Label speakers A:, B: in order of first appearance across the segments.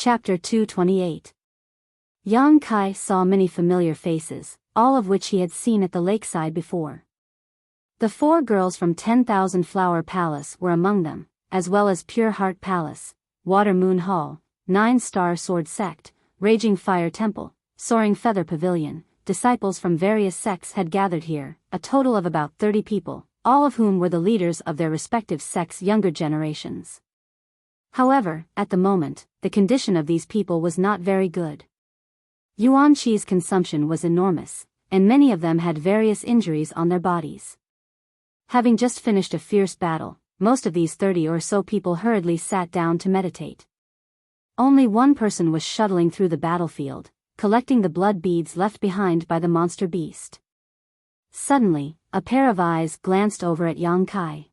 A: Chapter 228. Yang Kai saw many familiar faces, all of which he had seen at the lakeside before. The 4 girls from 10,000 Flower Palace were among them, as well as Pure Heart Palace, Water Moon Hall, 9-Star Sword Sect, Raging Fire Temple, Soaring Feather Pavilion. Disciples from various sects had gathered here, a total of about 30 people, all of whom were the leaders of their respective sects' younger generations. However, at the moment, the condition of these people was not very good. Yuan Chi's consumption was enormous, and many of them had various injuries on their bodies. Having just finished a fierce battle, most of these 30 or so people hurriedly sat down to meditate. Only one person was shuttling through the battlefield, collecting the blood beads left behind by the monster beast. Suddenly, a pair of eyes glanced over at Yang Kai.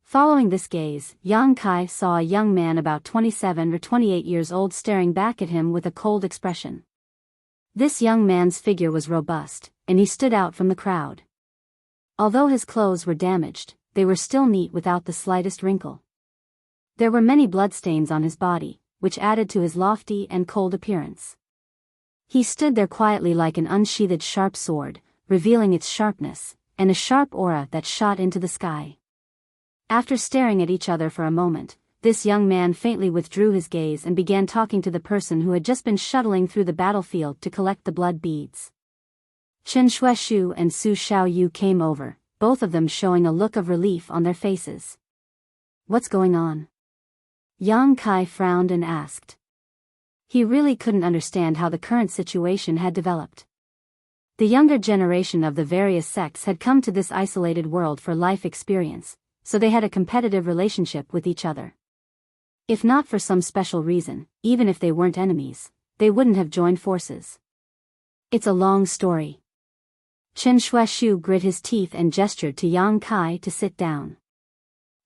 A: Following this gaze, Yang Kai saw a young man about 27 or 28 years old staring back at him with a cold expression. This young man's figure was robust, and he stood out from the crowd. Although his clothes were damaged, they were still neat without the slightest wrinkle. There were many bloodstains on his body, which added to his lofty and cold appearance. He stood there quietly like an unsheathed sharp sword, revealing its sharpness, and a sharp aura that shot into the sky. After staring at each other for a moment, this young man faintly withdrew his gaze and began talking to the person who had just been shuttling through the battlefield to collect the blood beads. Chen Shueshu and Su Xiaoyu came over, both of them showing a look of relief on their faces. "What's going on?" Yang Kai frowned and asked. He really couldn't understand how the current situation had developed. The younger generation of the various sects had come to this isolated world for life experience, so they had a competitive relationship with each other. If not for some special reason, even if they weren't enemies, they wouldn't have joined forces. It's a long story. Chen Shueshu grit his teeth and gestured to Yang Kai to sit down.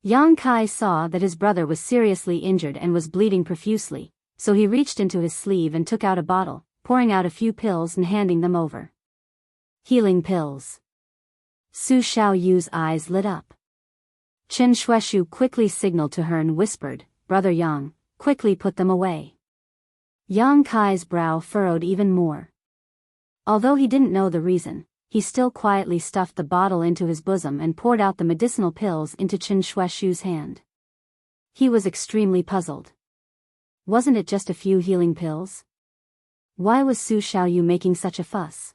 A: Yang Kai saw that his brother was seriously injured and was bleeding profusely, so he reached into his sleeve and took out a bottle, pouring out a few pills and handing them over. Healing pills. Su Xiaoyu's eyes lit up. Chen Shueshu quickly signaled to her and whispered, "Brother Yang, quickly put them away." Yang Kai's brow furrowed even more. Although he didn't know the reason, he still quietly stuffed the bottle into his bosom and poured out the medicinal pills into Chen Shueshu's hand. He was extremely puzzled. Wasn't it just a few healing pills? Why was Su Xiaoyu making such a fuss?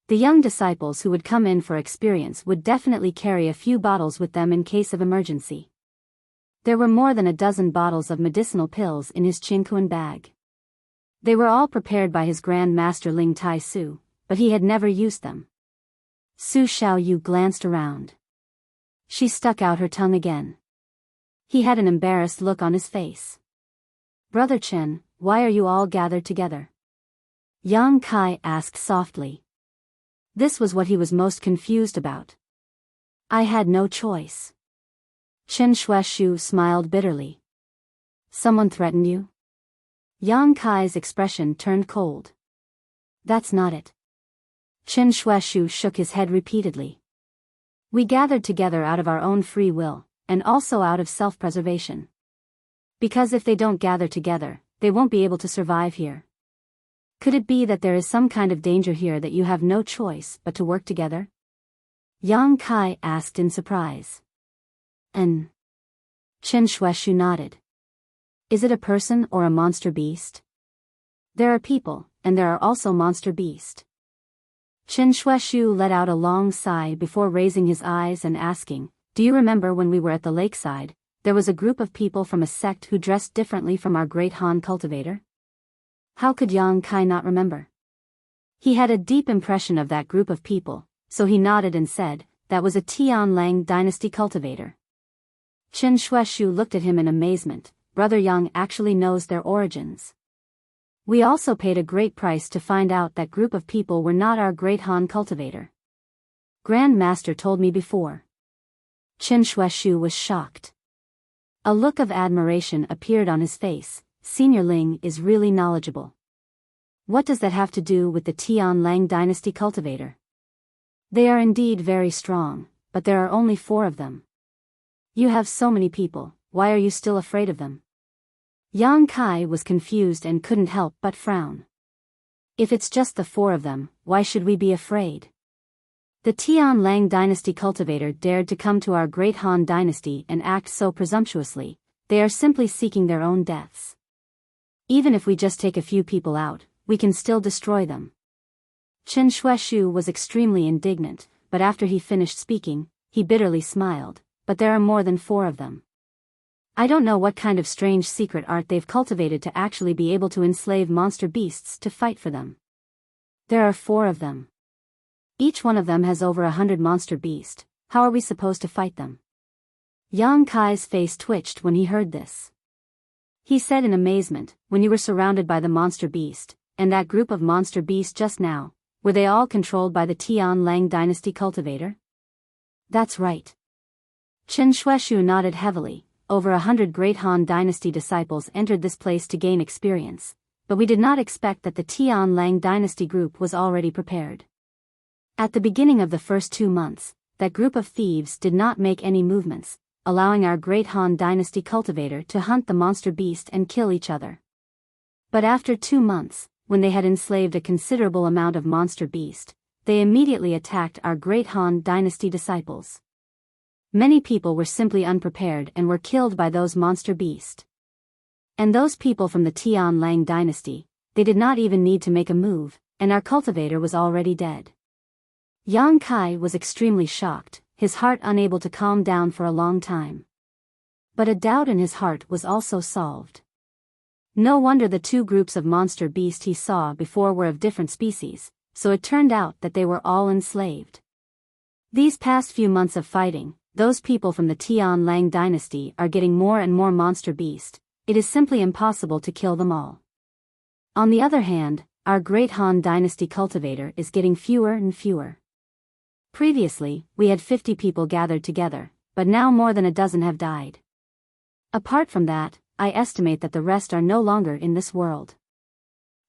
A: The young disciples who would come in for experience would definitely carry a few bottles with them in case of emergency. There were more than a dozen bottles of medicinal pills in his Qingquan bag. They were all prepared by his Grand Master Ling Tai Su, but he had never used them. Su Xiaoyu glanced around. She stuck out her tongue again. He had an embarrassed look on his face. "Brother Chen, why are you all gathered together?" Yang Kai asked softly. This was what he was most confused about. "I had no choice." Chen Shueshu smiled bitterly. "Someone threatened you?" Yang Kai's expression turned cold. "That's not it." Chen Shueshu shook his head repeatedly. "We gathered together out of our own free will, and also out of self-preservation. Because if they don't gather together, they won't be able to survive here. Could it be that there is some kind of danger here that you have no choice but to work together?" Yang Kai asked in surprise. "Chen Shueshu nodded. "Is it a person or a monster beast?" "There are people, and there are also monster beast." Chen Shueshu let out a long sigh before raising his eyes and asking, "Do you remember when we were at the lakeside? There was a group of people from a sect who dressed differently from our great Han cultivator?" How could Yang Kai not remember? He had a deep impression of that group of people, so he nodded and said, "That was a Tianlang dynasty cultivator." Chen Shueshu looked at him in amazement. "Brother Yang actually knows their origins. We also paid a great price to find out that group of people were not our great Han cultivator. Grand Master told me before." Chen Shueshu was shocked. A look of admiration appeared on his face. "Senior Ling is really knowledgeable. What does that have to do with the Tianlang dynasty cultivator?" "They are indeed very strong, but there are only 4 of them. You have so many people, why are you still afraid of them?" Yang Kai was confused and couldn't help but frown. If it's just the four of them, why should we be afraid? The Tian Lang dynasty cultivator dared to come to our great Han dynasty and act so presumptuously. They are simply seeking their own deaths. Even if we just take a few people out, we can still destroy them. Chen Shueshu was extremely indignant, but after he finished speaking, he bitterly smiled. But there are more than four of them. I don't know what kind of strange secret art they've cultivated to actually be able to enslave monster beasts to fight for them. There are four of them. Each one of them has over 100 monster beasts. How are we supposed to fight them? Yang Kai's face twitched when he heard this. He said in amazement, when you were surrounded by the monster beast, and that group of monster beasts just now, were they all controlled by the Tian Lang dynasty cultivator? That's right. Chen Shueshu nodded heavily. Over 100 great Han dynasty disciples entered this place to gain experience, but we did not expect that the Tian Lang dynasty group was already prepared. At the beginning of the first 2 months, that group of thieves did not make any movements, allowing our great Han dynasty cultivator to hunt the monster beast and kill each other. But after 2 months, when they had enslaved a considerable amount of monster beast, they immediately attacked our great Han dynasty disciples. Many people were simply unprepared and were killed by those monster beasts. And those people from the Tian Lang dynasty, they did not even need to make a move, and our cultivator was already dead. Yang Kai was extremely shocked, his heart unable to calm down for a long time. But a doubt in his heart was also solved. No wonder the two groups of monster beast he saw before were of different species, so it turned out that they were all enslaved. These past few months of fighting, those people from the Tian Lang dynasty are getting more and more monster beast. It is simply impossible to kill them all. On the other hand, our great Han dynasty cultivator is getting fewer and fewer. Previously, we had 50 people gathered together, but now more than a dozen have died. Apart from that, I estimate that the rest are no longer in this world.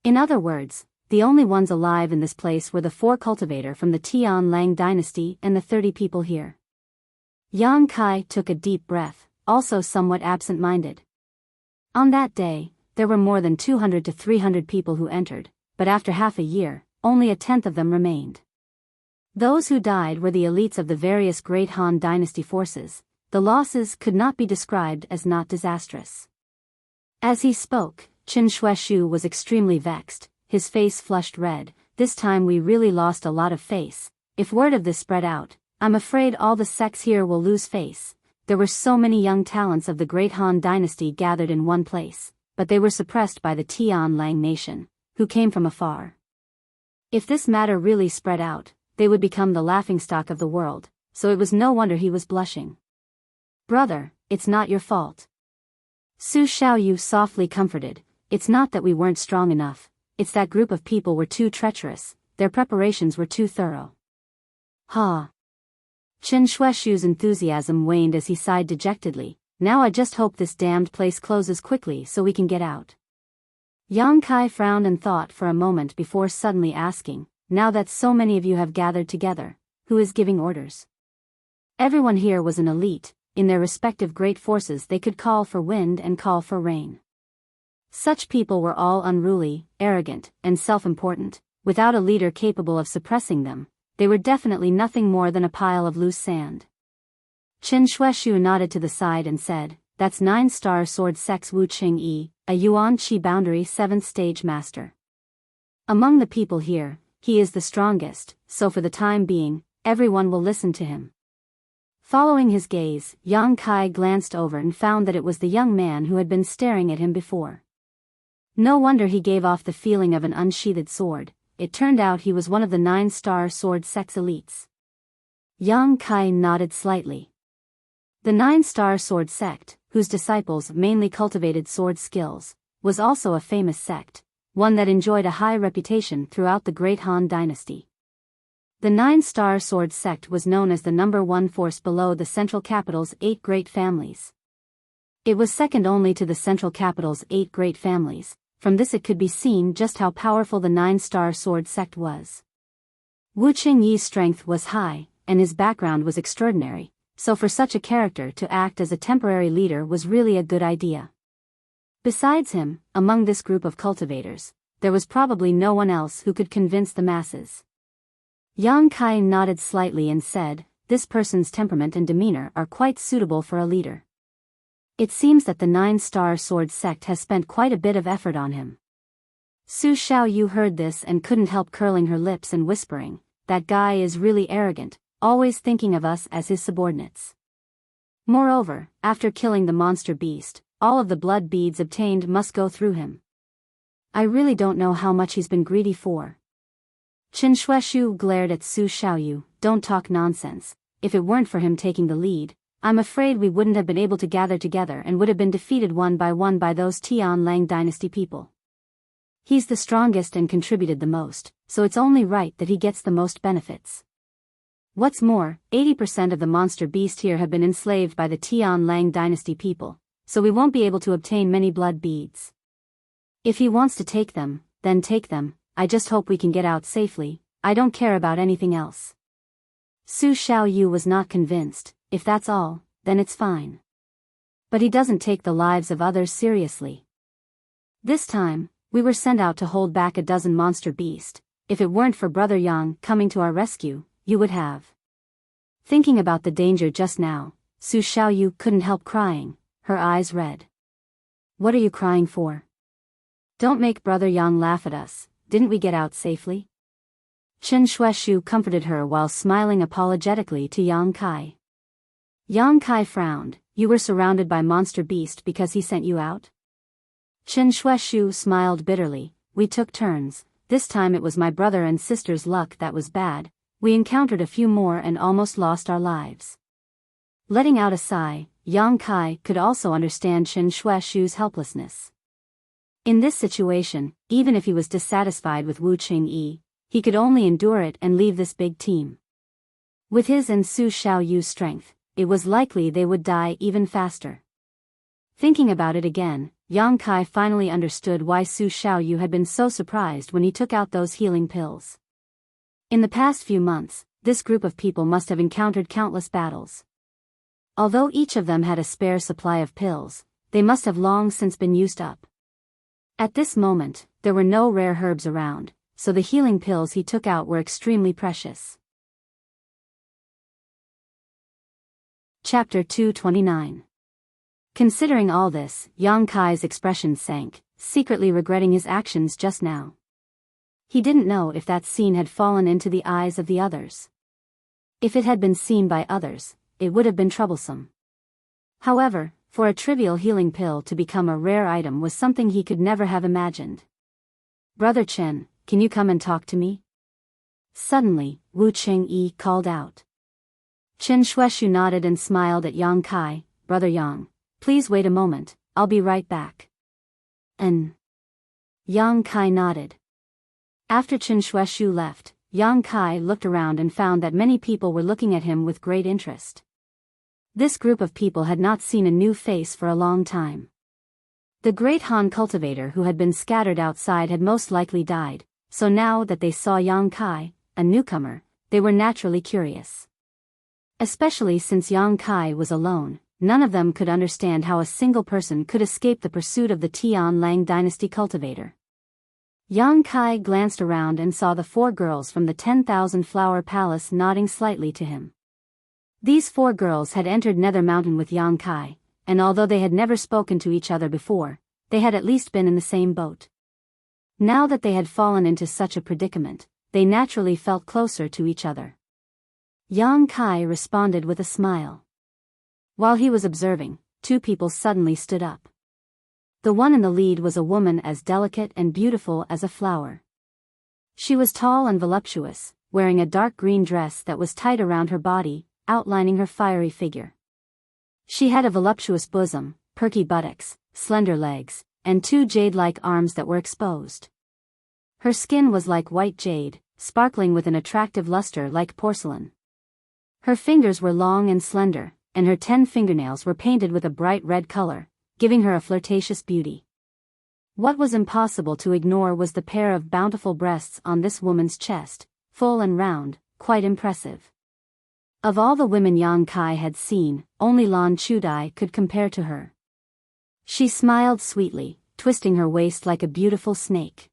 A: In other words, the only ones alive in this place were the 4 cultivator from the Tian Lang dynasty and the 30 people here. Yang Kai took a deep breath, also somewhat absent-minded. On that day, there were more than 200 to 300 people who entered, but after half a year, only a tenth of them remained. Those who died were the elites of the various great Han dynasty forces. The losses could not be described as not disastrous. As he spoke, Chen Shueshu was extremely vexed, his face flushed red. This time we really lost a lot of face. If word of this spread out, I'm afraid all the sects here will lose face. There were so many young talents of the great Han dynasty gathered in one place, but they were suppressed by the Tian Lang nation, who came from afar. If this matter really spread out, they would become the laughingstock of the world, so it was no wonder he was blushing. Brother, it's not your fault. Su Xiaoyu softly comforted, it's not that we weren't strong enough, it's that group of people were too treacherous, their preparations were too thorough. Ha! Chen Shueshu's enthusiasm waned as he sighed dejectedly. Now I just hope this damned place closes quickly so we can get out. Yang Kai frowned and thought for a moment before suddenly asking, now that so many of you have gathered together, who is giving orders? Everyone here was an elite. In their respective great forces they could call for wind and call for rain. Such people were all unruly, arrogant, and self-important. Without a leader capable of suppressing them, they were definitely nothing more than a pile of loose sand. Chen Shueshu nodded to the side and said, that's 9-star sword sex Wu Qingyi, a Yuan Qi boundary 7th stage master. Among the people here, he is the strongest, so for the time being, everyone will listen to him. Following his gaze, Yang Kai glanced over and found that it was the young man who had been staring at him before. No wonder he gave off the feeling of an unsheathed sword. It turned out he was one of the 9-star sword sex elites. Yang Kai nodded slightly. The 9-star sword sect, whose disciples mainly cultivated sword skills, was also a famous sect, one that enjoyed a high reputation throughout the great Han dynasty. The 9-star sword sect was known as the number 1 force below the central capital's 8 great families. It was second only to the central capital's 8 great families. From this it could be seen just how powerful the 9-star sword sect was. Wu Qingyi's strength was high, and his background was extraordinary, so for such a character to act as a temporary leader was really a good idea. Besides him, among this group of cultivators, there was probably no one else who could convince the masses. Yang Kai nodded slightly and said, "This person's temperament and demeanor are quite suitable for a leader. It seems that the 9-star sword sect has spent quite a bit of effort on him." Su Xiaoyu heard this and couldn't help curling her lips and whispering, "That guy is really arrogant, always thinking of us as his subordinates. Moreover, after killing the monster beast, all of the blood beads obtained must go through him. I really don't know how much he's been greedy for." Qin Shueshu glared at Su Xiaoyu. "Don't talk nonsense. If it weren't for him taking the lead, I'm afraid we wouldn't have been able to gather together and would have been defeated one by those Tianlang dynasty people. He's the strongest and contributed the most, so it's only right that he gets the most benefits. What's more, 80% of the monster beast here have been enslaved by the Tianlang dynasty people, so we won't be able to obtain many blood beads. If he wants to take them, then take them. I just hope we can get out safely. I don't care about anything else." Su Xiaoyu was not convinced. "If that's all, then it's fine. But he doesn't take the lives of others seriously. This time, we were sent out to hold back a dozen monster beasts. If it weren't for Brother Yang coming to our rescue, you would have." Thinking about the danger just now, Su Xiaoyu couldn't help crying, her eyes red. "What are you crying for? Don't make Brother Yang laugh at us. Didn't we get out safely?" Qin Shueshu comforted her while smiling apologetically to Yang Kai. Yang Kai frowned. "You were surrounded by monster beast because he sent you out?" Qin Shueshu smiled bitterly. "We took turns. This time it was my brother and sister's luck that was bad. We encountered a few more and almost lost our lives." Letting out a sigh, Yang Kai could also understand Qin Shueshu's helplessness. In this situation, even if he was dissatisfied with Wu Qingyi, he could only endure it and leave this big team. With his and Su Xiaoyu's strength, it was likely they would die even faster. Thinking about it again, Yang Kai finally understood why Su Xiaoyu had been so surprised when he took out those healing pills. In the past few months, this group of people must have encountered countless battles. Although each of them had a spare supply of pills, they must have long since been used up. At this moment, there were no rare herbs around, so the healing pills he took out were extremely precious. Chapter 229. Considering all this, Yang Kai's expression sank, secretly regretting his actions just now. He didn't know if that scene had fallen into the eyes of the others. If it had been seen by others, it would have been troublesome. However, for a trivial healing pill to become a rare item was something he could never have imagined. "Brother Chen, can you come and talk to me?" Suddenly, Wu Qingyi called out. Qin Shueshu nodded and smiled at Yang Kai. "Brother Yang, please wait a moment, I'll be right back." Yang Kai nodded. After Qin Shueshu left, Yang Kai looked around and found that many people were looking at him with great interest. This group of people had not seen a new face for a long time. The great Han cultivator who had been scattered outside had most likely died, so now that they saw Yang Kai, a newcomer, they were naturally curious. Especially since Yang Kai was alone, none of them could understand how a single person could escape the pursuit of the Tianlang dynasty cultivator. Yang Kai glanced around and saw the 4 girls from the 10,000 Flower Palace nodding slightly to him. These 4 girls had entered Nether Mountain with Yang Kai, and although they had never spoken to each other before, they had at least been in the same boat. Now that they had fallen into such a predicament, they naturally felt closer to each other. Yang Kai responded with a smile. While he was observing, 2 people suddenly stood up. The one in the lead was a woman as delicate and beautiful as a flower. She was tall and voluptuous, wearing a dark green dress that was tight around her body, outlining her fiery figure. She had a voluptuous bosom, perky buttocks, slender legs, and 2 jade-like arms that were exposed. Her skin was like white jade, sparkling with an attractive luster like porcelain. Her fingers were long and slender, and her 10 fingernails were painted with a bright red color, giving her a flirtatious beauty. What was impossible to ignore was the pair of bountiful breasts on this woman's chest, full and round, quite impressive. Of all the women Yang Kai had seen, only Lan Chudai could compare to her. She smiled sweetly, twisting her waist like a beautiful snake.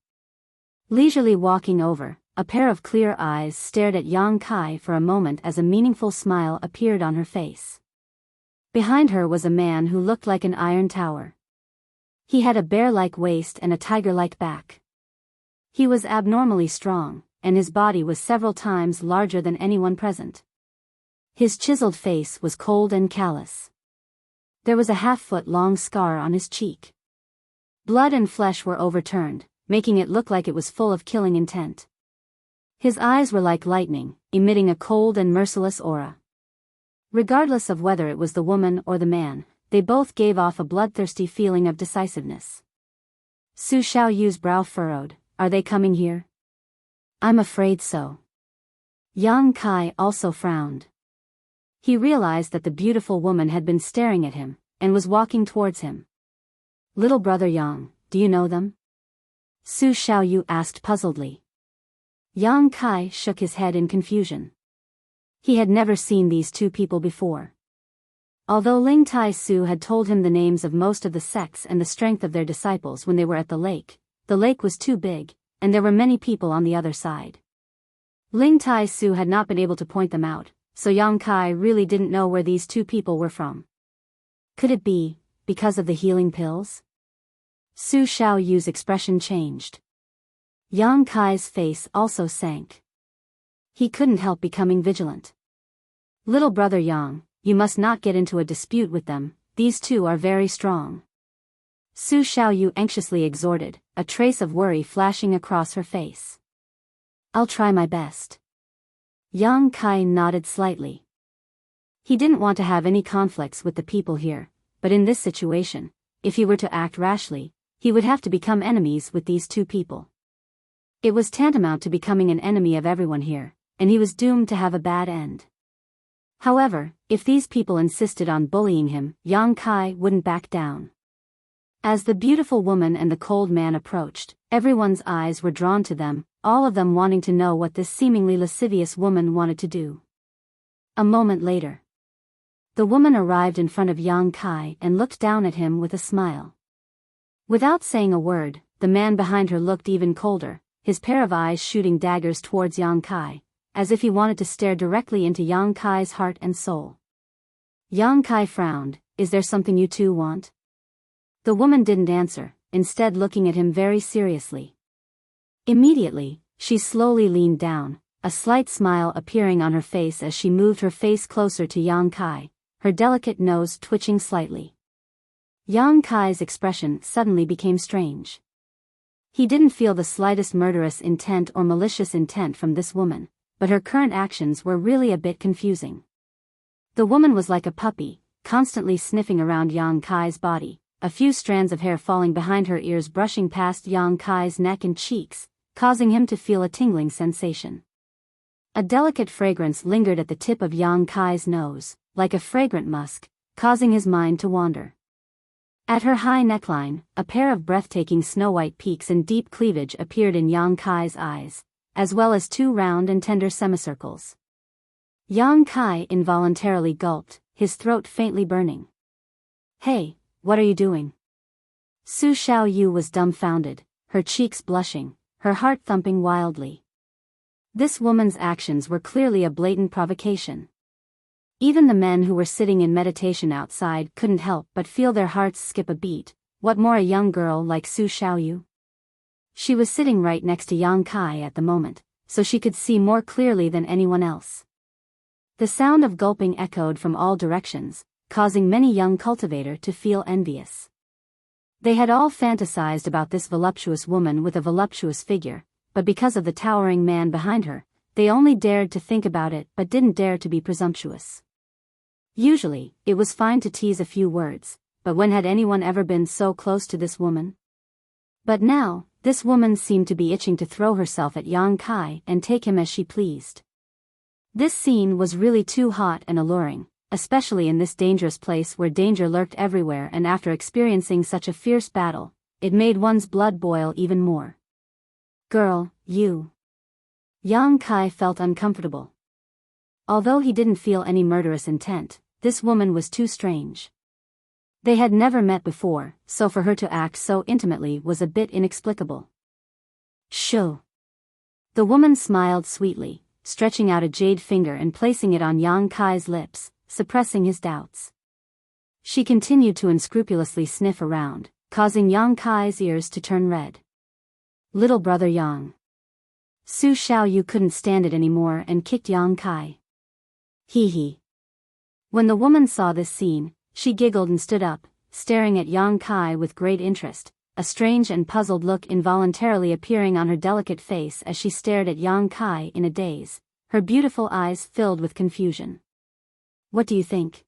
A: Leisurely walking over, a pair of clear eyes stared at Yang Kai for a moment as a meaningful smile appeared on her face. Behind her was a man who looked like an iron tower. He had a bear-like waist and a tiger-like back. He was abnormally strong, and his body was several times larger than anyone present. His chiseled face was cold and callous. There was a half-foot-long scar on his cheek. Blood and flesh were overturned, making it look like it was full of killing intent. His eyes were like lightning, emitting a cold and merciless aura. Regardless of whether it was the woman or the man, they both gave off a bloodthirsty feeling of decisiveness. Su Xiaoyu's brow furrowed. Are they coming here? I'm afraid so. Yang Kai also frowned. He realized that the beautiful woman had been staring at him, and was walking towards him. Little brother Yang, do you know them? Su Xiaoyu asked puzzledly. Yang Kai shook his head in confusion. He had never seen these two people before. Although Ling Tai Su had told him the names of most of the sects and the strength of their disciples when they were at the lake was too big, and there were many people on the other side. Ling Tai Su had not been able to point them out, so Yang Kai really didn't know where these two people were from. Could it be because of the healing pills? Su Xiaoyu's expression changed. Yang Kai's face also sank. He couldn't help becoming vigilant. Little brother Yang, you must not get into a dispute with them, these two are very strong. Su Xiaoyu anxiously exhorted, a trace of worry flashing across her face. I'll try my best. Yang Kai nodded slightly. He didn't want to have any conflicts with the people here, but in this situation, if he were to act rashly, he would have to become enemies with these two people. It was tantamount to becoming an enemy of everyone here, and he was doomed to have a bad end. However, if these people insisted on bullying him, Yang Kai wouldn't back down. As the beautiful woman and the cold man approached, everyone's eyes were drawn to them, all of them wanting to know what this seemingly lascivious woman wanted to do. A moment later, the woman arrived in front of Yang Kai and looked down at him with a smile. Without saying a word, the man behind her looked even colder, his pair of eyes shooting daggers towards Yang Kai, as if he wanted to stare directly into Yang Kai's heart and soul. Yang Kai frowned. Is there something you two want? The woman didn't answer, instead looking at him very seriously. Immediately, she slowly leaned down, a slight smile appearing on her face as she moved her face closer to Yang Kai, her delicate nose twitching slightly. Yang Kai's expression suddenly became strange. He didn't feel the slightest murderous intent or malicious intent from this woman, but her current actions were really a bit confusing. The woman was like a puppy, constantly sniffing around Yang Kai's body, a few strands of hair falling behind her ears brushing past Yang Kai's neck and cheeks, causing him to feel a tingling sensation. A delicate fragrance lingered at the tip of Yang Kai's nose, like a fragrant musk, causing his mind to wander. At her high neckline, a pair of breathtaking snow-white peaks and deep cleavage appeared in Yang Kai's eyes, as well as two round and tender semicircles. Yang Kai involuntarily gulped, his throat faintly burning. Hey, what are you doing? Su Xiaoyu was dumbfounded, her cheeks blushing, her heart thumping wildly. This woman's actions were clearly a blatant provocation. Even the men who were sitting in meditation outside couldn't help but feel their hearts skip a beat, what more a young girl like Su Xiaoyu? She was sitting right next to Yang Kai at the moment, so she could see more clearly than anyone else. The sound of gulping echoed from all directions, causing many young cultivator to feel envious. They had all fantasized about this voluptuous woman with a voluptuous figure, but because of the towering man behind her, they only dared to think about it but didn't dare to be presumptuous. Usually, it was fine to tease a few words, but when had anyone ever been so close to this woman? But now, this woman seemed to be itching to throw herself at Yang Kai and take him as she pleased. This scene was really too hot and alluring, especially in this dangerous place where danger lurked everywhere, and after experiencing such a fierce battle, it made one's blood boil even more. Girl, you. Yang Kai felt uncomfortable. Although he didn't feel any murderous intent, this woman was too strange. They had never met before, so for her to act so intimately was a bit inexplicable. Shoo. The woman smiled sweetly, stretching out a jade finger and placing it on Yang Kai's lips, suppressing his doubts. She continued to unscrupulously sniff around, causing Yang Kai's ears to turn red. Little brother Yang. Su Xiaoyu couldn't stand it anymore and kicked Yang Kai. Hee hee. When the woman saw this scene, she giggled and stood up, staring at Yang Kai with great interest, a strange and puzzled look involuntarily appearing on her delicate face as she stared at Yang Kai in a daze, her beautiful eyes filled with confusion. What do you think?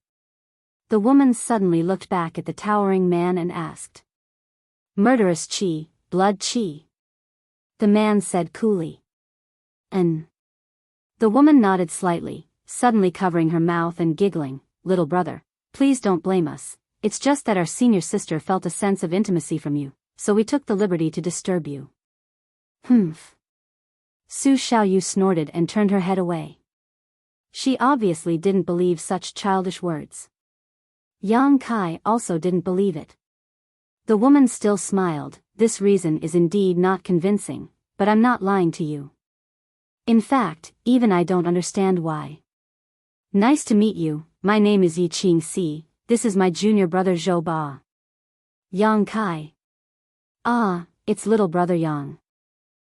A: The woman suddenly looked back at the towering man and asked. Murderous qi, blood qi. The man said coolly. The woman nodded slightly, suddenly covering her mouth and giggling. Little brother, please don't blame us, it's just that our senior sister felt a sense of intimacy from you, so we took the liberty to disturb you. Humph. Su Xiaoyu snorted and turned her head away. She obviously didn't believe such childish words. Yang Kai also didn't believe it. The woman still smiled. This reason is indeed not convincing, but I'm not lying to you. In fact, even I don't understand why. Nice to meet you, my name is Yi Qing Si, this is my junior brother Zhou Ba. Yang Kai. Ah, it's little brother Yang.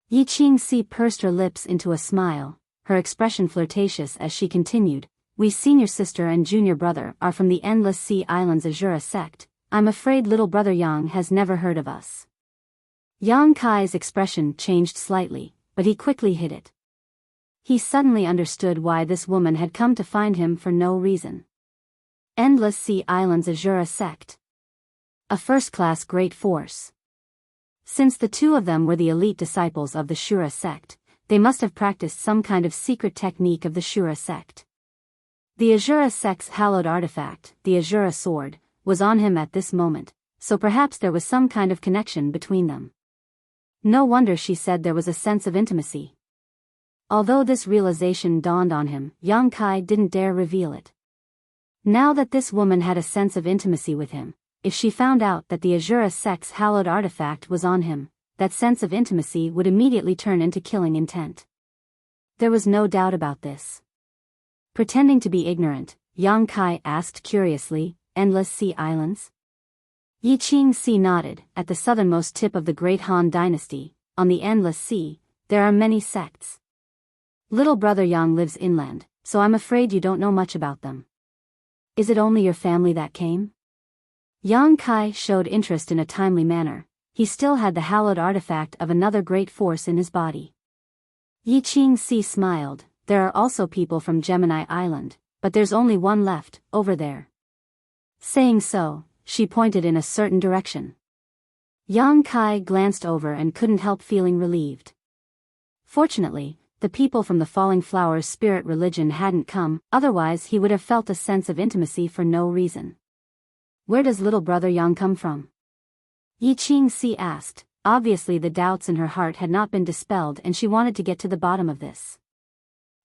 A: Yi Qing Si pursed her lips into a smile, her expression flirtatious as she continued, we senior sister and junior brother are from the Endless Sea Islands Azura sect, I'm afraid little brother Yang has never heard of us. Yang Kai's expression changed slightly, but he quickly hid it. He suddenly understood why this woman had come to find him for no reason. Endless Sea Islands Azura sect. A first-class great force. Since the two of them were the elite disciples of the Shura sect, they must have practiced some kind of secret technique of the Shura sect. The Azura sect's hallowed artifact, the Azura sword, was on him at this moment, so perhaps there was some kind of connection between them. No wonder she said there was a sense of intimacy. Although this realization dawned on him, Yang Kai didn't dare reveal it. Now that this woman had a sense of intimacy with him, if she found out that the Azura sect's hallowed artifact was on him, that sense of intimacy would immediately turn into killing intent. There was no doubt about this. Pretending to be ignorant, Yang Kai asked curiously, Endless Sea Islands? Yi Qing Si nodded. At the southernmost tip of the Great Han Dynasty, on the Endless Sea, there are many sects. Little brother Yang lives inland, so I'm afraid you don't know much about them. Is it only your family that came? Yang Kai showed interest in a timely manner. He still had the hallowed artifact of another great force in his body. Yi Qing Si smiled. There are also people from Gemini Island, but there's only one left, over there. Saying so, she pointed in a certain direction. Yang Kai glanced over and couldn't help feeling relieved. Fortunately, the people from the Falling Flowers spirit religion hadn't come, otherwise he would have felt a sense of intimacy for no reason. Where does little brother Yang come from? Yi Qing Si asked. Obviously the doubts in her heart had not been dispelled and she wanted to get to the bottom of this.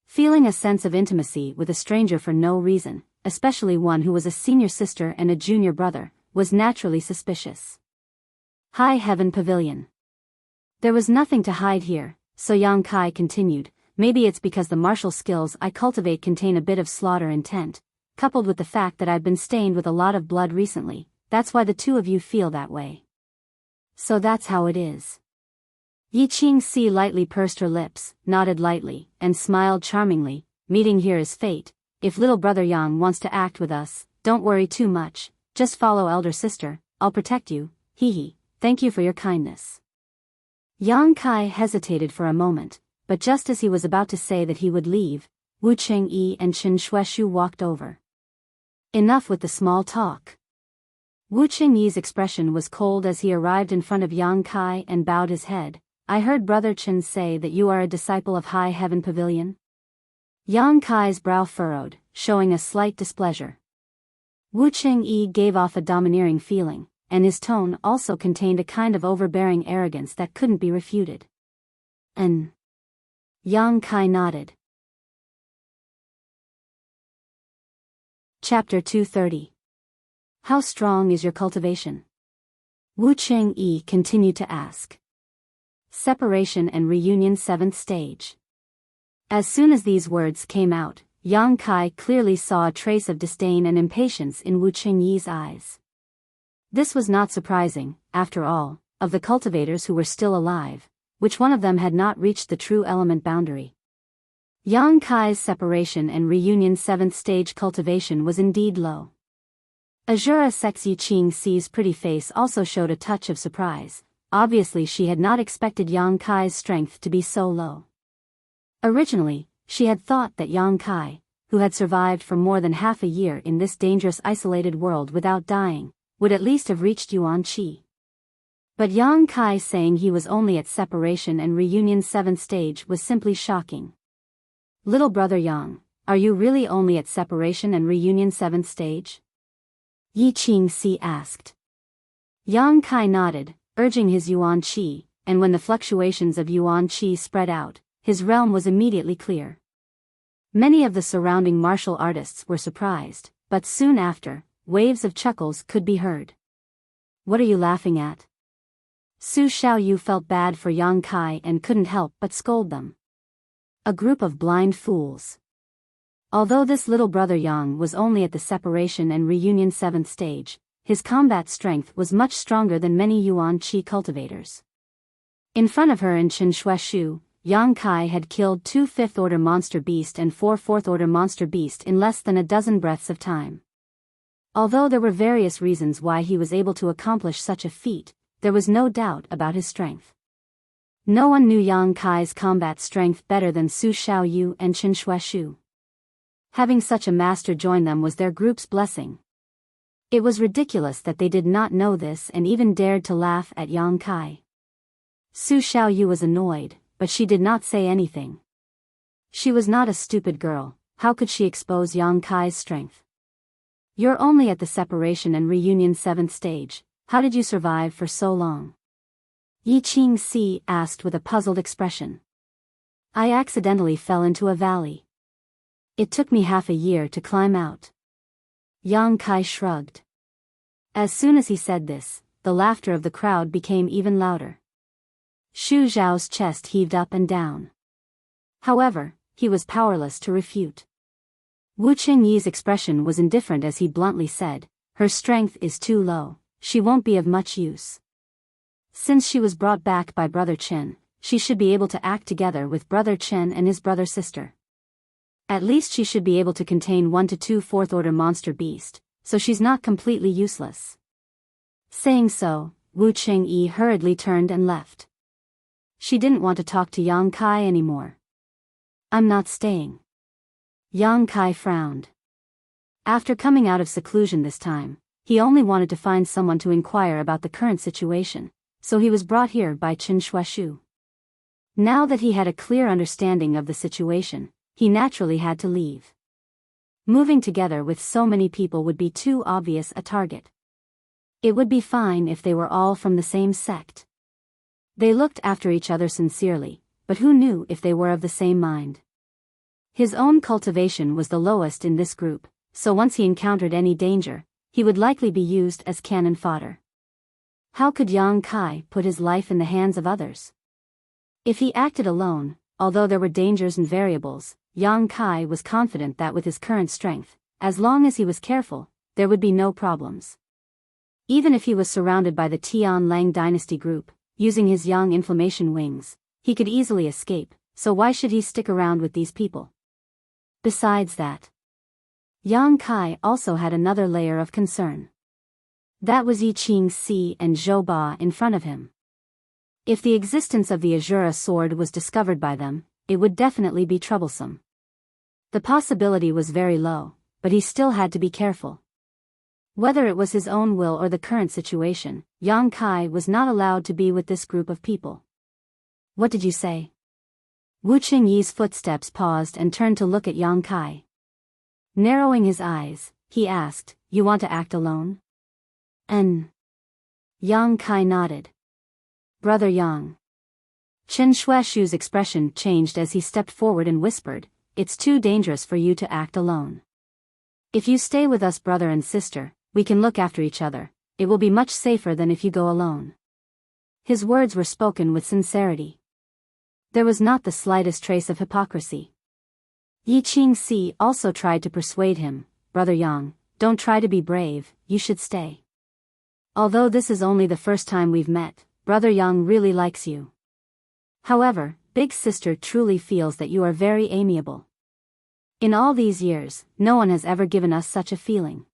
A: Feeling a sense of intimacy with a stranger for no reason, especially one who was a senior sister and a junior brother, was naturally suspicious. High Heaven Pavilion. There was nothing to hide here, so Yang Kai continued, maybe it's because the martial skills I cultivate contain a bit of slaughter intent, coupled with the fact that I've been stained with a lot of blood recently, that's why the two of you feel that way. So that's how it is. Yi Qing Si lightly pursed her lips, nodded lightly, and smiled charmingly. Meeting here is fate. If little brother Yang wants to act with us, don't worry too much, just follow elder sister, I'll protect you, hee hee, thank you for your kindness. Yang Kai hesitated for a moment, but just as he was about to say that he would leave, Wu Chengyi and Chen Shueshu walked over. Enough with the small talk. Wu Chengyi's expression was cold as he arrived in front of Yang Kai and bowed his head. I heard Brother Chen say that you are a disciple of High Heaven Pavilion? Yang Kai's brow furrowed, showing a slight displeasure. Wu Chengyi gave off a domineering feeling, and his tone also contained a kind of overbearing arrogance that couldn't be refuted. Yang Kai nodded. Chapter 230. How strong is your cultivation? Wu Chengyi continued to ask. Separation and reunion 7th stage. As soon as these words came out, Yang Kai clearly saw a trace of disdain and impatience in Wu Chengyi's eyes. This was not surprising, after all, of the cultivators who were still alive, which one of them had not reached the true element boundary. Yang Kai's separation and reunion 7th stage cultivation was indeed low. Azura Sexy Qingxi's pretty face also showed a touch of surprise. Obviously she had not expected Yang Kai's strength to be so low. Originally, she had thought that Yang Kai, who had survived for more than half a year in this dangerous isolated world without dying, would at least have reached Yuan Qi. But Yang Kai saying he was only at separation and reunion 7th stage was simply shocking. Little brother Yang, are you really only at separation and reunion 7th stage? Yi Qingxi asked. Yang Kai nodded, urging his Yuan Qi, and when the fluctuations of Yuan Qi spread out, his realm was immediately clear. Many of the surrounding martial artists were surprised, but soon after, waves of chuckles could be heard. What are you laughing at? Su Xiaoyu felt bad for Yang Kai and couldn't help but scold them. A group of blind fools. Although this little brother Yang was only at the separation and reunion 7th stage, his combat strength was much stronger than many Yuan Qi cultivators. In front of her in Qinshueshu, Yang Kai had killed 2 5th-order monster beast and 4 4th-order monster beast in less than a dozen breaths of time. Although there were various reasons why he was able to accomplish such a feat, there was no doubt about his strength. No one knew Yang Kai's combat strength better than Su Xiaoyu and Qinshueshu. Having such a master join them was their group's blessing. It was ridiculous that they did not know this and even dared to laugh at Yang Kai. Su Xiaoyu was annoyed, but she did not say anything. She was not a stupid girl, how could she expose Yang Kai's strength? You're only at the separation and reunion 7th stage, how did you survive for so long? Yi Qingxi asked with a puzzled expression. I accidentally fell into a valley. It took me half a year to climb out. Yang Kai shrugged. As soon as he said this, the laughter of the crowd became even louder. Xu Zhao's chest heaved up and down. However, he was powerless to refute. Wu Chengyi's expression was indifferent as he bluntly said, her strength is too low, she won't be of much use. Since she was brought back by Brother Chen, she should be able to act together with Brother Chen and his brother-sister. At least she should be able to contain 1 to 2 4th-order monster beast, so she's not completely useless. Saying so, Wu Chengyi hurriedly turned and left. She didn't want to talk to Yang Kai anymore. I'm not staying. Yang Kai frowned. After coming out of seclusion this time, he only wanted to find someone to inquire about the current situation, so he was brought here by Qinshueshu. Now that he had a clear understanding of the situation, he naturally had to leave. Moving together with so many people would be too obvious a target. It would be fine if they were all from the same sect. They looked after each other sincerely, but who knew if they were of the same mind? His own cultivation was the lowest in this group, so once he encountered any danger, he would likely be used as cannon fodder. How could Yang Kai put his life in the hands of others? If he acted alone, although there were dangers and variables, Yang Kai was confident that with his current strength, as long as he was careful, there would be no problems. Even if he was surrounded by the Tian Lang dynasty group, using his yang inflammation wings, he could easily escape, so why should he stick around with these people? Besides that, Yang Kai also had another layer of concern. That was Yi Qingxi and Zhou Ba in front of him. If the existence of the Azura sword was discovered by them, it would definitely be troublesome. The possibility was very low, but he still had to be careful. Whether it was his own will or the current situation, Yang Kai was not allowed to be with this group of people. What did you say? Wu Chengyi's footsteps paused and turned to look at Yang Kai. Narrowing his eyes, he asked, you want to act alone? Yang Kai nodded. Brother Yang. Qinshueshu's expression changed as he stepped forward and whispered, it's too dangerous for you to act alone. If you stay with us brother and sister, we can look after each other. It will be much safer than if you go alone." His words were spoken with sincerity. There was not the slightest trace of hypocrisy. Yi Qingxi also tried to persuade him, "Brother Yang, don't try to be brave, you should stay. Although this is only the first time we've met, Brother Yang really likes you. However, Big Sister truly feels that you are very amiable. In all these years, no one has ever given us such a feeling.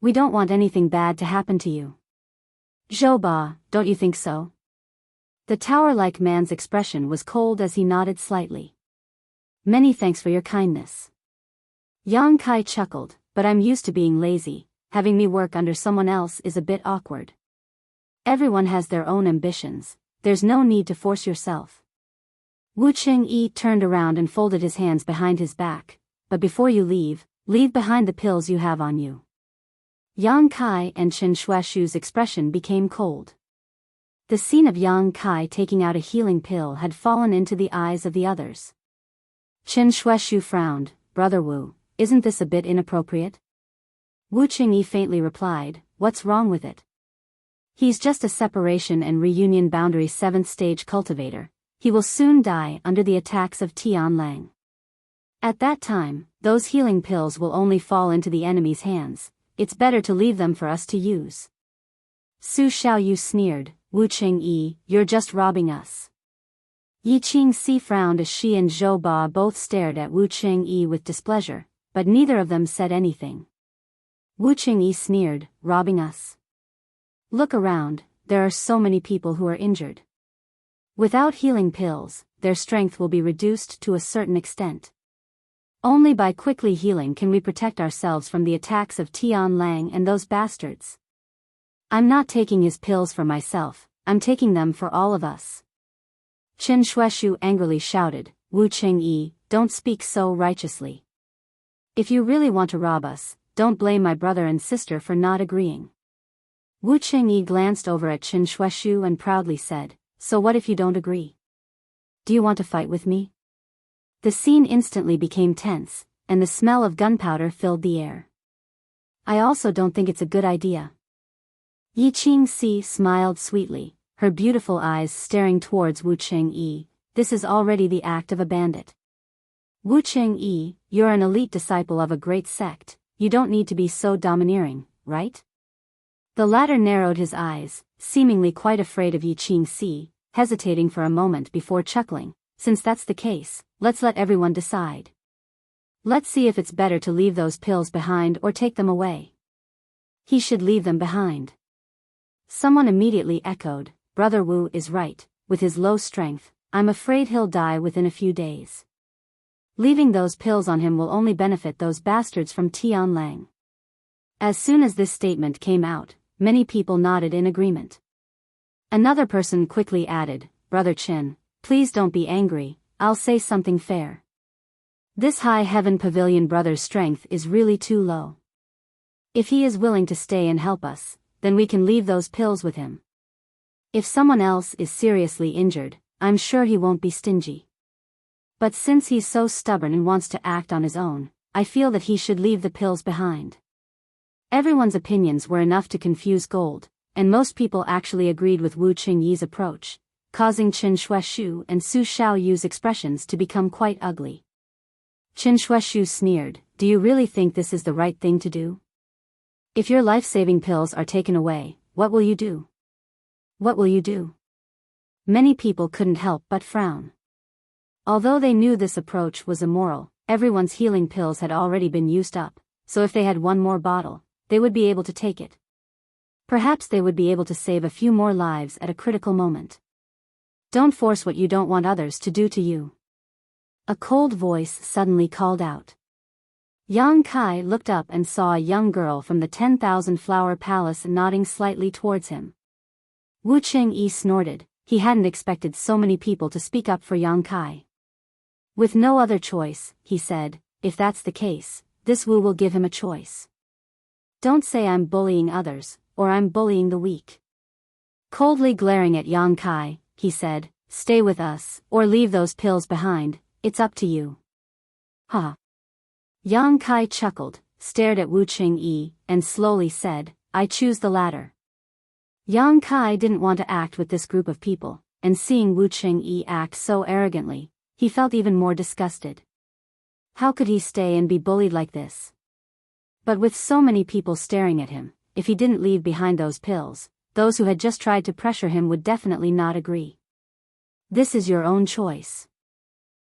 A: We don't want anything bad to happen to you." "Zhou Ba, don't you think so?" The tower-like man's expression was cold as he nodded slightly. "Many thanks for your kindness." Yang Kai chuckled, "But I'm used to being lazy, having me work under someone else is a bit awkward. Everyone has their own ambitions, there's no need to force yourself." Wu Qingyi turned around and folded his hands behind his back. "But before you leave behind the pills you have on you." Yang Kai and Chen Shuaishu's expression became cold. The scene of Yang Kai taking out a healing pill had fallen into the eyes of the others. Chen Shuaishu frowned, "Brother Wu, isn't this a bit inappropriate?" Wu Qingyi faintly replied, "What's wrong with it? He's just a separation and reunion boundary 7th stage cultivator. He will soon die under the attacks of Tianlang. At that time, those healing pills will only fall into the enemy's hands. It's better to leave them for us to use." Su Xiaoyu sneered, "Wu Qingyi, you're just robbing us." Yi Qingxi frowned as she and Zhou Ba both stared at Wu Qingyi with displeasure, but neither of them said anything. Wu Qingyi sneered, "Robbing us? Look around, there are so many people who are injured. Without healing pills, their strength will be reduced to a certain extent. Only by quickly healing can we protect ourselves from the attacks of Tianlang and those bastards. I'm not taking his pills for myself, I'm taking them for all of us." Chen Shuaishu angrily shouted, "Wu Qingyi, don't speak so righteously. If you really want to rob us, don't blame my brother and sister for not agreeing." Wu Qingyi glanced over at Chen Shuaishu and proudly said, "So what if you don't agree? Do you want to fight with me?" The scene instantly became tense, and the smell of gunpowder filled the air. "I also don't think it's a good idea." Yi Qingxi smiled sweetly, her beautiful eyes staring towards Wu Qingyi. "This is already the act of a bandit. Wu Qingyi, you're an elite disciple of a great sect, you don't need to be so domineering, right?" The latter narrowed his eyes, seemingly quite afraid of Yi Qingxi, hesitating for a moment before chuckling, "Since that's the case, let's let everyone decide. Let's see if it's better to leave those pills behind or take them away." "He should leave them behind." Someone immediately echoed, "Brother Wu is right, with his low strength, I'm afraid he'll die within a few days. Leaving those pills on him will only benefit those bastards from Tianlang." As soon as this statement came out, many people nodded in agreement. Another person quickly added, "Brother Chen, please don't be angry, I'll say something fair. This High Heaven Pavilion brother's strength is really too low. If he is willing to stay and help us, then we can leave those pills with him. If someone else is seriously injured, I'm sure he won't be stingy. But since he's so stubborn and wants to act on his own, I feel that he should leave the pills behind." Everyone's opinions were enough to confuse Gold, and most people actually agreed with Wu Qingyi's approach, causing Chen Shuaishu and Su Xiaoyu's expressions to become quite ugly. Chen Shuaishu sneered, "Do you really think this is the right thing to do? If your life-saving pills are taken away, what will you do? What will you do?" Many people couldn't help but frown. Although they knew this approach was immoral, everyone's healing pills had already been used up, so if they had one more bottle, they would be able to take it. Perhaps they would be able to save a few more lives at a critical moment. "Don't force what you don't want others to do to you," a cold voice suddenly called out. Yang Kai looked up and saw a young girl from the 10,000 Flower Palace nodding slightly towards him. Wu Qingyi snorted, he hadn't expected so many people to speak up for Yang Kai. With no other choice, he said, "If that's the case, this Wu will give him a choice. Don't say I'm bullying others, or I'm bullying the weak." Coldly glaring at Yang Kai, he said, "Stay with us, or leave those pills behind, it's up to you." "Ha." Yang Kai chuckled, stared at Wu Qingyi, and slowly said, "I choose the latter." Yang Kai didn't want to act with this group of people, and seeing Wu Qingyi act so arrogantly, he felt even more disgusted. How could he stay and be bullied like this? But with so many people staring at him, if he didn't leave behind those pills, those who had just tried to pressure him would definitely not agree. "This is your own choice."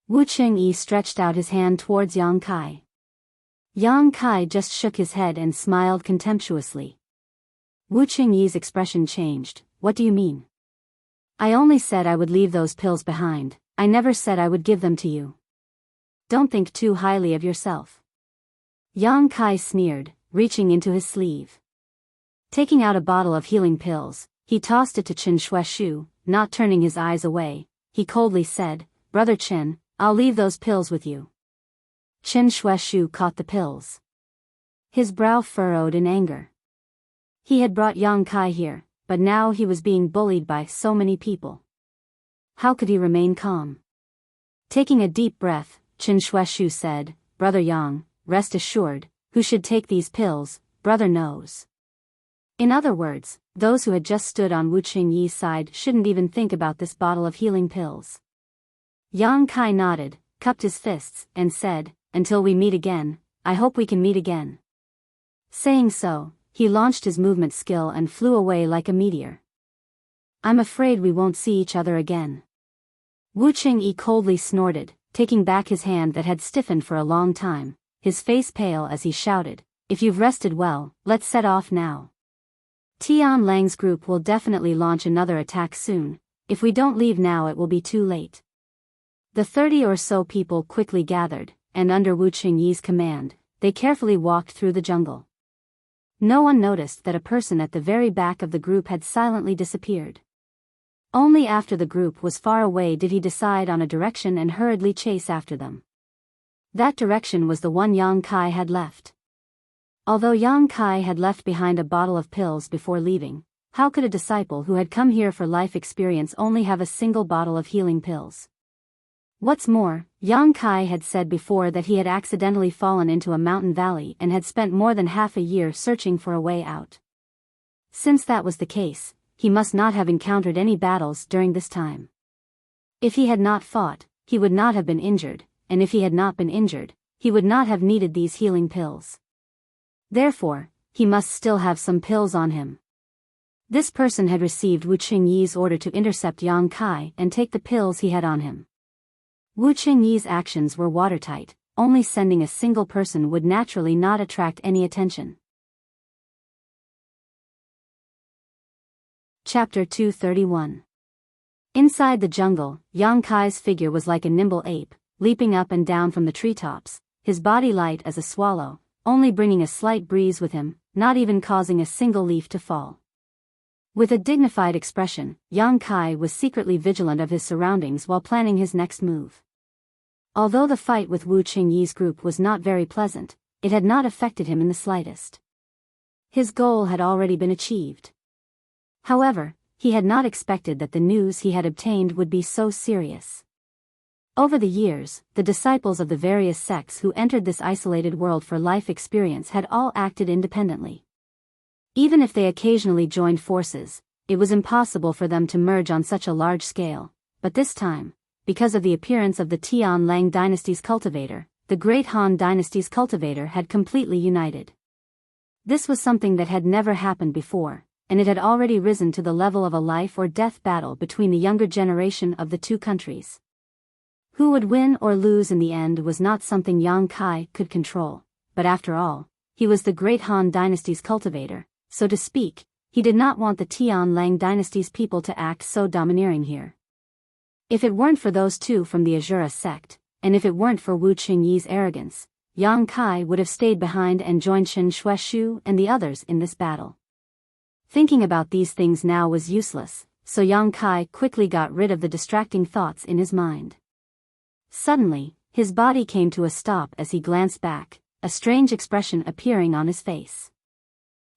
A: Wu Qingyi stretched out his hand towards Yang Kai. Yang Kai just shook his head and smiled contemptuously. Wu Qingyi's expression changed. "What do you mean?" "I only said I would leave those pills behind, I never said I would give them to you. Don't think too highly of yourself." Yang Kai sneered, reaching into his sleeve. Taking out a bottle of healing pills, he tossed it to Qin Shueshu. Not turning his eyes away, he coldly said, "Brother Qin, I'll leave those pills with you." Qin Shueshu caught the pills. His brow furrowed in anger. He had brought Yang Kai here, but now he was being bullied by so many people. How could he remain calm? Taking a deep breath, Qin Shueshu said, "Brother Yang, rest assured, who should take these pills, brother knows." In other words, those who had just stood on Wu Qingyi's side shouldn't even think about this bottle of healing pills. Yang Kai nodded, cupped his fists, and said, "Until we meet again, I hope we can meet again." Saying so, he launched his movement skill and flew away like a meteor. "I'm afraid we won't see each other again." Wu Qingyi coldly snorted, taking back his hand that had stiffened for a long time, his face pale as he shouted, "If you've rested well, let's set off now. Tian Lang's group will definitely launch another attack soon. If we don't leave now it will be too late." The 30 or so people quickly gathered, and under Wu Qingyi's command, they carefully walked through the jungle. No one noticed that a person at the very back of the group had silently disappeared. Only after the group was far away did he decide on a direction and hurriedly chase after them. That direction was the one Yang Kai had left. Although Yang Kai had left behind a bottle of pills before leaving, how could a disciple who had come here for life experience only have a single bottle of healing pills? What's more, Yang Kai had said before that he had accidentally fallen into a mountain valley and had spent more than half a year searching for a way out. Since that was the case, he must not have encountered any battles during this time. If he had not fought, he would not have been injured, and if he had not been injured, he would not have needed these healing pills. Therefore, he must still have some pills on him. This person had received Wu Qingyi's order to intercept Yang Kai and take the pills he had on him. Wu Qingyi's actions were watertight, only sending a single person would naturally not attract any attention. Chapter 231. Inside the jungle, Yang Kai's figure was like a nimble ape, leaping up and down from the treetops, his body light as a swallow, only bringing a slight breeze with him, not even causing a single leaf to fall. With a dignified expression, Yang Kai was secretly vigilant of his surroundings while planning his next move. Although the fight with Wu Qingyi's group was not very pleasant, it had not affected him in the slightest. His goal had already been achieved. However, he had not expected that the news he had obtained would be so serious. Over the years, the disciples of the various sects who entered this isolated world for life experience had all acted independently. Even if they occasionally joined forces, it was impossible for them to merge on such a large scale, but this time, because of the appearance of the Tian Lang dynasty's cultivator, the Great Han dynasty's cultivator had completely united. This was something that had never happened before, and it had already risen to the level of a life or death battle between the younger generation of the two countries. Who would win or lose in the end was not something Yang Kai could control, but after all, he was the Great Han dynasty's cultivator, so to speak. He did not want the Tian Lang dynasty's people to act so domineering here. If it weren't for those two from the Azura sect, and if it weren't for Wu Qingyi's arrogance, Yang Kai would have stayed behind and joined Qin Shueshu and the others in this battle. Thinking about these things now was useless, so Yang Kai quickly got rid of the distracting thoughts in his mind. Suddenly, his body came to a stop as he glanced back, a strange expression appearing on his face.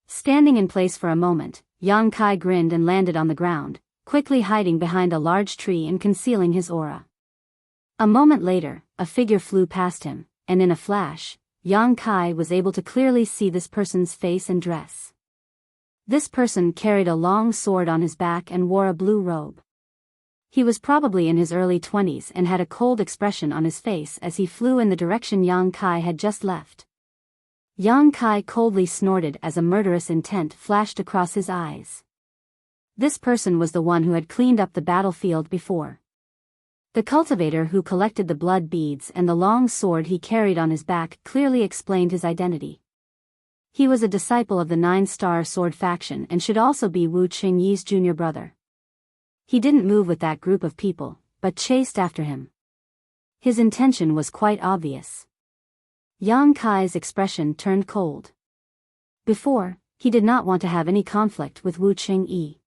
A: Standing in place for a moment, Yang Kai grinned and landed on the ground, quickly hiding behind a large tree and concealing his aura. A moment later, a figure flew past him, and in a flash, Yang Kai was able to clearly see this person's face and dress. This person carried a long sword on his back and wore a blue robe. He was probably in his early 20s and had a cold expression on his face as he flew in the direction Yang Kai had just left. Yang Kai coldly snorted as a murderous intent flashed across his eyes. This person was the one who had cleaned up the battlefield before. The cultivator who collected the blood beads and the long sword he carried on his back clearly explained his identity. He was a disciple of the 9-Star Sword faction and should also be Wu Qingyi's junior brother. He didn't move with that group of people, but chased after him. His intention was quite obvious. Yang Kai's expression turned cold. Before, he did not want to have any conflict with Wu Qingyi.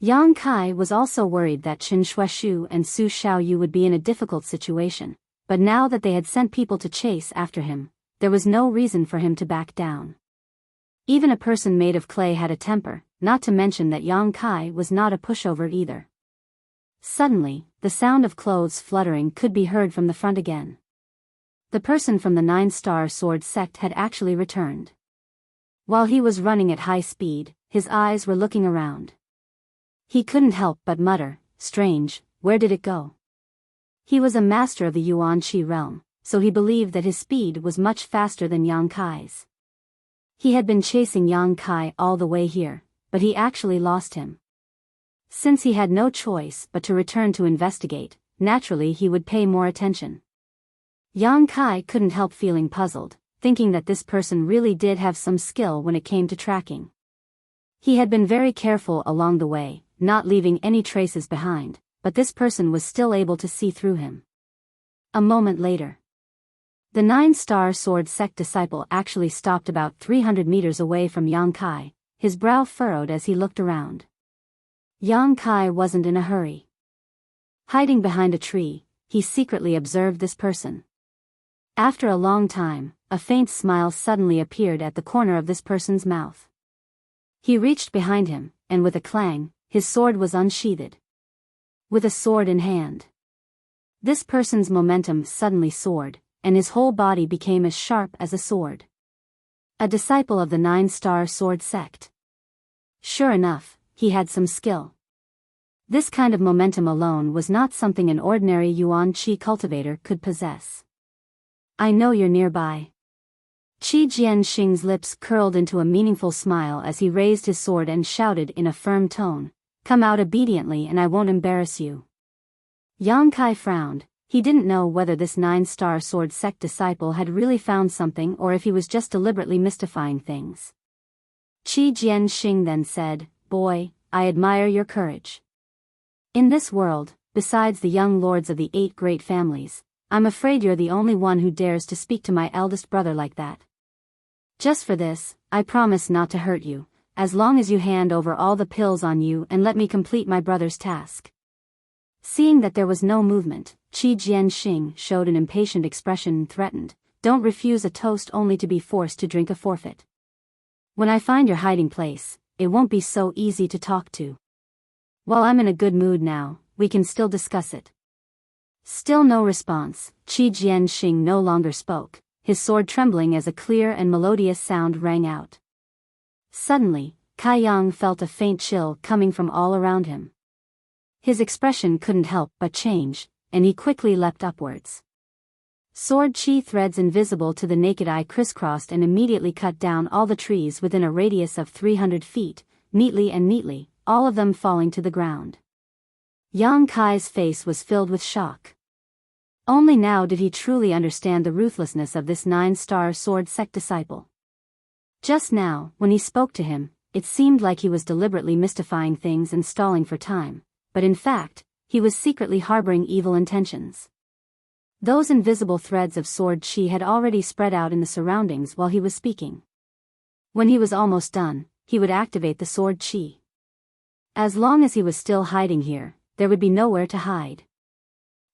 A: Yang Kai was also worried that Chen Shuaishu and Su Xiaoyu would be in a difficult situation, but now that they had sent people to chase after him, there was no reason for him to back down. Even a person made of clay had a temper, not to mention that Yang Kai was not a pushover either. Suddenly, the sound of clothes fluttering could be heard from the front again. The person from the 9-Star Sword sect had actually returned. While he was running at high speed, his eyes were looking around. He couldn't help but mutter, "Strange, where did it go?" He was a master of the Yuan Qi realm, so he believed that his speed was much faster than Yang Kai's. He had been chasing Yang Kai all the way here, but he actually lost him. Since he had no choice but to return to investigate, naturally he would pay more attention. Yang Kai couldn't help feeling puzzled, thinking that this person really did have some skill when it came to tracking. He had been very careful along the way, not leaving any traces behind, but this person was still able to see through him. A moment later, the 9-Star Sword sect disciple actually stopped about 300 meters away from Yang Kai, his brow furrowed as he looked around. Yang Kai wasn't in a hurry. Hiding behind a tree, he secretly observed this person. After a long time, a faint smile suddenly appeared at the corner of this person's mouth. He reached behind him, and with a clang, his sword was unsheathed. With a sword in hand, this person's momentum suddenly soared, and his whole body became as sharp as a sword. A disciple of the 9-Star Sword sect. Sure enough, he had some skill. This kind of momentum alone was not something an ordinary Yuan Qi cultivator could possess. "I know you're nearby." Qi Jianxing's lips curled into a meaningful smile as he raised his sword and shouted in a firm tone, "Come out obediently and I won't embarrass you." Yang Kai frowned. He didn't know whether this 9-Star Sword sect disciple had really found something or if he was just deliberately mystifying things. Qi Jianxing then said, "Boy, I admire your courage. In this world, besides the young lords of the 8 great families, I'm afraid you're the only one who dares to speak to my eldest brother like that. Just for this, I promise not to hurt you, as long as you hand over all the pills on you and let me complete my brother's task." Seeing that there was no movement, Qi Jianxing showed an impatient expression and threatened, "Don't refuse a toast only to be forced to drink a forfeit. When I find your hiding place, it won't be so easy to talk to. While I'm in a good mood now, we can still discuss it." Still no response, Qi Jianxing no longer spoke, his sword trembling as a clear and melodious sound rang out. Suddenly, Kai Yang felt a faint chill coming from all around him. His expression couldn't help but change, and he quickly leapt upwards. Sword chi threads invisible to the naked eye crisscrossed and immediately cut down all the trees within a radius of 300 feet, neatly, all of them falling to the ground. Yang Kai's face was filled with shock. Only now did he truly understand the ruthlessness of this 9-Star Sword sect disciple. Just now, when he spoke to him, it seemed like he was deliberately mystifying things and stalling for time, but in fact, he was secretly harboring evil intentions. Those invisible threads of sword chi had already spread out in the surroundings while he was speaking. When he was almost done, he would activate the sword chi. As long as he was still hiding here, there would be nowhere to hide.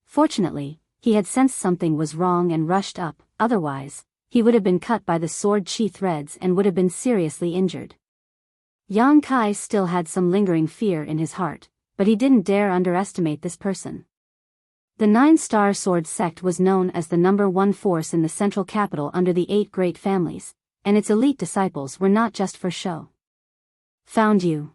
A: Fortunately, he had sensed something was wrong and rushed up, otherwise, he would have been cut by the sword chi threads and would have been seriously injured. Yang Kai still had some lingering fear in his heart, but he didn't dare underestimate this person. The 9-star sword sect was known as the #1 force in the central capital under the 8 great families, and its elite disciples were not just for show. Found you.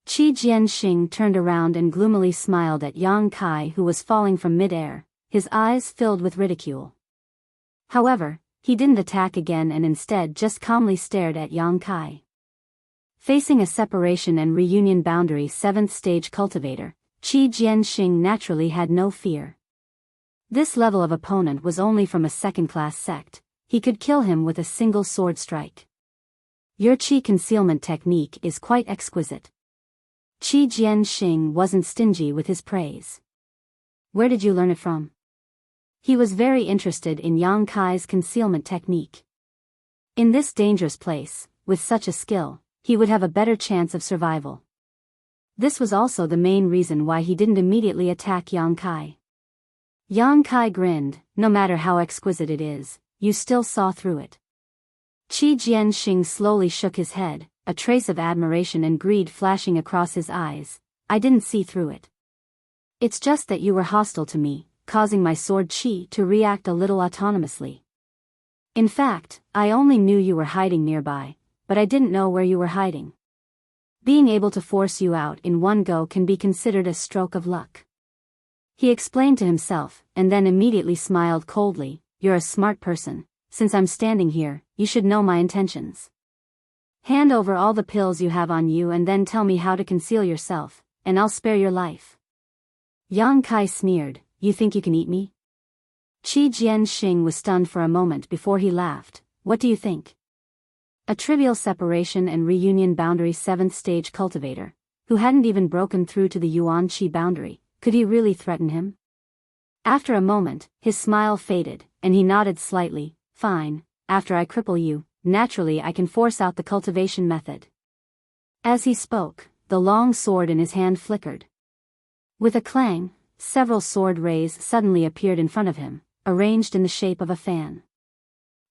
A: Qi Jianxing turned around and gloomily smiled at Yang Kai, who was falling from mid-air, his eyes filled with ridicule. However, he didn't attack again and instead just calmly stared at Yang Kai. Facing a separation and reunion boundary 7th stage cultivator, Qi Jianxing naturally had no fear. This level of opponent was only from a second-class sect. He could kill him with a single sword strike. Your Qi concealment technique is quite exquisite. Qi Jianxing wasn't stingy with his praise. Where did you learn it from? He was very interested in Yang Kai's concealment technique. In this dangerous place, with such a skill, he would have a better chance of survival. This was also the main reason why he didn't immediately attack Yang Kai. Yang Kai grinned, no matter how exquisite it is, you still saw through it. Qi Jianxing slowly shook his head, a trace of admiration and greed flashing across his eyes. I didn't see through it. It's just that you were hostile to me, causing my sword Qi to react a little autonomously. In fact, I only knew you were hiding nearby, but I didn't know where you were hiding. Being able to force you out in one go can be considered a stroke of luck. He explained to himself, and then immediately smiled coldly. You're a smart person. Since I'm standing here, you should know my intentions. Hand over all the pills you have on you and then tell me how to conceal yourself, and I'll spare your life. Yang Kai sneered, you think you can eat me? Qi Jianxing was stunned for a moment before he laughed. What do you think? A trivial separation and reunion boundary 7th stage cultivator, who hadn't even broken through to the Yuan Qi boundary, could he really threaten him? After a moment, his smile faded, and he nodded slightly. Fine, after I cripple you, naturally I can force out the cultivation method. As he spoke, the long sword in his hand flickered. With a clang, several sword rays suddenly appeared in front of him, arranged in the shape of a fan.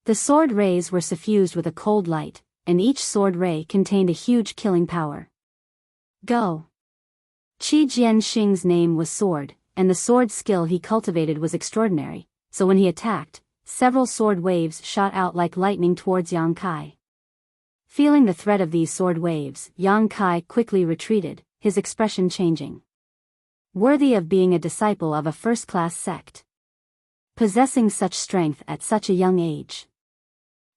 A: The sword rays were suffused with a cold light, and each sword ray contained a huge killing power. Go! Qi Jianxing's name was Sword, and the sword skill he cultivated was extraordinary, so when he attacked, several sword waves shot out like lightning towards Yang Kai. Feeling the threat of these sword waves, Yang Kai quickly retreated, his expression changing. Worthy of being a disciple of a first-class sect. Possessing such strength at such a young age.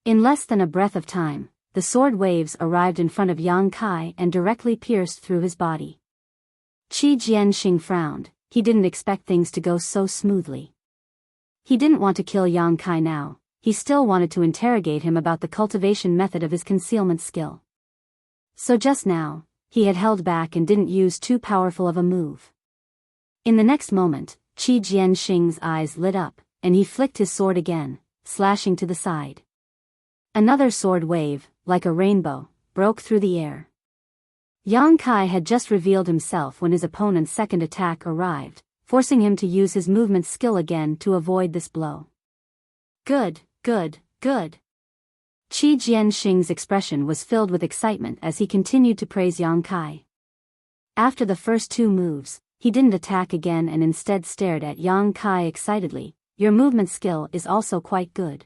A: In less than a breath of time, the sword waves arrived in front of Yang Kai and directly pierced through his body. Qi Jianxing frowned. He didn't expect things to go so smoothly. He didn't want to kill Yang Kai now, he still wanted to interrogate him about the cultivation method of his concealment skill. So just now, he had held back and didn't use too powerful of a move. In the next moment, Qi Jianxing's eyes lit up, and he flicked his sword again, slashing to the side. Another sword wave, like a rainbow, broke through the air. Yang Kai had just revealed himself when his opponent's second attack arrived, forcing him to use his movement skill again to avoid this blow. Good, good, good. Qi Jianxing's expression was filled with excitement as he continued to praise Yang Kai. After the first 2 moves, he didn't attack again and instead stared at Yang Kai excitedly. Your movement skill is also quite good.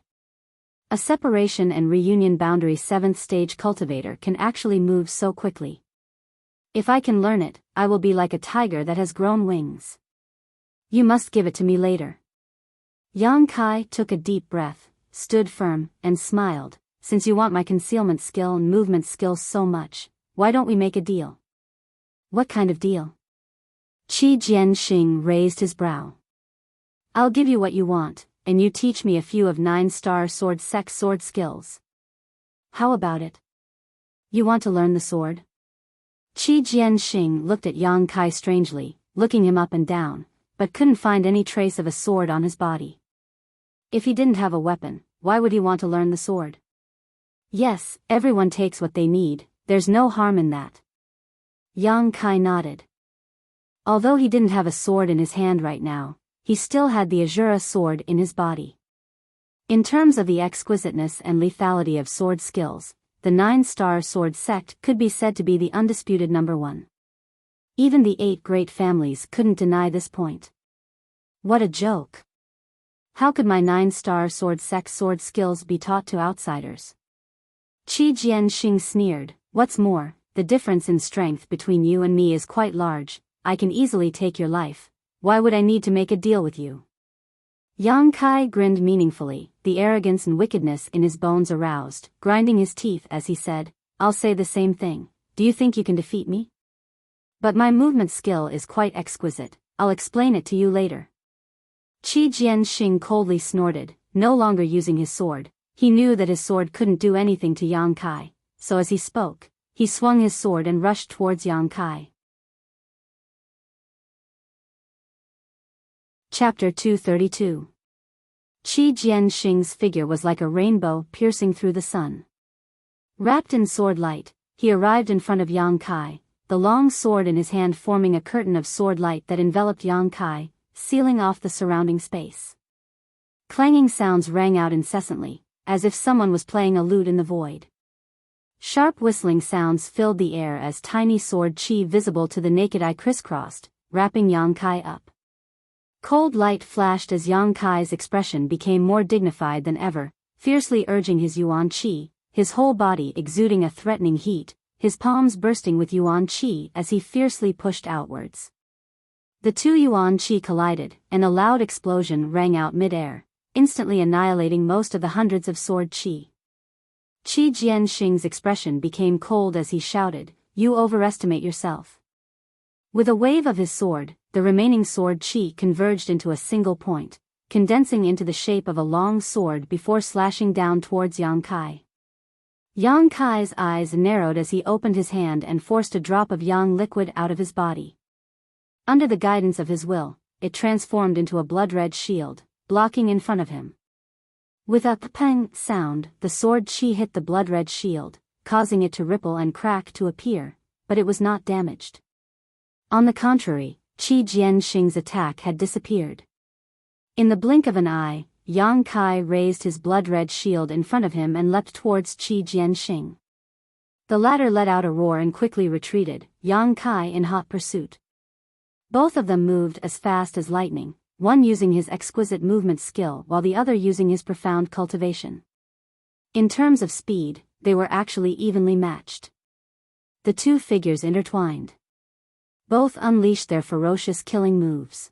A: A separation and reunion boundary 7th stage cultivator can actually move so quickly. If I can learn it, I will be like a tiger that has grown wings. You must give it to me later. Yang Kai took a deep breath, stood firm, and smiled. Since you want my concealment skill and movement skills so much, why don't we make a deal? What kind of deal? Qi Jianxing raised his brow. I'll give you what you want, and you teach me a few of 9-star sword sect sword skills. How about it? You want to learn the sword? Qi Jianxing looked at Yang Kai strangely, looking him up and down, but couldn't find any trace of a sword on his body. If he didn't have a weapon, why would he want to learn the sword? Yes, everyone takes what they need, there's no harm in that. Yang Kai nodded. Although he didn't have a sword in his hand right now, he still had the Azura sword in his body. In terms of the exquisiteness and lethality of sword skills, the 9-star sword sect could be said to be the undisputed #1. Even the 8 great families couldn't deny this point. What a joke. How could my 9-star sword skills be taught to outsiders? Qi Jianxing sneered. What's more, the difference in strength between you and me is quite large. I can easily take your life. Why would I need to make a deal with you? Yang Kai grinned meaningfully, the arrogance and wickedness in his bones aroused, grinding his teeth as he said, I'll say the same thing. Do you think you can defeat me? But my movement skill is quite exquisite. I'll explain it to you later. Qi Jianxing coldly snorted, no longer using his sword. He knew that his sword couldn't do anything to Yang Kai, so as he spoke, he swung his sword and rushed towards Yang Kai. Chapter 232. Qi Jianxing's figure was like a rainbow piercing through the sun. Wrapped in sword light, he arrived in front of Yang Kai, the long sword in his hand forming a curtain of sword light that enveloped Yang Kai, sealing off the surrounding space. Clanging sounds rang out incessantly, as if someone was playing a lute in the void. Sharp whistling sounds filled the air as tiny sword chi visible to the naked eye crisscrossed, wrapping Yang Kai up. Cold light flashed as Yang Kai's expression became more dignified than ever, fiercely urging his yuan chi, his whole body exuding a threatening heat, his palms bursting with yuan chi as he fiercely pushed outwards. The two yuan chi collided, and a loud explosion rang out mid-air, instantly annihilating most of the hundreds of sword chi. Qi Jianxing's expression became cold as he shouted, You overestimate yourself. With a wave of his sword, the remaining sword chi converged into a single point, condensing into the shape of a long sword before slashing down towards Yang Kai. Yang Kai's eyes narrowed as he opened his hand and forced a drop of yang liquid out of his body. Under the guidance of his will, it transformed into a blood-red shield, blocking in front of him. With a pang sound, the sword chi hit the blood-red shield, causing it to ripple and crack to appear, but it was not damaged. On the contrary, Qi Jianxing's attack had disappeared. In the blink of an eye, Yang Kai raised his blood-red shield in front of him and leapt towards Qi Jianxing. The latter let out a roar and quickly retreated, Yang Kai in hot pursuit. Both of them moved as fast as lightning, one using his exquisite movement skill while the other using his profound cultivation. In terms of speed, they were actually evenly matched. The two figures intertwined. Both unleashed their ferocious killing moves.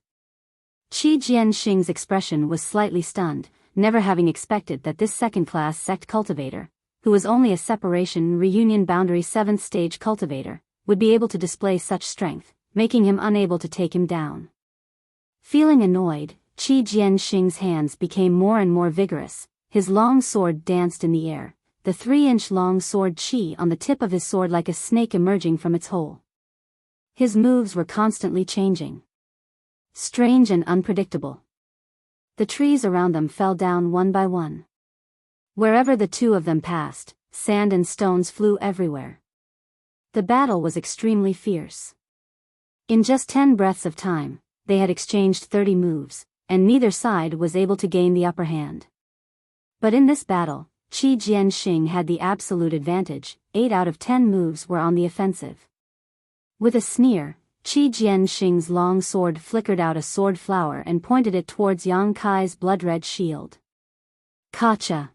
A: Qi Jianxing's expression was slightly stunned, never having expected that this second-class sect cultivator, who was only a separation reunion boundary 7th stage cultivator, would be able to display such strength, making him unable to take him down. Feeling annoyed, Qi Jianxing's hands became more and more vigorous, his long sword danced in the air, the 3-inch long sword chi on the tip of his sword like a snake emerging from its hole. His moves were constantly changing. Strange and unpredictable. The trees around them fell down one by one. Wherever the two of them passed, sand and stones flew everywhere. The battle was extremely fierce. In just 10 breaths of time, they had exchanged 30 moves, and neither side was able to gain the upper hand. But in this battle, Qi Jianxing had the absolute advantage. 8 out of 10 moves were on the offensive. With a sneer, Qi Jianxing's long sword flickered out a sword flower and pointed it towards Yang Kai's blood-red shield. Kacha!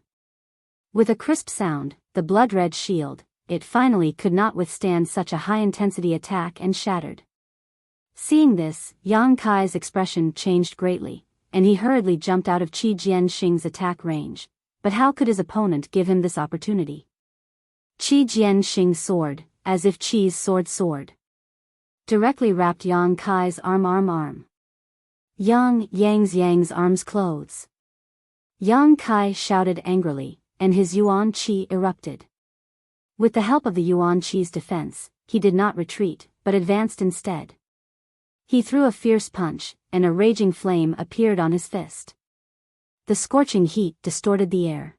A: With a crisp sound, the blood-red shield, it finally could not withstand such a high-intensity attack and shattered. Seeing this, Yang Kai's expression changed greatly, and he hurriedly jumped out of Qi Jianxing's attack range. But how could his opponent give him this opportunity? Qi Jianxing's sword, as if Qi's sword, directly wrapped Yang Kai's arm. Yang's arms clothes. Yang Kai shouted angrily, and his yuan qi erupted. With the help of the yuan qi's defense, he did not retreat, but advanced instead. He threw a fierce punch, and a raging flame appeared on his fist. The scorching heat distorted the air.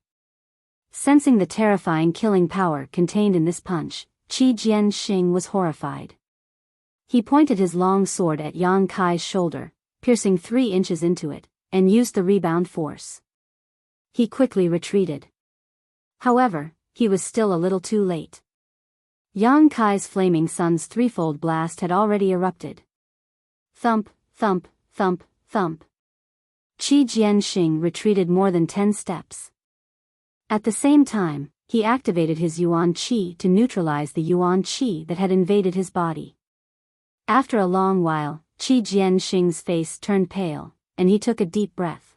A: Sensing the terrifying killing power contained in this punch, Qi Jianxing was horrified. He pointed his long sword at Yang Kai's shoulder, piercing 3 inches into it, and used the rebound force. He quickly retreated. However, he was still a little too late. Yang Kai's flaming sun's threefold blast had already erupted. Thump, thump, thump, thump. Qi Jianxing retreated more than 10 steps. At the same time, he activated his Yuan Qi to neutralize the Yuan Qi that had invaded his body. After a long while, Qi Jianxing's face turned pale, and he took a deep breath.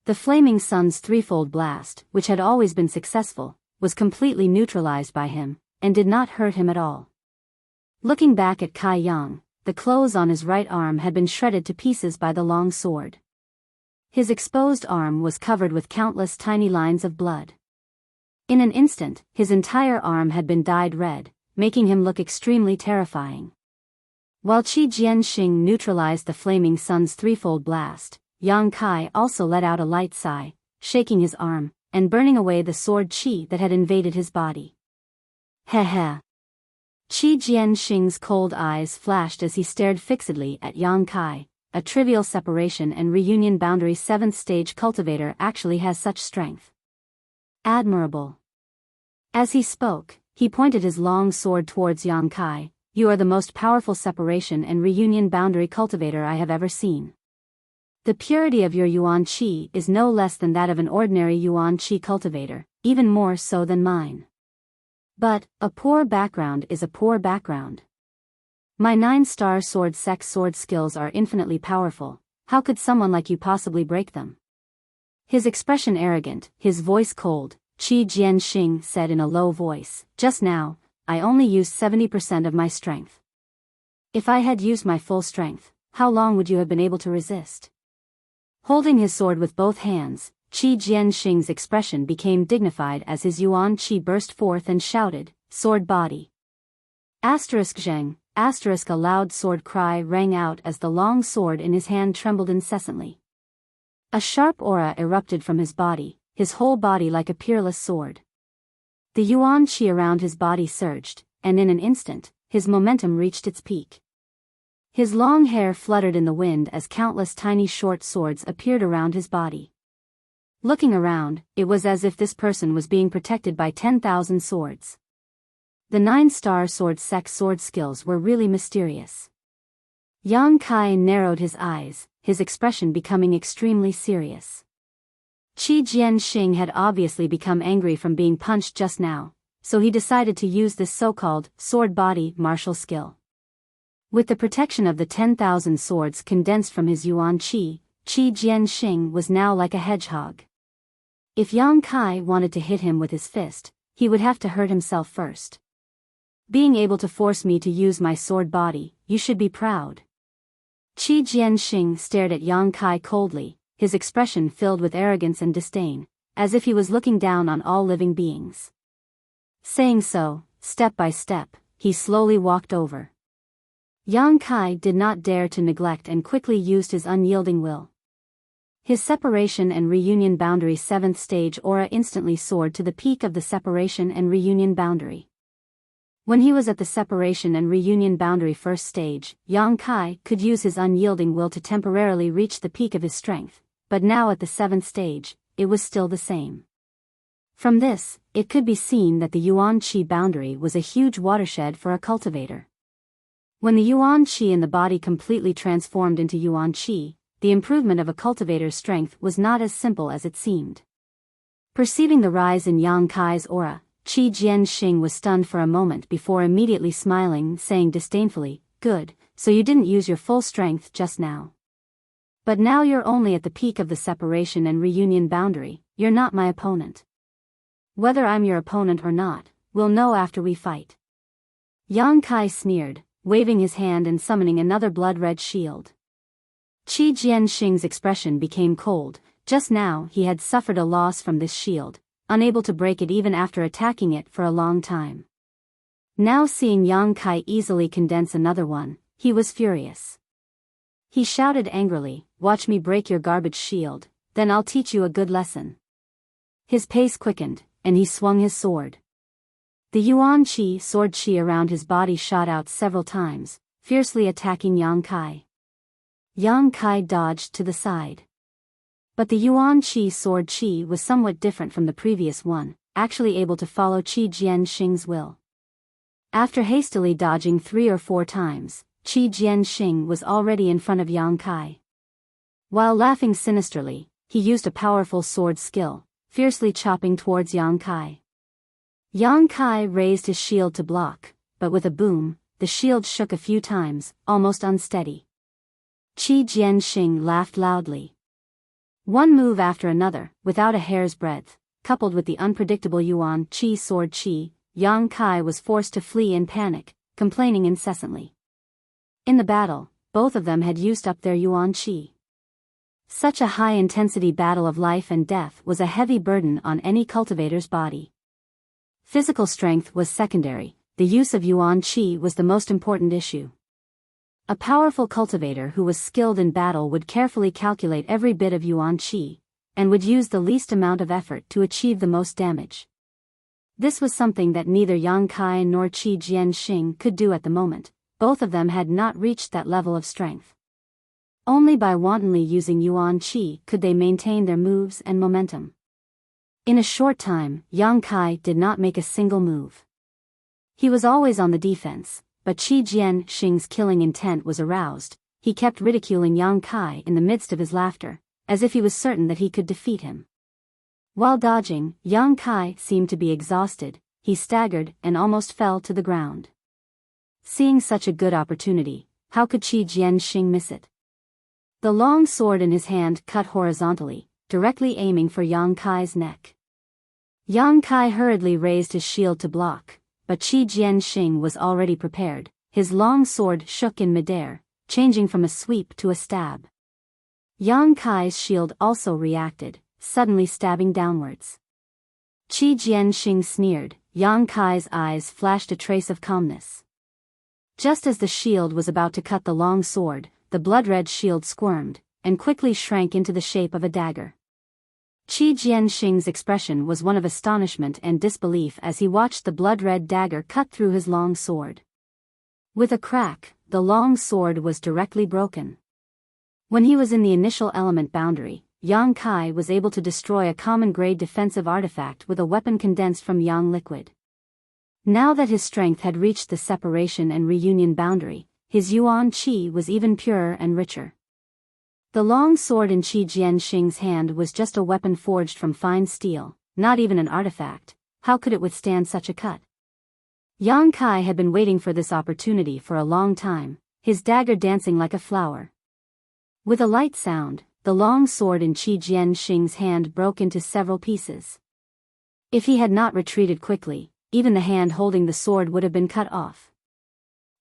A: The flaming sun's threefold blast, which had always been successful, was completely neutralized by him, and did not hurt him at all. Looking back at Kai Yang, the clothes on his right arm had been shredded to pieces by the long sword. His exposed arm was covered with countless tiny lines of blood. In an instant, his entire arm had been dyed red, making him look extremely terrifying. While Qi Jianxing neutralized the flaming sun's threefold blast, Yang Kai also let out a light sigh, shaking his arm, and burning away the sword qi that had invaded his body. Heh. Qi Jianxing's cold eyes flashed as he stared fixedly at Yang Kai. A trivial separation and reunion boundary 7th stage cultivator actually has such strength. Admirable. As he spoke, he pointed his long sword towards Yang Kai. You are the most powerful separation and reunion boundary cultivator I have ever seen. The purity of your Yuan Qi is no less than that of an ordinary Yuan Qi cultivator, even more so than mine. But, a poor background is a poor background. My 9-star sword sex sword skills are infinitely powerful, how could someone like you possibly break them? His expression arrogant, his voice cold, Qi Jianxing said in a low voice, just now, I only used 70% of my strength. If I had used my full strength, how long would you have been able to resist? Holding his sword with both hands, Qi Jianxing's expression became dignified as his Yuan Qi burst forth and shouted, sword body. Zheng, a loud sword cry rang out as the long sword in his hand trembled incessantly. A sharp aura erupted from his body, his whole body like a peerless sword. The Yuan Qi around his body surged, and in an instant, his momentum reached its peak. His long hair fluttered in the wind as countless tiny short swords appeared around his body. Looking around, it was as if this person was being protected by 10,000 swords. The 9-star sword sex sword skills were really mysterious. Yang Kai narrowed his eyes, his expression becoming extremely serious. Qi Jianxing had obviously become angry from being punched just now, so he decided to use this so-called sword body martial skill. With the protection of the 10,000 swords condensed from his Yuan Qi, Qi Jianxing was now like a hedgehog. If Yang Kai wanted to hit him with his fist, he would have to hurt himself first. Being able to force me to use my sword body, you should be proud. Qi Jianxing stared at Yang Kai coldly, his expression filled with arrogance and disdain, as if he was looking down on all living beings. Saying so, step by step, he slowly walked over. Yang Kai did not dare to neglect and quickly used his unyielding will. His separation and reunion boundary 7th stage aura instantly soared to the peak of the separation and reunion boundary. When he was at the separation and reunion boundary 1st stage, Yang Kai could use his unyielding will to temporarily reach the peak of his strength, but now at the 7th stage, it was still the same. From this, it could be seen that the Yuan Qi boundary was a huge watershed for a cultivator. When the Yuan Qi in the body completely transformed into Yuan Qi, the improvement of a cultivator's strength was not as simple as it seemed. Perceiving the rise in Yang Kai's aura, Qi Jianxing was stunned for a moment before immediately smiling, saying disdainfully, "Good, so you didn't use your full strength just now. But now you're only at the peak of the separation and reunion boundary, you're not my opponent. Whether I'm your opponent or not, we'll know after we fight." Yang Kai sneered, waving his hand and summoning another blood-red shield. Qi Jianxing's expression became cold. Just now he had suffered a loss from this shield, unable to break it even after attacking it for a long time. Now seeing Yang Kai easily condense another one, he was furious. He shouted angrily, "Watch me break your garbage shield, then I'll teach you a good lesson." His pace quickened, and he swung his sword. The Yuan Qi sword qi around his body shot out several times, fiercely attacking Yang Kai. Yang Kai dodged to the side. But the Yuan Qi sword qi was somewhat different from the previous one, actually able to follow Qi Jianxing's will. After hastily dodging 3 or 4 times, Qi Jianxing was already in front of Yang Kai. While laughing sinisterly, he used a powerful sword skill, fiercely chopping towards Yang Kai. Yang Kai raised his shield to block, but with a boom, the shield shook a few times, almost unsteady. Qi Jianxing laughed loudly. One move after another, without a hair's breadth, coupled with the unpredictable Yuan Qi sword Qi, Yang Kai was forced to flee in panic, complaining incessantly. In the battle, both of them had used up their Yuan Qi. Such a high-intensity battle of life and death was a heavy burden on any cultivator's body. Physical strength was secondary, the use of Yuan Qi was the most important issue. A powerful cultivator who was skilled in battle would carefully calculate every bit of Yuan Qi, and would use the least amount of effort to achieve the most damage. This was something that neither Yang Kai nor Qi Jianxing could do at the moment. Both of them had not reached that level of strength. Only by wantonly using Yuan Qi could they maintain their moves and momentum. In a short time, Yang Kai did not make a single move. He was always on the defense, but Qi Jianxing's killing intent was aroused. He kept ridiculing Yang Kai in the midst of his laughter, as if he was certain that he could defeat him. While dodging, Yang Kai seemed to be exhausted. He staggered and almost fell to the ground. Seeing such a good opportunity, how could Qi Jianxing miss it? The long sword in his hand cut horizontally, directly aiming for Yang Kai's neck. Yang Kai hurriedly raised his shield to block, but Qi Jianxing was already prepared. His long sword shook in midair, changing from a sweep to a stab. Yang Kai's shield also reacted, suddenly stabbing downwards. Qi Jianxing sneered. Yang Kai's eyes flashed a trace of calmness. Just as the shield was about to cut the long sword, the blood-red shield squirmed, and quickly shrank into the shape of a dagger. Qi Jianxing's expression was one of astonishment and disbelief as he watched the blood-red dagger cut through his long sword. With a crack, the long sword was directly broken. When he was in the initial element boundary, Yang Kai was able to destroy a common-grade defensive artifact with a weapon condensed from Yang liquid. Now that his strength had reached the separation and reunion boundary, his Yuan Qi was even purer and richer. The long sword in Qi Jianxing's hand was just a weapon forged from fine steel, not even an artifact. How could it withstand such a cut? Yang Kai had been waiting for this opportunity for a long time, his dagger dancing like a flower. With a light sound, the long sword in Qi Jianxing's hand broke into several pieces. If he had not retreated quickly, even the hand holding the sword would have been cut off.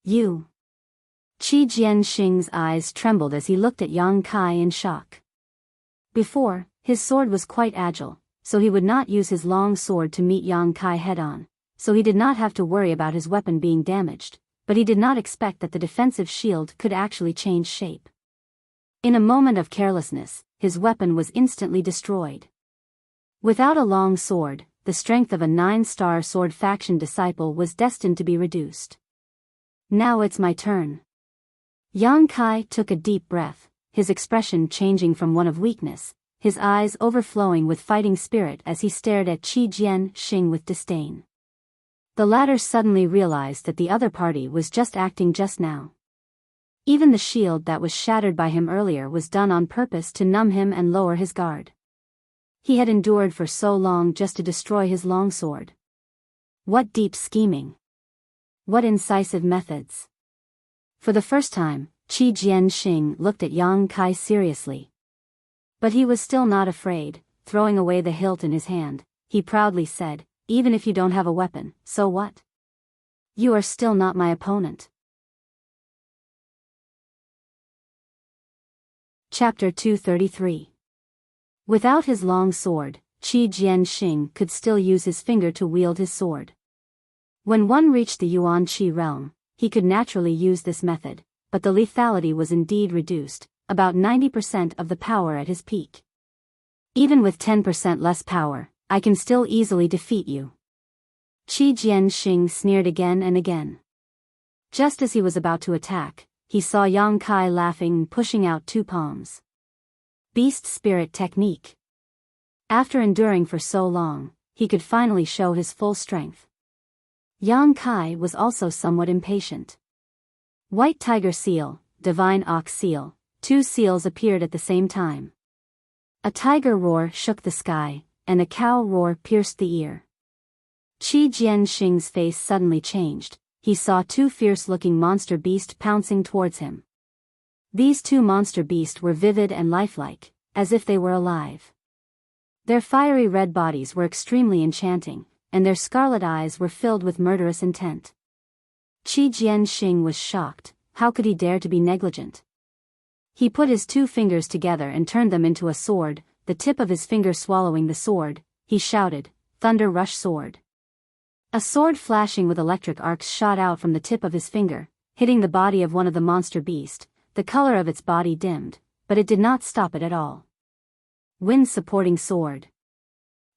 A: You. Qi Jianxing's eyes trembled as he looked at Yang Kai in shock. Before, his sword was quite agile, so he would not use his long sword to meet Yang Kai head-on, so he did not have to worry about his weapon being damaged, but he did not expect that the defensive shield could actually change shape. In a moment of carelessness, his weapon was instantly destroyed. Without a long sword, the strength of a 9-star sword faction disciple was destined to be reduced. Now it's my turn. Yang Kai took a deep breath, his expression changing from one of weakness, his eyes overflowing with fighting spirit as he stared at Qi Jianxing with disdain. The latter suddenly realized that the other party was just acting just now. Even the shield that was shattered by him earlier was done on purpose to numb him and lower his guard. He had endured for so long just to destroy his longsword. What deep scheming! What incisive methods! For the first time, Qi Jianxing looked at Yang Kai seriously. But he was still not afraid. Throwing away the hilt in his hand, he proudly said, "Even if you don't have a weapon, so what? You are still not my opponent." Chapter 233. Without his long sword, Qi Jianxing could still use his finger to wield his sword. When one reached the Yuan Qi realm, he could naturally use this method, but the lethality was indeed reduced, about 90% of the power at his peak. Even with 10% less power, I can still easily defeat you. Qi Jianxing sneered again and again. Just as he was about to attack, he saw Yang Kai laughing and pushing out 2 palms. Beast Spirit Technique. After enduring for so long, he could finally show his full strength. Yang Kai was also somewhat impatient. White Tiger Seal, Divine Ox Seal, two seals appeared at the same time. A tiger roar shook the sky, and a cow roar pierced the ear. Qi Jianxing's face suddenly changed. He saw two fierce-looking monster beasts pouncing towards him. These two monster beasts were vivid and lifelike, as if they were alive. Their fiery red bodies were extremely enchanting, and their scarlet eyes were filled with murderous intent. Qi Jianxing was shocked. How could he dare to be negligent? He put his two fingers together and turned them into a sword, the tip of his finger swallowing the sword. He shouted, "Thunder Rush Sword." A sword flashing with electric arcs shot out from the tip of his finger, hitting the body of one of the monster beasts. The color of its body dimmed, but it did not stop it at all. Wind supporting sword.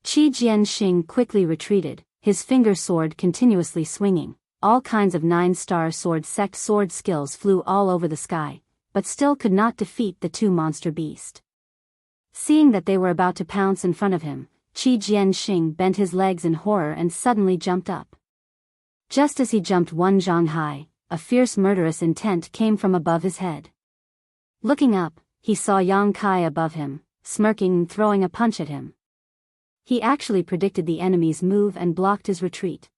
A: Qi Jianxing quickly retreated, his finger sword continuously swinging. All kinds of 9-star sword sect sword skills flew all over the sky, but still could not defeat the two monster beasts. Seeing that they were about to pounce in front of him, Qi Jianxing bent his legs in horror and suddenly jumped up. Just as he jumped one zhang high, a fierce murderous intent came from above his head. Looking up, he saw Yang Kai above him, smirking and throwing a punch at him. He actually predicted the enemy's move and blocked his retreat.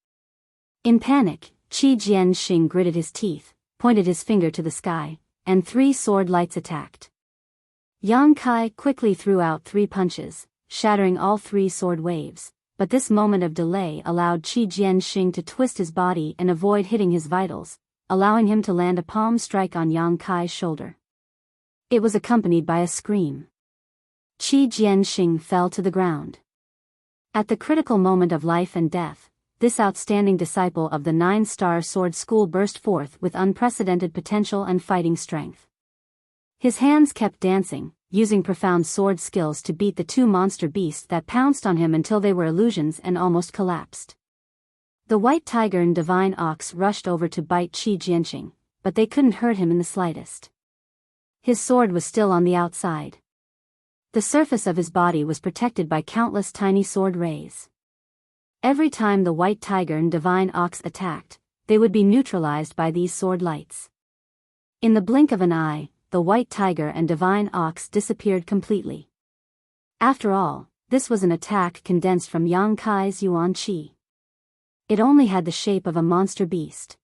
A: In panic, Qi Jianxing gritted his teeth, pointed his finger to the sky, and 3 sword lights attacked. Yang Kai quickly threw out 3 punches, shattering all 3 sword waves, but this moment of delay allowed Qi Jianxing to twist his body and avoid hitting his vitals, allowing him to land a palm strike on Yang Kai's shoulder. It was accompanied by a scream. Qi Jianxing fell to the ground. At the critical moment of life and death, this outstanding disciple of the 9-star sword school burst forth with unprecedented potential and fighting strength. His hands kept dancing, using profound sword skills to beat the 2 monster beasts that pounced on him until they were illusions and almost collapsed. The white tiger and divine ox rushed over to bite Qi Jianxing, but they couldn't hurt him in the slightest. His sword was still on the outside. The surface of his body was protected by countless tiny sword rays. Every time the white tiger and divine ox attacked, they would be neutralized by these sword lights. In the blink of an eye, the white tiger and divine ox disappeared completely. After all, this was an attack condensed from Yang Kai's Yuan Qi. It only had the shape of a monster beast.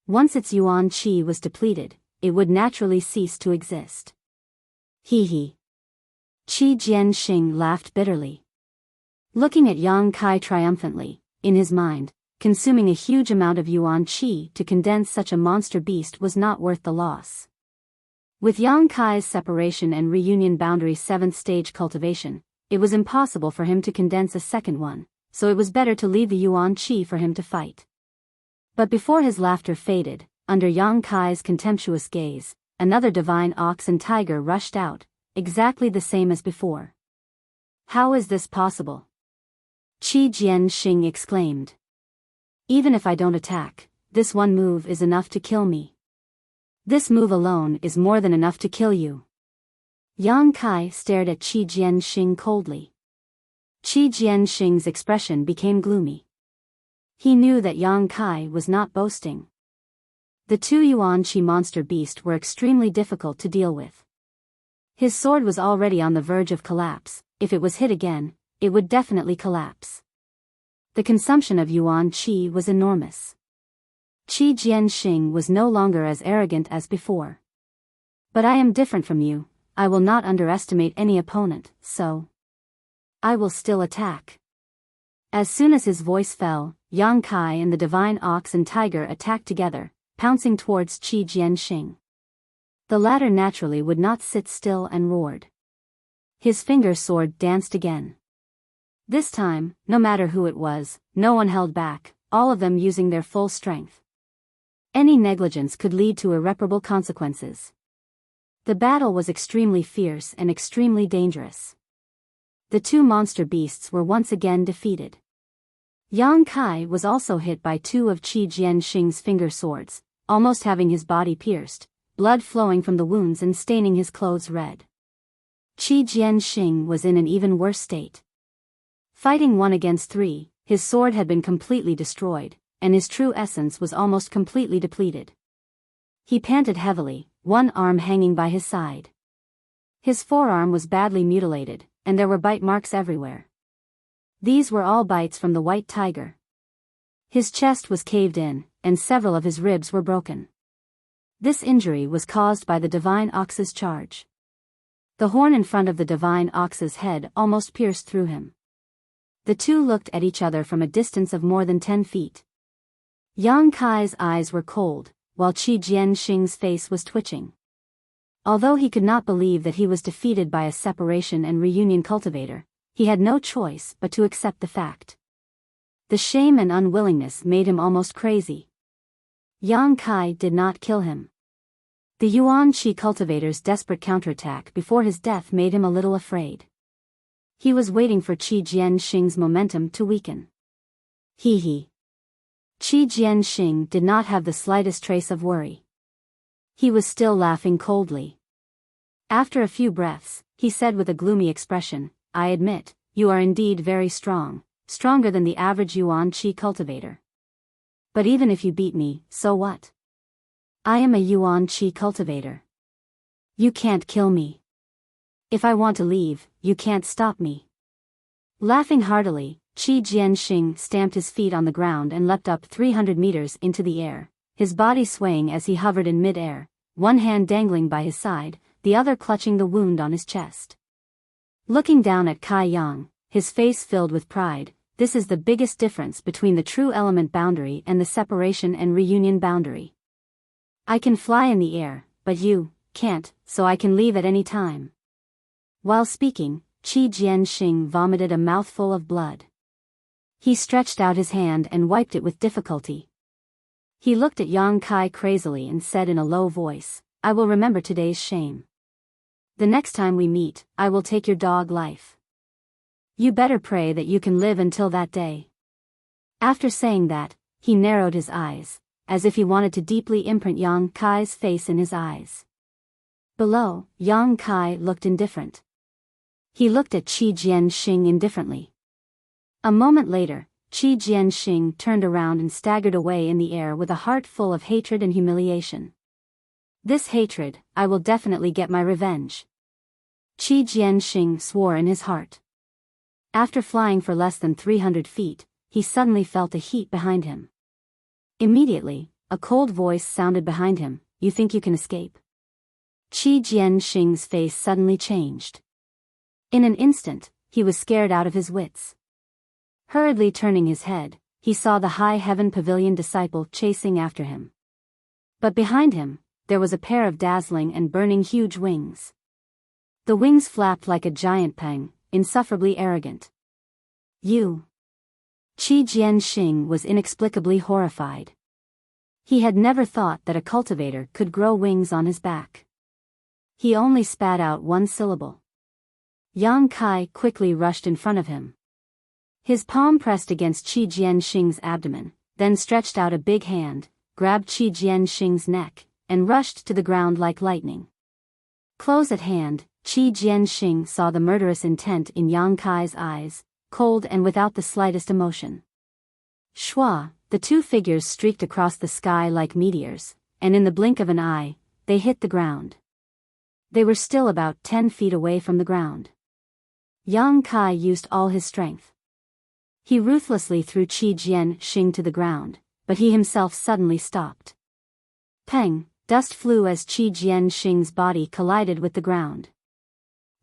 A: Once its Yuan Qi was depleted, it would naturally cease to exist. Hee hee. Qi Jianxing laughed bitterly. Looking at Yang Kai triumphantly, in his mind, consuming a huge amount of Yuan Qi to condense such a monster beast was not worth the loss. With Yang Kai's separation and reunion boundary 7th stage cultivation, it was impossible for him to condense a second one, so it was better to leave the Yuan Qi for him to fight. But before his laughter faded, under Yang Kai's contemptuous gaze, another divine ox and tiger rushed out, exactly the same as before. How is this possible? Qi Jianxing exclaimed. Even if I don't attack, this one move is enough to kill me. This move alone is more than enough to kill you. Yang Kai stared at Qi Jianxing coldly. Qi Jianxing's expression became gloomy. He knew that Yang Kai was not boasting. The 2 Yuan Qi monster beasts were extremely difficult to deal with. His sword was already on the verge of collapse. If it was hit again, it would definitely collapse. The consumption of Yuan Qi was enormous. Qi Jianxing was no longer as arrogant as before. But I am different from you, I will not underestimate any opponent, so I will still attack. As soon as his voice fell, Yang Kai and the divine ox and tiger attacked together, pouncing towards Qi Jianxing. The latter naturally would not sit still and roared. His finger sword danced again. This time, no matter who it was, no one held back, all of them using their full strength. Any negligence could lead to irreparable consequences. The battle was extremely fierce and extremely dangerous. The 2 monster beasts were once again defeated. Yang Kai was also hit by 2 of Qi Jianxing's finger swords, almost having his body pierced, blood flowing from the wounds and staining his clothes red. Qi Jianxing was in an even worse state. Fighting 1 against 3, his sword had been completely destroyed, and his true essence was almost completely depleted. He panted heavily, one arm hanging by his side. His forearm was badly mutilated, and there were bite marks everywhere. These were all bites from the white tiger. His chest was caved in, and several of his ribs were broken. This injury was caused by the divine ox's charge. The horn in front of the divine ox's head almost pierced through him. The two looked at each other from a distance of more than 10 feet. Yang Kai's eyes were cold, while Qi Jianxing's face was twitching. Although he could not believe that he was defeated by a separation and reunion cultivator, he had no choice but to accept the fact. The shame and unwillingness made him almost crazy. Yang Kai did not kill him. The Yuan Qi cultivator's desperate counterattack before his death made him a little afraid. He was waiting for Qi Jianxing's momentum to weaken. He. Qi Jianxing did not have the slightest trace of worry. He was still laughing coldly. After a few breaths, he said with a gloomy expression, "I admit, you are indeed very strong, stronger than the average Yuan Qi cultivator. But even if you beat me, so what? I am a Yuan Qi cultivator. You can't kill me. If I want to leave, you can't stop me." Laughing heartily, Qi Jianxing stamped his feet on the ground and leapt up 300 meters into the air, his body swaying as he hovered in mid-air, one hand dangling by his side, the other clutching the wound on his chest. Looking down at Kai Yang, his face filled with pride, this is the biggest difference between the true element boundary and the separation and reunion boundary. I can fly in the air, but you can't, so I can leave at any time. While speaking, Qi Jianxing vomited a mouthful of blood. He stretched out his hand and wiped it with difficulty. He looked at Yang Kai crazily and said in a low voice, "I will remember today's shame. The next time we meet, I will take your dog life. You better pray that you can live until that day." After saying that, he narrowed his eyes, as if he wanted to deeply imprint Yang Kai's face in his eyes. Below, Yang Kai looked indifferent. He looked at Qi Jianxing indifferently. A moment later, Qi Jianxing turned around and staggered away in the air with a heart full of hatred and humiliation. "This hatred, I will definitely get my revenge." Qi Jianxing swore in his heart. After flying for less than 300 feet, he suddenly felt a heat behind him. Immediately, a cold voice sounded behind him, "You think you can escape?" Qi Jianxing's face suddenly changed. In an instant, he was scared out of his wits. Hurriedly turning his head, he saw the high heaven pavilion disciple chasing after him. But behind him, there was a pair of dazzling and burning huge wings. The wings flapped like a giant peng, insufferably arrogant. "You!" Qi Jianxing was inexplicably horrified. He had never thought that a cultivator could grow wings on his back. He only spat out one syllable. Yang Kai quickly rushed in front of him. His palm pressed against Qi Jianxing's abdomen, then stretched out a big hand, grabbed Qi Jianxing's neck, and rushed to the ground like lightning. Close at hand, Qi Jianxing saw the murderous intent in Yang Kai's eyes, cold and without the slightest emotion. Shua, the two figures streaked across the sky like meteors, and in the blink of an eye, they hit the ground. They were still about 10 feet away from the ground. Yang Kai used all his strength. He ruthlessly threw Qi Jianxing to the ground, but he himself suddenly stopped. Peng, dust flew as Qi Jianxing's body collided with the ground.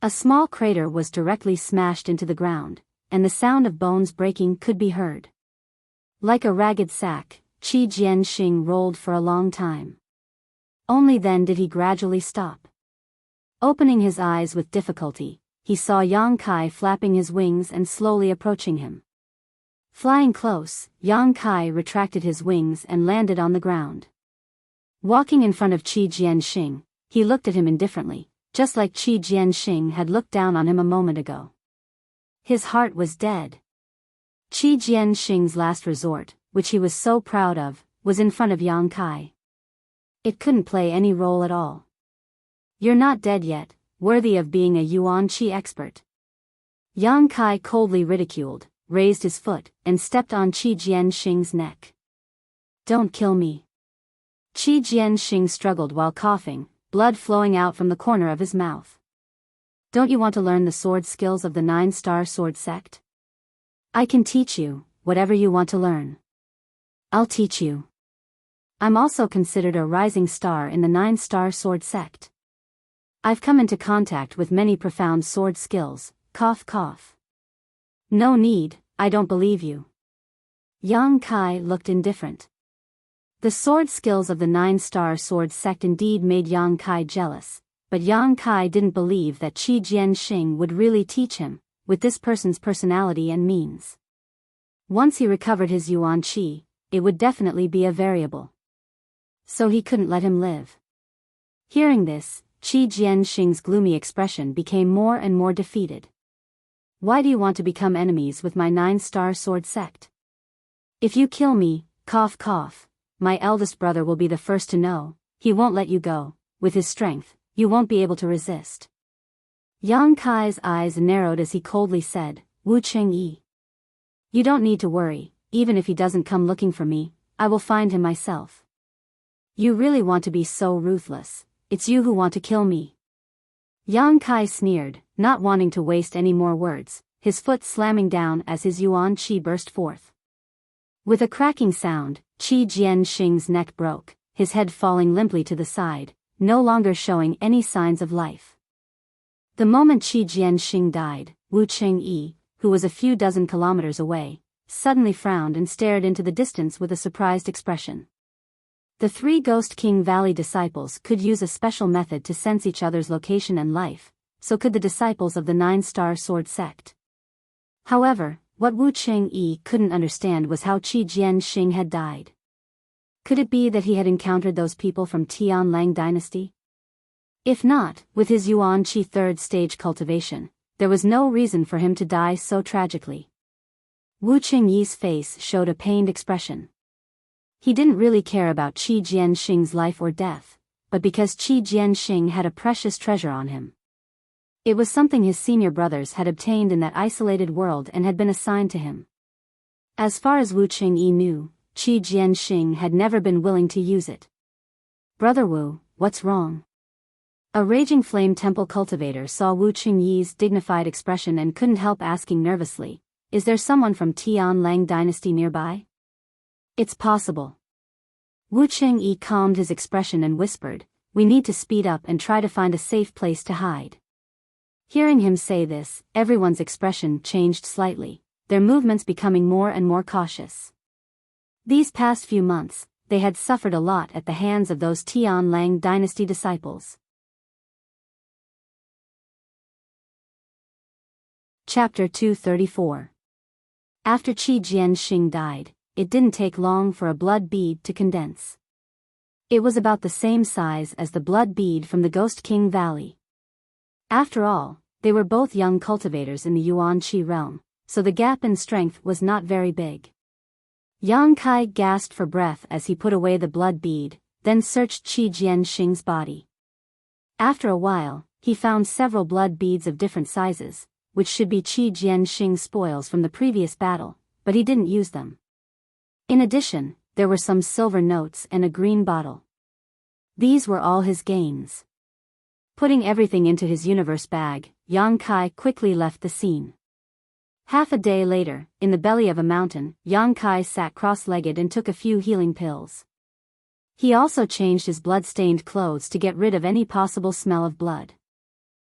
A: A small crater was directly smashed into the ground, and the sound of bones breaking could be heard. Like a ragged sack, Qi Jianxing rolled for a long time. Only then did he gradually stop. Opening his eyes with difficulty, he saw Yang Kai flapping his wings and slowly approaching him. Flying close, Yang Kai retracted his wings and landed on the ground. Walking in front of Qi Jianxing, he looked at him indifferently, just like Qi Jianxing had looked down on him a moment ago. His heart was dead. Qi Jianxing's last resort, which he was so proud of, was in front of Yang Kai. It couldn't play any role at all. "You're not dead yet, worthy of being a Yuan Qi expert." Yang Kai coldly ridiculed, raised his foot, and stepped on Qi Jianxing's neck. "Don't kill me." Qi Jianxing struggled while coughing, blood flowing out from the corner of his mouth. Don't you want to learn the sword skills of the 9-star sword sect? I can teach you, whatever you want to learn. I'll teach you. I'm also considered a rising star in the 9-star sword sect. I've come into contact with many profound sword skills, cough cough. No need, I don't believe you. Yang Kai looked indifferent. The sword skills of the 9-star sword sect indeed made Yang Kai jealous, but Yang Kai didn't believe that Qi Jianxing would really teach him, with this person's personality and means. Once he recovered his Yuan Qi, it would definitely be a variable. So he couldn't let him live. Hearing this, Qi Jianxing's gloomy expression became more and more defeated. Why do you want to become enemies with my 9-star sword sect? If you kill me, cough cough, my eldest brother will be the first to know. He won't let you go. With his strength, you won't be able to resist. Yang Kai's eyes narrowed as he coldly said, Wu Chengyi. You don't need to worry, even if he doesn't come looking for me, I will find him myself. You really want to be so ruthless, it's you who want to kill me. Yang Kai sneered, not wanting to waste any more words, his foot slamming down as his Yuan Qi burst forth. With a cracking sound, Qi Jianxing's neck broke, his head falling limply to the side, no longer showing any signs of life. The moment Qi Jianxing died, Wu Chengyi, who was a few dozen kilometers away, suddenly frowned and stared into the distance with a surprised expression. The 3 Ghost King Valley disciples could use a special method to sense each other's location and life, so could the disciples of the 9-star sword sect. However, what Wu Chengyi couldn't understand was how Qi Jianxing had died. Could it be that he had encountered those people from Tianlang dynasty? If not, with his Yuan Qi 3rd stage cultivation, there was no reason for him to die so tragically. Wu Chengyi's face showed a pained expression. He didn't really care about Qi Jianxing's life or death, but because Qi Jianxing had a precious treasure on him. It was something his senior brothers had obtained in that isolated world and had been assigned to him. As far as Wu Chengyi knew, Qi Jianxing had never been willing to use it. Brother Wu, what's wrong? A raging flame temple cultivator saw Wu Chengyi's dignified expression and couldn't help asking nervously, is there someone from Tianlang dynasty nearby? It's possible. Wu Chengyi calmed his expression and whispered, we need to speed up and try to find a safe place to hide. Hearing him say this, everyone's expression changed slightly, their movements becoming more and more cautious. These past few months, they had suffered a lot at the hands of those Tianlang dynasty disciples. Chapter 234. After Qi Jianxing died, it didn't take long for a blood bead to condense. It was about the same size as the blood bead from the Ghost King Valley. After all, they were both young cultivators in the Yuan Qi realm, so the gap in strength was not very big. Yang Kai gasped for breath as he put away the blood bead, then searched Qi Jianxing's body. After a while, he found several blood beads of different sizes, which should be Qi Jianxing's spoils from the previous battle, but he didn't use them. In addition, there were some silver notes and a green bottle. These were all his gains. Putting everything into his universe bag, Yang Kai quickly left the scene. Half a day later, in the belly of a mountain, Yang Kai sat cross-legged and took a few healing pills. He also changed his blood-stained clothes to get rid of any possible smell of blood.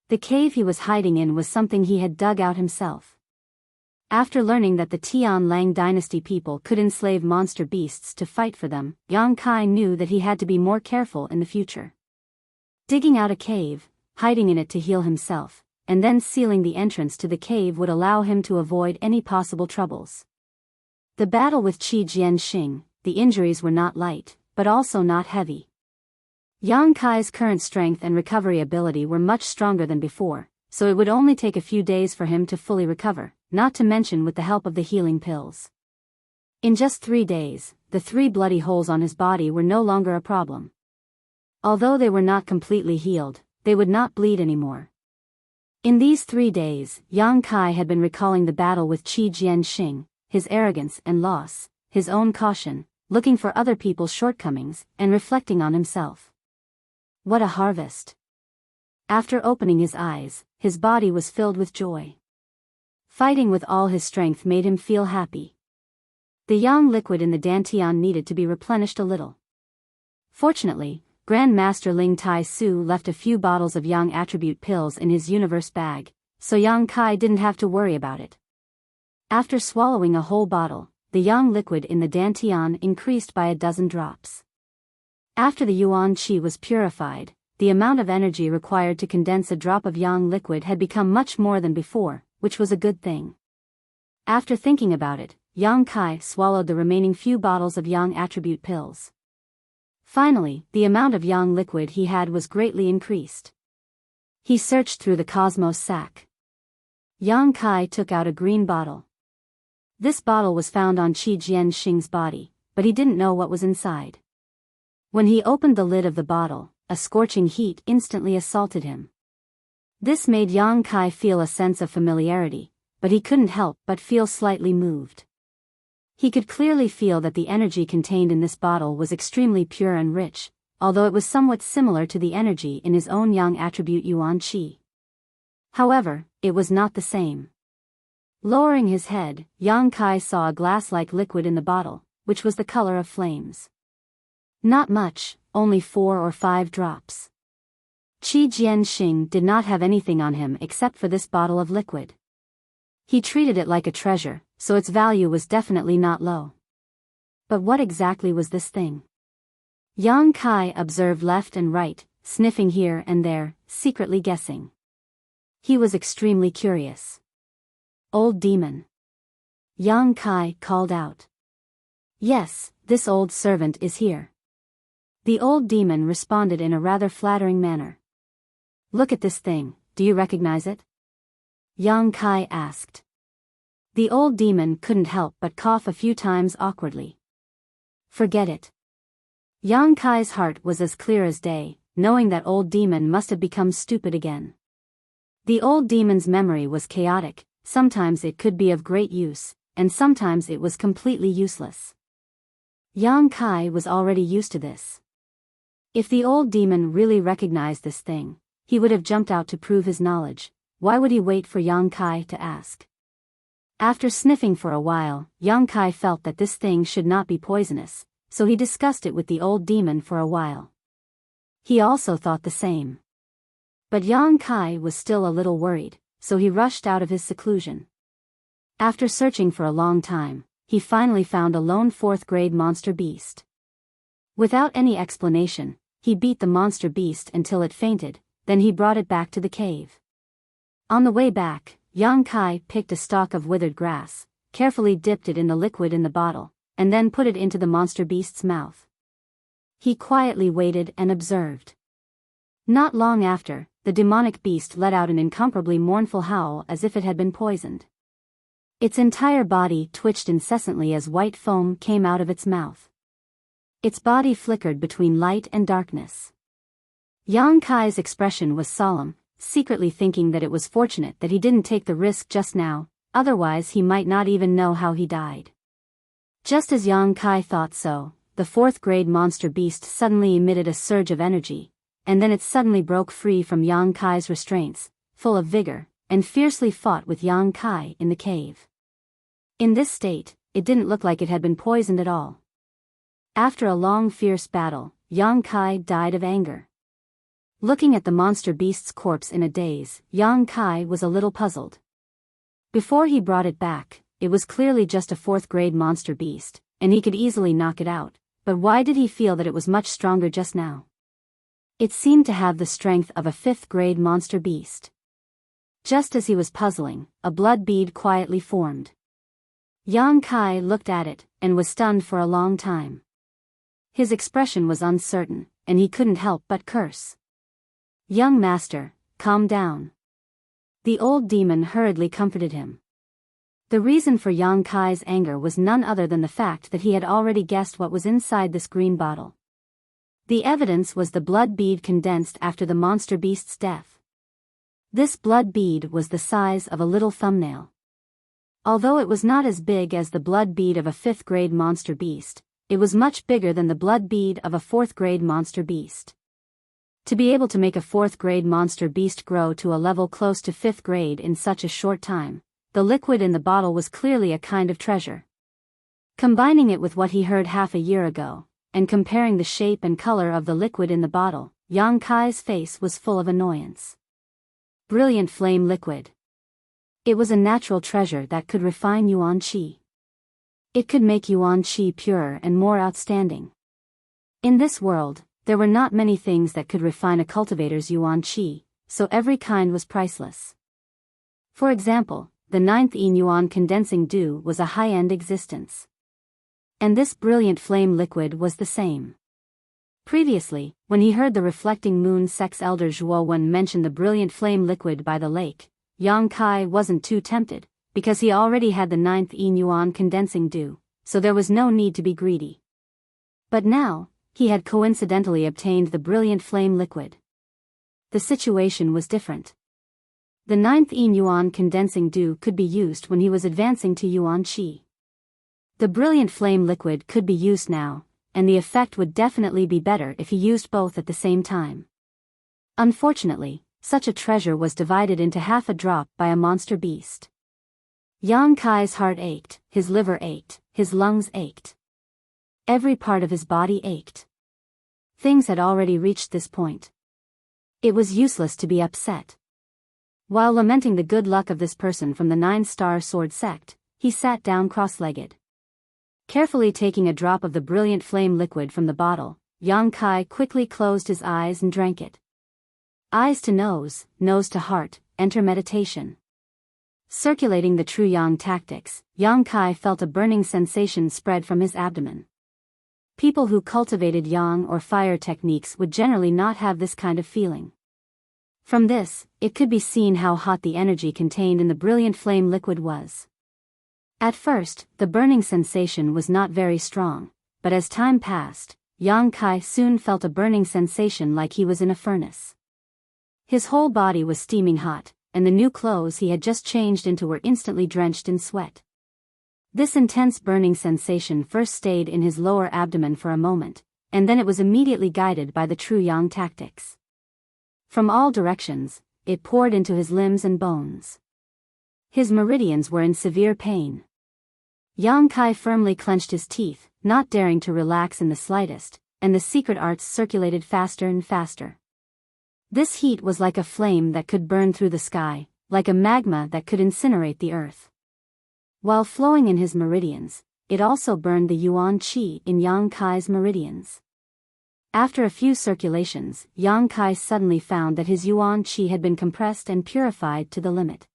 A: The cave he was hiding in was something he had dug out himself. After learning that the Tianlang dynasty people could enslave monster beasts to fight for them, Yang Kai knew that he had to be more careful in the future. Digging out a cave, hiding in it to heal himself, and then sealing the entrance to the cave would allow him to avoid any possible troubles. The battle with Qi Jianxing, the injuries were not light, but also not heavy. Yang Kai's current strength and recovery ability were much stronger than before, so it would only take a few days for him to fully recover, not to mention with the help of the healing pills. In just 3 days, the 3 bloody holes on his body were no longer a problem. Although they were not completely healed, they would not bleed anymore. In these 3 days, Yang Kai had been recalling the battle with Qi Jianxing, his arrogance and loss, his own caution, looking for other people's shortcomings, and reflecting on himself. What a harvest! After opening his eyes, his body was filled with joy. Fighting with all his strength made him feel happy. The yang liquid in the dantian needed to be replenished a little. Fortunately, Grand Master Ling Tai Su left a few bottles of yang attribute pills in his universe bag, so Yang Kai didn't have to worry about it. After swallowing a whole bottle, the yang liquid in the dantian increased by a dozen drops. After the yuan qi was purified, the amount of energy required to condense a drop of yang liquid had become much more than before, which was a good thing. After thinking about it, Yang Kai swallowed the remaining few bottles of yang attribute pills. Finally, the amount of yang liquid he had was greatly increased. He searched through the cosmos sack. Yang Kai took out a green bottle. This bottle was found on Qi Jianxing's body, but he didn't know what was inside. When he opened the lid of the bottle, a scorching heat instantly assaulted him. This made Yang Kai feel a sense of familiarity, but he couldn't help but feel slightly moved. He could clearly feel that the energy contained in this bottle was extremely pure and rich, although it was somewhat similar to the energy in his own yang attribute yuan qi. However, it was not the same. Lowering his head, Yang Kai saw a glass-like liquid in the bottle, which was the color of flames. Not much, only 4 or 5 drops. Qi Jianxing did not have anything on him except for this bottle of liquid. He treated it like a treasure, so its value was definitely not low. But what exactly was this thing? Yang Kai observed left and right, sniffing here and there, secretly guessing. He was extremely curious. Old demon. Yang Kai called out. Yes, this old servant is here. The old demon responded in a rather flattering manner. Look at this thing, do you recognize it? Yang Kai asked. The old demon couldn't help but cough a few times awkwardly. Forget it. Yang Kai's heart was as clear as day, knowing that old demon must have become stupid again. The old demon's memory was chaotic, sometimes it could be of great use, and sometimes it was completely useless. Yang Kai was already used to this. If the old demon really recognized this thing, he would have jumped out to prove his knowledge. Why would he wait for Yang Kai to ask? After sniffing for a while, Yang Kai felt that this thing should not be poisonous, so he discussed it with the old demon for a while. He also thought the same. But Yang Kai was still a little worried, so he rushed out of his seclusion. After searching for a long time, he finally found a lone 4th-grade monster beast. Without any explanation, he beat the monster beast until it fainted, then he brought it back to the cave. On the way back, Yang Kai picked a stalk of withered grass, carefully dipped it in the liquid in the bottle, and then put it into the monster beast's mouth. He quietly waited and observed. Not long after, the demonic beast let out an incomparably mournful howl as if it had been poisoned. Its entire body twitched incessantly as white foam came out of its mouth. Its body flickered between light and darkness. Yang Kai's expression was solemn, secretly thinking that it was fortunate that he didn't take the risk just now, otherwise he might not even know how he died. Just as Yang Kai thought so, the 4th-grade monster beast suddenly emitted a surge of energy, and then it suddenly broke free from Yang Kai's restraints, full of vigor, and fiercely fought with Yang Kai in the cave. In this state, it didn't look like it had been poisoned at all. After a long fierce battle, Yang Kai died of anger. Looking at the monster beast's corpse in a daze, Yang Kai was a little puzzled. Before he brought it back, it was clearly just a 4th-grade monster beast, and he could easily knock it out, but why did he feel that it was much stronger just now? It seemed to have the strength of a 5th-grade monster beast. Just as he was puzzling, a blood bead quietly formed. Yang Kai looked at it, and was stunned for a long time. His expression was uncertain, and he couldn't help but curse. Young master, calm down. The old demon hurriedly comforted him. The reason for Yang Kai's anger was none other than the fact that he had already guessed what was inside this green bottle. The evidence was the blood bead condensed after the monster beast's death. This blood bead was the size of a little thumbnail. Although it was not as big as the blood bead of a 5th-grade monster beast, it was much bigger than the blood bead of a 4th-grade monster beast. To be able to make a 4th-grade monster beast grow to a level close to 5th grade in such a short time, the liquid in the bottle was clearly a kind of treasure. Combining it with what he heard half a year ago, and comparing the shape and color of the liquid in the bottle, Yang Kai's face was full of annoyance. Brilliant flame liquid. It was a natural treasure that could refine Yuan Qi. It could make Yuan Qi purer and more outstanding. In this world, there were not many things that could refine a cultivator's Yuan Qi, so every kind was priceless. For example, the 9th Yuan condensing dew was a high-end existence. And this brilliant flame liquid was the same. Previously, when he heard the reflecting moon sex elder Zhuo Wen mention the brilliant flame liquid by the lake, Yang Kai wasn't too tempted, because he already had the 9th Yuan condensing dew, so there was no need to be greedy. But now, he had coincidentally obtained the brilliant flame liquid. The situation was different. The 9th Yuan condensing dew could be used when he was advancing to Yuan Qi. The brilliant flame liquid could be used now, and the effect would definitely be better if he used both at the same time. Unfortunately, such a treasure was divided into half a drop by a monster beast. Yang Kai's heart ached, his liver ached, his lungs ached. Every part of his body ached. Things had already reached this point. It was useless to be upset. While lamenting the good luck of this person from the 9-star sword sect, he sat down cross-legged. Carefully taking a drop of the brilliant flame liquid from the bottle, Yang Kai quickly closed his eyes and drank it. Eyes to nose to heart, enter meditation. Circulating the true Yang tactics, Yang Kai felt a burning sensation spread from his abdomen. People who cultivated Yang or fire techniques would generally not have this kind of feeling. From this, it could be seen how hot the energy contained in the brilliant flame liquid was. At first, the burning sensation was not very strong, but as time passed, Yang Kai soon felt a burning sensation like he was in a furnace. His whole body was steaming hot, and the new clothes he had just changed into were instantly drenched in sweat. This intense burning sensation first stayed in his lower abdomen for a moment, and then it was immediately guided by the true Yang tactics. From all directions, it poured into his limbs and bones. His meridians were in severe pain. Yang Kai firmly clenched his teeth, not daring to relax in the slightest, and the secret arts circulated faster and faster. This heat was like a flame that could burn through the sky, like a magma that could incinerate the earth. While flowing in his meridians, it also burned the Yuan Qi in Yang Kai's meridians. After a few circulations, Yang Kai suddenly found that his Yuan Qi had been compressed and purified to the limit.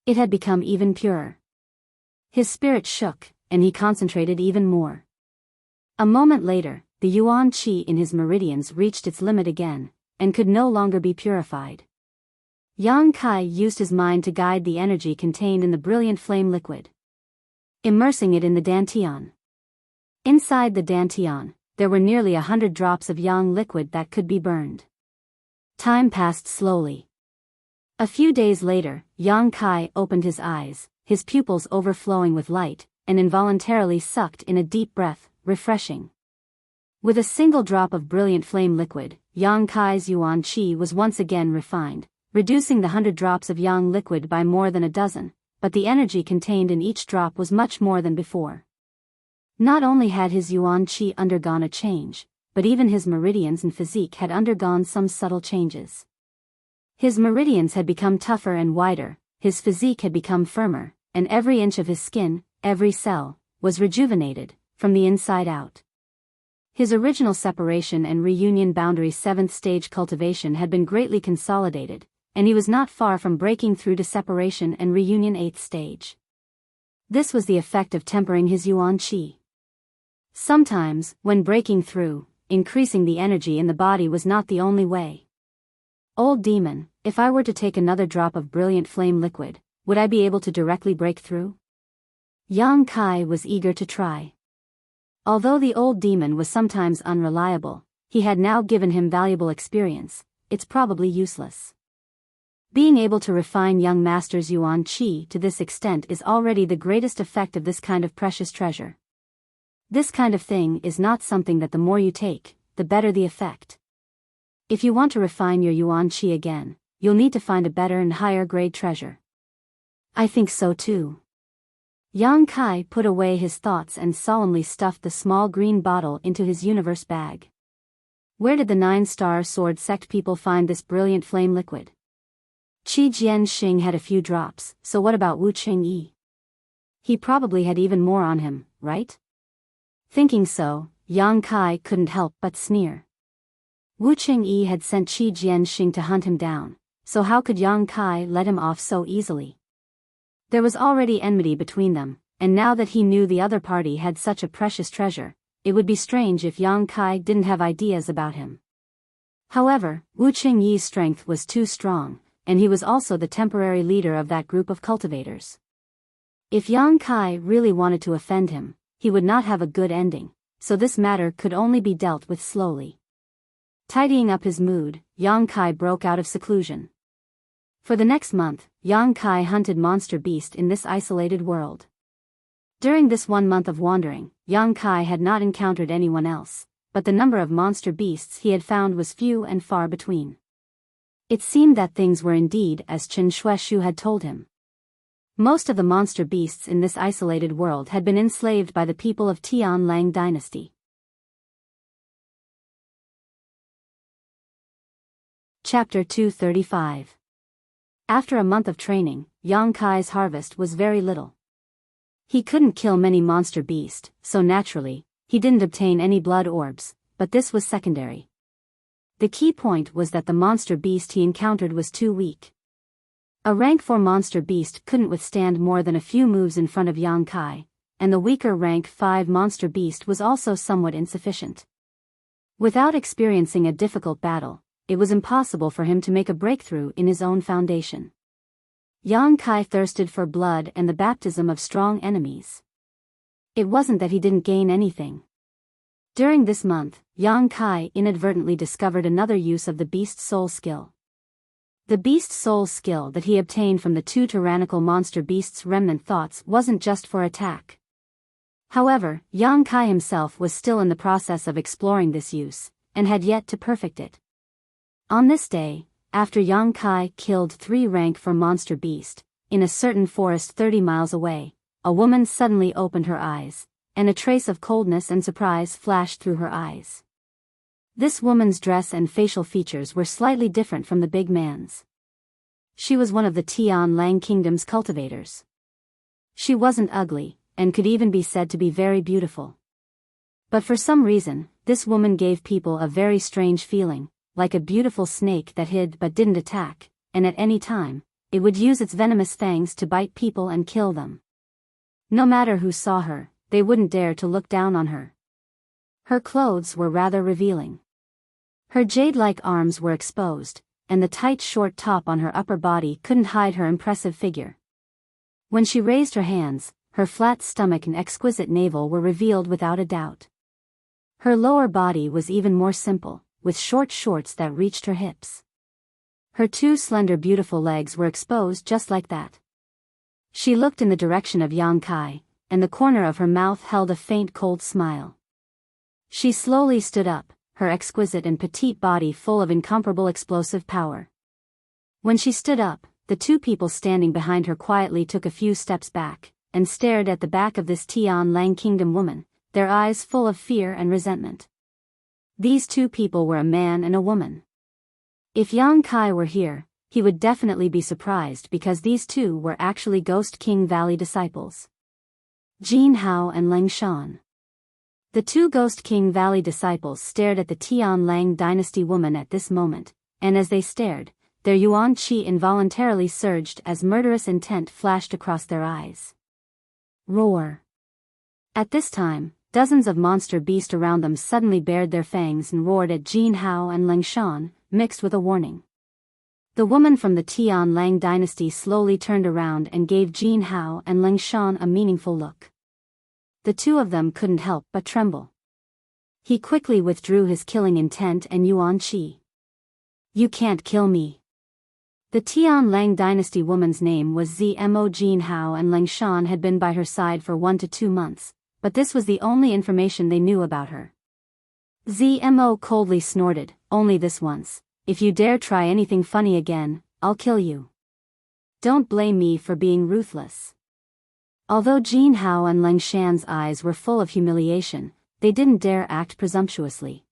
A: It had become even purer. His spirit shook, and he concentrated even more. A moment later, the Yuan Qi in his meridians reached its limit again, and could no longer be purified. Yang Kai used his mind to guide the energy contained in the brilliant flame liquid, immersing it in the dantian. Inside the dantian, there were nearly 100 drops of yang liquid that could be burned. Time passed slowly. A few days later, Yang Kai opened his eyes, his pupils overflowing with light, and involuntarily sucked in a deep breath, refreshing. With a single drop of brilliant flame liquid, Yang Kai's Yuan Qi was once again refined, reducing the 100 drops of yang liquid by more than a dozen, but the energy contained in each drop was much more than before. Not only had his Yuan Qi undergone a change, but even his meridians and physique had undergone some subtle changes. His meridians had become tougher and wider, his physique had become firmer, and every inch of his skin, every cell, was rejuvenated, from the inside out. His original separation and reunion boundary 7th stage cultivation had been greatly consolidated, and he was not far from breaking through to separation and reunion 8th stage. This was the effect of tempering his Yuan Qi. Sometimes, when breaking through, increasing the energy in the body was not the only way. Old demon, if I were to take another drop of brilliant flame liquid, would I be able to directly break through? Yang Kai was eager to try. Although the old demon was sometimes unreliable, he had now given him valuable experience. It's probably useless. Being able to refine young master's Yuan Qi to this extent is already the greatest effect of this kind of precious treasure. This kind of thing is not something that the more you take, the better the effect. If you want to refine your yuan qi again, you'll need to find a better and higher grade treasure. I think so too. Yang Kai put away his thoughts and solemnly stuffed the small green bottle into his universe bag. Where did the 9-star sword sect people find this brilliant flame liquid? Qi Jianxing had a few drops, so what about Wu Qingyi? He probably had even more on him, right? Thinking so, Yang Kai couldn't help but sneer. Wu Qingyi had sent Qi Jianxing to hunt him down, so how could Yang Kai let him off so easily? There was already enmity between them, and now that he knew the other party had such a precious treasure, it would be strange if Yang Kai didn't have ideas about him. However, Wu Qingyi's strength was too strong, and he was also the temporary leader of that group of cultivators. If Yang Kai really wanted to offend him, he would not have a good ending, so this matter could only be dealt with slowly. Tidying up his mood, Yang Kai broke out of seclusion. For the next month, Yang Kai hunted monster beasts in this isolated world. During this 1 month of wandering, Yang Kai had not encountered anyone else, but the number of monster beasts he had found was few and far between. It seemed that things were indeed as Chen Shueshu had told him. Most of the monster beasts in this isolated world had been enslaved by the people of Tianlang dynasty. Chapter 235. After a month of training, Yang Kai's harvest was very little. He couldn't kill many monster beasts, so naturally, he didn't obtain any blood orbs, but this was secondary. The key point was that the monster beast he encountered was too weak. A rank 4 monster beast couldn't withstand more than a few moves in front of Yang Kai, and the weaker rank 5 monster beast was also somewhat insufficient. Without experiencing a difficult battle, it was impossible for him to make a breakthrough in his own foundation. Yang Kai thirsted for blood and the baptism of strong enemies. It wasn't that he didn't gain anything. During this month, Yang Kai inadvertently discovered another use of the beast soul skill. The beast soul skill that he obtained from the 2 tyrannical monster beasts' remnant thoughts wasn't just for attack. However, Yang Kai himself was still in the process of exploring this use, and had yet to perfect it. On this day, after Yang Kai killed 3 rank 4 monster beast, in a certain forest 30 miles away, a woman suddenly opened her eyes, and a trace of coldness and surprise flashed through her eyes. This woman's dress and facial features were slightly different from the big man's. She was one of the Tianlang Kingdom's cultivators. She wasn't ugly, and could even be said to be very beautiful. But for some reason, this woman gave people a very strange feeling, like a beautiful snake that hid but didn't attack, and at any time, it would use its venomous fangs to bite people and kill them. No matter who saw her, they wouldn't dare to look down on her. Her clothes were rather revealing. Her jade-like arms were exposed, and the tight short top on her upper body couldn't hide her impressive figure. When she raised her hands, her flat stomach and exquisite navel were revealed without a doubt. Her lower body was even more simple, with short shorts that reached her hips. Her 2 slender beautiful legs were exposed just like that. She looked in the direction of Yang Kai, and the corner of her mouth held a faint cold smile. She slowly stood up, her exquisite and petite body full of incomparable explosive power. When she stood up, the 2 people standing behind her quietly took a few steps back, and stared at the back of this Tianlang Kingdom woman, their eyes full of fear and resentment. These 2 people were a man and a woman. If Yang Kai were here, he would definitely be surprised because these 2 were actually Ghost King Valley disciples. Jin Hao and Leng Shan. The 2 Ghost King Valley disciples stared at the Tianlang dynasty woman at this moment, and as they stared, their yuan qi involuntarily surged as murderous intent flashed across their eyes. Roar. At this time, dozens of monster beasts around them suddenly bared their fangs and roared at Jin Hao and Leng Shan, mixed with a warning. The woman from the Tianlang dynasty slowly turned around and gave Jin Hao and Leng Shan a meaningful look. The 2 of them couldn't help but tremble. He quickly withdrew his killing intent and yuan qi. You can't kill me. The Tianlang dynasty woman's name was Zmo. Jin Hao and Leng Shan had been by her side for 1 to 2 months, but this was the only information they knew about her. Zmo coldly snorted, only this once. If you dare try anything funny again, I'll kill you. Don't blame me for being ruthless." Although Jin Hao and Leng Shan's eyes were full of humiliation, they didn't dare act presumptuously.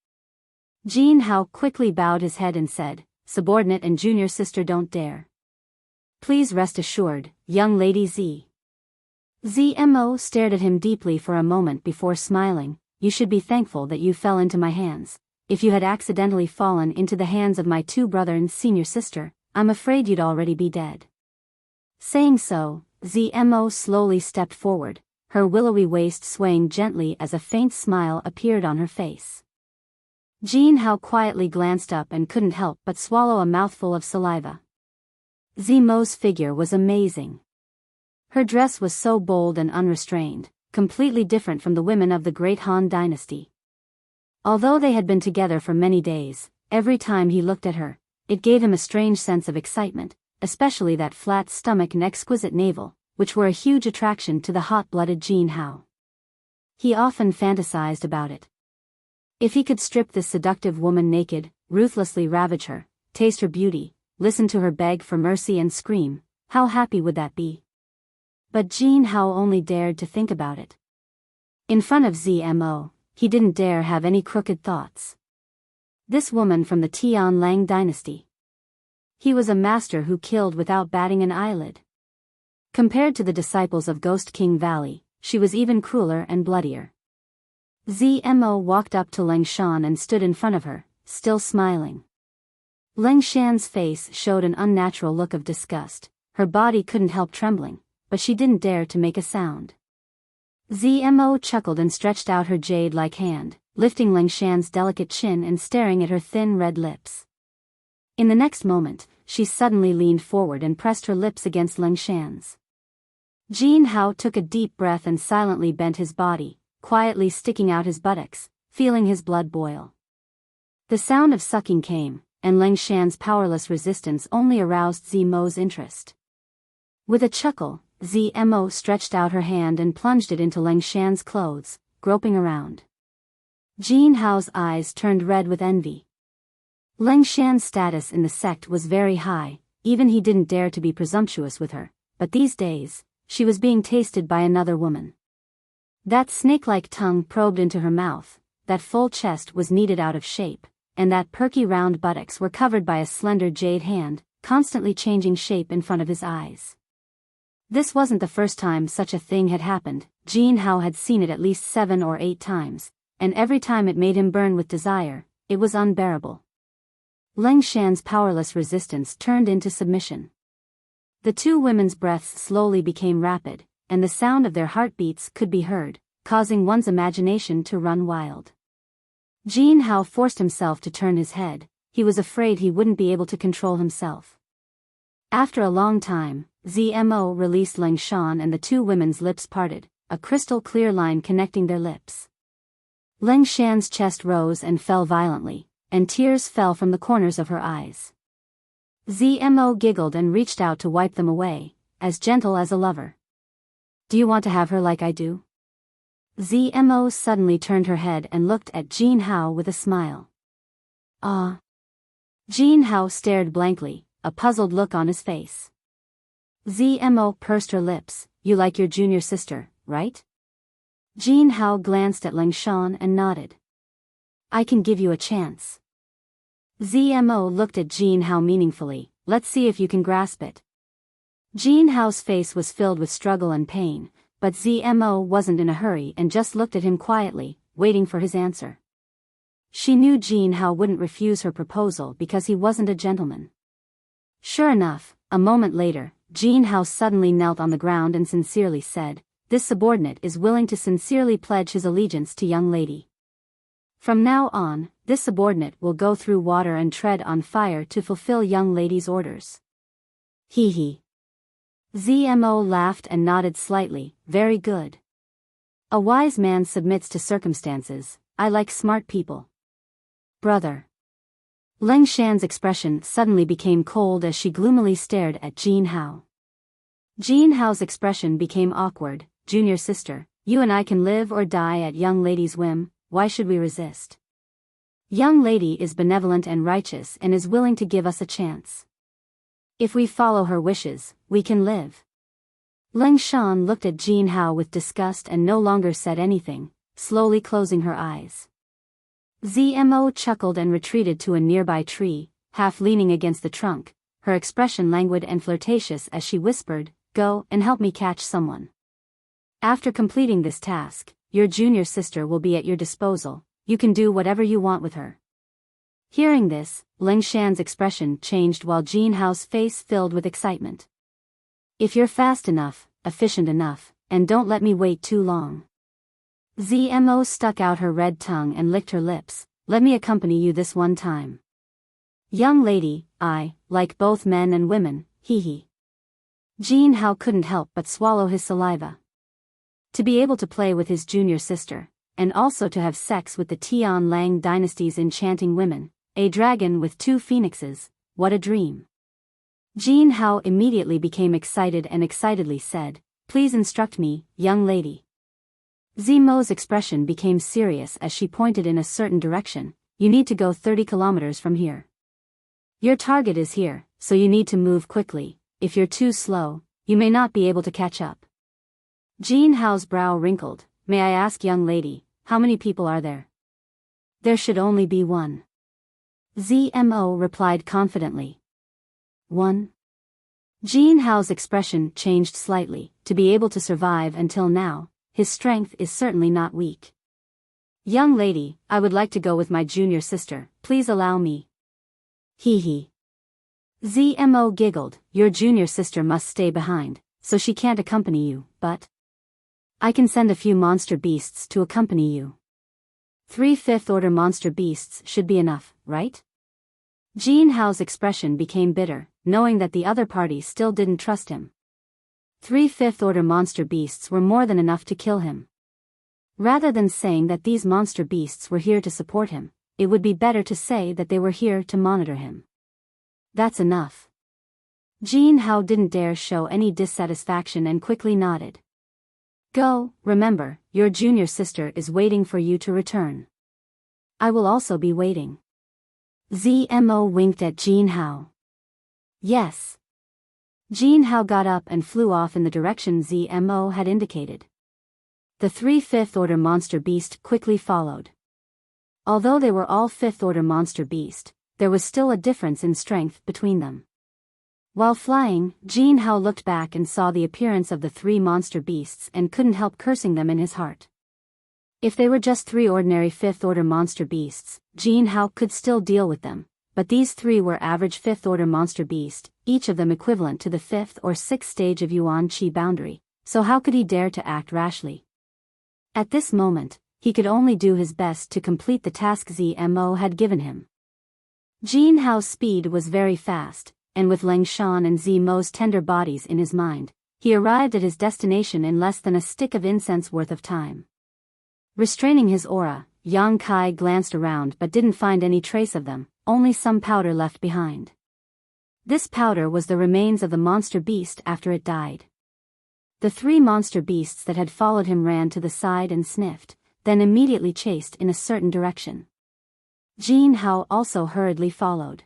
A: Jin Hao quickly bowed his head and said, "Subordinate and junior sister, don't dare. Please rest assured, young lady Z." ZMO stared at him deeply for a moment before smiling. "You should be thankful that you fell into my hands. If you had accidentally fallen into the hands of my two brother and senior sister, I'm afraid you'd already be dead." Saying so, ZMO slowly stepped forward, her willowy waist swaying gently as a faint smile appeared on her face. Jin Hao quietly glanced up and couldn't help but swallow a mouthful of saliva. ZMO's figure was amazing. Her dress was so bold and unrestrained, completely different from the women of the Great Han Dynasty. Although they had been together for many days, every time he looked at her, it gave him a strange sense of excitement, especially that flat stomach and exquisite navel, which were a huge attraction to the hot-blooded Jin Hao. He often fantasized about it. If he could strip this seductive woman naked, ruthlessly ravage her, taste her beauty, listen to her beg for mercy and scream, how happy would that be? But Jin Hao only dared to think about it. In front of ZMO, he didn't dare have any crooked thoughts. This woman from the Tian Lang dynasty. He was a master who killed without batting an eyelid. Compared to the disciples of Ghost King Valley, she was even crueler and bloodier. ZMO walked up to Leng Shan and stood in front of her, still smiling. Leng Shan's face showed an unnatural look of disgust. Her body couldn't help trembling, but she didn't dare to make a sound. ZMO chuckled and stretched out her jade-like hand, lifting Leng Shan's delicate chin and staring at her thin red lips. In the next moment, she suddenly leaned forward and pressed her lips against Leng Shan's. Jin Hao took a deep breath and silently bent his body, quietly sticking out his buttocks, feeling his blood boil. The sound of sucking came, and Leng Shan's powerless resistance only aroused ZMO's interest. With a chuckle, ZMO stretched out her hand and plunged it into Leng Shan's clothes, groping around. Jin Hao's eyes turned red with envy. Leng Shan's status in the sect was very high, even he didn't dare to be presumptuous with her, but these days, she was being tasted by another woman. That snake-like tongue probed into her mouth, that full chest was kneaded out of shape, and that perky round buttocks were covered by a slender jade hand, constantly changing shape in front of his eyes. This wasn't the first time such a thing had happened. Jin Hao had seen it at least 7 or 8 times, and every time it made him burn with desire. It was unbearable. Leng Shan's powerless resistance turned into submission. The two women's breaths slowly became rapid, and the sound of their heartbeats could be heard, causing one's imagination to run wild. Jin Hao forced himself to turn his head. He was afraid he wouldn't be able to control himself. After a long time, ZMO released Leng Shan and the two women's lips parted, a crystal clear line connecting their lips. Leng Shan's chest rose and fell violently, and tears fell from the corners of her eyes. ZMO giggled and reached out to wipe them away, as gentle as a lover. "Do you want to have her like I do?" ZMO suddenly turned her head and looked at Jin Hao with a smile. "Ah." Jin Hao stared blankly, a puzzled look on his face. ZMO pursed her lips. "You like your junior sister, right?" Jin Hao glanced at Leng Shan and nodded. "I can give you a chance." ZMO looked at Jin Hao meaningfully. "Let's see if you can grasp it." Jin Hao's face was filled with struggle and pain, but ZMO wasn't in a hurry and just looked at him quietly, waiting for his answer. She knew Jin Hao wouldn't refuse her proposal because he wasn't a gentleman. Sure enough, a moment later, Jin Hao suddenly knelt on the ground and sincerely said, "This subordinate is willing to sincerely pledge his allegiance to young lady. From now on, this subordinate will go through water and tread on fire to fulfill young lady's orders." Hee hee. ZMO laughed and nodded slightly. "Very good. A wise man submits to circumstances. I like smart people." "Brother." Leng Shan's expression suddenly became cold as she gloomily stared at Jin Hao. Jin Hao's expression became awkward. "Junior sister, you and I can live or die at young lady's whim, why should we resist?" Young lady is benevolent and righteous and is willing to give us a chance. If we follow her wishes, we can live. Ling Shan looked at Jin Hao with disgust and no longer said anything, slowly closing her eyes. Zmo chuckled and retreated to a nearby tree, half leaning against the trunk, her expression languid and flirtatious as she whispered, "Go and help me catch someone. After completing this task, your junior sister will be at your disposal, you can do whatever you want with her." Hearing this, Ling Shan's expression changed while Jin Hao's face filled with excitement. "If you're fast enough, efficient enough, and don't let me wait too long." Zmo stuck out her red tongue and licked her lips, "Let me accompany you this one time." "Young lady, I like both men and women, hee hee." Jin Hao couldn't help but swallow his saliva. To be able to play with his junior sister, and also to have sex with the Tian Lang dynasty's enchanting women, a dragon with 2 phoenixes, what a dream. Jin Hao immediately became excited and excitedly said, "Please instruct me, young lady." Zmo's expression became serious as she pointed in a certain direction, "You need to go 30 kilometers from here. Your target is here, so you need to move quickly. If you're too slow, you may not be able to catch up." Jin Hao's brow wrinkled. "May I ask, young lady, how many people are there?" "There should only be one." Zmo replied confidently. "One?" Jin Hao's expression changed slightly. To be able to survive until now, his strength is certainly not weak. "Young lady, I would like to go with my junior sister, please allow me." "Hee hee." Zmo giggled, "Your junior sister must stay behind, so she can't accompany you, but I can send a few monster beasts to accompany you. 3 fifth-order monster beasts should be enough, right?" Jin Hao's expression became bitter, knowing that the other party still didn't trust him. 3 fifth-order monster beasts were more than enough to kill him. Rather than saying that these monster beasts were here to support him, it would be better to say that they were here to monitor him. "That's enough." Jin Hao didn't dare show any dissatisfaction and quickly nodded. "Go, remember, your junior sister is waiting for you to return." "I will also be waiting." Zmo winked at Jin Hao. "Yes." Jin Hao got up and flew off in the direction Zmo had indicated. The 3 fifth-order monster beast quickly followed. Although they were all 5th-order monster beast, there was still a difference in strength between them. While flying, Jin Hao looked back and saw the appearance of the 3 monster beasts and couldn't help cursing them in his heart. If they were just 3 ordinary 5th-order monster beasts, Jin Hao could still deal with them, but these 3 were average 5th-order monster beast, each of them equivalent to the 5th or 6th stage of Yuan Qi boundary, so how could he dare to act rashly? At this moment, he could only do his best to complete the task Zmo had given him. Jin Hao's speed was very fast, and with Ling Shan and Zmo's tender bodies in his mind, he arrived at his destination in less than a stick of incense worth of time. Restraining his aura, Yang Kai glanced around but didn't find any trace of them, only some powder left behind. This powder was the remains of the monster beast after it died. The 3 monster beasts that had followed him ran to the side and sniffed, then immediately chased in a certain direction. Jin Hao also hurriedly followed.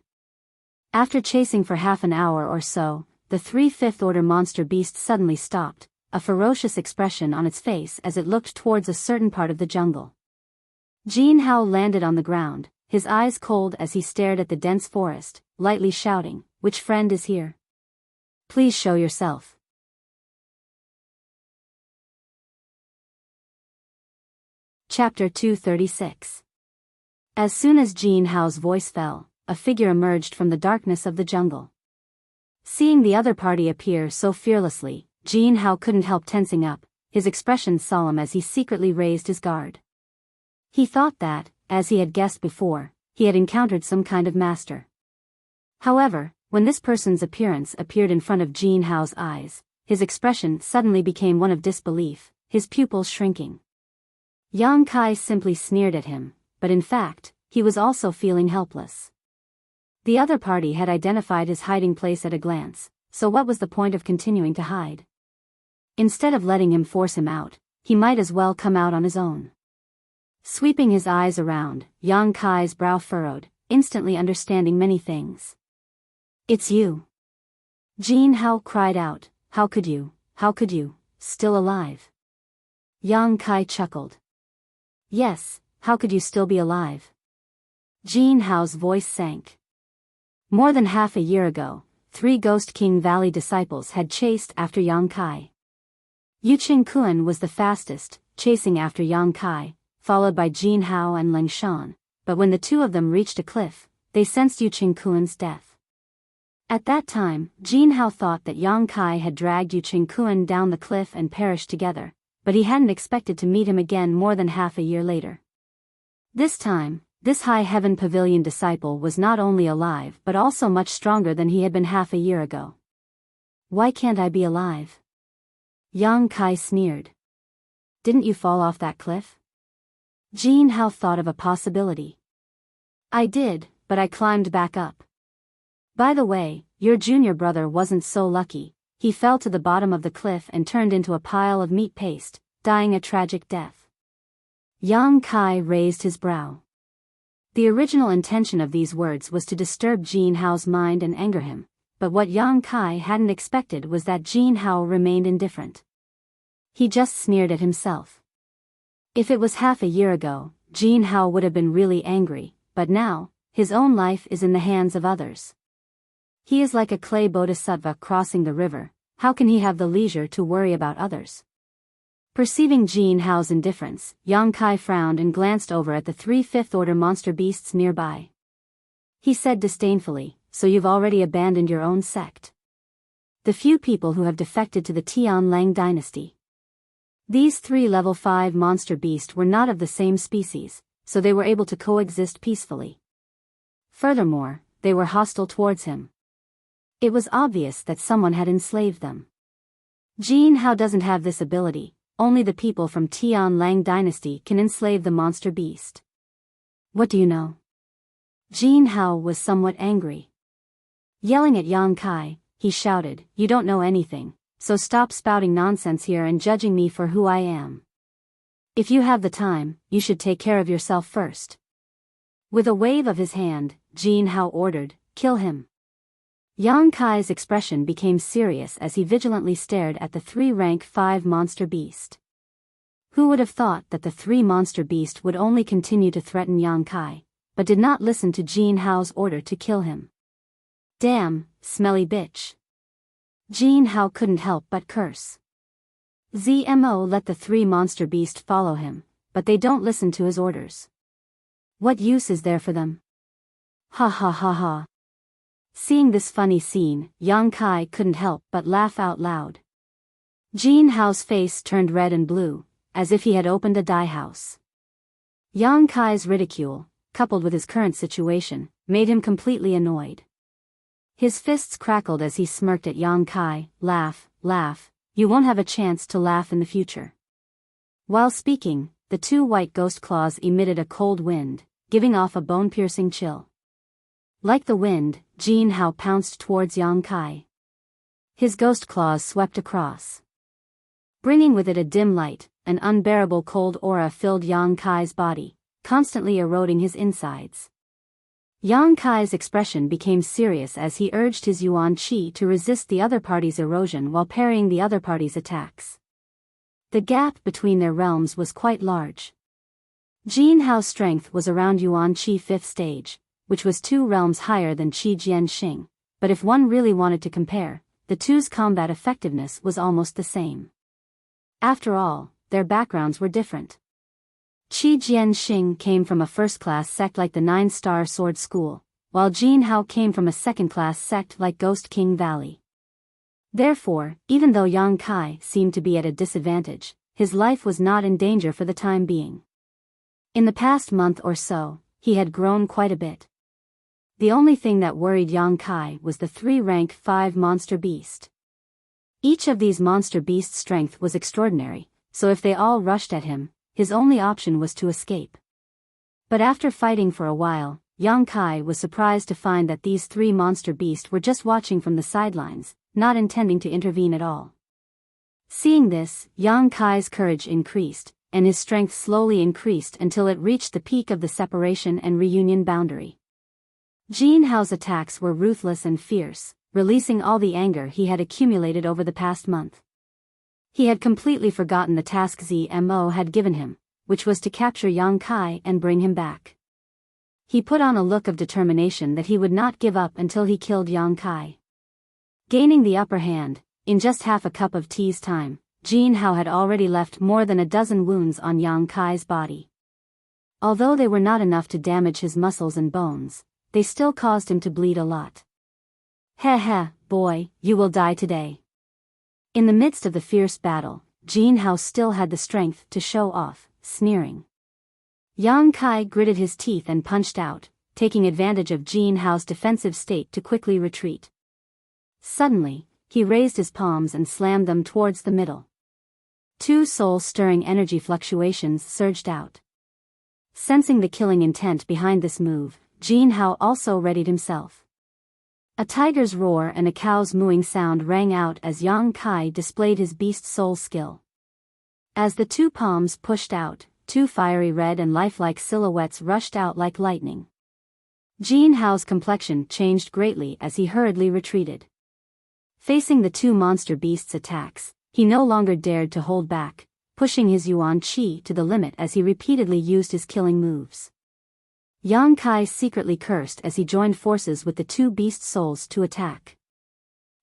A: After chasing for half an hour or so, the 3 fifth-order monster beast suddenly stopped, a ferocious expression on its face as it looked towards a certain part of the jungle. Jin Hao landed on the ground, his eyes cold as he stared at the dense forest, lightly shouting, "Which friend is here? Please show yourself." Chapter 236. As soon as Jin Hao's voice fell, a figure emerged from the darkness of the jungle. Seeing the other party appear so fearlessly, Jin Hao couldn't help tensing up, his expression solemn as he secretly raised his guard. He thought that, as he had guessed before, he had encountered some kind of master. However, when this person's appearance appeared in front of Jin Hao's eyes, his expression suddenly became one of disbelief, his pupils shrinking. Yang Kai simply sneered at him, but in fact, he was also feeling helpless. The other party had identified his hiding place at a glance, so what was the point of continuing to hide? Instead of letting him force him out, he might as well come out on his own. Sweeping his eyes around, Yang Kai's brow furrowed, instantly understanding many things. It's you. Jin Hao cried out, how could you, still alive? Yang Kai chuckled. Yes, how could you still be alive? Jin Hao's voice sank. More than half a year ago, 3 Ghost King Valley disciples had chased after Yang Kai. Yu Qingkuan was the fastest, chasing after Yang Kai, followed by Jin Hao and Leng Shan, but when the 2 of them reached a cliff, they sensed Yu Qingkuan's death. At that time, Jin Hao thought that Yang Kai had dragged Yu Qingkuan down the cliff and perished together, but he hadn't expected to meet him again more than half a year later. This time, this High Heaven Pavilion disciple was not only alive but also much stronger than he had been half a year ago. Why can't I be alive? Yang Kai sneered. Didn't you fall off that cliff? Jin Hao thought of a possibility. I did, but I climbed back up. By the way, your junior brother wasn't so lucky. He fell to the bottom of the cliff and turned into a pile of meat paste, dying a tragic death. Yang Kai raised his brow. The original intention of these words was to disturb Jin Hao's mind and anger him, but what Yang Kai hadn't expected was that Jin Hao remained indifferent. He just sneered at himself. If it was half a year ago, Jin Hao would have been really angry, but now, his own life is in the hands of others. He is like a clay bodhisattva crossing the river. How can he have the leisure to worry about others? Perceiving Jin Hao's indifference, Yang Kai frowned and glanced over at the 3 fifth-order monster beasts nearby. He said disdainfully, so you've already abandoned your own sect. The few people who have defected to the Tianlang dynasty. These 3 level 5 monster beasts were not of the same species, so they were able to coexist peacefully. Furthermore, they were hostile towards him. It was obvious that someone had enslaved them. Jin Hao doesn't have this ability, only the people from Tianlang dynasty can enslave the monster beast. What do you know? Jin Hao was somewhat angry. Yelling at Yang Kai, he shouted, you don't know anything, so stop spouting nonsense here and judging me for who I am. If you have the time, you should take care of yourself first. With a wave of his hand, Jin Hao ordered, kill him. Yang Kai's expression became serious as he vigilantly stared at the 3 rank 5 monster beast. Who would have thought that the 3 monster beast would only continue to threaten Yang Kai, but did not listen to Jin Hao's order to kill him. Damn, smelly bitch. Jin Hao couldn't help but curse. ZMO let the 3 monster beast follow him, but they don't listen to his orders. What use is there for them? Ha ha ha ha. Seeing this funny scene, Yang Kai couldn't help but laugh out loud. Jin Hao's face turned red and blue, as if he had opened a dye house. Yang Kai's ridicule, coupled with his current situation, made him completely annoyed. His fists crackled as he smirked at Yang Kai, laugh, you won't have a chance to laugh in the future. While speaking, the 2 white ghost claws emitted a cold wind, giving off a bone-piercing chill. Like the wind, Jin Hao pounced towards Yang Kai. His ghost claws swept across. Bringing with it a dim light, an unbearable cold aura filled Yang Kai's body, constantly eroding his insides. Yang Kai's expression became serious as he urged his Yuan Qi to resist the other party's erosion while parrying the other party's attacks. The gap between their realms was quite large. Jin Hao's strength was around Yuan Qi 5th stage, which was 2 realms higher than Qi Jian Xing, but if one really wanted to compare, the two's combat effectiveness was almost the same. After all, their backgrounds were different. Qi Jian Xing came from a first-class sect like the 9-Star Sword School, while Jin Hao came from a second-class sect like Ghost King Valley. Therefore, even though Yang Kai seemed to be at a disadvantage, his life was not in danger for the time being. In the past month or so, he had grown quite a bit. The only thing that worried Yang Kai was the 3 rank 5 monster beast. Each of these monster beasts' strength was extraordinary, so if they all rushed at him, his only option was to escape. But after fighting for a while, Yang Kai was surprised to find that these 3 monster beasts were just watching from the sidelines, not intending to intervene at all. Seeing this, Yang Kai's courage increased, and his strength slowly increased until it reached the peak of the separation and reunion boundary. Jin Hao's attacks were ruthless and fierce, releasing all the anger he had accumulated over the past month. He had completely forgotten the task Zmo had given him, which was to capture Yang Kai and bring him back. He put on a look of determination that he would not give up until he killed Yang Kai. Gaining the upper hand, in just half a cup of tea's time, Jin Hao had already left more than a dozen wounds on Yang Kai's body. Although they were not enough to damage his muscles and bones, they still caused him to bleed a lot. Heh heh, boy, you will die today. In the midst of the fierce battle, Jin Hao still had the strength to show off, sneering. Yang Kai gritted his teeth and punched out, taking advantage of Jin Hao's defensive state to quickly retreat. Suddenly, he raised his palms and slammed them towards the middle. Two soul-stirring energy fluctuations surged out. Sensing the killing intent behind this move, Jin Hao also readied himself. A tiger's roar and a cow's mooing sound rang out as Yang Kai displayed his beast soul skill. As the two palms pushed out, two fiery red and lifelike silhouettes rushed out like lightning. Jin Hao's complexion changed greatly as he hurriedly retreated. Facing the two monster beasts' attacks, he no longer dared to hold back, pushing his Yuan Qi to the limit as he repeatedly used his killing moves. Yang Kai secretly cursed as he joined forces with the two beast souls to attack.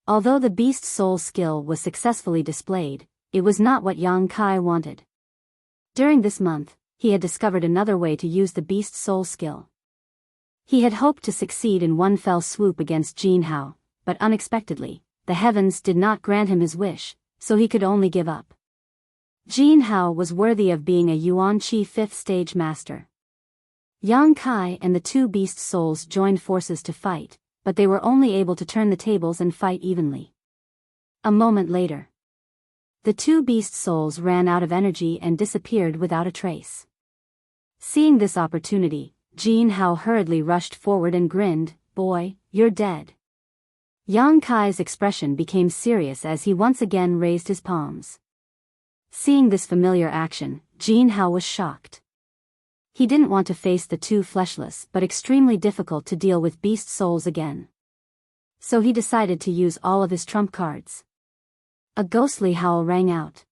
A: Although the beast soul skill was successfully displayed, it was not what Yang Kai wanted. During this month, he had discovered another way to use the beast soul skill. He had hoped to succeed in one fell swoop against Jin Hao, but unexpectedly, the heavens did not grant him his wish, so he could only give up. Jin Hao was worthy of being a Yuan Qi 5th stage master. Yang Kai and the two beast souls joined forces to fight, but they were only able to turn the tables and fight evenly. A moment later, the two beast souls ran out of energy and disappeared without a trace. Seeing this opportunity, Jin Hao hurriedly rushed forward and grinned, "Boy, you're dead." Yang Kai's expression became serious as he once again raised his palms. Seeing this familiar action, Jin Hao was shocked. He didn't want to face the two fleshless but extremely difficult to deal with beast souls again. So he decided to use all of his trump cards. A ghostly howl rang out.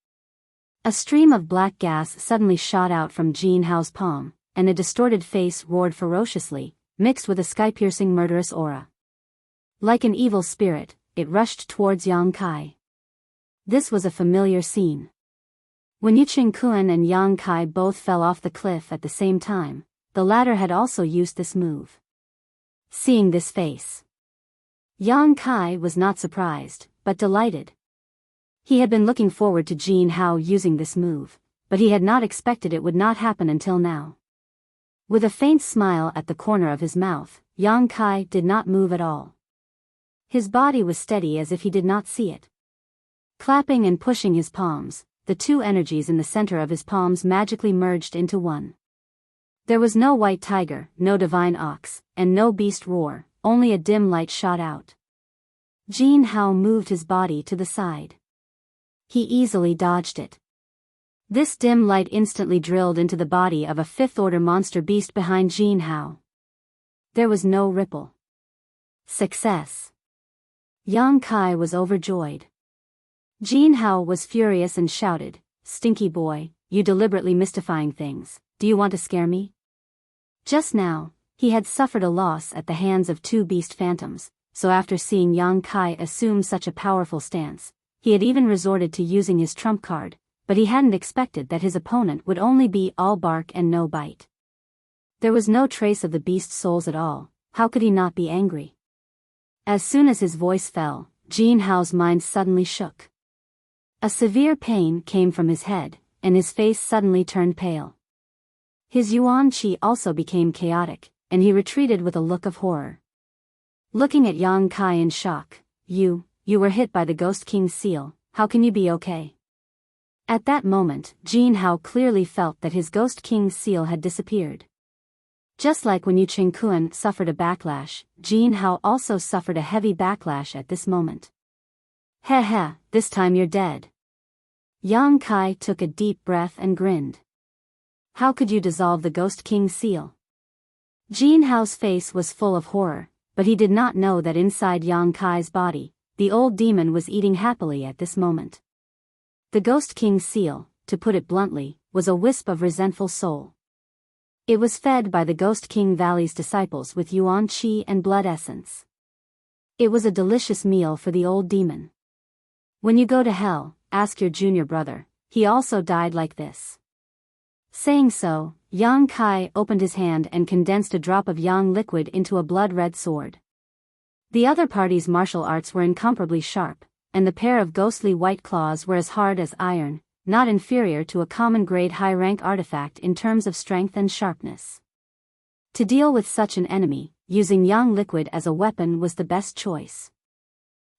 A: A stream of black gas suddenly shot out from Jin Hao's palm, and a distorted face roared ferociously, mixed with a sky-piercing murderous aura. Like an evil spirit, it rushed towards Yang Kai. This was a familiar scene. When Yu Qingkuan and Yang Kai both fell off the cliff at the same time, the latter had also used this move. Seeing this face, Yang Kai was not surprised, but delighted. He had been looking forward to Jin Hao using this move, but he had not expected it would not happen until now. With a faint smile at the corner of his mouth, Yang Kai did not move at all. His body was steady as if he did not see it. Clapping and pushing his palms, the two energies in the center of his palms magically merged into one. There was no white tiger, no divine ox, and no beast roar, only a dim light shot out. Jin Hao moved his body to the side. He easily dodged it. This dim light instantly drilled into the body of a fifth-order monster beast behind Jin Hao. There was no ripple. Success! Yang Kai was overjoyed. Jin Hao was furious and shouted, "Stinky boy, you deliberately mystifying things, do you want to scare me?" Just now, he had suffered a loss at the hands of two beast phantoms, so after seeing Yang Kai assume such a powerful stance, he had even resorted to using his trump card, but he hadn't expected that his opponent would only be all bark and no bite. There was no trace of the beast souls at all, how could he not be angry? As soon as his voice fell, Jin Hao's mind suddenly shook. A severe pain came from his head, and his face suddenly turned pale. His Yuan Qi also became chaotic, and he retreated with a look of horror. Looking at Yang Kai in shock, You were hit by the Ghost King's seal, how can you be okay?" At that moment, Jin Hao clearly felt that his Ghost King's seal had disappeared. Just like when Yu Qingkuan suffered a backlash, Jin Hao also suffered a heavy backlash at this moment. Heh heh, this time you're dead. Yang Kai took a deep breath and grinned. How could you dissolve the Ghost King's seal? Jin Hao's face was full of horror, but he did not know that inside Yang Kai's body, the old demon was eating happily at this moment. The Ghost King's seal, to put it bluntly, was a wisp of resentful soul. It was fed by the Ghost King Valley's disciples with yuan qi and blood essence. It was a delicious meal for the old demon. When you go to hell, ask your junior brother, he also died like this. Saying so, Yang Kai opened his hand and condensed a drop of yang liquid into a blood-red sword. The other party's martial arts were incomparably sharp, and the pair of ghostly white claws were as hard as iron, not inferior to a common-grade high-rank artifact in terms of strength and sharpness. To deal with such an enemy, using yang liquid as a weapon was the best choice.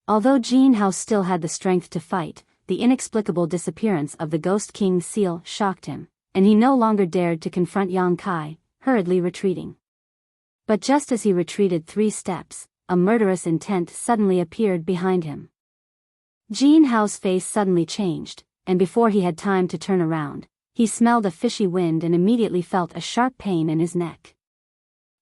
A: Although Jin Hao still had the strength to fight, the inexplicable disappearance of the Ghost King's seal shocked him, and he no longer dared to confront Yang Kai, hurriedly retreating. But just as he retreated 3 steps, a murderous intent suddenly appeared behind him. Jin Hao's face suddenly changed, and before he had time to turn around, he smelled a fishy wind and immediately felt a sharp pain in his neck.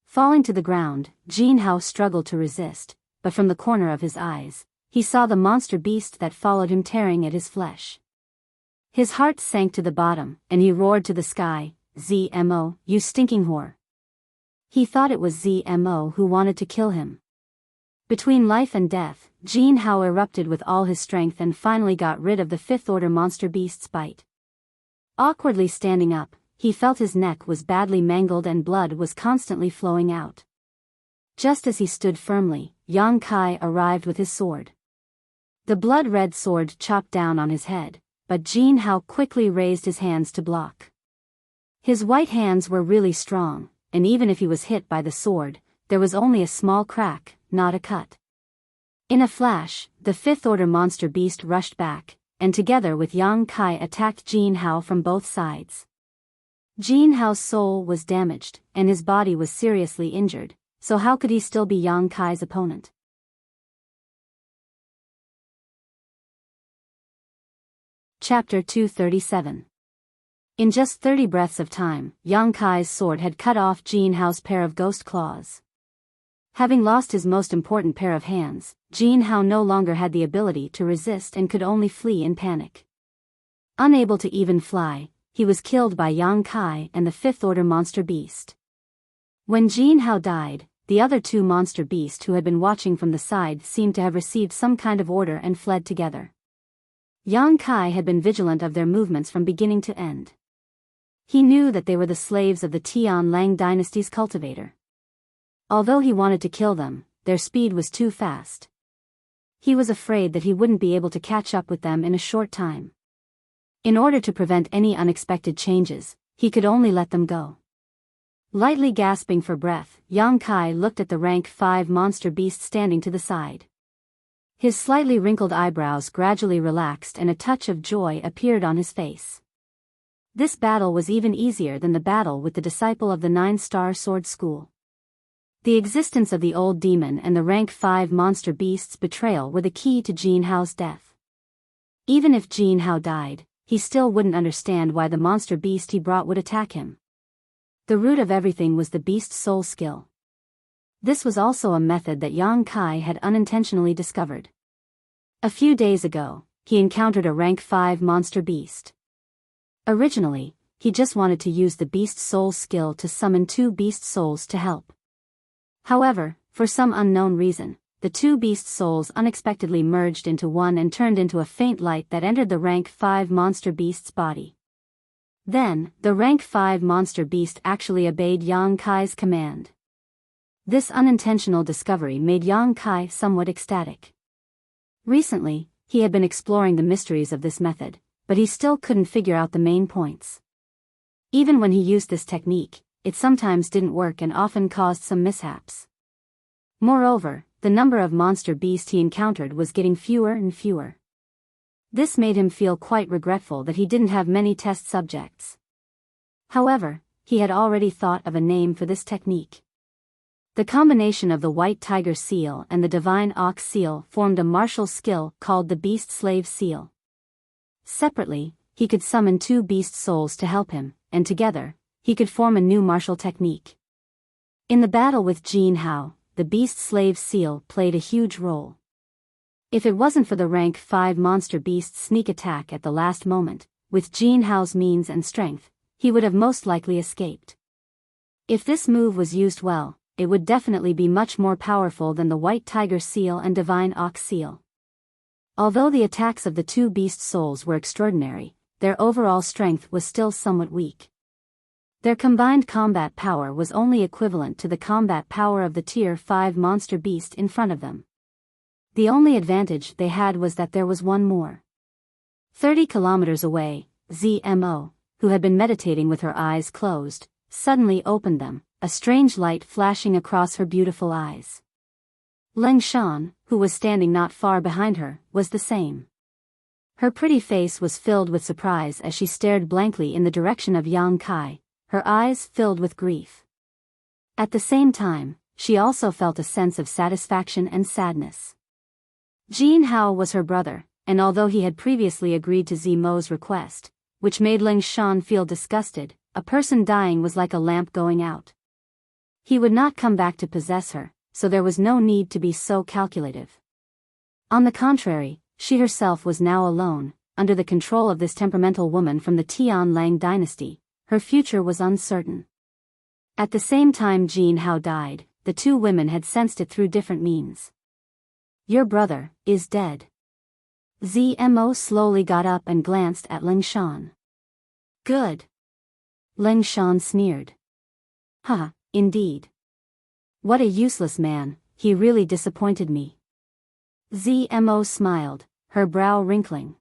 A: Falling to the ground, Jin Hao struggled to resist, but from the corner of his eyes, he saw the monster beast that followed him tearing at his flesh. His heart sank to the bottom, and he roared to the sky, "ZMO, you stinking whore." He thought it was ZMO who wanted to kill him. Between life and death, Jin Hao erupted with all his strength and finally got rid of the 5th-order monster beast's bite. Awkwardly standing up, he felt his neck was badly mangled and blood was constantly flowing out. Just as he stood firmly, Yang Kai arrived with his sword. The blood-red sword chopped down on his head, but Jin Hao quickly raised his hands to block. His white hands were really strong, and even if he was hit by the sword, there was only a small crack, not a cut. In a flash, the 5th-order monster beast rushed back, and together with Yang Kai attacked Jin Hao from both sides. Jin Hao's soul was damaged, and his body was seriously injured, so how could he still be Yang Kai's opponent? Chapter 237. In just 30 breaths of time, Yang Kai's sword had cut off Jin Hao's pair of ghost claws. Having lost his most important pair of hands, Jin Hao no longer had the ability to resist and could only flee in panic. Unable to even fly, he was killed by Yang Kai and the 5th-order monster beast. When Jin Hao died, the other 2 monster beasts who had been watching from the side seemed to have received some kind of order and fled together. Yang Kai had been vigilant of their movements from beginning to end. He knew that they were the slaves of the Tian Lang dynasty's cultivator. Although he wanted to kill them, their speed was too fast. He was afraid that he wouldn't be able to catch up with them in a short time. In order to prevent any unexpected changes, he could only let them go. Lightly gasping for breath, Yang Kai looked at the rank 5 monster beast standing to the side. His slightly wrinkled eyebrows gradually relaxed and a touch of joy appeared on his face. This battle was even easier than the battle with the disciple of the 9-star sword school. The existence of the old demon and the rank 5 monster beast's betrayal were the key to Jin Hao's death. Even if Jin Hao died, he still wouldn't understand why the monster beast he brought would attack him. The root of everything was the beast's soul skill. This was also a method that Yang Kai had unintentionally discovered. A few days ago, he encountered a rank 5 monster beast. Originally, he just wanted to use the beast's soul skill to summon 2 beast souls to help. However, for some unknown reason, the 2 beast souls unexpectedly merged into one and turned into a faint light that entered the rank 5 monster beast's body. Then, the rank 5 monster beast actually obeyed Yang Kai's command. This unintentional discovery made Yang Kai somewhat ecstatic. Recently, he had been exploring the mysteries of this method, but he still couldn't figure out the main points. Even when he used this technique, it sometimes didn't work and often caused some mishaps. Moreover, the number of monster beasts he encountered was getting fewer and fewer. This made him feel quite regretful that he didn't have many test subjects. However, he had already thought of a name for this technique. The combination of the white tiger seal and the divine ox seal formed a martial skill called the beast slave seal. Separately, he could summon 2 beast souls to help him, and together, he could form a new martial technique. In the battle with Jin Hao, the beast-slave seal played a huge role. If it wasn't for the rank 5 monster beast sneak attack at the last moment, with Jin Hao's means and strength, he would have most likely escaped. If this move was used well, it would definitely be much more powerful than the White Tiger Seal and Divine Ox Seal. Although the attacks of the two beast souls were extraordinary, their overall strength was still somewhat weak. Their combined combat power was only equivalent to the combat power of the Tier 5 monster beast in front of them. The only advantage they had was that there was one more. 30 kilometers away, ZMO, who had been meditating with her eyes closed, suddenly opened them, a strange light flashing across her beautiful eyes. Leng Shan, who was standing not far behind her, was the same. Her pretty face was filled with surprise as she stared blankly in the direction of Yang Kai, her eyes filled with grief. At the same time, she also felt a sense of satisfaction and sadness. Jin Hao was her brother, and although he had previously agreed to Zimo's request, which made Leng Shan feel disgusted, a person dying was like a lamp going out. He would not come back to possess her, so there was no need to be so calculative. On the contrary, she herself was now alone, under the control of this temperamental woman from the Tian Lang dynasty. Her future was uncertain. At the same time Jin Hao died, the two women had sensed it through different means. "Your brother is dead." ZMO slowly got up and glanced at Leng Shan. "Good." Leng Shan sneered. "Ha, indeed. What a useless man, he really disappointed me." ZMO smiled, her brow wrinkling.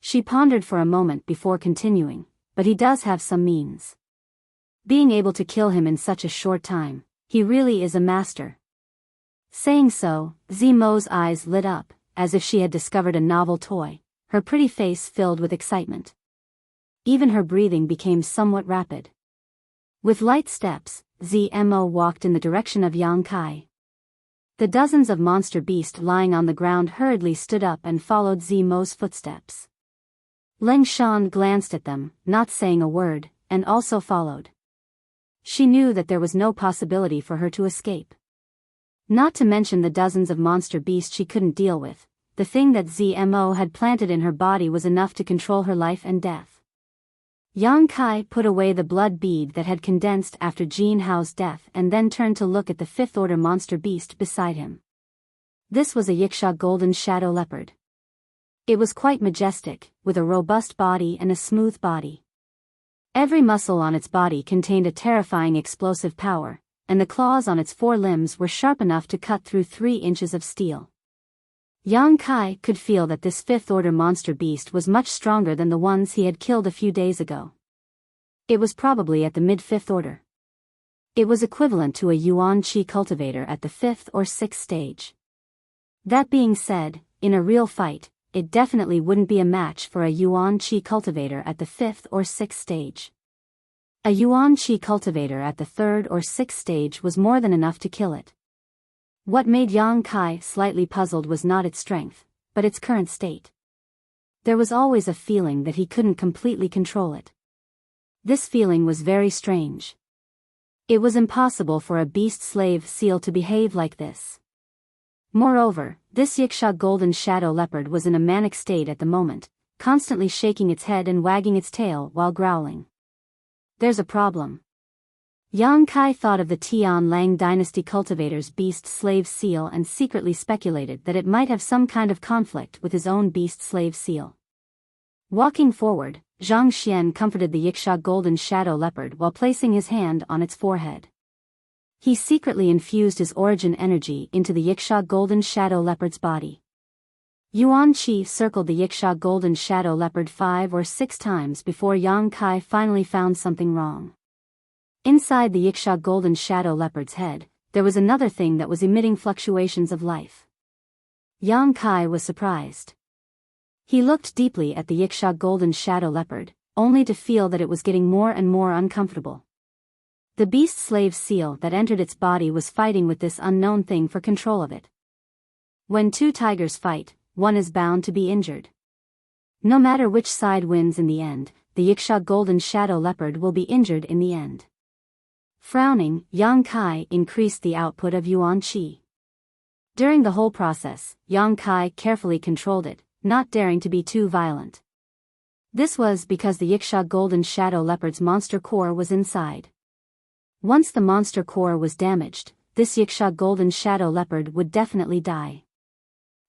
A: She pondered for a moment before continuing, "But he does have some means. Being able to kill him in such a short time, he really is a master." Saying so, Zimo's eyes lit up, as if she had discovered a novel toy, her pretty face filled with excitement. Even her breathing became somewhat rapid. With light steps, ZMO walked in the direction of Yang Kai. The dozens of monster beasts lying on the ground hurriedly stood up and followed Zimo's footsteps. Leng Shan glanced at them, not saying a word, and also followed. She knew that there was no possibility for her to escape. Not to mention the dozens of monster beasts she couldn't deal with, the thing that ZMO had planted in her body was enough to control her life and death. Yang Kai put away the blood bead that had condensed after Jin Hao's death and then turned to look at the fifth-order monster beast beside him. This was a Wuxia golden shadow leopard. It was quite majestic, with a robust body and a smooth body. Every muscle on its body contained a terrifying explosive power, and the claws on its 4 limbs were sharp enough to cut through 3 inches of steel. Yang Kai could feel that this fifth-order monster beast was much stronger than the ones he had killed a few days ago. It was probably at the mid-fifth order. It was equivalent to a Yuan Qi cultivator at the 5th or 6th stage. That being said, in a real fight, it definitely wouldn't be a match for a Yuan Qi cultivator at the 5th or 6th stage. A Yuan Qi cultivator at the 3rd or 6th stage was more than enough to kill it. What made Yang Kai slightly puzzled was not its strength, but its current state. There was always a feeling that he couldn't completely control it. This feeling was very strange. It was impossible for a beast-slave seal to behave like this. Moreover, this Wuxia golden shadow leopard was in a manic state at the moment, constantly shaking its head and wagging its tail while growling. "There's a problem." Yang Kai thought of the Tian Lang dynasty cultivator's beast-slave seal and secretly speculated that it might have some kind of conflict with his own beast-slave seal. Walking forward, Zhang Xian comforted the Wuxia golden shadow leopard while placing his hand on its forehead. He secretly infused his origin energy into the Wuxia golden shadow leopard's body. Yuan Qi circled the Wuxia golden shadow leopard 5 or 6 times before Yang Kai finally found something wrong. Inside the Wuxia golden shadow leopard's head, there was another thing that was emitting fluctuations of life. Yang Kai was surprised. He looked deeply at the Wuxia golden shadow leopard, only to feel that it was getting more and more uncomfortable. The beast-slave seal that entered its body was fighting with this unknown thing for control of it. When 2 tigers fight, one is bound to be injured. No matter which side wins in the end, the Yiksha golden shadow leopard will be injured in the end. Frowning, Yang Kai increased the output of Yuan Qi. During the whole process, Yang Kai carefully controlled it, not daring to be too violent. This was because the Yiksha golden shadow leopard's monster core was inside. Once the monster core was damaged, this Yiksha golden shadow leopard would definitely die.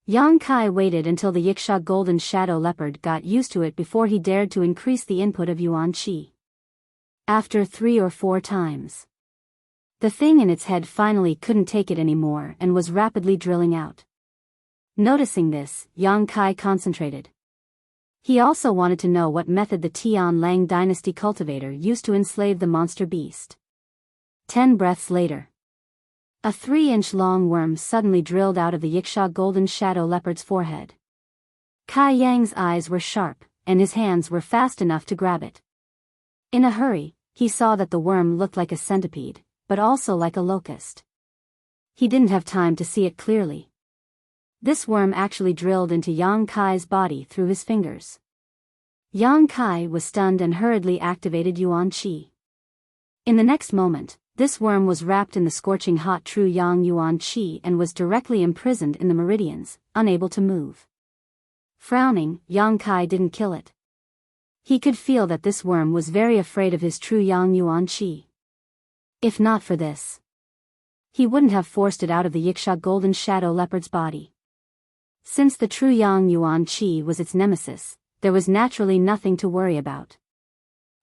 A: Yang Kai waited until the Yiksha golden shadow leopard got used to it before he dared to increase the input of Yuan Qi. After 3 or 4 times, the thing in its head finally couldn't take it anymore and was rapidly drilling out. Noticing this, Yang Kai concentrated. He also wanted to know what method the Tian Lang dynasty cultivator used to enslave the monster beast. 10 breaths later, a 3-inch long worm suddenly drilled out of the Yiksha golden shadow leopard's forehead. Kai Yang's eyes were sharp, and his hands were fast enough to grab it. In a hurry, he saw that the worm looked like a centipede, but also like a locust. He didn't have time to see it clearly. This worm actually drilled into Yang Kai's body through his fingers. Yang Kai was stunned and hurriedly activated Yuan Qi. In the next moment, this worm was wrapped in the scorching hot True Yang Yuan Qi and was directly imprisoned in the meridians, unable to move. Frowning, Yang Kai didn't kill it. He could feel that this worm was very afraid of his True Yang Yuan Qi. If not for this, he wouldn't have forced it out of the Yiksha golden shadow leopard's body. Since the True Yang Yuan Qi was its nemesis, there was naturally nothing to worry about.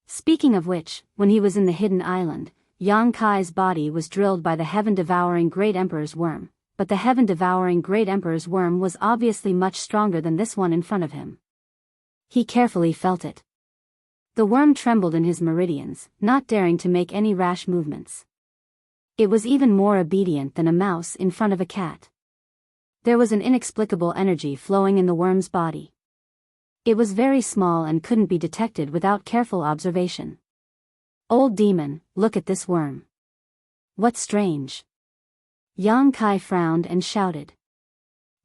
A: Speaking of which, when he was in the hidden island, Yang Kai's body was drilled by the heaven-devouring Great Emperor's worm, but the heaven-devouring Great Emperor's worm was obviously much stronger than this one in front of him. He carefully felt it. The worm trembled in his meridians, not daring to make any rash movements. It was even more obedient than a mouse in front of a cat. There was an inexplicable energy flowing in the worm's body. It was very small and couldn't be detected without careful observation. Old demon, look at this worm. What's strange? Yang Kai frowned and shouted.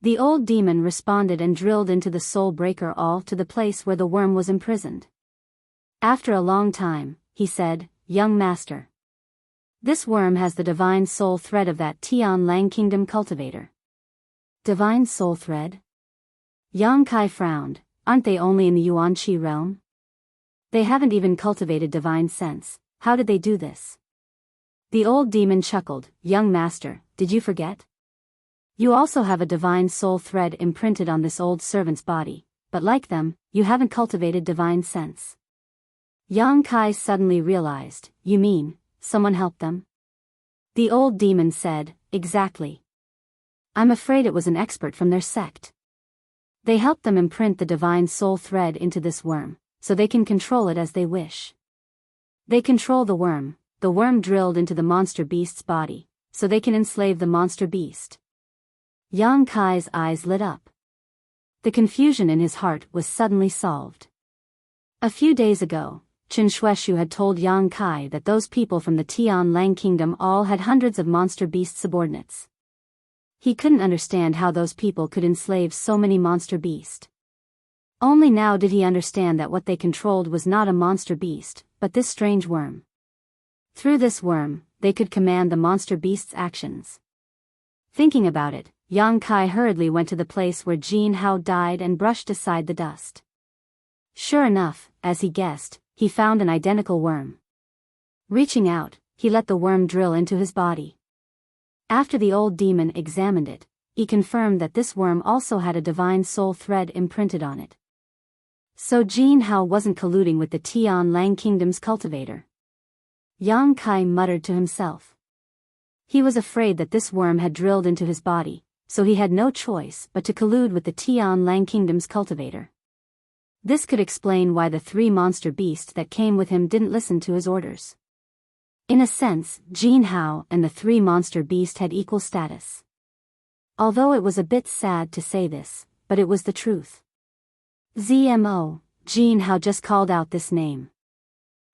A: The old demon responded and drilled into the soul breaker all to the place where the worm was imprisoned. After a long time, he said, Young master, this worm has the divine soul thread of that Tian Lang kingdom cultivator. Divine soul thread? Yang Kai frowned. Aren't they only in the Yuan Qi realm? They haven't even cultivated divine sense. How did they do this? The old demon chuckled. Young master, did you forget? You also have a divine soul thread imprinted on this old servant's body, but like them, you haven't cultivated divine sense. Yang Kai suddenly realized, you mean, someone helped them? The old demon said, exactly. I'm afraid it was an expert from their sect. They helped them imprint the divine soul thread into this worm, so they can control it as they wish. They control the worm drilled into the monster beast's body, so they can enslave the monster beast. Yang Kai's eyes lit up. The confusion in his heart was suddenly solved. A few days ago, Chen Shueshu had told Yang Kai that those people from the Tian Lang kingdom all had hundreds of monster beast subordinates. He couldn't understand how those people could enslave so many monster beasts. Only now did he understand that what they controlled was not a monster beast, but this strange worm. Through this worm, they could command the monster beast's actions. Thinking about it, Yang Kai hurriedly went to the place where Jin Hao died and brushed aside the dust. Sure enough, as he guessed, he found an identical worm. Reaching out, he let the worm drill into his body. After the old demon examined it, he confirmed that this worm also had a divine soul thread imprinted on it. So Jin Hao wasn't colluding with the Tian Lang kingdom's cultivator. Yang Kai muttered to himself. He was afraid that this worm had drilled into his body, so he had no choice but to collude with the Tian Lang kingdom's cultivator. This could explain why the 3 monster beasts that came with him didn't listen to his orders. In a sense, Jin Hao and the 3 monster beasts had equal status. Although it was a bit sad to say this, but it was the truth. ZMO, Jin Hao just called out this name.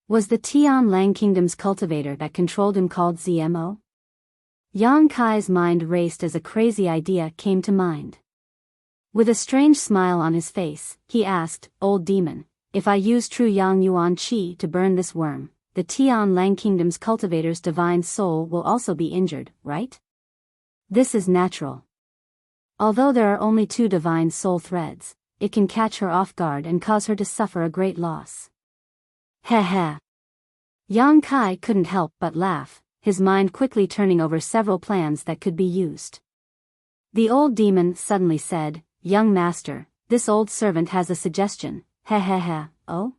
A: Was the Tian Lang kingdom's cultivator that controlled him called ZMO? Yang Kai's mind raced as a crazy idea came to mind. With a strange smile on his face, he asked, Old demon, if I use true Yang Yuan Qi to burn this worm, the Tian Lang Kingdom's cultivator's divine soul will also be injured, right? This is natural. Although there are only 2 divine soul threads, it can catch her off guard and cause her to suffer a great loss. Heh heh. Yang Kai couldn't help but laugh, his mind quickly turning over several plans that could be used. The old demon suddenly said, "Young master, this old servant has a suggestion." Heh heh heh. Oh?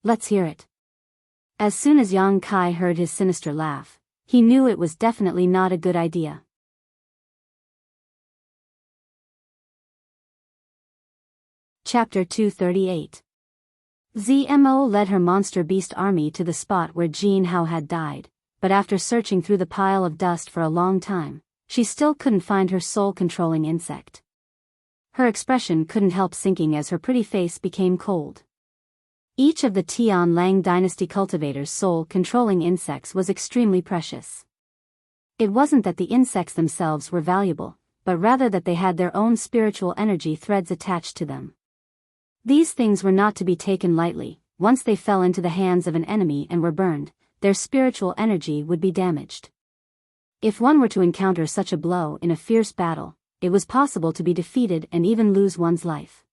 A: Let's hear it. As soon as Yang Kai heard his sinister laugh, he knew it was definitely not a good idea. Chapter 238. Zmo led her monster beast army to the spot where Jin Hao had died, but after searching through the pile of dust for a long time, she still couldn't find her soul-controlling insect. Her expression couldn't help sinking as her pretty face became cold. Each of the Tian Lang dynasty cultivators' soul-controlling insects was extremely precious. It wasn't that the insects themselves were valuable, but rather that they had their own spiritual energy threads attached to them. These things were not to be taken lightly. Once they fell into the hands of an enemy and were burned, their spiritual energy would be damaged. If one were to encounter such a blow in a fierce battle, it was possible to be defeated and even lose one's life.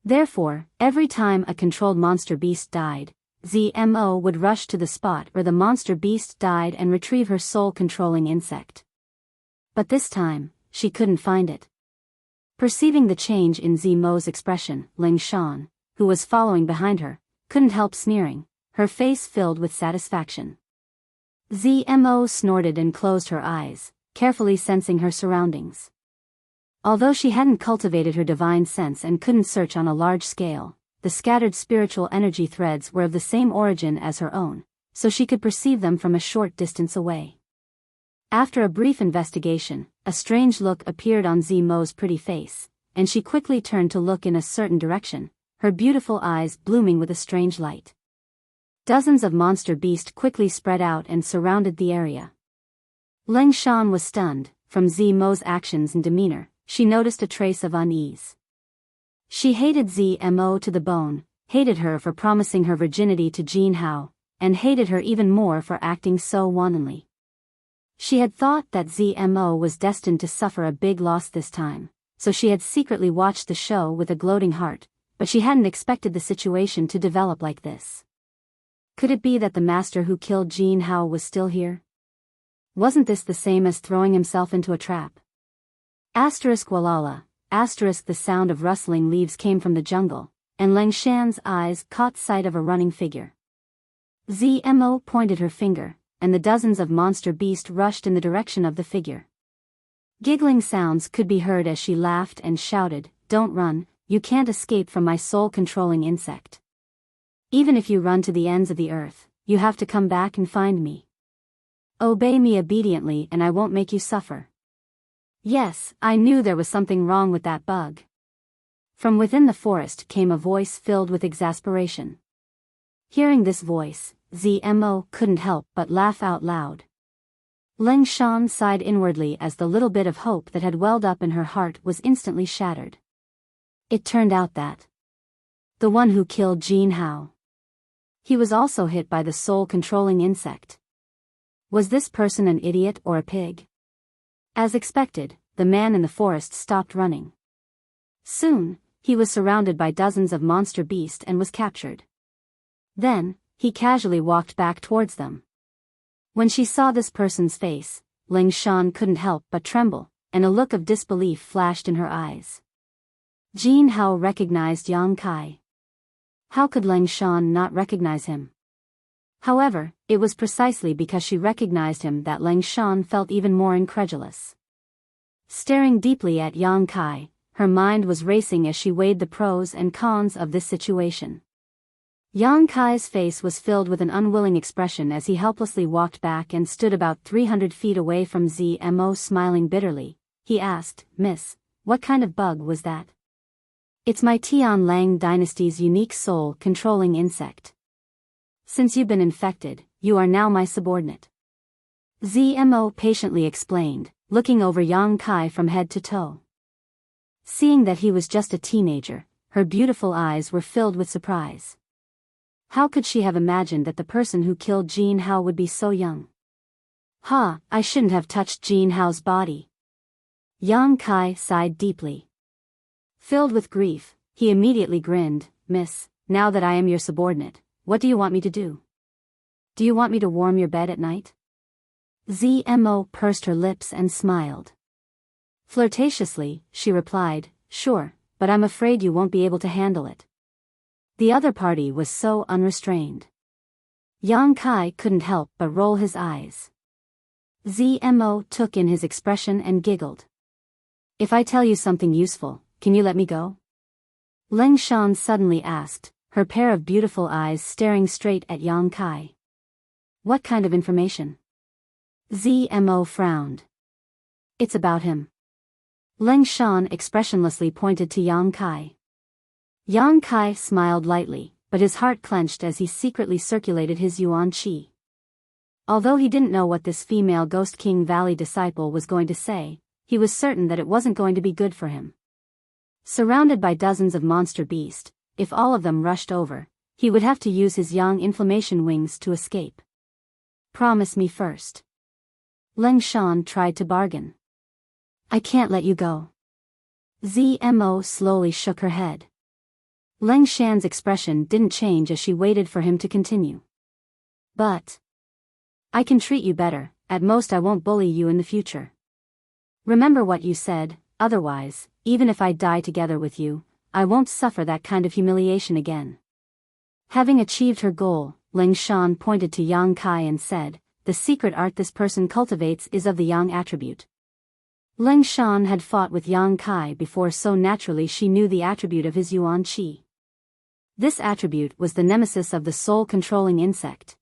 A: Therefore, every time a controlled monster beast died, Zmo would rush to the spot where the monster beast died and retrieve her soul-controlling insect. But this time, she couldn't find it. Perceiving the change in Zmo's expression, Ling Shan, who was following behind her, couldn't help sneering, her face filled with satisfaction. Zmo snorted and closed her eyes, carefully sensing her surroundings. Although she hadn't cultivated her divine sense and couldn't search on a large scale, the scattered spiritual energy threads were of the same origin as her own, so she could perceive them from a short distance away. After a brief investigation, a strange look appeared on Zmo's pretty face, and she quickly turned to look in a certain direction, her beautiful eyes blooming with a strange light. Dozens of monster beasts quickly spread out and surrounded the area. Ling Shan was stunned. From Zmo's actions and demeanor, she noticed a trace of unease. She hated Zmo to the bone, hated her for promising her virginity to Jin Hao, and hated her even more for acting so wantonly. She had thought that Zmo was destined to suffer a big loss this time, so she had secretly watched the show with a gloating heart, but she hadn't expected the situation to develop like this. Could it be that the master who killed Jin Hao was still here? Wasn't this the same as throwing himself into a trap? Walala, the sound of rustling leaves came from the jungle, and Ling Shan's eyes caught sight of a running figure. Zmo pointed her finger, and the dozens of monster beasts rushed in the direction of the figure. Giggling sounds could be heard as she laughed and shouted, "Don't run, you can't escape from my soul-controlling insect. Even if you run to the ends of the earth, you have to come back and find me. Obey me obediently and I won't make you suffer." Yes, I knew there was something wrong with that bug. From within the forest came a voice filled with exasperation. Hearing this voice, Zmo couldn't help but laugh out loud. Ling Shan sighed inwardly as the little bit of hope that had welled up in her heart was instantly shattered. It turned out that the one who killed Jin Hao, he was also hit by the soul-controlling insect. Was this person an idiot or a pig? As expected, the man in the forest stopped running. Soon, he was surrounded by dozens of monster beasts and was captured. Then, he casually walked back towards them. When she saw this person's face, Ling Shan couldn't help but tremble, and a look of disbelief flashed in her eyes. Jin Hao recognized Yang Kai. How could Ling Shan not recognize him? However, it was precisely because she recognized him that Ling Shan felt even more incredulous. Staring deeply at Yang Kai, her mind was racing as she weighed the pros and cons of this situation. Yang Kai's face was filled with an unwilling expression as he helplessly walked back and stood about 300 feet away from Zmo. Smiling bitterly, he asked, "Miss, what kind of bug was that?" "It's my Tian Lang dynasty's unique soul-controlling insect. Since you've been infected, you are now my subordinate," Zmo patiently explained, looking over Yang Kai from head to toe. Seeing that he was just a teenager, her beautiful eyes were filled with surprise. How could she have imagined that the person who killed Jin Hao would be so young? I shouldn't have touched Jin Hao's body. Yang Kai sighed deeply. Filled with grief, he immediately grinned. Miss, now that I am your subordinate, what do you want me to do? Do you want me to warm your bed at night? ZMO pursed her lips and smiled. Flirtatiously, she replied, sure, but I'm afraid you won't be able to handle it. The other party was so unrestrained. Yang Kai couldn't help but roll his eyes. ZMO took in his expression and giggled. If I tell you something useful, can you let me go? Leng Shan suddenly asked, her pair of beautiful eyes staring straight at Yang Kai. What kind of information? ZMO frowned. It's about him. Leng Shan expressionlessly pointed to Yang Kai. Yang Kai smiled lightly, but his heart clenched as he secretly circulated his yuan qi. Although he didn't know what this female Ghost King Valley disciple was going to say, he was certain that it wasn't going to be good for him. Surrounded by dozens of monster beasts, if all of them rushed over, he would have to use his yang inflammation wings to escape. Promise me first. Leng Shan tried to bargain. I can't let you go. ZMO slowly shook her head. Leng Shan's expression didn't change as she waited for him to continue. But I can treat you better, at most I won't bully you in the future. Remember what you said, otherwise, even if I die together with you, I won't suffer that kind of humiliation again. Having achieved her goal, Leng Shan pointed to Yang Kai and said, the secret art this person cultivates is of the yang attribute. Leng Shan had fought with Yang Kai before, so naturally she knew the attribute of his yuan qi. This attribute was the nemesis of the soul-controlling insect.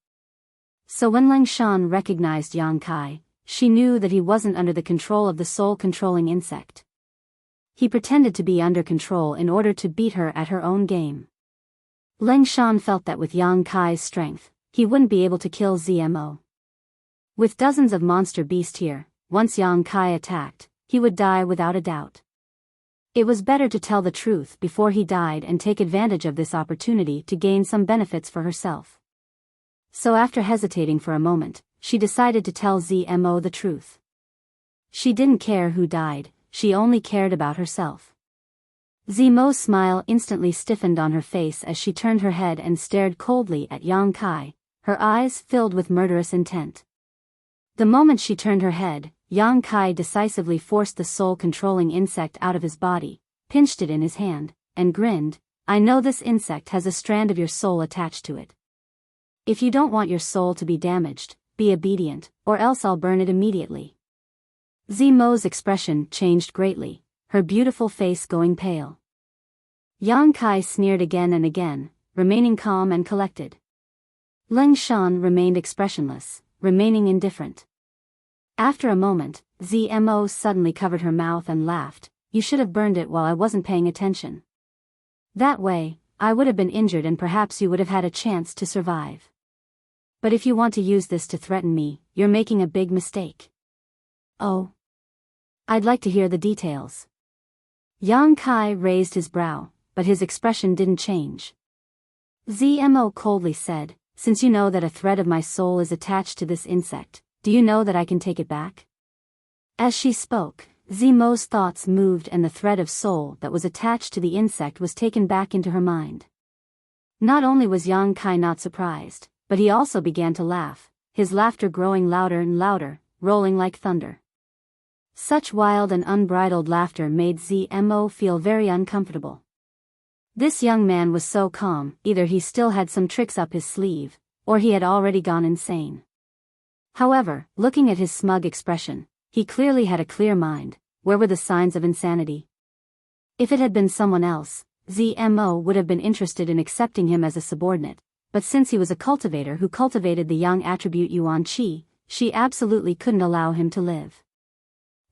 A: So when Leng Shan recognized Yang Kai, she knew that he wasn't under the control of the soul-controlling insect. He pretended to be under control in order to beat her at her own game. Leng Shan felt that with Yang Kai's strength, he wouldn't be able to kill ZMO. With dozens of monster beasts here, once Yang Kai attacked, he would die without a doubt. It was better to tell the truth before he died and take advantage of this opportunity to gain some benefits for herself. So after hesitating for a moment, she decided to tell ZMO the truth. She didn't care who died, she only cared about herself. ZMO's smile instantly stiffened on her face as she turned her head and stared coldly at Yang Kai, her eyes filled with murderous intent. The moment she turned her head, Yang Kai decisively forced the soul-controlling insect out of his body, pinched it in his hand, and grinned. I know this insect has a strand of your soul attached to it. If you don't want your soul to be damaged, be obedient, or else I'll burn it immediately. ZMO's expression changed greatly, her beautiful face going pale. Yang Kai sneered again and again, remaining calm and collected. Leng Shan remained expressionless, remaining indifferent. After a moment, ZMO suddenly covered her mouth and laughed. You should have burned it while I wasn't paying attention. That way, I would have been injured and perhaps you would have had a chance to survive. But if you want to use this to threaten me, you're making a big mistake. Oh. I'd like to hear the details. Yang Kai raised his brow, but his expression didn't change. ZMO coldly said, since you know that a thread of my soul is attached to this insect, do you know that I can take it back? As she spoke, ZMO's thoughts moved and the thread of soul that was attached to the insect was taken back into her mind. Not only was Yang Kai not surprised, but he also began to laugh, his laughter growing louder and louder, rolling like thunder. Such wild and unbridled laughter made ZMO feel very uncomfortable. This young man was so calm, either he still had some tricks up his sleeve, or he had already gone insane. However, looking at his smug expression, he clearly had a clear mind. Where were the signs of insanity? If it had been someone else, ZMO would have been interested in accepting him as a subordinate, but since he was a cultivator who cultivated the yang attribute yuan qi, she absolutely couldn't allow him to live.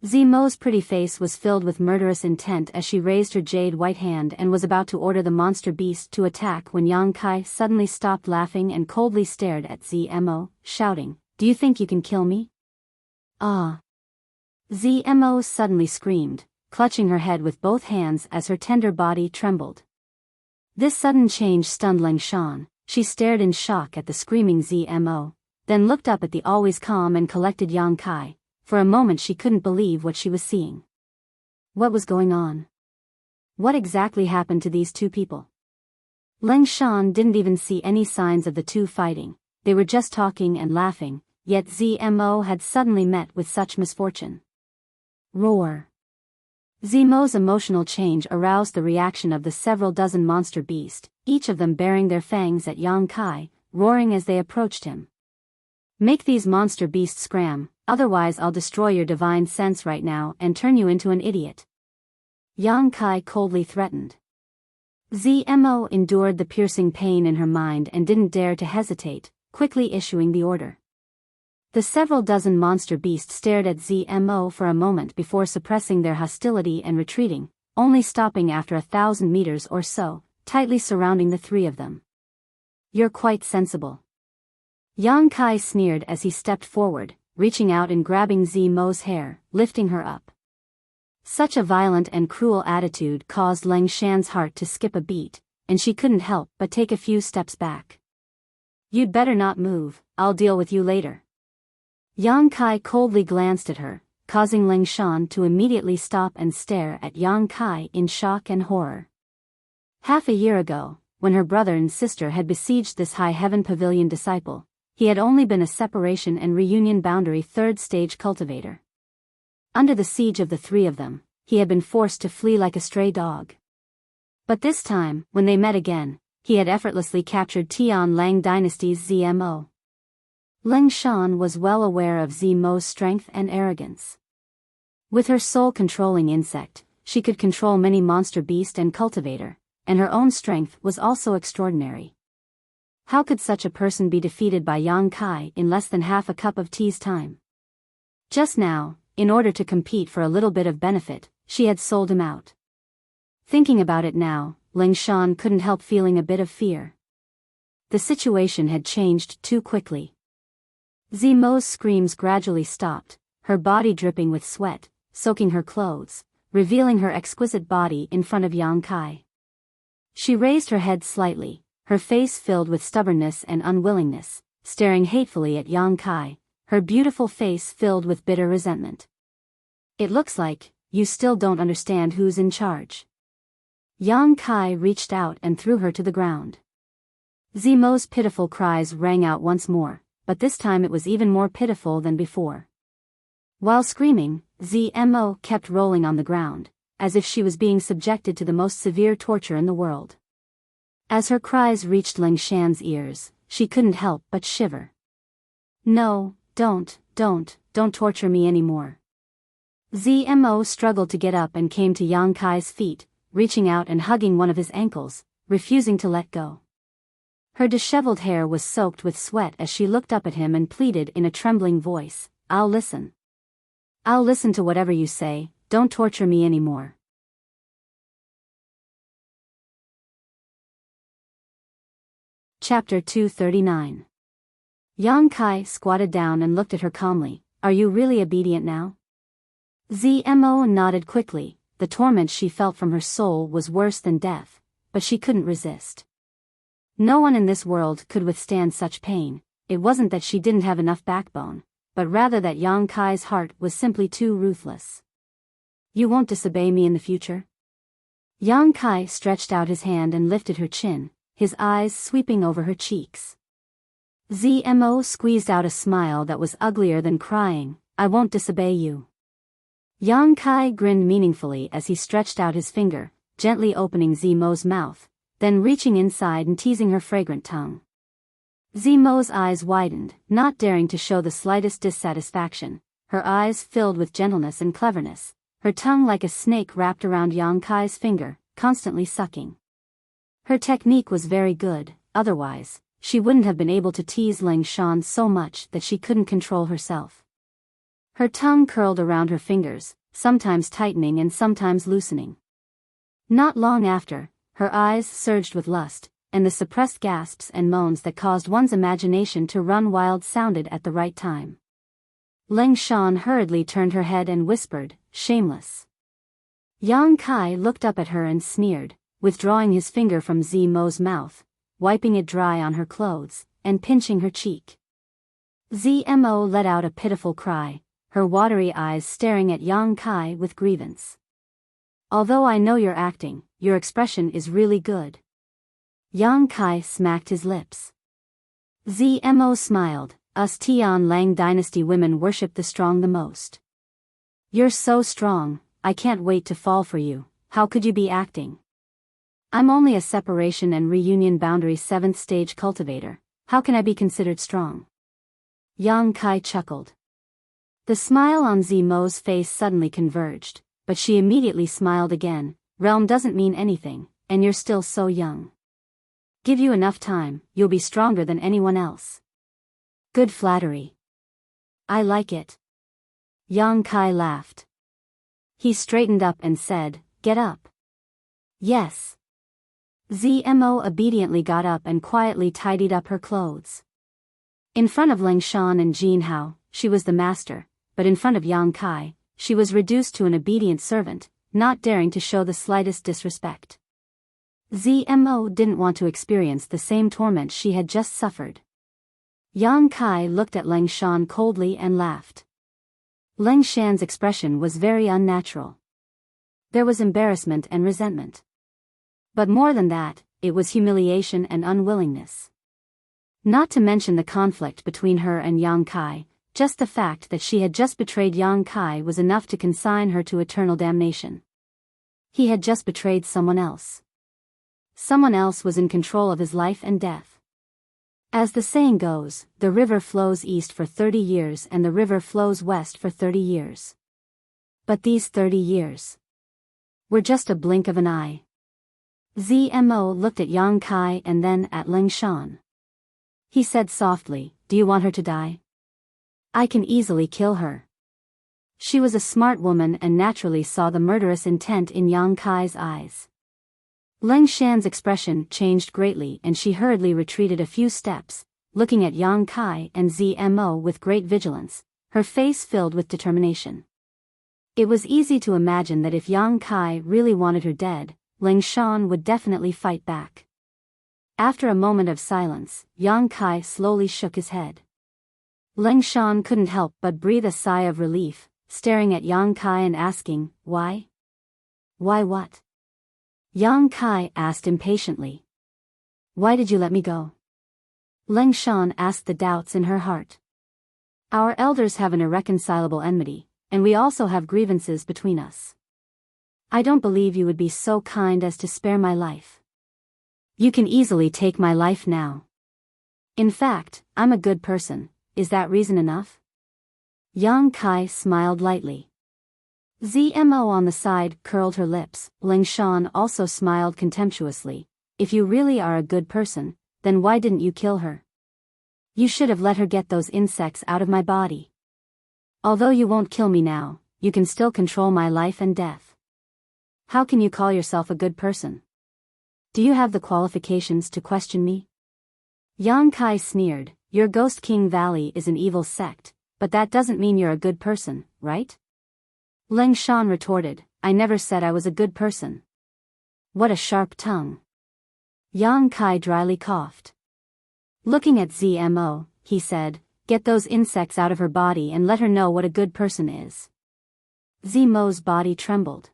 A: ZMO's pretty face was filled with murderous intent as she raised her jade white hand and was about to order the monster beast to attack when Yang Kai suddenly stopped laughing and coldly stared at ZMO, shouting, "Do you think you can kill me?" Ah! ZMO suddenly screamed, clutching her head with both hands as her tender body trembled. This sudden change stunned Ling Shan. She stared in shock at the screaming ZMO, then looked up at the always calm and collected Yang Kai. For a moment she couldn't believe what she was seeing. What was going on? What exactly happened to these two people? Ling Shan didn't even see any signs of the two fighting. They were just talking and laughing, yet ZMO had suddenly met with such misfortune. Roar. Zemo's emotional change aroused the reaction of the several dozen monster beasts, each of them baring their fangs at Yang Kai, roaring as they approached him. Make these monster beasts scram, otherwise I'll destroy your divine sense right now and turn you into an idiot. Yang Kai coldly threatened. ZMO endured the piercing pain in her mind and didn't dare to hesitate, quickly issuing the order. The several dozen monster beasts stared at ZMO for a moment before suppressing their hostility and retreating, only stopping after 1,000 meters or so, tightly surrounding the three of them. You're quite sensible. Yang Kai sneered as he stepped forward, reaching out and grabbing ZMO's hair, lifting her up. Such a violent and cruel attitude caused Ling Shan's heart to skip a beat, and she couldn't help but take a few steps back. You'd better not move, I'll deal with you later. Yang Kai coldly glanced at her, causing Ling Shan to immediately stop and stare at Yang Kai in shock and horror. Half a year ago, when her brother and sister had besieged this high heaven pavilion disciple, he had only been a separation and reunion boundary third-stage cultivator. Under the siege of the three of them, he had been forced to flee like a stray dog. But this time, when they met again, he had effortlessly captured Tian Lang Dynasty's ZMO. Ling Shan was well aware of ZMO's strength and arrogance. With her soul-controlling insect, she could control many monster beast and cultivator, and her own strength was also extraordinary. How could such a person be defeated by Yang Kai in less than half a cup of tea's time? Just now, in order to compete for a little bit of benefit, she had sold him out. Thinking about it now, Ling Shan couldn't help feeling a bit of fear. The situation had changed too quickly. ZMO's screams gradually stopped, her body dripping with sweat, soaking her clothes, revealing her exquisite body in front of Yang Kai. She raised her head slightly, her face filled with stubbornness and unwillingness, staring hatefully at Yang Kai, her beautiful face filled with bitter resentment. It looks like you still don't understand who's in charge. Yang Kai reached out and threw her to the ground. ZMO's pitiful cries rang out once more, but this time it was even more pitiful than before. While screaming, ZMO kept rolling on the ground, as if she was being subjected to the most severe torture in the world. As her cries reached Ling Shan's ears, she couldn't help but shiver. No, don't torture me anymore. ZMO struggled to get up and came to Yang Kai's feet, reaching out and hugging one of his ankles, refusing to let go. Her disheveled hair was soaked with sweat as she looked up at him and pleaded in a trembling voice, I'll listen. I'll listen to whatever you say, don't torture me anymore. Chapter 239. Yang Kai squatted down and looked at her calmly. Are you really obedient now? ZMO nodded quickly. The torment she felt from her soul was worse than death, but she couldn't resist. No one in this world could withstand such pain. It wasn't that she didn't have enough backbone, but rather that Yang Kai's heart was simply too ruthless. You won't disobey me in the future? Yang Kai stretched out his hand and lifted her chin, his eyes sweeping over her cheeks. ZMO squeezed out a smile that was uglier than crying. I won't disobey you. Yang Kai grinned meaningfully as he stretched out his finger, gently opening ZMO's mouth, then reaching inside and teasing her fragrant tongue. ZMO's eyes widened, not daring to show the slightest dissatisfaction, her eyes filled with gentleness and cleverness, her tongue like a snake wrapped around Yang Kai's finger, constantly sucking. Her technique was very good, otherwise, she wouldn't have been able to tease Ling Shan so much that she couldn't control herself. Her tongue curled around her fingers, sometimes tightening and sometimes loosening. Not long after, her eyes surged with lust, and the suppressed gasps and moans that caused one's imagination to run wild sounded at the right time. Ling Shan hurriedly turned her head and whispered, shameless. Yang Kai looked up at her and sneered, withdrawing his finger from Zimo's mouth, wiping it dry on her clothes, and pinching her cheek. Zmo let out a pitiful cry, her watery eyes staring at Yang Kai with grievance. Although I know you're acting, your expression is really good. Yang Kai smacked his lips. Zmo smiled, us Tian Lang dynasty women worship the strong the most. You're so strong, I can't wait to fall for you, how could you be acting? I'm only a separation and reunion boundary 7th stage cultivator, how can I be considered strong? Yang Kai chuckled. The smile on Zimo's face suddenly converged, but she immediately smiled again. Realm doesn't mean anything, and you're still so young. Give you enough time, you'll be stronger than anyone else. Good flattery. I like it. Yang Kai laughed. He straightened up and said, get up. Yes. Zmo obediently got up and quietly tidied up her clothes. In front of Ling Shan and Jin Hao, she was the master, but in front of Yang Kai, she was reduced to an obedient servant, not daring to show the slightest disrespect. Zmo didn't want to experience the same torment she had just suffered. Yang Kai looked at Ling Shan coldly and laughed. Ling Shan's expression was very unnatural. There was embarrassment and resentment. But more than that, it was humiliation and unwillingness. Not to mention the conflict between her and Yang Kai, just the fact that she had just betrayed Yang Kai was enough to consign her to eternal damnation. He had just betrayed someone else. Someone else was in control of his life and death. As the saying goes, the river flows east for 30 years and the river flows west for 30 years. But these 30 years were just a blink of an eye. Zmo looked at Yang Kai and then at Ling Shan. He said softly, do you want her to die? I can easily kill her. She was a smart woman and naturally saw the murderous intent in Yang Kai's eyes. Ling Shan's expression changed greatly and she hurriedly retreated a few steps, looking at Yang Kai and Zmo with great vigilance, her face filled with determination. It was easy to imagine that if Yang Kai really wanted her dead, Ling Shan would definitely fight back. After a moment of silence, Yang Kai slowly shook his head. Ling Shan couldn't help but breathe a sigh of relief, staring at Yang Kai and asking, why? Why what? Yang Kai asked impatiently. Why did you let me go? Ling Shan asked the doubts in her heart. Our elders have an irreconcilable enmity, and we also have grievances between us. I don't believe you would be so kind as to spare my life. You can easily take my life now. In fact, I'm a good person, is that reason enough? Yang Kai smiled lightly. Zmo on the side curled her lips. Ling Shan also smiled contemptuously. If you really are a good person, then why didn't you kill her? You should have let her get those insects out of my body. Although you won't kill me now, you can still control my life and death. How can you call yourself a good person? Do you have the qualifications to question me? Yang Kai sneered, your Ghost King Valley is an evil sect, but that doesn't mean you're a good person, right? Ling Shan retorted, I never said I was a good person. What a sharp tongue. Yang Kai dryly coughed. Looking at Zmo, he said, get those insects out of her body and let her know what a good person is. Zmo's body trembled.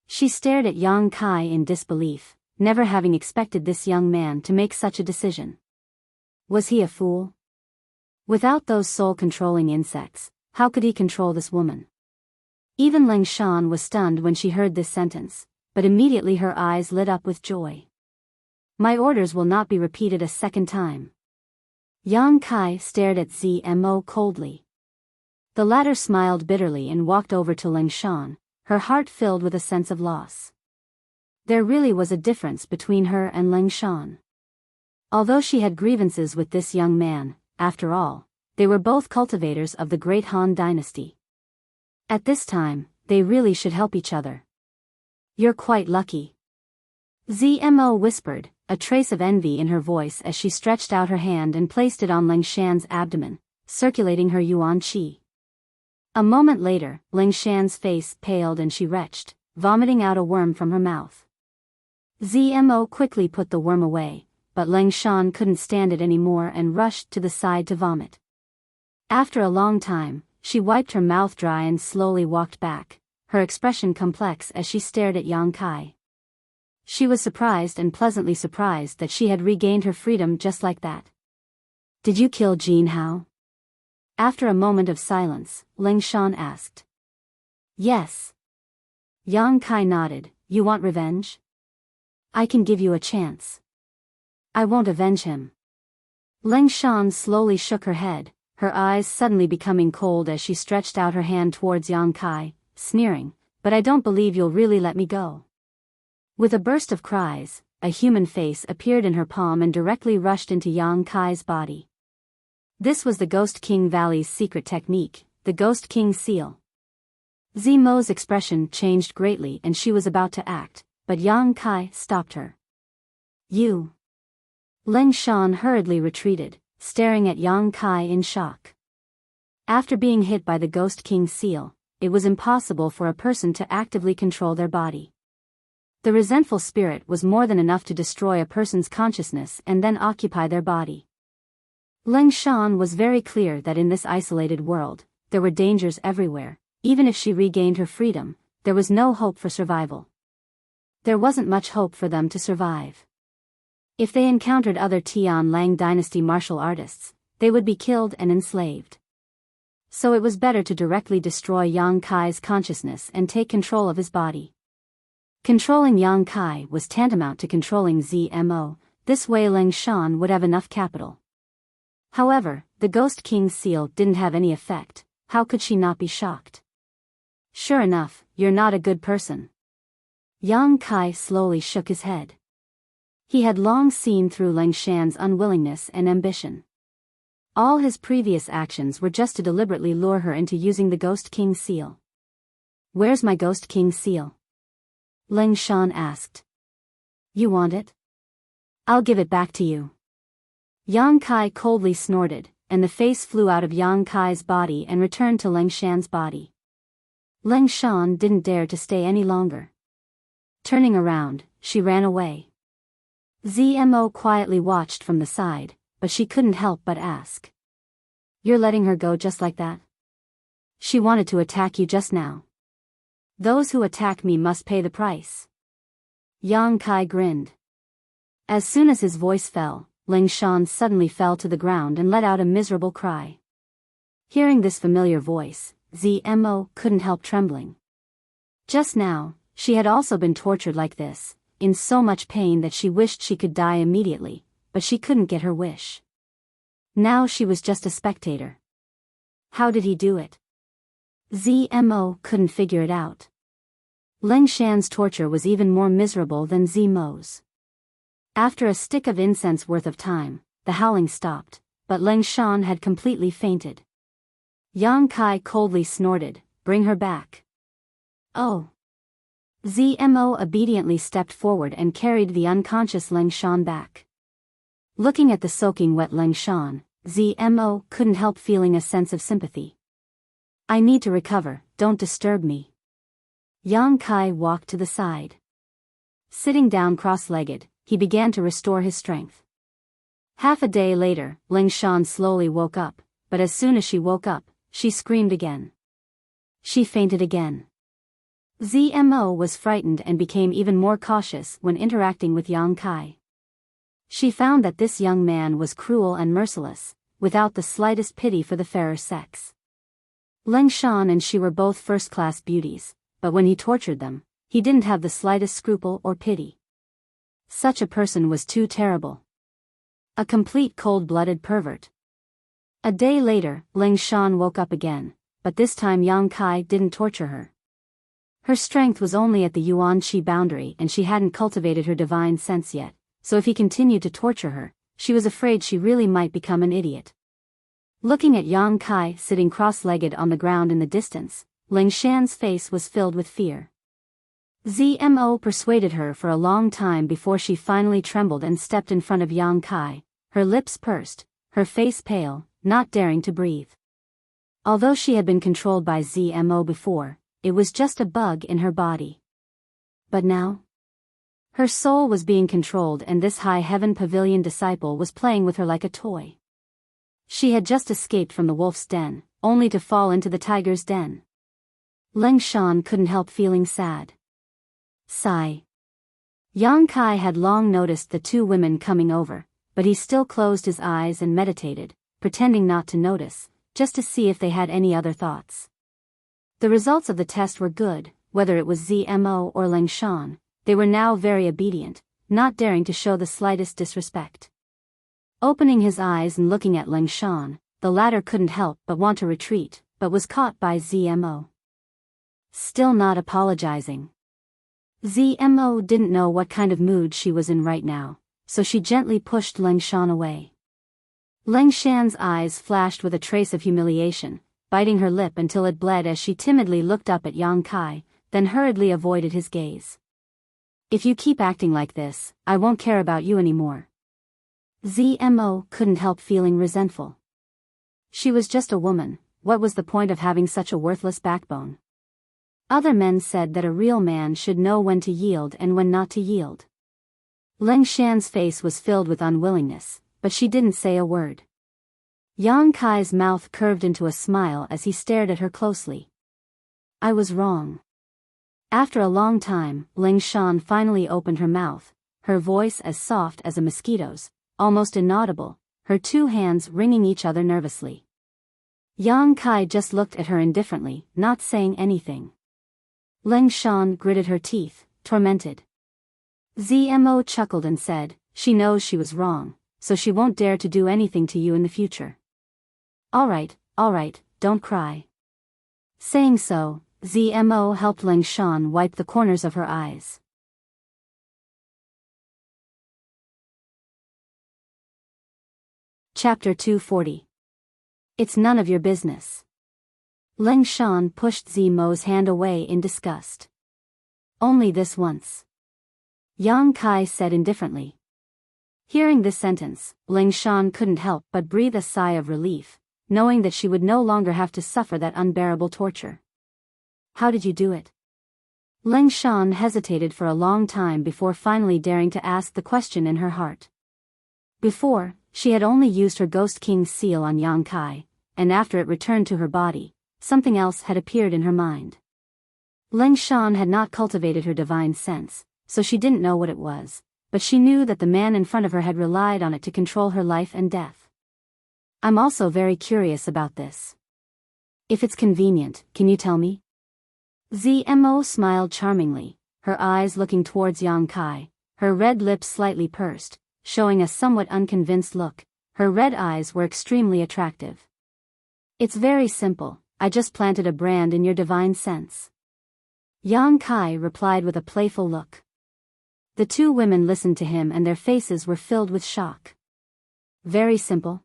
A: She stared at Yang Kai in disbelief, never having expected this young man to make such a decision. Was he a fool? Without those soul-controlling insects, how could he control this woman? Even Ling Shan was stunned when she heard this sentence, but immediately her eyes lit up with joy. My orders will not be repeated a second time. Yang Kai stared at Zmo coldly. The latter smiled bitterly and walked over to Ling Shan, her heart filled with a sense of loss. There really was a difference between her and Ling Shan. Although she had grievances with this young man, after all, they were both cultivators of the great Han dynasty. At this time, they really should help each other. You're quite lucky. Zmo whispered, a trace of envy in her voice as she stretched out her hand and placed it on Ling Shan's abdomen, circulating her yuan qi. A moment later, Ling Shan's face paled and she retched, vomiting out a worm from her mouth. ZMO quickly put the worm away, but Leng Shan couldn't stand it anymore and rushed to the side to vomit. After a long time, she wiped her mouth dry and slowly walked back, her expression complex as she stared at Yang Kai. She was surprised and pleasantly surprised that she had regained her freedom just like that. "Did you kill Jin Hao?" After a moment of silence, Leng Shan asked. "Yes." Yang Kai nodded. "You want revenge? I can give you a chance." "I won't avenge him." Leng Shan slowly shook her head, her eyes suddenly becoming cold as she stretched out her hand towards Yang Kai, sneering, "But I don't believe you'll really let me go." With a burst of cries, a human face appeared in her palm and directly rushed into Yang Kai's body. This was the Ghost King Valley's secret technique, the Ghost King seal. Zimo's expression changed greatly and she was about to act, but Yang Kai stopped her. "You." Leng Shan hurriedly retreated, staring at Yang Kai in shock. After being hit by the Ghost King seal, it was impossible for a person to actively control their body. The resentful spirit was more than enough to destroy a person's consciousness and then occupy their body. Leng Shan was very clear that in this isolated world, there were dangers everywhere. Even if she regained her freedom, there was no hope for survival. There wasn't much hope for them to survive. If they encountered other Tian Lang dynasty martial artists, they would be killed and enslaved. So it was better to directly destroy Yang Kai's consciousness and take control of his body. Controlling Yang Kai was tantamount to controlling ZMO, this way Leng Shan would have enough capital. However, the Ghost King's seal didn't have any effect. How could she not be shocked? "Sure enough, you're not a good person." Yang Kai slowly shook his head. He had long seen through Leng Shan's unwillingness and ambition. All his previous actions were just to deliberately lure her into using the Ghost King seal. "Where's my Ghost King seal?" Leng Shan asked. "You want it? I'll give it back to you." Yang Kai coldly snorted, and the face flew out of Yang Kai's body and returned to Leng Shan's body. Leng Shan didn't dare to stay any longer. Turning around, she ran away. ZMO quietly watched from the side, but she couldn't help but ask. "You're letting her go just like that? She wanted to attack you just now. Those who attack me must pay the price." Yang Kai grinned. As soon as his voice fell, Leng Shan suddenly fell to the ground and let out a miserable cry. Hearing this familiar voice, ZMO couldn't help trembling. Just now, she had also been tortured like this, in so much pain that she wished she could die immediately, but she couldn't get her wish. Now she was just a spectator. How did he do it? ZMO couldn't figure it out. Leng Shan's torture was even more miserable than Zmo's. After a stick of incense worth of time, the howling stopped, but Leng Shan had completely fainted. Yang Kai coldly snorted, "Bring her back." "Oh." ZMO obediently stepped forward and carried the unconscious Leng Shan back. Looking at the soaking wet Leng Shan, ZMO couldn't help feeling a sense of sympathy. "I need to recover, don't disturb me." Yang Kai walked to the side. Sitting down cross-legged, he began to restore his strength. Half a day later, Leng Shan slowly woke up, but as soon as she woke up, she screamed again. She fainted again. ZMO was frightened and became even more cautious when interacting with Yang Kai. She found that this young man was cruel and merciless, without the slightest pity for the fairer sex. Leng Shan and she were both first-class beauties, but when he tortured them, he didn't have the slightest scruple or pity. Such a person was too terrible. A complete cold-blooded pervert. A day later, Leng Shan woke up again, but this time Yang Kai didn't torture her. Her strength was only at the Yuan Qi boundary and she hadn't cultivated her divine sense yet, so if he continued to torture her, she was afraid she really might become an idiot. Looking at Yang Kai sitting cross-legged on the ground in the distance, Leng Shan's face was filled with fear. ZMO persuaded her for a long time before she finally trembled and stepped in front of Yang Kai, her lips pursed, her face pale, not daring to breathe. Although she had been controlled by ZMO before, it was just a bug in her body. But now? Her soul was being controlled, and this high heaven pavilion disciple was playing with her like a toy. She had just escaped from the wolf's den, only to fall into the tiger's den. Leng Shan couldn't help feeling sad. Sigh. Yang Kai had long noticed the two women coming over, but he still closed his eyes and meditated, pretending not to notice, just to see if they had any other thoughts. The results of the test were good, whether it was ZMO or Leng Shan. They were now very obedient, not daring to show the slightest disrespect. Opening his eyes and looking at Leng Shan, the latter couldn't help but want to retreat, but was caught by ZMO. Still not apologizing. ZMO didn't know what kind of mood she was in right now, so she gently pushed Leng Shan away. Leng Shan's eyes flashed with a trace of humiliation, biting her lip until it bled as she timidly looked up at Yang Kai, then hurriedly avoided his gaze. If you keep acting like this, I won't care about you anymore. ZMO couldn't help feeling resentful. She was just a woman, what was the point of having such a worthless backbone? Other men said that a real man should know when to yield and when not to yield. Leng Shan's face was filled with unwillingness, but she didn't say a word. Yang Kai's mouth curved into a smile as he stared at her closely. I was wrong. After a long time, Leng Shan finally opened her mouth, her voice as soft as a mosquito's, almost inaudible, her two hands wringing each other nervously. Yang Kai just looked at her indifferently, not saying anything. Leng Shan gritted her teeth, tormented. ZMO chuckled and said, she knows she was wrong, so she won't dare to do anything to you in the future. All right, don't cry. Saying so, ZMO helped Leng Shan wipe the corners of her eyes. Chapter 240. It's none of your business. Leng Shan pushed ZMO's hand away in disgust. Only this once. Yang Kai said indifferently. Hearing this sentence, Leng Shan couldn't help but breathe a sigh of relief, knowing that she would no longer have to suffer that unbearable torture. How did you do it? Leng Shan hesitated for a long time before finally daring to ask the question in her heart. Before, she had only used her Ghost King's seal on Yang Kai, and after it returned to her body, something else had appeared in her mind. Leng Shan had not cultivated her divine sense, so she didn't know what it was, but she knew that the man in front of her had relied on it to control her life and death. I'm also very curious about this. If it's convenient, can you tell me? ZMO smiled charmingly, her eyes looking towards Yang Kai, her red lips slightly pursed, showing a somewhat unconvinced look. Her red eyes were extremely attractive. It's very simple, I just planted a brand in your divine sense. Yang Kai replied with a playful look. The two women listened to him and their faces were filled with shock. Very simple.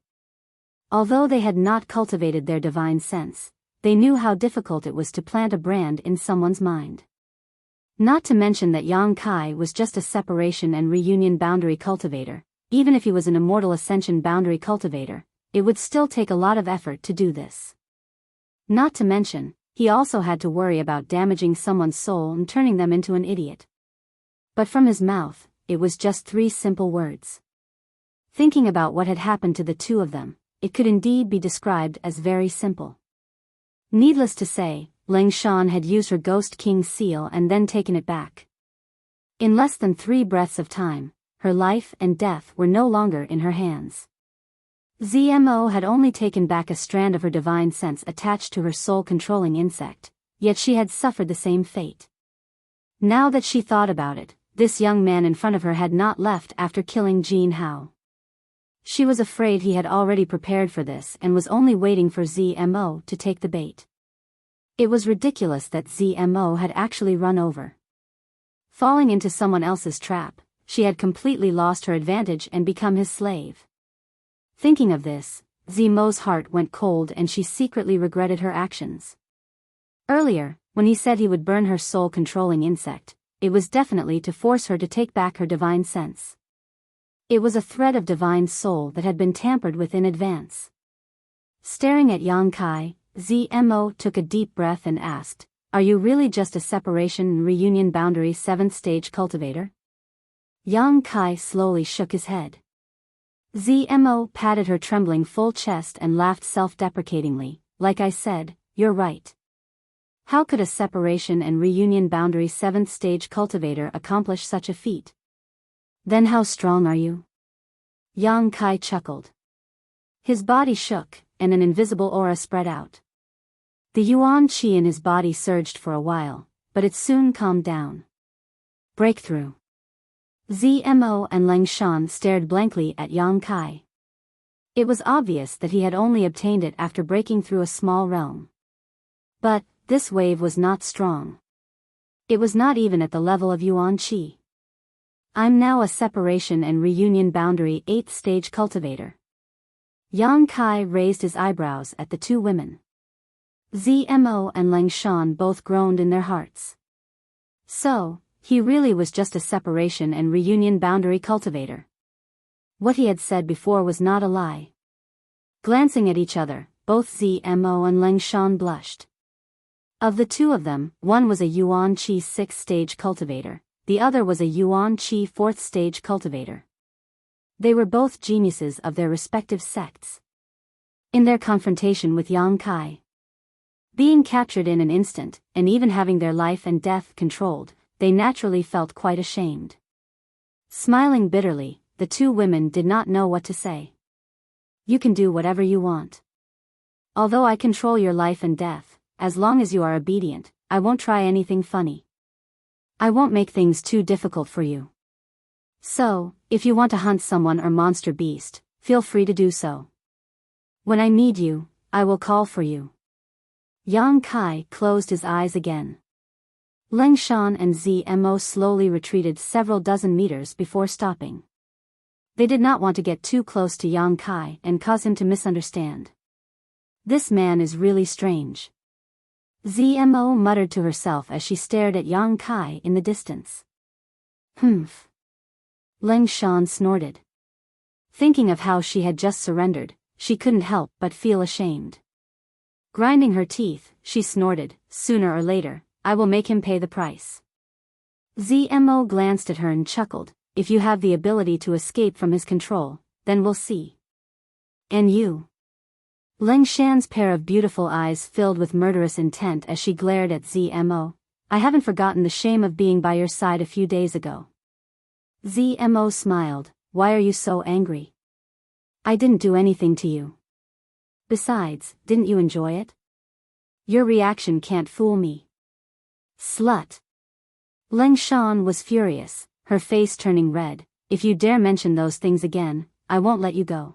A: Although they had not cultivated their divine sense, they knew how difficult it was to plant a brand in someone's mind. Not to mention that Yang Kai was just a separation and reunion boundary cultivator. Even if he was an immortal ascension boundary cultivator, it would still take a lot of effort to do this. Not to mention, he also had to worry about damaging someone's soul and turning them into an idiot. But from his mouth, it was just 3 simple words. Thinking about what had happened to the two of them, it could indeed be described as very simple. Needless to say, Leng Shan had used her Ghost King's seal and then taken it back. In less than 3 breaths of time, her life and death were no longer in her hands. ZMO had only taken back a strand of her divine sense attached to her soul-controlling insect, yet she had suffered the same fate. Now that she thought about it, this young man in front of her had not left after killing Jin Hao. She was afraid he had already prepared for this and was only waiting for ZMO to take the bait. It was ridiculous that ZMO had actually run over. Falling into someone else's trap, she had completely lost her advantage and become his slave. Thinking of this, ZMO's heart went cold and she secretly regretted her actions. Earlier, when he said he would burn her soul-controlling insect, it was definitely to force her to take back her divine sense. It was a thread of divine soul that had been tampered with in advance. Staring at Yang Kai, ZMO took a deep breath and asked, "Are you really just a separation and reunion boundary 7th stage cultivator?" Yang Kai slowly shook his head. Zmo patted her trembling full chest and laughed self-deprecatingly. Like I said, you're right. How could a separation and reunion boundary 7th stage cultivator accomplish such a feat? Then how strong are you? Yang Kai chuckled. His body shook, and an invisible aura spread out. The yuan qi in his body surged for a while, but it soon calmed down. Breakthrough. Zmo and Leng Shan stared blankly at Yang Kai. It was obvious that he had only obtained it after breaking through a small realm. But this wave was not strong. It was not even at the level of yuan qi. I'm now a separation and reunion boundary 8th stage cultivator. Yang Kai raised his eyebrows at the two women. Zmo and Leng Shan both groaned in their hearts. So, he really was just a separation and reunion boundary cultivator. What he had said before was not a lie. Glancing at each other, both Zmo and Leng Shan blushed. Of the two of them, one was a yuan qi 6th stage cultivator, the other was a yuan qi 4th stage cultivator. They were both geniuses of their respective sects. In their confrontation with Yang Kai, being captured in an instant, and even having their life and death controlled, they naturally felt quite ashamed. Smiling bitterly, the two women did not know what to say. You can do whatever you want. Although I control your life and death, as long as you are obedient, I won't try anything funny. I won't make things too difficult for you. So, if you want to hunt someone or monster beast, feel free to do so. When I need you, I will call for you. Yang Kai closed his eyes again. Leng Shan and Zmo slowly retreated several dozen meters before stopping. They did not want to get too close to Yang Kai and cause him to misunderstand. This man is really strange. Zmo muttered to herself as she stared at Yang Kai in the distance. Humph. Leng Shan snorted. Thinking of how she had just surrendered, she couldn't help but feel ashamed. Grinding her teeth, she snorted, sooner or later, I will make him pay the price. Zmo glanced at her and chuckled, if you have the ability to escape from his control, then we'll see. And you? Leng Shan's pair of beautiful eyes filled with murderous intent as she glared at Zmo. I haven't forgotten the shame of being by your side a few days ago. Zmo smiled, why are you so angry? I didn't do anything to you. Besides, didn't you enjoy it? Your reaction can't fool me. Slut. Leng Shan was furious, her face turning red. If you dare mention those things again, I won't let you go.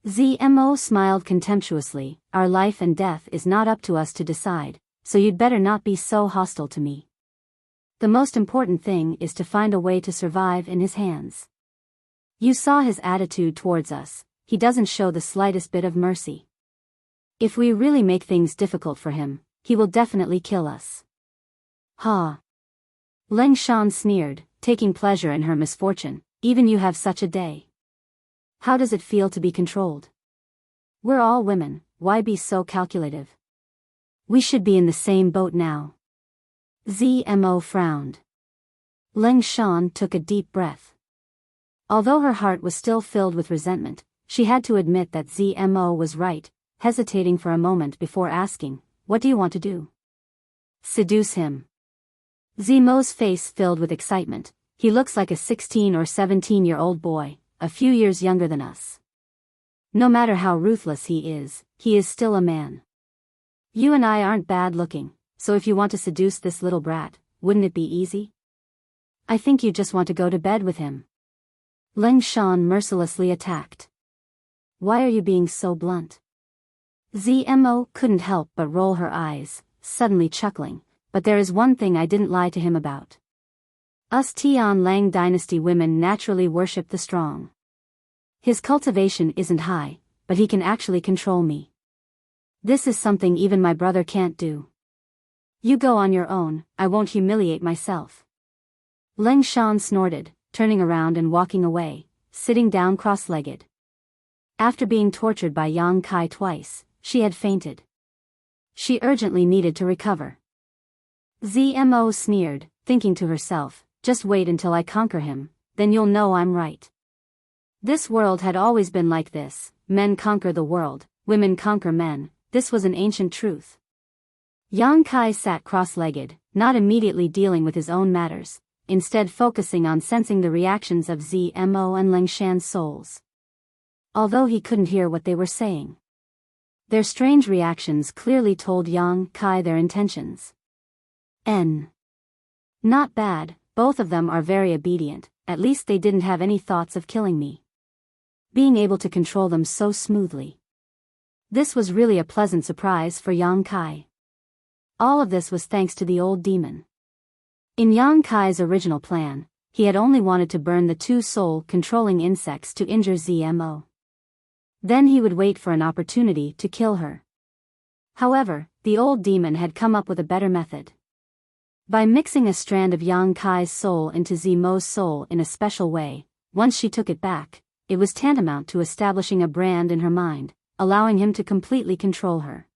A: Zmo smiled contemptuously, our life and death is not up to us to decide, so you'd better not be so hostile to me. The most important thing is to find a way to survive in his hands. You saw his attitude towards us, he doesn't show the slightest bit of mercy. If we really make things difficult for him, he will definitely kill us. Ha! Leng Shan sneered, taking pleasure in her misfortune, even you have such a day. How does it feel to be controlled? We're all women, why be so calculative? We should be in the same boat now. Zmo frowned. Leng Shan took a deep breath. Although her heart was still filled with resentment, she had to admit that Zmo was right, hesitating for a moment before asking, what do you want to do? Seduce him. Zmo's face filled with excitement, he looks like a 16 or 17-year-old boy, a few years younger than us. No matter how ruthless he is still a man. You and I aren't bad looking, so if you want to seduce this little brat, wouldn't it be easy? I think you just want to go to bed with him. Leng Shan mercilessly attacked. Why are you being so blunt? Zmo couldn't help but roll her eyes, suddenly chuckling, but there is one thing I didn't lie to him about. Us Tian Lang dynasty women naturally worship the strong. His cultivation isn't high, but he can actually control me. This is something even my brother can't do. You go on your own, I won't humiliate myself. Leng Shan snorted, turning around and walking away, sitting down cross-legged. After being tortured by Yang Kai twice, she had fainted. She urgently needed to recover. Zmo sneered, thinking to herself, just wait until I conquer him, then you'll know I'm right. This world had always been like this, men conquer the world, women conquer men, this was an ancient truth. Yang Kai sat cross-legged, not immediately dealing with his own matters, instead focusing on sensing the reactions of Zmo and Lingshan's souls. Although he couldn't hear what they were saying, their strange reactions clearly told Yang Kai their intentions. Not bad, both of them are very obedient, at least they didn't have any thoughts of killing me. Being able to control them so smoothly. This was really a pleasant surprise for Yang Kai. All of this was thanks to the old demon. In Yang Kai's original plan, he had only wanted to burn the two soul-controlling insects to injure Zmo. Then he would wait for an opportunity to kill her. However, the old demon had come up with a better method. By mixing a strand of Yang Kai's soul into Zmo's soul in a special way, once she took it back, it was tantamount to establishing a brand in her mind, allowing him to completely control her.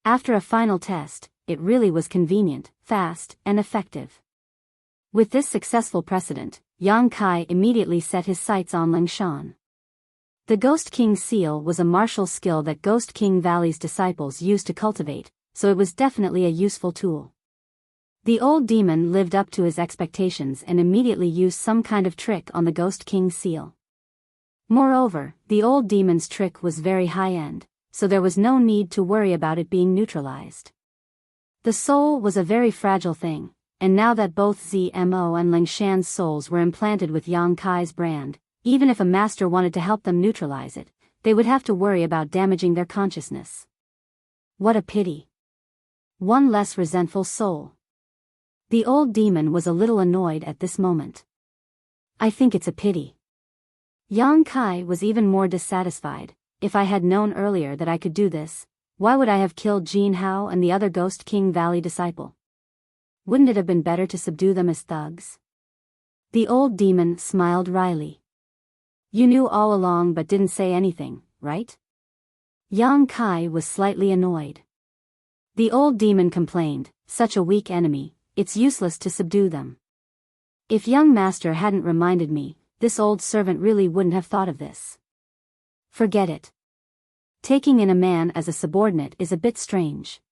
A: After a final test, it really was convenient, fast, and effective. With this successful precedent, Yang Kai immediately set his sights on Lingshan. The Ghost King seal was a martial skill that Ghost King Valley's disciples used to cultivate, so it was definitely a useful tool. The old demon lived up to his expectations and immediately used some kind of trick on the Ghost King seal. Moreover, the old demon's trick was very high-end, so there was no need to worry about it being neutralized. The soul was a very fragile thing, and now that both Zmo and Lingshan's souls were implanted with Yang Kai's brand, even if a master wanted to help them neutralize it, they would have to worry about damaging their consciousness. What a pity. One less resentful soul. The old demon was a little annoyed at this moment. I think it's a pity. Yang Kai was even more dissatisfied. If I had known earlier that I could do this, why would I have killed Jin Hao and the other Ghost King Valley disciple? Wouldn't it have been better to subdue them as thugs? The old demon smiled wryly. You knew all along but didn't say anything, right? Yang Kai was slightly annoyed. The old demon complained, such a weak enemy, it's useless to subdue them. If young master hadn't reminded me, this old servant really wouldn't have thought of this. Forget it. Taking in a man as a subordinate is a bit strange.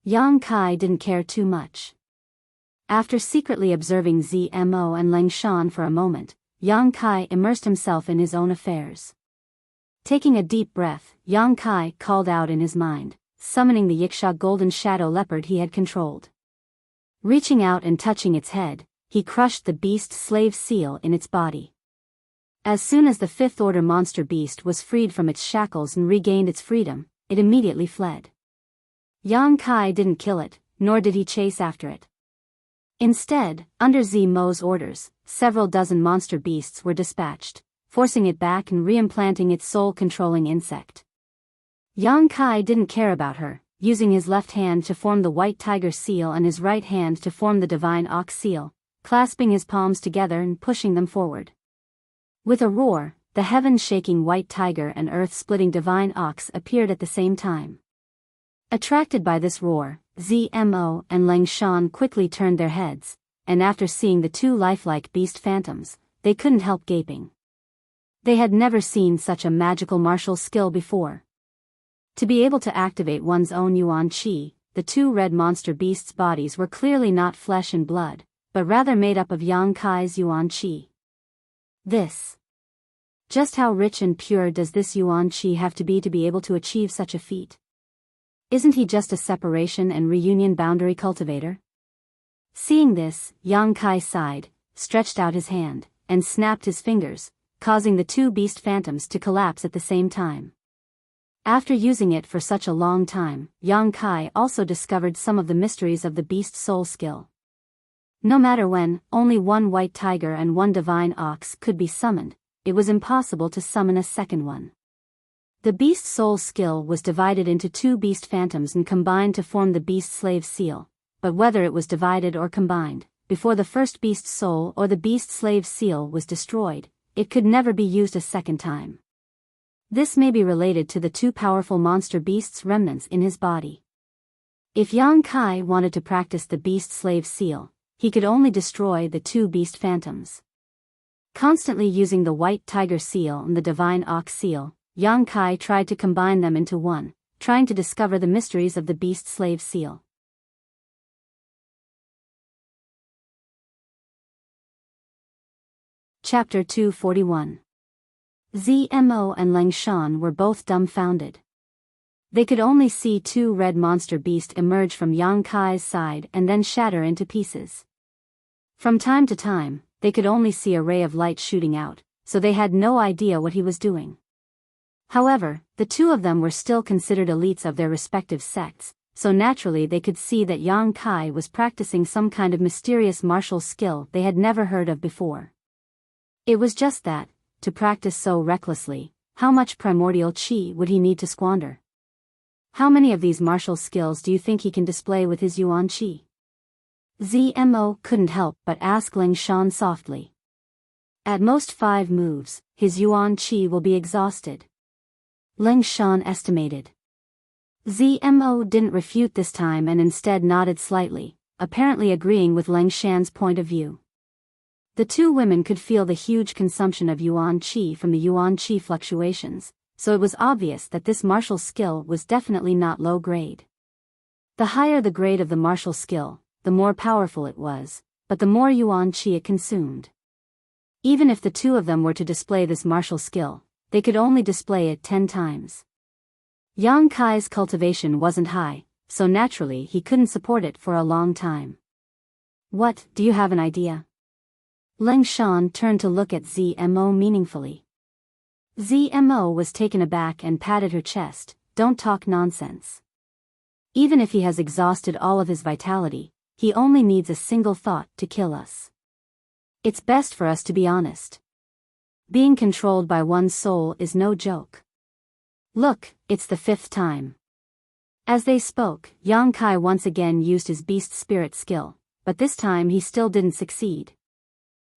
A: Yang Kai didn't care too much. After secretly observing Zmo and Lingshan for a moment, Yang Kai immersed himself in his own affairs. Taking a deep breath, Yang Kai called out in his mind, summoning the Yiksha golden shadow leopard he had controlled. Reaching out and touching its head, he crushed the beast slave seal in its body. As soon as the fifth-order monster beast was freed from its shackles and regained its freedom, it immediately fled. Yang Kai didn't kill it, nor did he chase after it. Instead, under Zmo's orders, several dozen monster beasts were dispatched, forcing it back and reimplanting its soul-controlling insect. Yang Kai didn't care about her, using his left hand to form the white tiger seal and his right hand to form the divine ox seal, clasping his palms together and pushing them forward. With a roar, the heaven-shaking white tiger and earth-splitting divine ox appeared at the same time. Attracted by this roar, Zmo and Lingshan quickly turned their heads, and after seeing the two lifelike beast phantoms, they couldn't help gaping. They had never seen such a magical martial skill before. To be able to activate one's own Yuan Qi, the two red monster beasts' bodies were clearly not flesh and blood, but rather made up of Yang Kai's Yuan Qi. Just how rich and pure does this Yuan Qi have to be able to achieve such a feat? Isn't he just a separation and reunion boundary cultivator? Seeing this, Yang Kai sighed, stretched out his hand, and snapped his fingers, causing the two beast phantoms to collapse at the same time. After using it for such a long time, Yang Kai also discovered some of the mysteries of the beast soul skill. No matter when, only one white tiger and one divine ox could be summoned, it was impossible to summon a second one. The beast soul skill was divided into two beast phantoms and combined to form the beast slave seal, but whether it was divided or combined, before the first beast soul or the beast slave seal was destroyed, it could never be used a second time. This may be related to the two powerful monster beasts' remnants in his body. If Yang Kai wanted to practice the beast slave seal, he could only destroy the two beast phantoms. Constantly using the white tiger seal and the divine ox seal, Yang Kai tried to combine them into one, trying to discover the mysteries of the beast slave seal. Chapter 241. Zmo and Leng Shan were both dumbfounded. They could only see two red monster beasts emerge from Yang Kai's side and then shatter into pieces. From time to time, they could only see a ray of light shooting out, so they had no idea what he was doing. However, the two of them were still considered elites of their respective sects, so naturally they could see that Yang Kai was practicing some kind of mysterious martial skill they had never heard of before. It was just that, to practice so recklessly, how much primordial qi would he need to squander? How many of these martial skills do you think he can display with his yuan qi? Zmo couldn't help but ask Leng Shan softly. At most 5 moves, his yuan qi will be exhausted. Leng Shan estimated. Zmo didn't refute this time and instead nodded slightly, apparently agreeing with Leng Shan's point of view. The two women could feel the huge consumption of yuan qi from the yuan qi fluctuations, so it was obvious that this martial skill was definitely not low grade. The higher the grade of the martial skill, the more powerful it was, but the more yuan qi it consumed. Even if the two of them were to display this martial skill, they could only display it 10 times. Yang Kai's cultivation wasn't high, so naturally he couldn't support it for a long time. What, do you have an idea? Leng Shan turned to look at Zmo meaningfully. Zmo was taken aback and patted her chest. Don't talk nonsense. Even if he has exhausted all of his vitality, he only needs a single thought to kill us. It's best for us to be honest. Being controlled by one's soul is no joke. Look, it's the 5th time. As they spoke, Yang Kai once again used his beast spirit skill, but this time he still didn't succeed.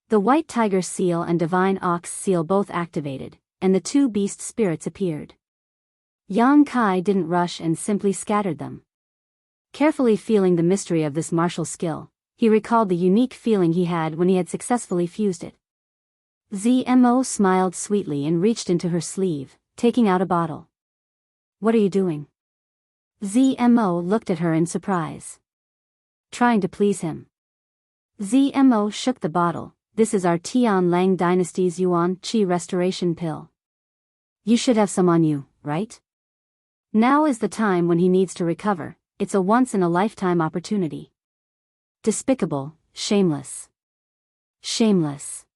A: The white tiger seal and divine ox seal both activated, and the two beast spirits appeared. Yang Kai didn't rush and simply scattered them. Carefully feeling the mystery of this martial skill, he recalled the unique feeling he had when he had successfully fused it. Zmo smiled sweetly and reached into her sleeve, taking out a bottle. What are you doing? Zmo looked at her in surprise. Trying to please him. Zmo shook the bottle. This is our Tian Lang Dynasty's Yuan Qi Restoration Pill. You should have some on you, right? Now is the time when he needs to recover. It's a once-in-a-lifetime opportunity. Despicable, shameless. Shameless.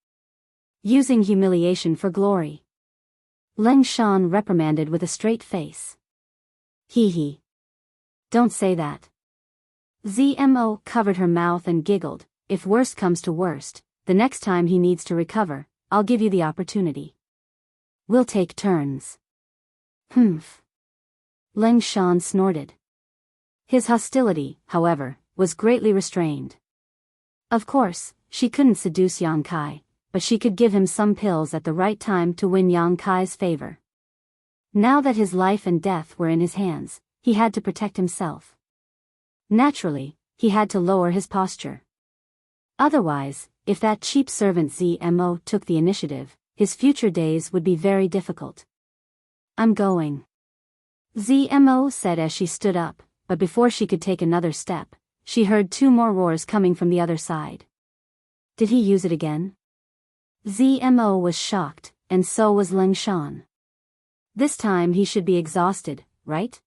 A: Using humiliation for glory. Leng Shan reprimanded with a straight face. Hee. Don't say that. Zmo covered her mouth and giggled. If worst comes to worst, the next time he needs to recover, I'll give you the opportunity. We'll take turns. Humph. Leng Shan snorted. His hostility, however, was greatly restrained. Of course, she couldn't seduce Yang Kai, but she could give him some pills at the right time to win Yang Kai's favor. Now that his life and death were in his hands, he had to protect himself. Naturally, he had to lower his posture. Otherwise, if that cheap servant Zmo took the initiative, his future days would be very difficult. I'm going. Zmo said as she stood up, but before she could take another step, she heard 2 more roars coming from the other side. Did he use it again? Zmo was shocked, and so was Leng Shan. This time he should be exhausted, right?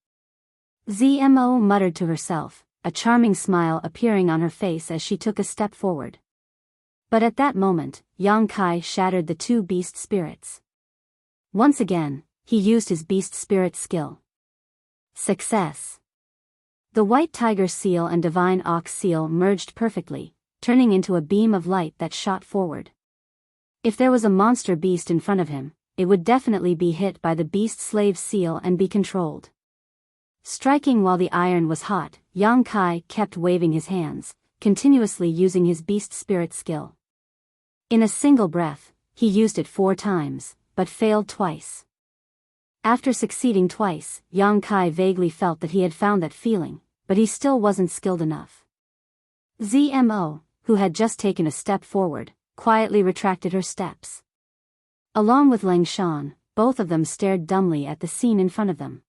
A: Zmo muttered to herself, a charming smile appearing on her face as she took a step forward. But at that moment, Yang Kai shattered the 2 beast spirits. Once again, he used his beast spirit skill. Success. The white tiger seal and divine ox seal merged perfectly, turning into a beam of light that shot forward. If there was a monster beast in front of him, it would definitely be hit by the beast slave seal and be controlled. Striking while the iron was hot, Yang Kai kept waving his hands, continuously using his beast spirit skill. In a single breath, he used it 4 times, but failed twice. After succeeding twice, Yang Kai vaguely felt that he had found that feeling, but he still wasn't skilled enough. Zmo, who had just taken a step forward, quietly retracted her steps. Along with Lang Shan, both of them stared dumbly at the scene in front of them.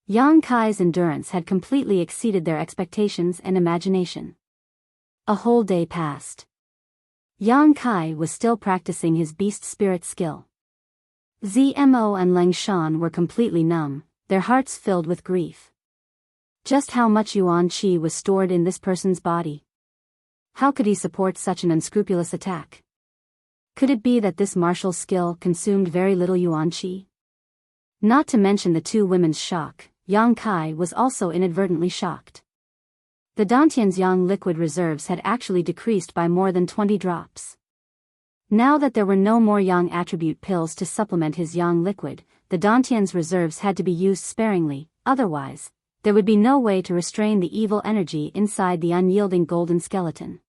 A: Yang Kai's endurance had completely exceeded their expectations and imagination. A whole day passed. Yang Kai was still practicing his beast spirit skill. Zmo and Lang Shan were completely numb, their hearts filled with grief. Just how much yuan qi was stored in this person's body? How could he support such an unscrupulous attack? Could it be that this martial skill consumed very little yuan qi? Not to mention the two women's shock, Yang Kai was also inadvertently shocked. The Dantian's yang liquid reserves had actually decreased by more than 20 drops. Now that there were no more yang attribute pills to supplement his yang liquid, the Dantian's reserves had to be used sparingly, otherwise, there would be no way to restrain the evil energy inside the unyielding golden skeleton.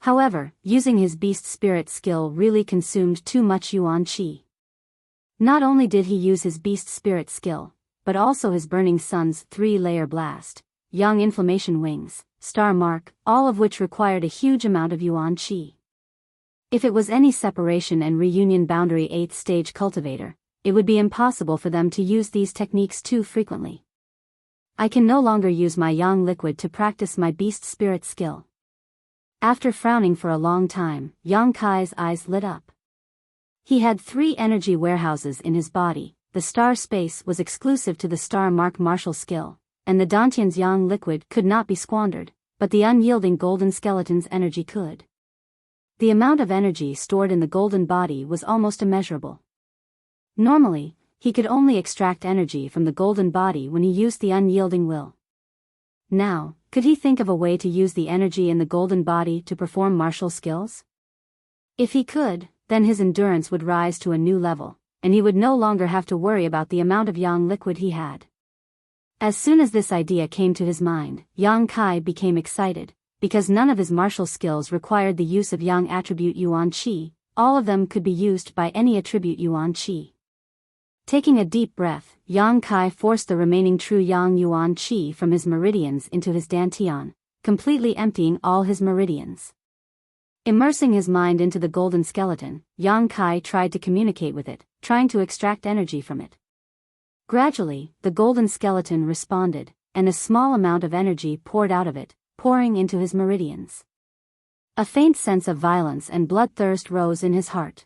A: However, using his beast spirit skill really consumed too much yuan qi. Not only did he use his beast spirit skill, but also his burning sun's 3-layer blast, young inflammation wings, star mark, all of which required a huge amount of yuan qi. If it was any separation and reunion boundary 8th stage cultivator, it would be impossible for them to use these techniques too frequently. I can no longer use my yang liquid to practice my beast spirit skill. After frowning for a long time, Yang Kai's eyes lit up. He had 3 energy warehouses in his body. The star space was exclusive to the star mark martial skill, and the Dantian's yang liquid could not be squandered, but the unyielding golden skeleton's energy could. The amount of energy stored in the golden body was almost immeasurable. Normally, he could only extract energy from the golden body when he used the unyielding will. Now, could he think of a way to use the energy in the golden body to perform martial skills? If he could, then his endurance would rise to a new level, and he would no longer have to worry about the amount of yang liquid he had. As soon as this idea came to his mind, Yang Kai became excited, because none of his martial skills required the use of yang attribute yuan qi, all of them could be used by any attribute yuan qi. Taking a deep breath, Yang Kai forced the remaining true yang yuan qi from his meridians into his dantian, completely emptying all his meridians. Immersing his mind into the golden skeleton, Yang Kai tried to communicate with it, trying to extract energy from it. Gradually, the golden skeleton responded, and a small amount of energy poured out of it, pouring into his meridians. A faint sense of violence and bloodthirst rose in his heart.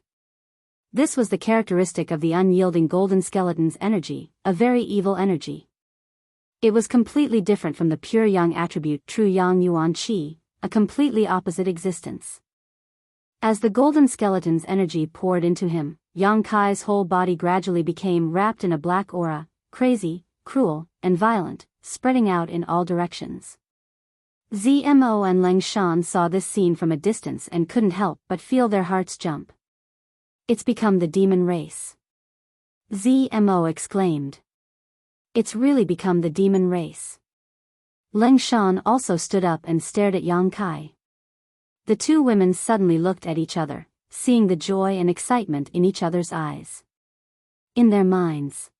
A: This was the characteristic of the unyielding golden skeleton's energy, a very evil energy. It was completely different from the pure yang attribute true yang yuan qi, a completely opposite existence. As the golden skeleton's energy poured into him, Yang Kai's whole body gradually became wrapped in a black aura, crazy, cruel, and violent, spreading out in all directions. Zmo and Lang Shan saw this scene from a distance and couldn't help but feel their hearts jump. It's become the demon race. Zmo exclaimed. It's really become the demon race. Lang Shan also stood up and stared at Yang Kai. The two women suddenly looked at each other, seeing the joy and excitement in each other's eyes. In their minds,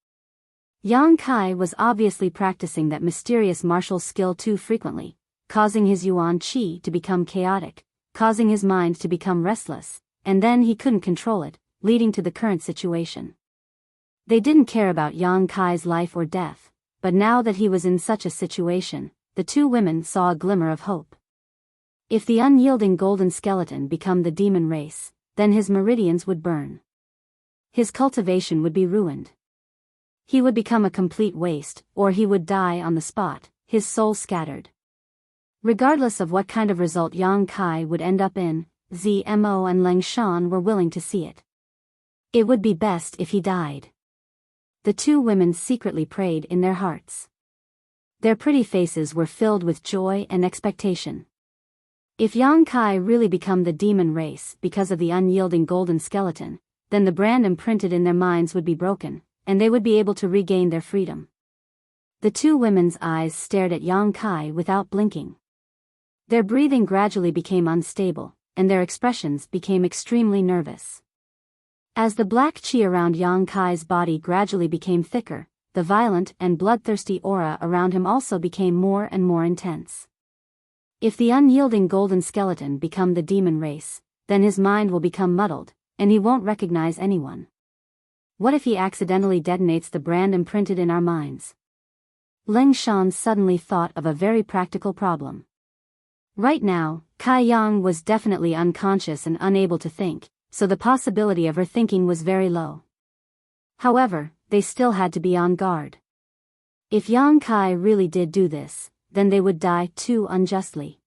A: Yang Kai was obviously practicing that mysterious martial skill too frequently, causing his yuan qi to become chaotic, causing his mind to become restless, and then he couldn't control it, leading to the current situation. They didn't care about Yang Kai's life or death, but now that he was in such a situation, the two women saw a glimmer of hope. If the unyielding golden skeleton become the demon race, then his meridians would burn. His cultivation would be ruined. He would become a complete waste, or he would die on the spot, his soul scattered. Regardless of what kind of result Yang Kai would end up in, Zmo and Lang Shan were willing to see it. It would be best if he died. The two women secretly prayed in their hearts. Their pretty faces were filled with joy and expectation. If Yang Kai really become the demon race because of the unyielding golden skeleton, then the brand imprinted in their minds would be broken, and they would be able to regain their freedom. The two women's eyes stared at Yang Kai without blinking. Their breathing gradually became unstable, and their expressions became extremely nervous. As the black qi around Yang Kai's body gradually became thicker, the violent and bloodthirsty aura around him also became more and more intense. If the unyielding golden skeleton become the demon race, then his mind will become muddled, and he won't recognize anyone. What if he accidentally detonates the brand imprinted in our minds? Leng Shan suddenly thought of a very practical problem. Right now, Kai Yang was definitely unconscious and unable to think, so the possibility of her thinking was very low. However, they still had to be on guard. If Yang Kai really did do this, then they would die too unjustly.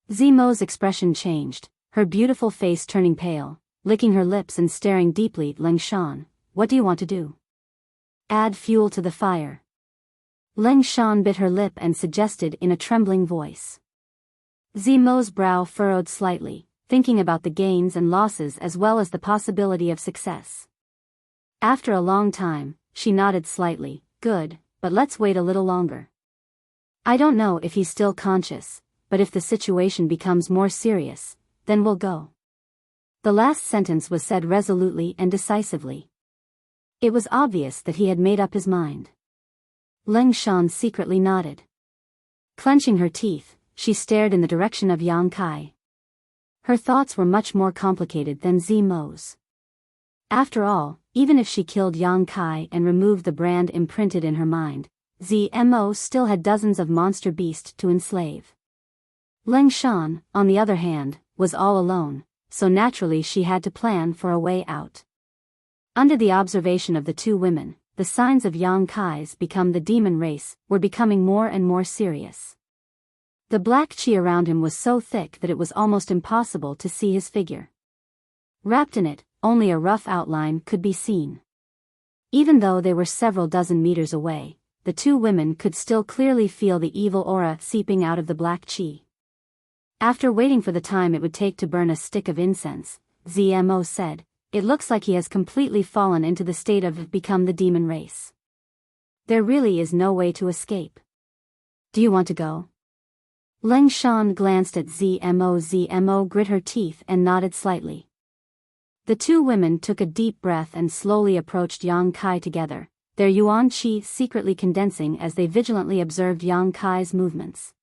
A: Zimo's expression changed, her beautiful face turning pale, licking her lips and staring deeply at Leng Shan. What do you want to do? Add fuel to the fire. Leng Shan bit her lip and suggested in a trembling voice. Zimo's brow furrowed slightly, thinking about the gains and losses as well as the possibility of success. After a long time, she nodded slightly. Good, but let's wait a little longer. I don't know if he's still conscious, but if the situation becomes more serious, then we'll go. The last sentence was said resolutely and decisively. It was obvious that he had made up his mind. Leng Shan secretly nodded. Clenching her teeth, she stared in the direction of Yang Kai. Her thoughts were much more complicated than Zimo's. After all, even if she killed Yang Kai and removed the brand imprinted in her mind, Zmo still had dozens of monster beasts to enslave. Leng Shan, on the other hand, was all alone, so naturally she had to plan for a way out. Under the observation of the two women, the signs of Yang Kai's become the demon race were becoming more and more serious. The black qi around him was so thick that it was almost impossible to see his figure. Wrapped in it, only a rough outline could be seen. Even though they were several dozen meters away, the two women could still clearly feel the evil aura seeping out of the black qi. After waiting for the time it would take to burn a stick of incense, Zmo said, "It looks like he has completely fallen into the state of become the demon race. There really is no way to escape. Do you want to go?" Leng Shan glanced at Zmo. Zmo grit her teeth and nodded slightly. The two women took a deep breath and slowly approached Yang Kai together, their yuan qi secretly condensing as they vigilantly observed Yang Kai's movements.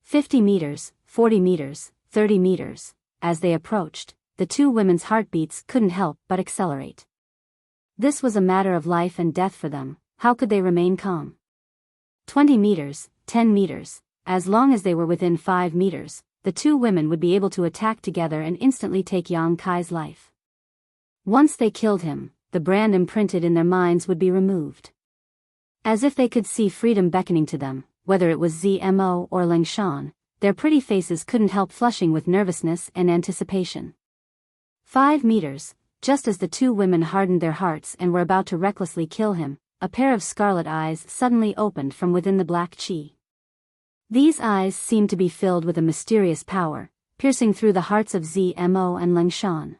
A: 50 meters, 40 meters, 30 meters, as they approached, the two women's heartbeats couldn't help but accelerate. This was a matter of life and death for them. How could they remain calm? 20 meters, 10 meters, as long as they were within 5 meters, the two women would be able to attack together and instantly take Yang Kai's life. Once they killed him, the brand imprinted in their minds would be removed. As if they could see freedom beckoning to them, whether it was Zmo or Leng Shan, their pretty faces couldn't help flushing with nervousness and anticipation. 5 meters, just as the two women hardened their hearts and were about to recklessly kill him, a pair of scarlet eyes suddenly opened from within the black qi. These eyes seemed to be filled with a mysterious power, piercing through the hearts of Zmo and Leng Shan.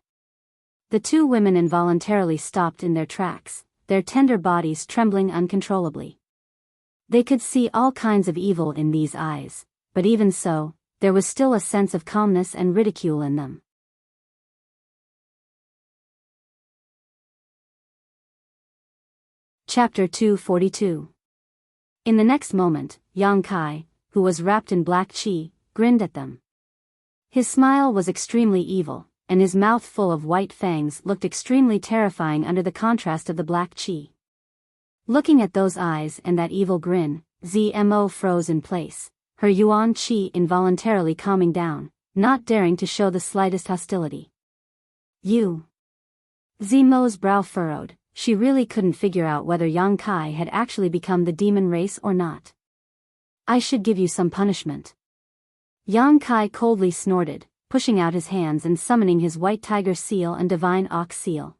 A: The two women involuntarily stopped in their tracks, their tender bodies trembling uncontrollably. They could see all kinds of evil in these eyes, but even so, there was still a sense of calmness and ridicule in them. Chapter 242. In the next moment, Yang Kai, who was wrapped in black qi, grinned at them. His smile was extremely evil, and his mouth full of white fangs looked extremely terrifying under the contrast of the black qi. Looking at those eyes and that evil grin, Zmo froze in place, her yuan qi involuntarily calming down, not daring to show the slightest hostility. You. Zmo's brow furrowed. She really couldn't figure out whether Yang Kai had actually become the demon race or not. I should give you some punishment. Yang Kai coldly snorted, pushing out his hands and summoning his white tiger seal and divine ox seal.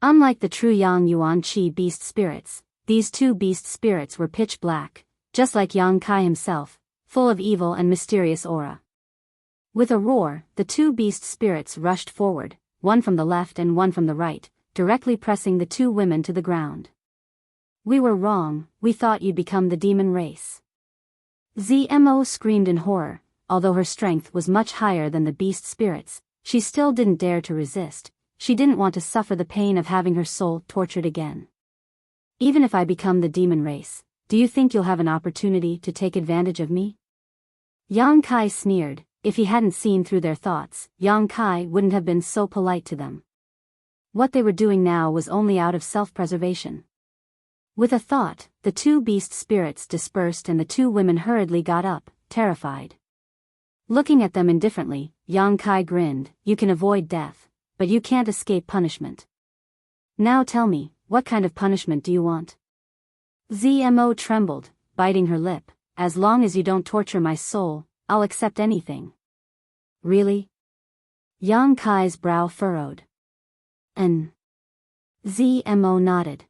A: Unlike the true Yang Yuan Qi beast spirits, these two beast spirits were pitch black, just like Yang Kai himself, full of evil and mysterious aura. With a roar, the two beast spirits rushed forward, one from the left and one from the right, directly pressing the two women to the ground. We were wrong, we thought you'd become the demon race. Zmo screamed in horror. Although her strength was much higher than the beast spirits, she still didn't dare to resist. She didn't want to suffer the pain of having her soul tortured again. Even if I become the demon race, do you think you'll have an opportunity to take advantage of me? Yang Kai sneered. if he hadn't seen through their thoughts, Yang Kai wouldn't have been so polite to them. What they were doing now was only out of self-preservation. With a thought, the two beast spirits dispersed and the two women hurriedly got up, terrified. Looking at them indifferently, Yang Kai grinned, "You can avoid death, but you can't escape punishment. Now tell me, what kind of punishment do you want?" Zmo trembled, biting her lip. "As long as you don't torture my soul, I'll accept anything." "Really?" Yang Kai's brow furrowed. Zmo nodded.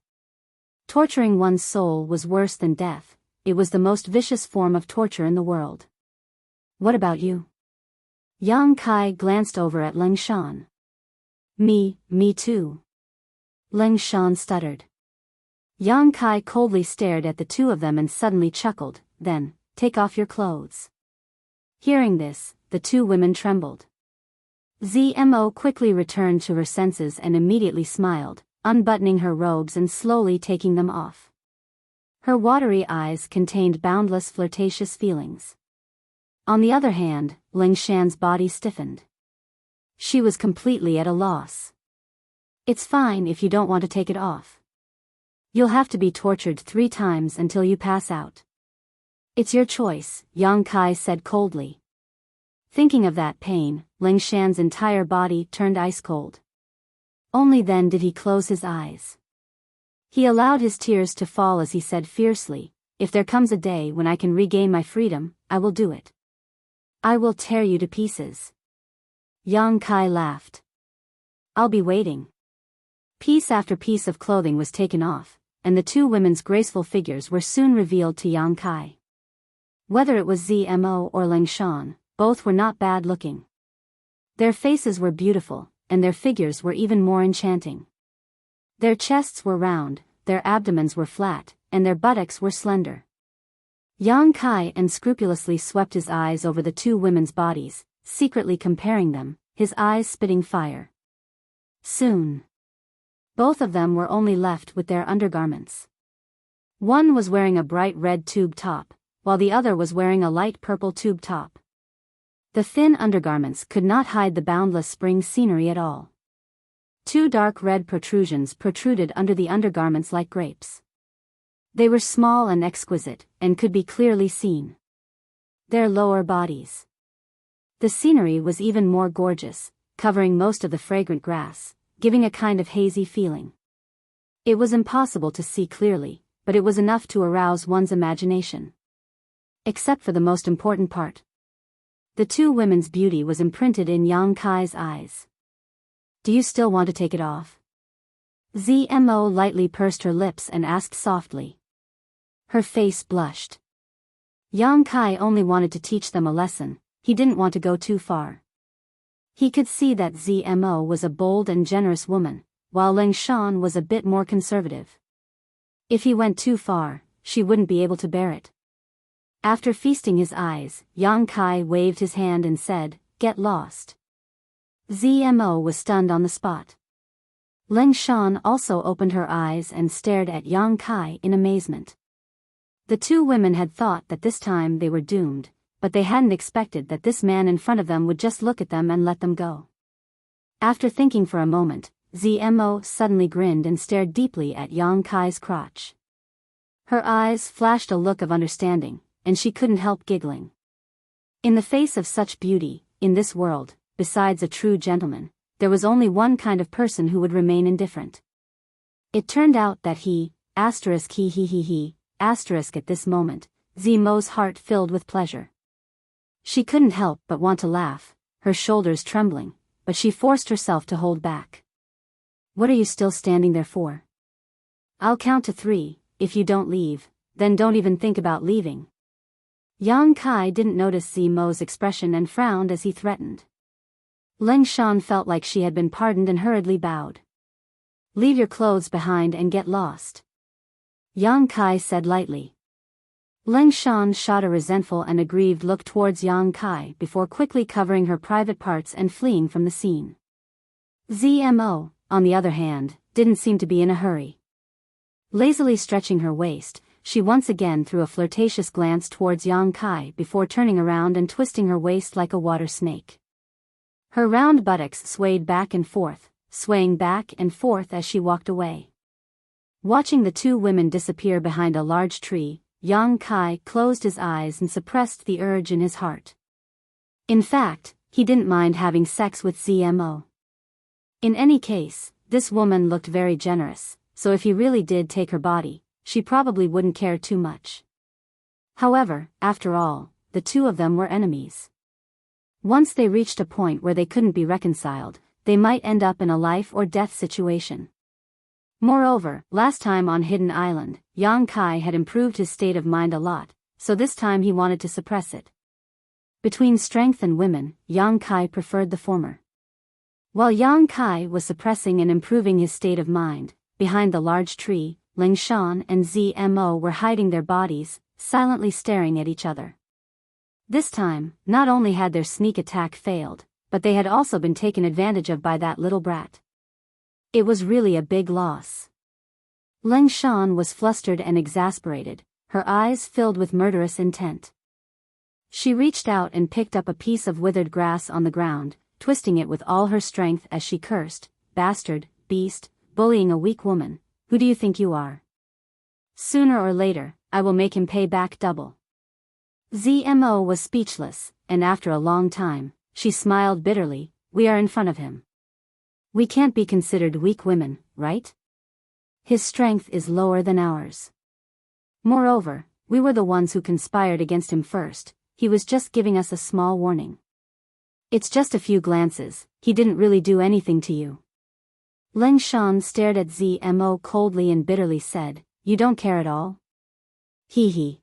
A: Torturing one's soul was worse than death. It was the most vicious form of torture in the world. "What about you?" Yang Kai glanced over at Ling Shan. Me too." Ling Shan stuttered. Yang Kai coldly stared at the two of them and suddenly chuckled, "Then, take off your clothes." Hearing this, the two women trembled. Zmo quickly returned to her senses and immediately smiled, unbuttoning her robes and slowly taking them off. Her watery eyes contained boundless flirtatious feelings. On the other hand, Ling Shan's body stiffened. She was completely at a loss. "It's fine if you don't want to take it off. You'll have to be tortured 3 times until you pass out." "It's your choice," Yang Kai said coldly. Thinking of that pain, Ling Shan's entire body turned ice cold. Only then did he close his eyes. He allowed his tears to fall as he said fiercely, "If there comes a day when I can regain my freedom, I will do it. I will tear you to pieces." Yang Kai laughed. "I'll be waiting." Piece after piece of clothing was taken off, and the two women's graceful figures were soon revealed to Yang Kai. Whether it was Zmo or Ling Shan, both were not bad looking. Their faces were beautiful, and their figures were even more enchanting. Their chests were round, their abdomens were flat, and their buttocks were slender. Yang Kai unscrupulously swept his eyes over the two women's bodies, secretly comparing them, his eyes spitting fire. Soon, both of them were only left with their undergarments. One was wearing a bright red tube top, while the other was wearing a light purple tube top. The thin undergarments could not hide the boundless spring scenery at all. 2 dark red protrusions protruded under the undergarments like grapes. They were small and exquisite, and could be clearly seen. Their lower bodies. The scenery was even more gorgeous, covering most of the fragrant grass, giving a kind of hazy feeling. It was impossible to see clearly, but it was enough to arouse one's imagination. Except for the most important part. The two women's beauty was imprinted in Yang Kai's eyes. "Do you still want to take it off?" Zmo lightly pursed her lips and asked softly. Her face blushed. Yang Kai only wanted to teach them a lesson, he didn't want to go too far. He could see that Zmo was a bold and generous woman, while Ling Shan was a bit more conservative. If he went too far, she wouldn't be able to bear it. After feasting his eyes, Yang Kai waved his hand and said, "Get lost." Zmo was stunned on the spot. Ling Shan also opened her eyes and stared at Yang Kai in amazement. The two women had thought that this time they were doomed, but they hadn't expected that this man in front of them would just look at them and let them go. After thinking for a moment, Zmo suddenly grinned and stared deeply at Yang Kai's crotch. Her eyes flashed a look of understanding, and she couldn't help giggling. In the face of such beauty, in this world, besides a true gentleman, there was only one kind of person who would remain indifferent. It turned out that he at this moment, Zmo's heart filled with pleasure. She couldn't help but want to laugh, her shoulders trembling, but she forced herself to hold back. "What are you still standing there for? I'll count to 3, if you don't leave, then don't even think about leaving." Yang Kai didn't notice Zmo's expression and frowned as he threatened. Ling Shan felt like she had been pardoned and hurriedly bowed. "Leave your clothes behind and get lost," Yang Kai said lightly. Ling Shan shot a resentful and aggrieved look towards Yang Kai before quickly covering her private parts and fleeing from the scene. Zmo, on the other hand, didn't seem to be in a hurry. Lazily stretching her waist, she once again threw a flirtatious glance towards Yang Kai before turning around and twisting her waist like a water snake. Her round buttocks swayed back and forth, swaying back and forth as she walked away. Watching the two women disappear behind a large tree, Yang Kai closed his eyes and suppressed the urge in his heart. In fact, he didn't mind having sex with ZMO. In any case, this woman looked very generous, so if he really did take her body, she probably wouldn't care too much. However, after all, the two of them were enemies. Once they reached a point where they couldn't be reconciled, they might end up in a life or death situation. Moreover, last time on Hidden Island, Yang Kai had improved his state of mind a lot, so this time he wanted to suppress it. Between strength and women, Yang Kai preferred the former. While Yang Kai was suppressing and improving his state of mind, behind the large tree, Ling Shan and ZMO were hiding their bodies, silently staring at each other. This time, not only had their sneak attack failed, but they had also been taken advantage of by that little brat. It was really a big loss. Ling Shan was flustered and exasperated, her eyes filled with murderous intent. She reached out and picked up a piece of withered grass on the ground, twisting it with all her strength as she cursed, "Bastard, beast, bullying a weak woman, who do you think you are? Sooner or later, I will make him pay back double." ZMO was speechless, and after a long time, she smiled bitterly. "We are in front of him. We can't be considered weak women, right? His strength is lower than ours. Moreover, we were the ones who conspired against him first. He was just giving us a small warning. It's just a few glances, he didn't really do anything to you." Ling Shan stared at ZMO coldly and bitterly said, "You don't care at all? Hee hee."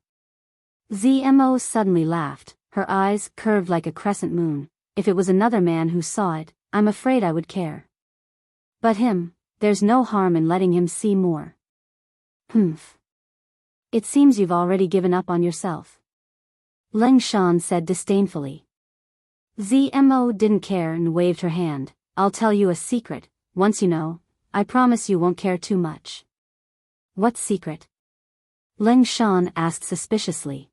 A: ZMO suddenly laughed, her eyes curved like a crescent moon. "If it was another man who saw it, I'm afraid I would care. But him, there's no harm in letting him see more." "Humph. It seems you've already given up on yourself," Ling Shan said disdainfully. ZMO didn't care and waved her hand. "I'll tell you a secret, once you know, I promise you won't care too much." "What secret?" Ling Shan asked suspiciously.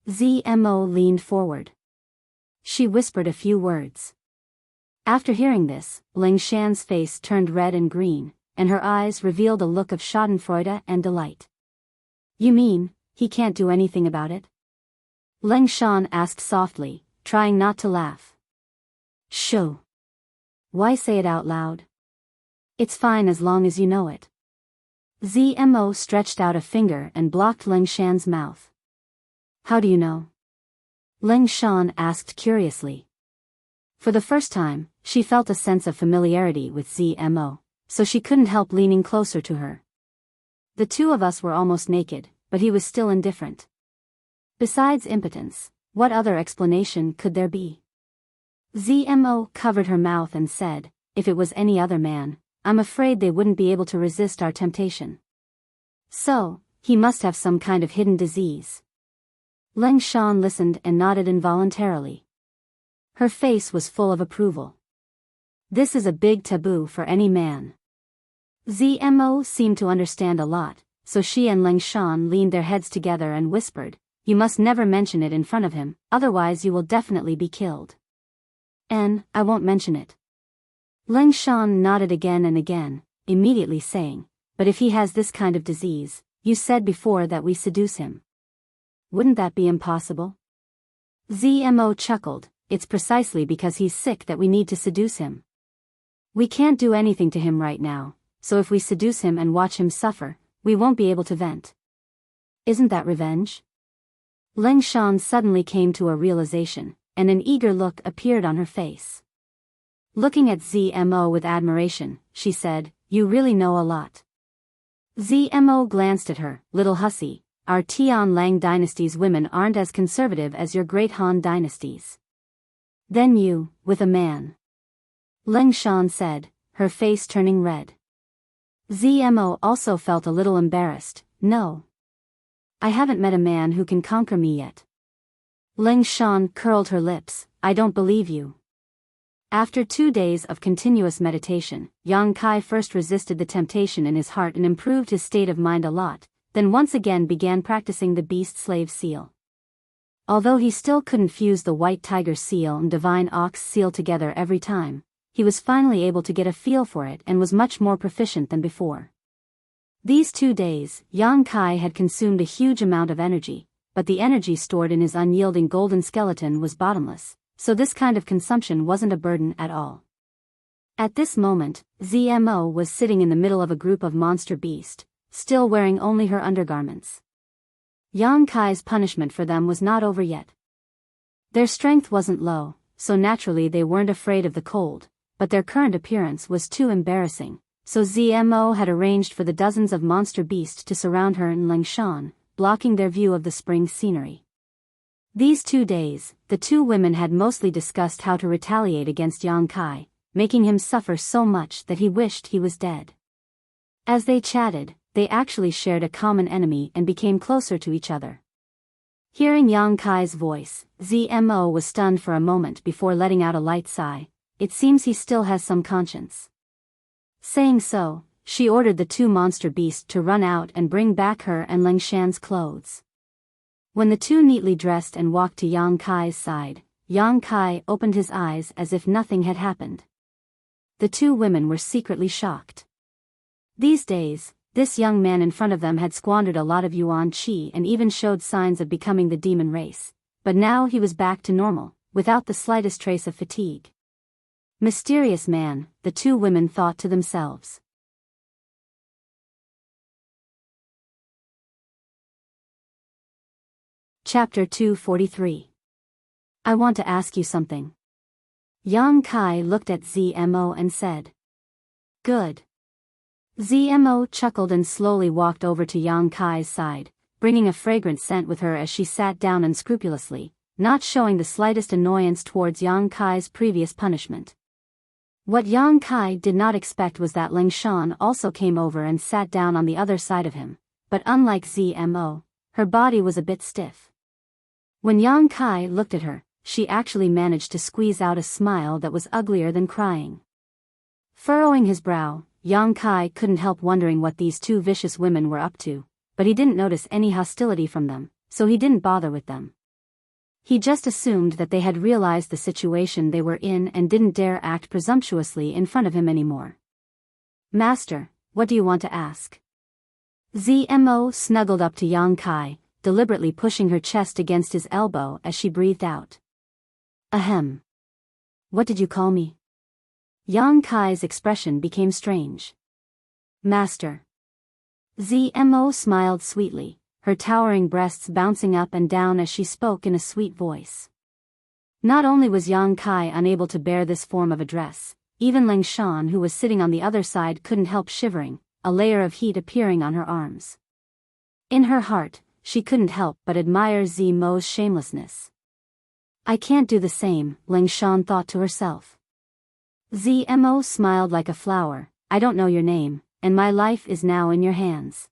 A: ZMO leaned forward. She whispered a few words. After hearing this, Ling Shan's face turned red and green, and her eyes revealed a look of schadenfreude and delight. "You mean, he can't do anything about it?" Ling Shan asked softly, trying not to laugh. "Shoo. Why say it out loud? It's fine as long as you know it." ZMO stretched out a finger and blocked Ling Shan's mouth. "How do you know?" Ling Shan asked curiously. For the first time, she felt a sense of familiarity with ZMO, so she couldn't help leaning closer to her. The two of us were almost naked, but he was still indifferent. Besides impotence, what other explanation could there be? ZMO covered her mouth and said, "If it was any other man, I'm afraid they wouldn't be able to resist our temptation. So, he must have some kind of hidden disease." Ling Shan listened and nodded involuntarily. Her face was full of approval. This is a big taboo for any man. ZMO seemed to understand a lot, so she and Ling Shan leaned their heads together and whispered, "You must never mention it in front of him, otherwise you will definitely be killed." "And I won't mention it." Ling Shan nodded again and again, immediately saying, "But if he has this kind of disease, you said before that we seduce him. Wouldn't that be impossible?" ZMO chuckled, "It's precisely because he's sick that we need to seduce him. We can't do anything to him right now, so if we seduce him and watch him suffer, we won't be able to vent. Isn't that revenge?" Ling Shan suddenly came to a realization, and an eager look appeared on her face. Looking at ZMO with admiration, she said, "You really know a lot." ZMO glanced at her, "Little hussy, our Tian Lang dynasty's women aren't as conservative as your great Han dynasty's." "Then you, with a man," Ling Shan said, her face turning red. ZMO also felt a little embarrassed. "No. I haven't met a man who can conquer me yet." Ling Shan curled her lips, "I don't believe you." After 2 days of continuous meditation, Yang Kai first resisted the temptation in his heart and improved his state of mind a lot, then once again began practicing the beast slave seal. Although he still couldn't fuse the white tiger seal and divine ox seal together every time, he was finally able to get a feel for it and was much more proficient than before. These 2 days, Yang Kai had consumed a huge amount of energy, but the energy stored in his unyielding golden skeleton was bottomless, so this kind of consumption wasn't a burden at all. At this moment, ZMO was sitting in the middle of a group of monster beasts, still wearing only her undergarments. Yang Kai's punishment for them was not over yet. Their strength wasn't low, so naturally they weren't afraid of the cold, but their current appearance was too embarrassing, so ZMO had arranged for the dozens of monster beasts to surround her in Lingshan, blocking their view of the spring scenery. These 2 days, the two women had mostly discussed how to retaliate against Yang Kai, making him suffer so much that he wished he was dead. As they chatted, they actually shared a common enemy and became closer to each other. Hearing Yang Kai's voice, ZMO was stunned for a moment before letting out a light sigh. It seems he still has some conscience. Saying so, she ordered the two monster beasts to run out and bring back her and Lingshan's clothes. When the two neatly dressed and walked to Yang Kai's side, Yang Kai opened his eyes as if nothing had happened. The two women were secretly shocked. These days, this young man in front of them had squandered a lot of yuan qi and even showed signs of becoming the demon race, but now he was back to normal, without the slightest trace of fatigue. Mysterious man, the two women thought to themselves. Chapter 243. I want to ask you something. Yang Kai looked at ZMO and said. Good. ZMO chuckled and slowly walked over to Yang Kai's side, bringing a fragrant scent with her as she sat down unscrupulously, not showing the slightest annoyance towards Yang Kai's previous punishment. What Yang Kai did not expect was that Lingshan also came over and sat down on the other side of him, but unlike ZMO, her body was a bit stiff. When Yang Kai looked at her, she actually managed to squeeze out a smile that was uglier than crying. Furrowing his brow, Yang Kai couldn't help wondering what these two vicious women were up to, but he didn't notice any hostility from them, so he didn't bother with them. He just assumed that they had realized the situation they were in and didn't dare act presumptuously in front of him anymore. Master, what do you want to ask? ZMO snuggled up to Yang Kai, deliberately pushing her chest against his elbow as she breathed out. Ahem. What did you call me? Yang Kai's expression became strange. Master. ZMO smiled sweetly, her towering breasts bouncing up and down as she spoke in a sweet voice. Not only was Yang Kai unable to bear this form of address, even Lingshan, who was sitting on the other side, couldn't help shivering, a layer of heat appearing on her arms. In her heart, she couldn't help but admire ZMO's shamelessness. I can't do the same, Lingshan thought to herself. ZMO smiled like a flower. I don't know your name, and my life is now in your hands.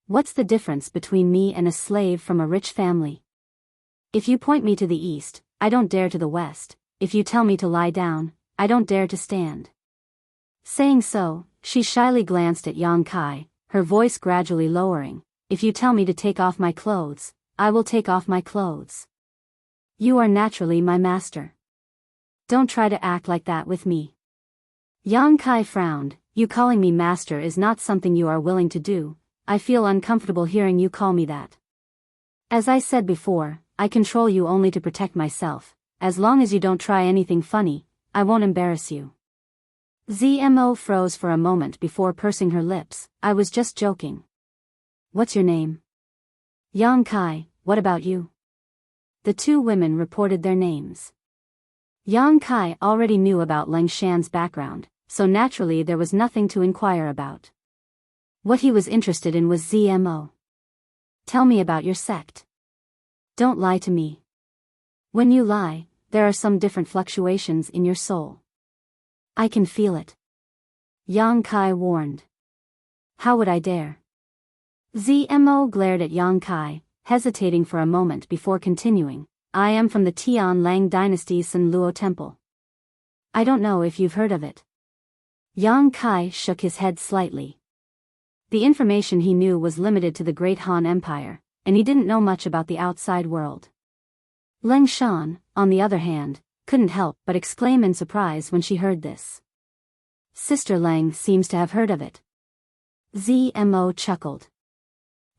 A: What's the difference between me and a slave from a rich family? If you point me to the east, I don't dare to the west. If you tell me to lie down, I don't dare to stand. Saying so, she shyly glanced at Yang Kai, her voice gradually lowering. If you tell me to take off my clothes, I will take off my clothes. You are naturally my master. Don't try to act like that with me. Yang Kai frowned. You calling me master is not something you are willing to do. I feel uncomfortable hearing you call me that. As I said before, I control you only to protect myself. As long as you don't try anything funny, I won't embarrass you. ZMO froze for a moment before pursing her lips. I was just joking. What's your name? Yang Kai, what about you? The two women reported their names. Yang Kai already knew about Lingshan's background, so naturally there was nothing to inquire about. What he was interested in was ZMO. Tell me about your sect. Don't lie to me. When you lie, there are some different fluctuations in your soul. I can feel it. Yang Kai warned. How would I dare? ZMO glared at Yang Kai, hesitating for a moment before continuing. I am from the Tian Lang Dynasty's San Luo Temple. I don't know if you've heard of it. Yang Kai shook his head slightly. The information he knew was limited to the Great Han Empire, and he didn't know much about the outside world. Leng Shan, on the other hand, couldn't help but exclaim in surprise when she heard this. Sister Leng seems to have heard of it. Zmo chuckled.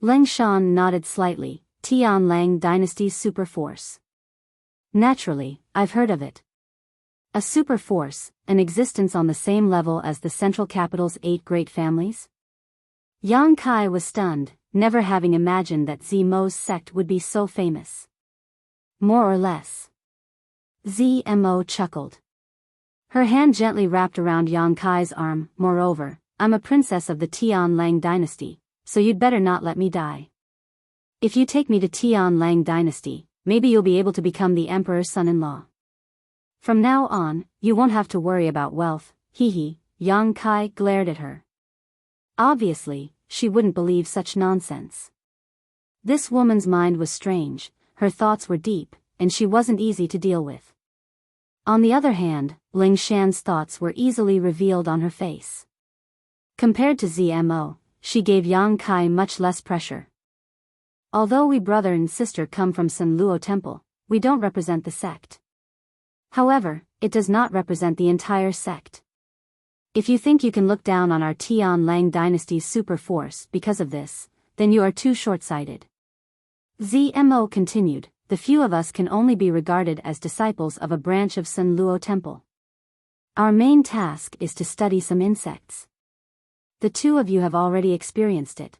A: Leng Shan nodded slightly. Tianlang Dynasty's super force. Naturally, I've heard of it. A super force, an existence on the same level as the central capital's 8 great families? Yang Kai was stunned, never having imagined that Zmo's sect would be so famous. More or less. Zmo chuckled. Her hand gently wrapped around Yang Kai's arm. Moreover, I'm a princess of the Tianlang dynasty, so you'd better not let me die. If you take me to Tianlang dynasty, maybe you'll be able to become the emperor's son-in-law. From now on, you won't have to worry about wealth, hee. Yang Kai glared at her. Obviously, she wouldn't believe such nonsense. This woman's mind was strange, her thoughts were deep, and she wasn't easy to deal with. On the other hand, Ling Shan's thoughts were easily revealed on her face. Compared to Zmo, she gave Yang Kai much less pressure. Although we brother and sister come from Sun Luo Temple, we don't represent the sect. However, it does not represent the entire sect. If you think you can look down on our Tianlang dynasty's super force because of this, then you are too short-sighted. Zmo continued, the few of us can only be regarded as disciples of a branch of Sun Luo Temple. Our main task is to study some insects. The two of you have already experienced it.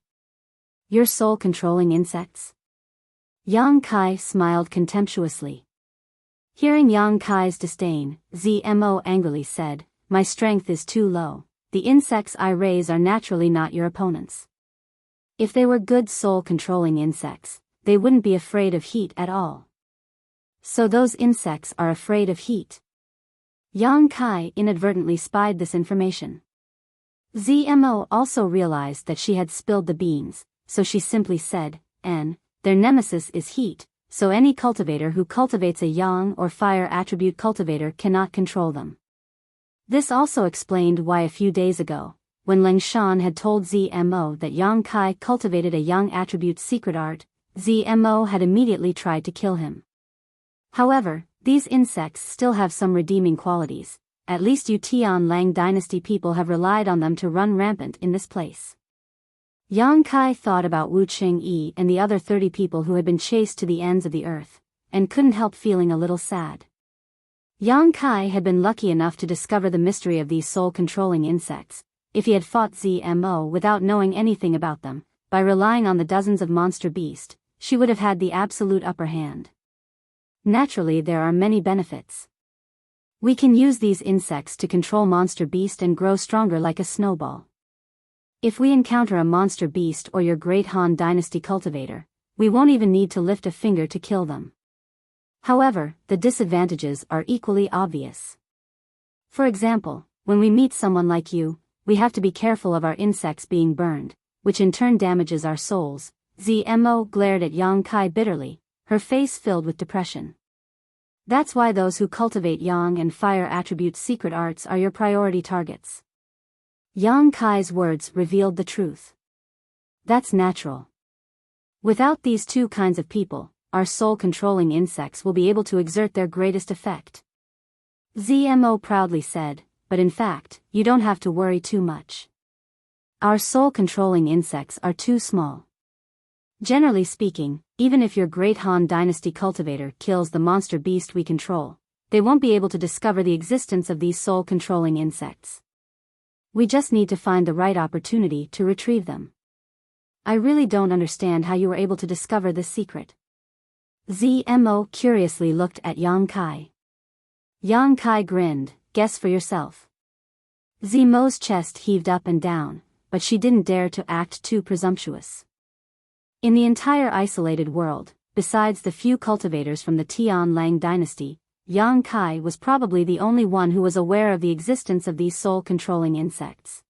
A: Your soul-controlling insects? Yang Kai smiled contemptuously. Hearing Yang Kai's disdain, Zmo angrily said, my strength is too low. The insects I raise are naturally not your opponents. If they were good soul-controlling insects, they wouldn't be afraid of heat at all. So those insects are afraid of heat. Yang Kai inadvertently spied this information. Zmo also realized that she had spilled the beans, so she simply said, their nemesis is heat, so any cultivator who cultivates a yang or fire attribute cultivator cannot control them. This also explained why a few days ago, when Leng Shan had told Zmo that Yang Kai cultivated a yang attribute secret art, Zmo had immediately tried to kill him. However, these insects still have some redeeming qualities, at least you Tianlang dynasty people have relied on them to run rampant in this place. Yang Kai thought about Wu Chengyi and the other 30 people who had been chased to the ends of the earth, and couldn't help feeling a little sad. Yang Kai had been lucky enough to discover the mystery of these soul-controlling insects. If he had fought Zmo without knowing anything about them, by relying on the dozens of monster beasts, she would have had the absolute upper hand. Naturally, there are many benefits. We can use these insects to control monster beast and grow stronger like a snowball. If we encounter a monster beast or your Great Han Dynasty cultivator, we won't even need to lift a finger to kill them. However, the disadvantages are equally obvious. For example, when we meet someone like you, we have to be careful of our insects being burned, which in turn damages our souls. Zmo glared at Yang Kai bitterly, her face filled with depression. That's why those who cultivate yang and fire attributes secret arts are your priority targets. Yang Kai's words revealed the truth. That's natural. Without these two kinds of people, our soul-controlling insects will be able to exert their greatest effect. Zmo proudly said, but in fact, you don't have to worry too much. Our soul-controlling insects are too small. Generally speaking, even if your Great Han Dynasty cultivator kills the monster beast we control, they won't be able to discover the existence of these soul-controlling insects. We just need to find the right opportunity to retrieve them. I really don't understand how you were able to discover this secret. Zmo curiously looked at Yang Kai. Yang Kai grinned, guess for yourself. Zmo's chest heaved up and down, but she didn't dare to act too presumptuous. In the entire isolated world, besides the few cultivators from the Tianlang dynasty, Yang Kai was probably the only one who was aware of the existence of these soul-controlling insects.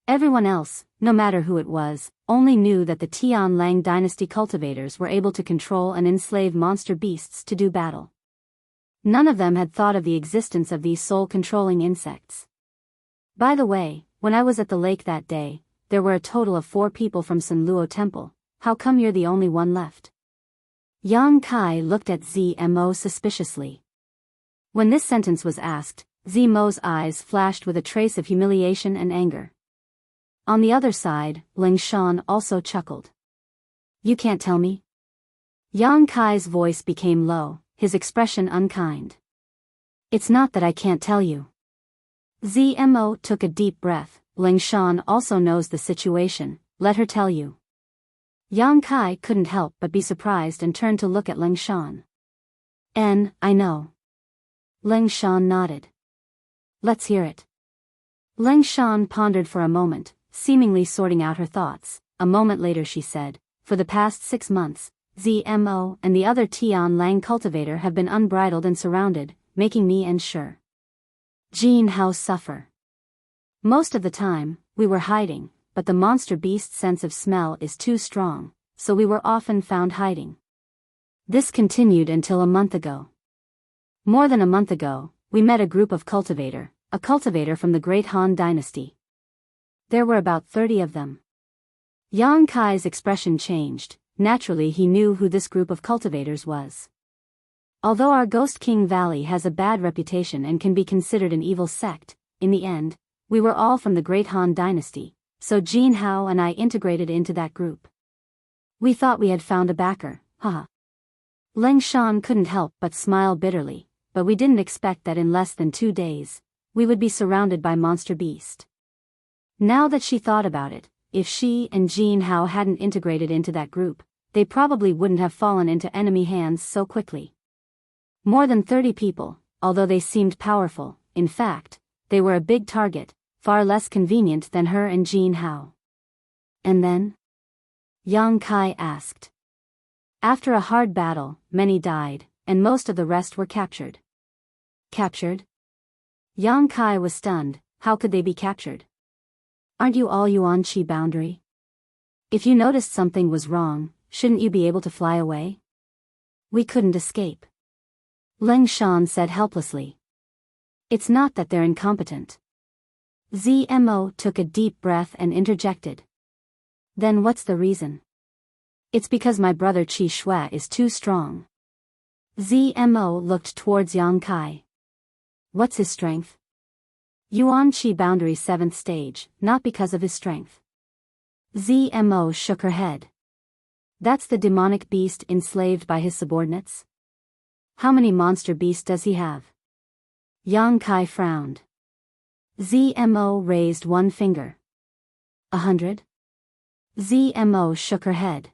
A: Everyone else, no matter who it was, only knew that the Tianlang dynasty cultivators were able to control and enslave monster beasts to do battle. None of them had thought of the existence of these soul-controlling insects. By the way, when I was at the lake that day, there were a total of 4 people from Sun Luo Temple. How come you're the only one left? Yang Kai looked at Zmo suspiciously. When this sentence was asked, Zmo's eyes flashed with a trace of humiliation and anger. On the other side, Ling Shan also chuckled. You can't tell me? Yang Kai's voice became low, his expression unkind. It's not that I can't tell you. Zmo took a deep breath. Ling Shan also knows the situation, let her tell you. Yang Kai couldn't help but be surprised and turned to look at Ling Shan. I know. Ling Shan nodded. Let's hear it. Ling Shan pondered for a moment, seemingly sorting out her thoughts. A moment later she said, for the past 6 months, Zmo and the other Tian Lang cultivator have been unbridled and surrounded, making me and Sure Jin Hao suffer. Most of the time, we were hiding, but the monster beast's sense of smell is too strong, so we were often found hiding. This continued until a month ago. More than a month ago, we met a group of a cultivator from the Great Han Dynasty. There were about 30 of them. Yang Kai's expression changed. Naturally he knew who this group of cultivators was. Although our Ghost King Valley has a bad reputation and can be considered an evil sect, in the end, we were all from the Great Han Dynasty, so Jin Hao and I integrated into that group. We thought we had found a backer, haha. Ling Shan couldn't help but smile bitterly, but we didn't expect that in less than 2 days, we would be surrounded by Monster Beast. Now that she thought about it, if she and Jin Hao hadn't integrated into that group, they probably wouldn't have fallen into enemy hands so quickly. More than 30 people, although they seemed powerful, in fact, they were a big target, far less convenient than her and Jin Hao. And then? Yang Kai asked. After a hard battle, many died, and most of the rest were captured. Captured? Yang Kai was stunned. How could they be captured? Aren't you all Yuan-Chi boundary? If you noticed something was wrong, shouldn't you be able to fly away? We couldn't escape. Ling Shan said helplessly. It's not that they're incompetent. Zmo took a deep breath and interjected. Then what's the reason? It's because my brother Qi Shui is too strong. Zmo looked towards Yang Kai. What's his strength? Yuan-Chi boundary 7th stage, not because of his strength. Zmo shook her head. That's the demonic beast enslaved by his subordinates? How many monster beasts does he have? Yang Kai frowned. Zmo raised one finger. 100? Zmo shook her head.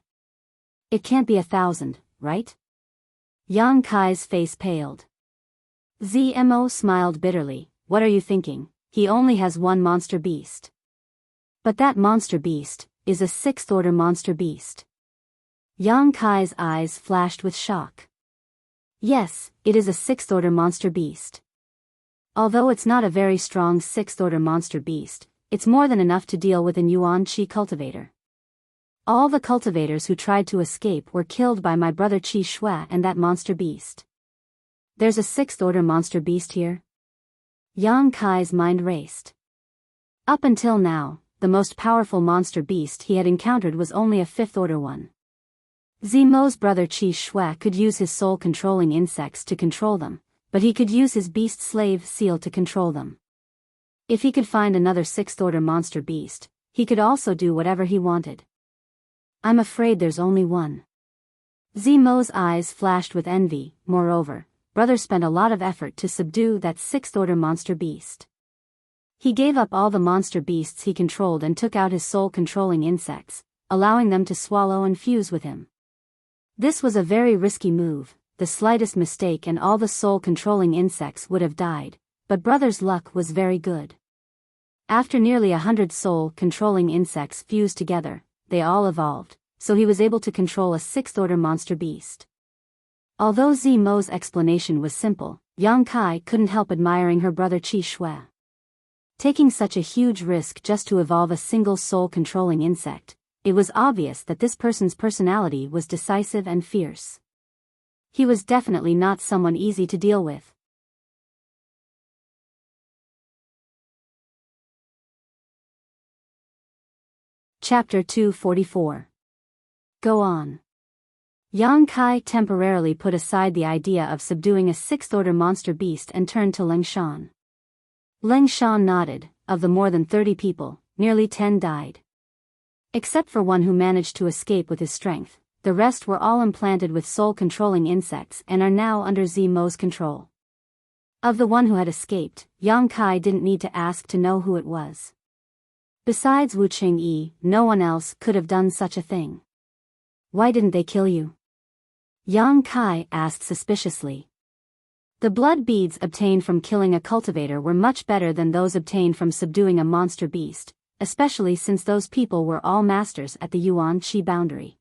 A: It can't be 1,000, right? Yang Kai's face paled. Zmo smiled bitterly. What are you thinking? He only has one monster beast. But that monster beast is a 6th order monster beast. Yang Kai's eyes flashed with shock. Yes, it is a 6th order monster beast. Although it's not a very strong 6th order monster beast, it's more than enough to deal with an Yuan-Chi cultivator. All the cultivators who tried to escape were killed by my brother Qi Shui and that monster beast. There's a 6th order monster beast here? Yang Kai's mind raced. Up until now, the most powerful monster beast he had encountered was only a 5th order one. Zmo's brother Qi Shui could use his soul-controlling insects to control them, but he could use his beast slave seal to control them. If he could find another 6th order monster beast, he could also do whatever he wanted. I'm afraid there's only one. Zmo's eyes flashed with envy. Moreover, brother spent a lot of effort to subdue that 6th order monster beast. He gave up all the monster beasts he controlled and took out his soul-controlling insects, allowing them to swallow and fuse with him. This was a very risky move. The slightest mistake and all the soul-controlling insects would have died, but brother's luck was very good. After nearly 100 soul-controlling insects fused together, they all evolved, so he was able to control a 6th order monster beast. Although Zmo's explanation was simple, Yang Kai couldn't help admiring her brother Qi Shui. Taking such a huge risk just to evolve a single soul-controlling insect, it was obvious that this person's personality was decisive and fierce. He was definitely not someone easy to deal with. Chapter 244. Go on. Yang Kai temporarily put aside the idea of subduing a sixth-order monster beast and turned to Leng Shan. Leng Shan nodded. Of the more than 30 people, nearly 10 died. Except for one who managed to escape with his strength, the rest were all implanted with soul-controlling insects and are now under Zimo's control. Of the one who had escaped, Yang Kai didn't need to ask to know who it was. Besides Wu Qingyi, no one else could have done such a thing. Why didn't they kill you? Yang Kai asked suspiciously. The blood beads obtained from killing a cultivator were much better than those obtained from subduing a monster beast, especially since those people were all masters at the Yuan-Qi boundary.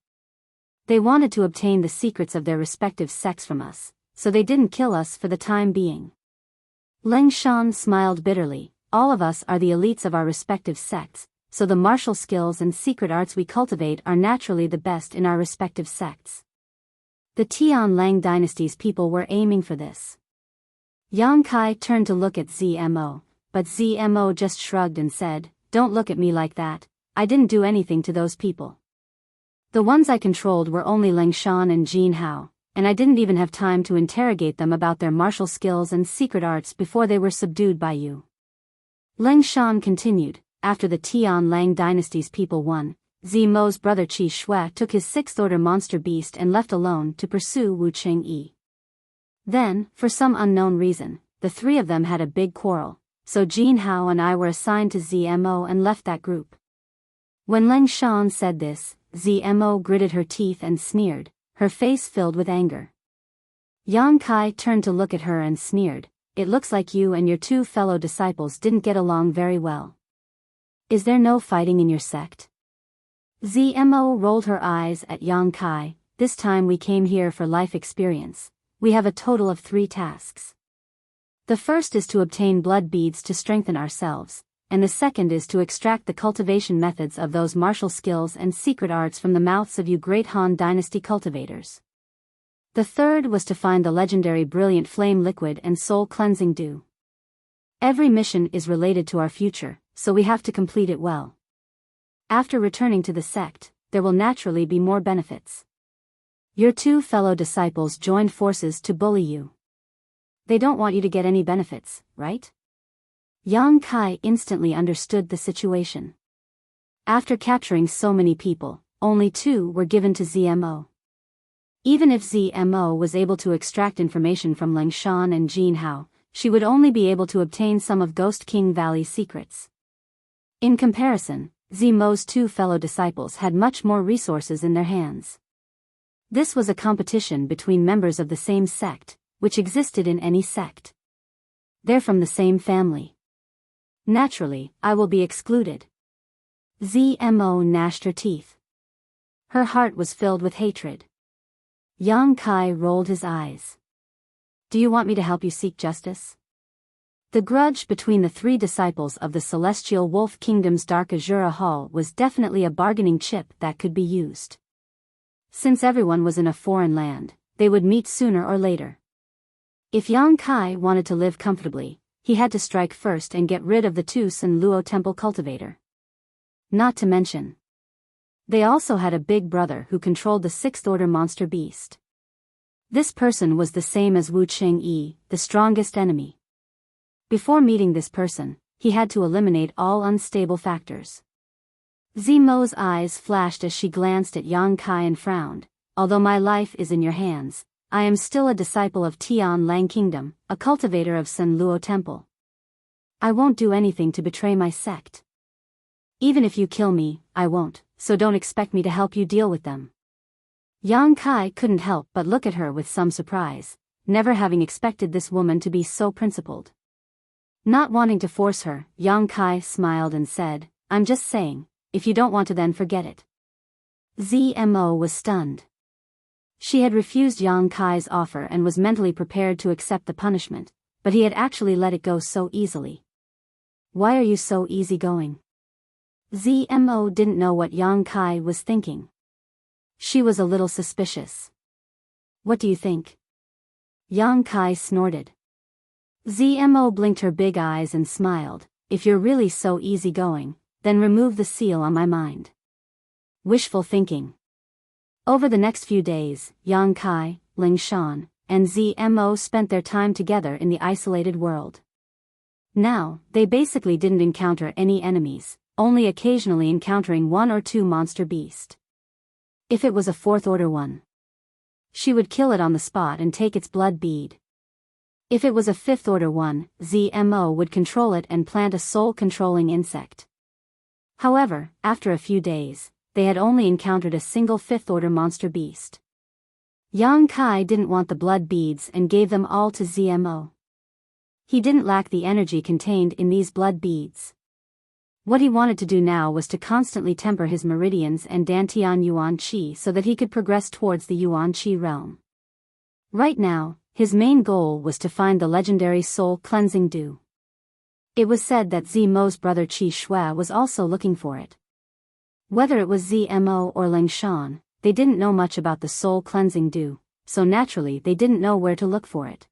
A: They wanted to obtain the secrets of their respective sects from us, so they didn't kill us for the time being. Leng Shan smiled bitterly. All of us are the elites of our respective sects, so the martial skills and secret arts we cultivate are naturally the best in our respective sects. The Tian Lang dynasty's people were aiming for this. Yang Kai turned to look at Zmo, but Zmo just shrugged and said, "Don't look at me like that, I didn't do anything to those people. The ones I controlled were only Leng Shan and Jin Hao, and I didn't even have time to interrogate them about their martial skills and secret arts before they were subdued by you." Leng Shan continued, "After the Tian Lang dynasty's people won, Zimo's brother Qi Shui took his sixth-order monster beast and left alone to pursue Wu Qingyi. Then, for some unknown reason, the three of them had a big quarrel, so Jin Hao and I were assigned to Zmo and left that group." When Leng Shan said this, Zmo gritted her teeth and sneered, her face filled with anger. Yang Kai turned to look at her and sneered, "It looks like you and your two fellow disciples didn't get along very well. Is there no fighting in your sect?" Zmo rolled her eyes at Yang Kai. "This time we came here for life experience. We have a total of 3 tasks. The first is to obtain blood beads to strengthen ourselves, and the second is to extract the cultivation methods of those martial skills and secret arts from the mouths of you great Han Dynasty cultivators. The third was to find the legendary brilliant flame liquid and soul cleansing dew. Every mission is related to our future, so we have to complete it well. After returning to the sect, there will naturally be more benefits. Your two fellow disciples joined forces to bully you. They don't want you to get any benefits, right?" Yang Kai instantly understood the situation. After capturing so many people, only 2 were given to Zmo. Even if Zmo was able to extract information from Leng Shan and Jin Hao, she would only be able to obtain some of Ghost King Valley's secrets. In comparison, Zmo's 2 fellow disciples had much more resources in their hands. This was a competition between members of the same sect, which existed in any sect. They're from the same family. Naturally, I will be excluded." Zmo gnashed her teeth. Her heart was filled with hatred. Yang Kai rolled his eyes. "Do you want me to help you seek justice?" The grudge between the 3 disciples of the Celestial Wolf Kingdom's Dark Azura Hall was definitely a bargaining chip that could be used. Since everyone was in a foreign land, they would meet sooner or later. If Yang Kai wanted to live comfortably, he had to strike first and get rid of the 2 San Luo Temple cultivator. Not to mention, they also had a big brother who controlled the 6th-order monster beast. This person was the same as Wu Qingyi, the strongest enemy. Before meeting this person, he had to eliminate all unstable factors. Zmo's eyes flashed as she glanced at Yang Kai and frowned. "Although my life is in your hands, I am still a disciple of Tian Lang Kingdom, a cultivator of San Luo Temple. I won't do anything to betray my sect. Even if you kill me, I won't, so don't expect me to help you deal with them." Yang Kai couldn't help but look at her with some surprise, never having expected this woman to be so principled. Not wanting to force her, Yang Kai smiled and said, "I'm just saying, if you don't want to then forget it." Zmo was stunned. She had refused Yang Kai's offer and was mentally prepared to accept the punishment, but he had actually let it go so easily. "Why are you so easygoing?" Zmo didn't know what Yang Kai was thinking. She was a little suspicious. "What do you think?" Yang Kai snorted. Zmo blinked her big eyes and smiled. "If you're really so easygoing, then remove the seal on my mind." Wishful thinking. Over the next few days, Yang Kai, Ling Shan, and ZMO spent their time together in the isolated world. Now, they basically didn't encounter any enemies, only occasionally encountering one or two monster beasts. If it was a fourth-order one, she would kill it on the spot and take its blood bead. If it was a fifth-order one, ZMO would control it and plant a soul-controlling insect. However, after a few days, they had only encountered a single fifth-order monster beast. Yang Kai didn't want the blood beads and gave them all to ZMO. He didn't lack the energy contained in these blood beads. What he wanted to do now was to constantly temper his meridians and Dantian Yuan Qi so that he could progress towards the Yuan Qi realm. Right now, his main goal was to find the legendary soul-cleansing dew. It was said that ZMO's brother Qi Shui was also looking for it. Whether it was ZMO or Ling Shan, they didn't know much about the soul-cleansing dew, so naturally they didn't know where to look for it.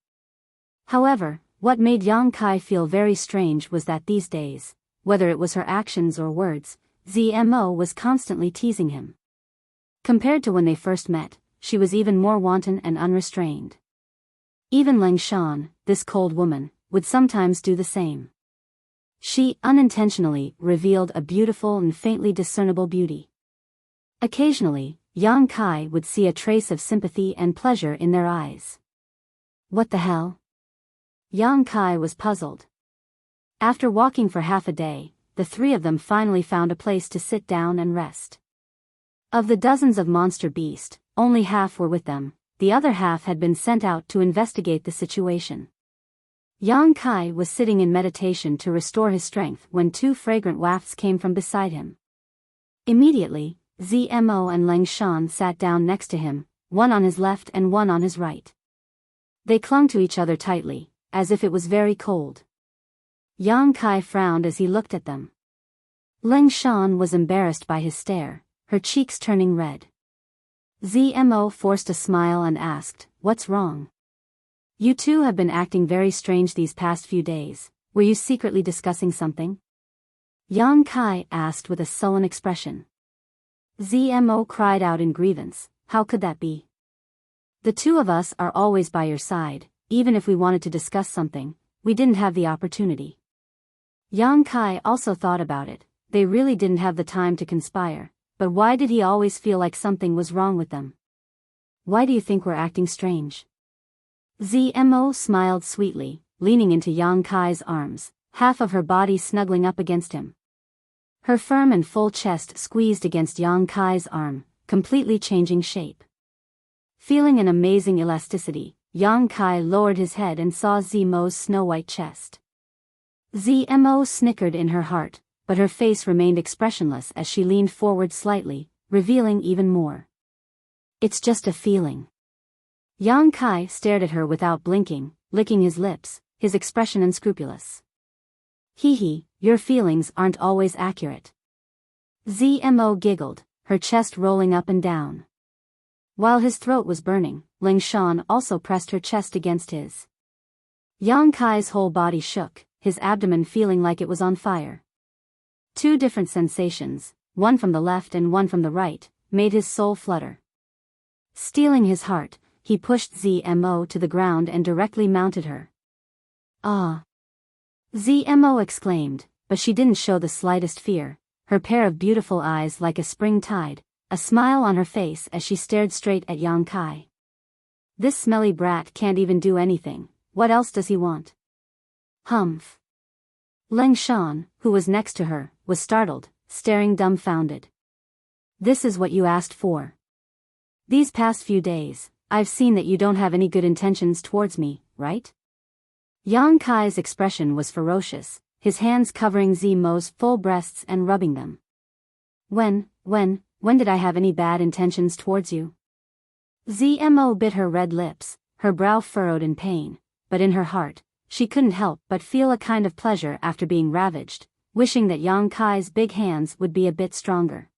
A: However, what made Yang Kai feel very strange was that these days, whether it was her actions or words, ZMO was constantly teasing him. Compared to when they first met, she was even more wanton and unrestrained. Even Ling Shan, this cold woman, would sometimes do the same. She unintentionally revealed a beautiful and faintly discernible beauty. Occasionally, Yang Kai would see a trace of sympathy and pleasure in their eyes. What the hell? Yang Kai was puzzled. After walking for half a day, the three of them finally found a place to sit down and rest. Of the dozens of monster beasts, only half were with them, the other half had been sent out to investigate the situation. Yang Kai was sitting in meditation to restore his strength when two fragrant wafts came from beside him. Immediately, ZMO and Ling Shan sat down next to him, one on his left and one on his right. They clung to each other tightly, as if it was very cold. Yang Kai frowned as he looked at them. Ling Shan was embarrassed by his stare, her cheeks turning red. ZMO forced a smile and asked, "What's wrong? You two have been acting very strange these past few days. Were you secretly discussing something?" Yang Kai asked with a sullen expression. ZMO cried out in grievance, "How could that be? The two of us are always by your side, even if we wanted to discuss something, we didn't have the opportunity." Yang Kai also thought about it, they really didn't have the time to conspire, but why did he always feel like something was wrong with them? Why do you think we're acting strange? ZMO smiled sweetly, leaning into Yang Kai's arms, half of her body snuggling up against him. Her firm and full chest squeezed against Yang Kai's arm, completely changing shape. Feeling an amazing elasticity, Yang Kai lowered his head and saw ZMO's snow-white chest. ZMO snickered in her heart, but her face remained expressionless as she leaned forward slightly, revealing even more. "It's just a feeling." Yang Kai stared at her without blinking, licking his lips, his expression unscrupulous. "Hee, your feelings aren't always accurate." ZMO giggled, her chest rolling up and down. While his throat was burning, Ling Shan also pressed her chest against his. Yang Kai's whole body shook, his abdomen feeling like it was on fire. Two different sensations, one from the left and one from the right, made his soul flutter. Stealing his heart, he pushed ZMO to the ground and directly mounted her. "Ah!" ZMO exclaimed, but she didn't show the slightest fear, her pair of beautiful eyes like a spring tide, a smile on her face as she stared straight at Yang Kai. "This smelly brat can't even do anything, what else does he want?" "Humph." Ling Shan, who was next to her, was startled, staring dumbfounded. "This is what you asked for. These past few days, I've seen that you don't have any good intentions towards me, right?" Yang Kai's expression was ferocious, his hands covering ZMO's full breasts and rubbing them. When did I have any bad intentions towards you?" ZMO bit her red lips, her brow furrowed in pain, but in her heart, she couldn't help but feel a kind of pleasure after being ravaged, wishing that Yang Kai's big hands would be a bit stronger.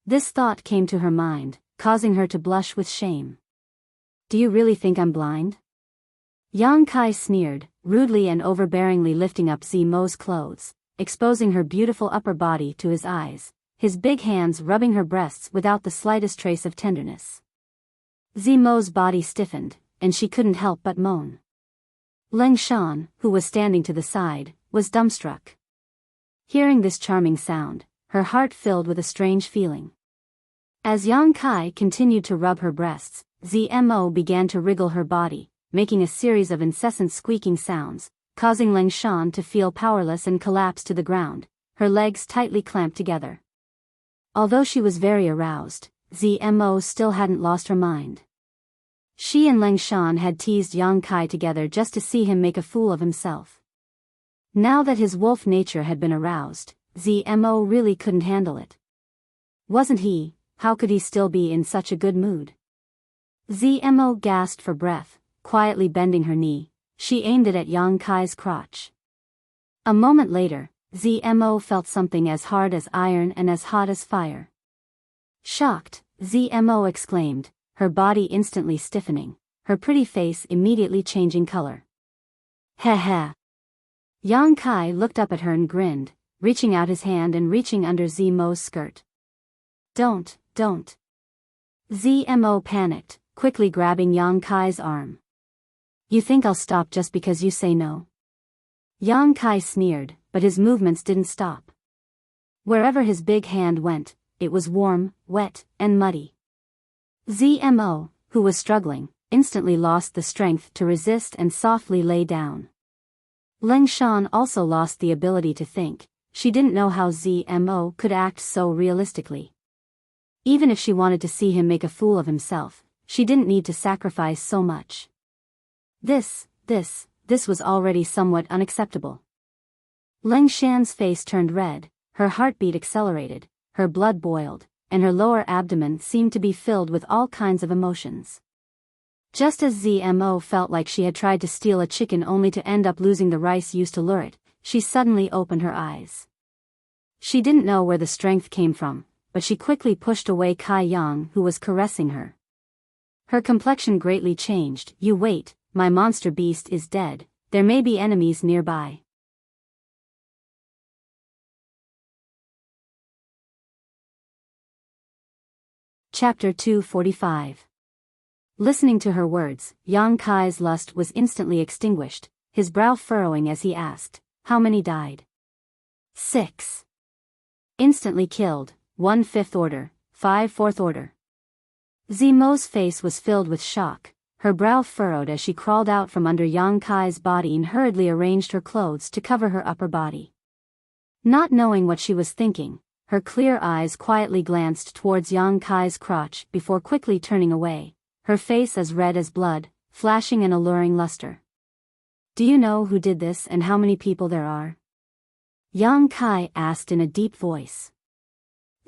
A: This thought came to her mind, causing her to blush with shame. "Do you really think I'm blind?" Yang Kai sneered, rudely and overbearingly lifting up ZMO's clothes, exposing her beautiful upper body to his eyes, his big hands rubbing her breasts without the slightest trace of tenderness. Zimo's body stiffened, and she couldn't help but moan. Leng Shan, who was standing to the side, was dumbstruck. Hearing this charming sound, her heart filled with a strange feeling. As Yang Kai continued to rub her breasts, Zmo began to wriggle her body, making a series of incessant squeaking sounds, causing Leng Shan to feel powerless and collapse to the ground, her legs tightly clamped together. Although she was very aroused, Zmo still hadn't lost her mind. She and Leng Shan had teased Yang Kai together just to see him make a fool of himself. Now that his wolf nature had been aroused, Zmo really couldn't handle it. Wasn't he? How could he still be in such a good mood? Zmo gasped for breath, quietly bending her knee. She aimed it at Yang Kai's crotch. A moment later, Zmo felt something as hard as iron and as hot as fire. Shocked, Zmo exclaimed, her body instantly stiffening, her pretty face immediately changing color. Heh heh. Yang Kai looked up at her and grinned, reaching out his hand and reaching under Zmo's skirt. Don't. Zmo panicked, quickly grabbing Yang Kai's arm. You think I'll stop just because you say no? Yang Kai sneered, but his movements didn't stop. Wherever his big hand went, it was warm, wet, and muddy. Zmo, who was struggling, instantly lost the strength to resist and softly lay down. Leng Shan also lost the ability to think. She didn't know how Zmo could act so realistically. Even if she wanted to see him make a fool of himself, she didn't need to sacrifice so much. This was already somewhat unacceptable. Leng Shan's face turned red, her heartbeat accelerated, her blood boiled, and her lower abdomen seemed to be filled with all kinds of emotions. Just as Zmo felt like she had tried to steal a chicken only to end up losing the rice used to lure it, she suddenly opened her eyes. She didn't know where the strength came from, but she quickly pushed away Kai Yang, who was caressing her. Her complexion greatly changed. You wait, my monster beast is dead, there may be enemies nearby. Chapter 245. Listening to her words, Yang Kai's lust was instantly extinguished, his brow furrowing as he asked, how many died? 6. Instantly killed, 1 5th order, 5 4th order. Zmo's face was filled with shock, her brow furrowed as she crawled out from under Yang Kai's body and hurriedly arranged her clothes to cover her upper body. Not knowing what she was thinking, her clear eyes quietly glanced towards Yang Kai's crotch before quickly turning away, her face as red as blood, flashing an alluring luster. Do you know who did this and how many people there are? Yang Kai asked in a deep voice.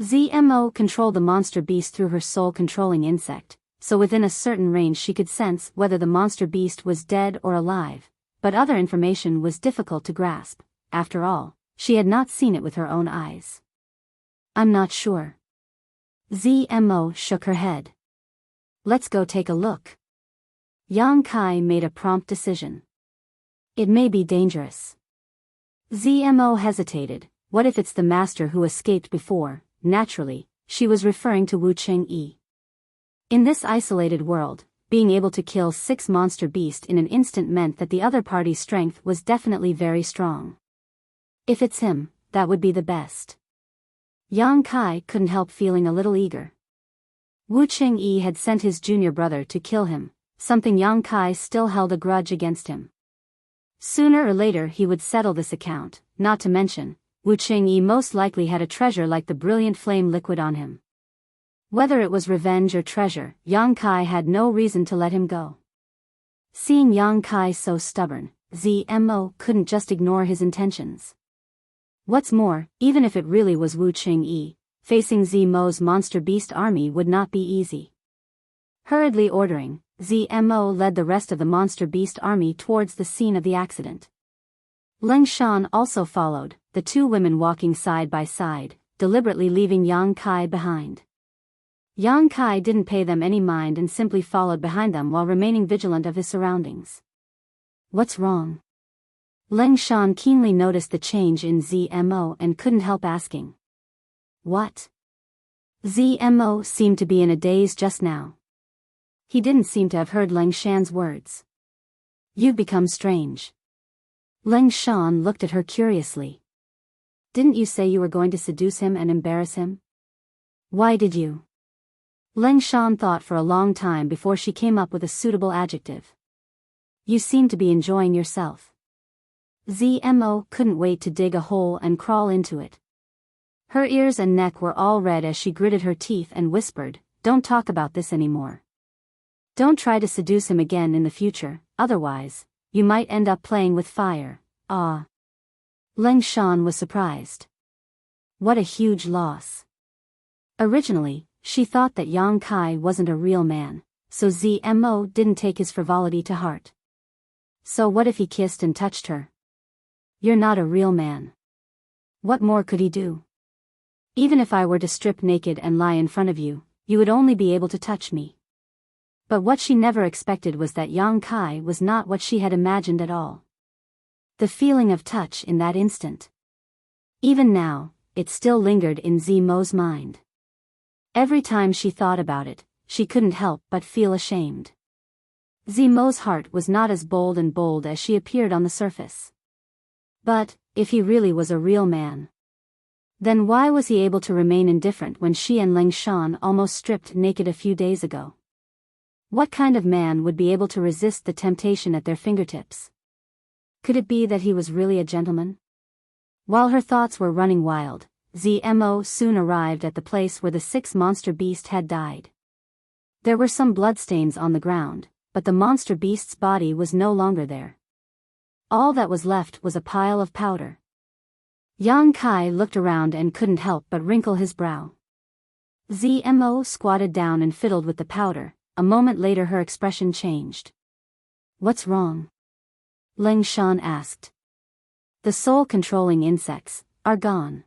A: Zmo controlled the monster beast through her soul-controlling insect, so within a certain range she could sense whether the monster beast was dead or alive, but other information was difficult to grasp. After all, she had not seen it with her own eyes. I'm not sure. Zmo shook her head. Let's go take a look. Yang Kai made a prompt decision. It may be dangerous. Zmo hesitated. What if it's the master who escaped before? Naturally, she was referring to Wu Chengyi. In this isolated world, being able to kill 6 monster beasts in an instant meant that the other party's strength was definitely very strong. If it's him, that would be the best. Yang Kai couldn't help feeling a little eager. Wu Chengyi had sent his junior brother to kill him, something Yang Kai still held a grudge against him. Sooner or later he would settle this account, not to mention, Wu Chengyi most likely had a treasure like the brilliant flame liquid on him. Whether it was revenge or treasure, Yang Kai had no reason to let him go. Seeing Yang Kai so stubborn, Zmo couldn't just ignore his intentions. What's more, even if it really was Wu Chengyi, facing Zmo's monster beast army would not be easy. Hurriedly ordering, Zmo led the rest of the monster beast army towards the scene of the accident. Leng Shan also followed, the 2 women walking side by side, deliberately leaving Yang Kai behind. Yang Kai didn't pay them any mind and simply followed behind them while remaining vigilant of his surroundings. What's wrong? Leng Shan keenly noticed the change in Zmo and couldn't help asking. What? Zmo seemed to be in a daze just now. He didn't seem to have heard Leng Shan's words. You've become strange. Leng Shan looked at her curiously. Didn't you say you were going to seduce him and embarrass him? Why did you? Leng Shan thought for a long time before she came up with a suitable adjective. You seem to be enjoying yourself. Zmo couldn't wait to dig a hole and crawl into it. Her ears and neck were all red as she gritted her teeth and whispered, "Don't talk about this anymore. Don't try to seduce him again in the future, otherwise, you might end up playing with fire." Ah. Leng Shan was surprised. What a huge loss. Originally, she thought that Yang Kai wasn't a real man, so Zmo didn't take his frivolity to heart. So what if he kissed and touched her? You're not a real man. What more could he do? Even if I were to strip naked and lie in front of you, you would only be able to touch me. But what she never expected was that Yang Kai was not what she had imagined at all. The feeling of touch in that instant. Even now, it still lingered in Zmo's mind. Every time she thought about it, she couldn't help but feel ashamed. Zmo's heart was not as bold as she appeared on the surface. But, if he really was a real man, then why was he able to remain indifferent when she and Leng Shan almost stripped naked a few days ago? What kind of man would be able to resist the temptation at their fingertips? Could it be that he was really a gentleman? While her thoughts were running wild, Zmo soon arrived at the place where the 6 monster beast had died. There were some bloodstains on the ground, but the monster beast's body was no longer there. All that was left was a pile of powder. Yang Kai looked around and couldn't help but wrinkle his brow. Zmo squatted down and fiddled with the powder. A moment later her expression changed. What's wrong? Leng Shan asked. The soul-controlling insects are gone.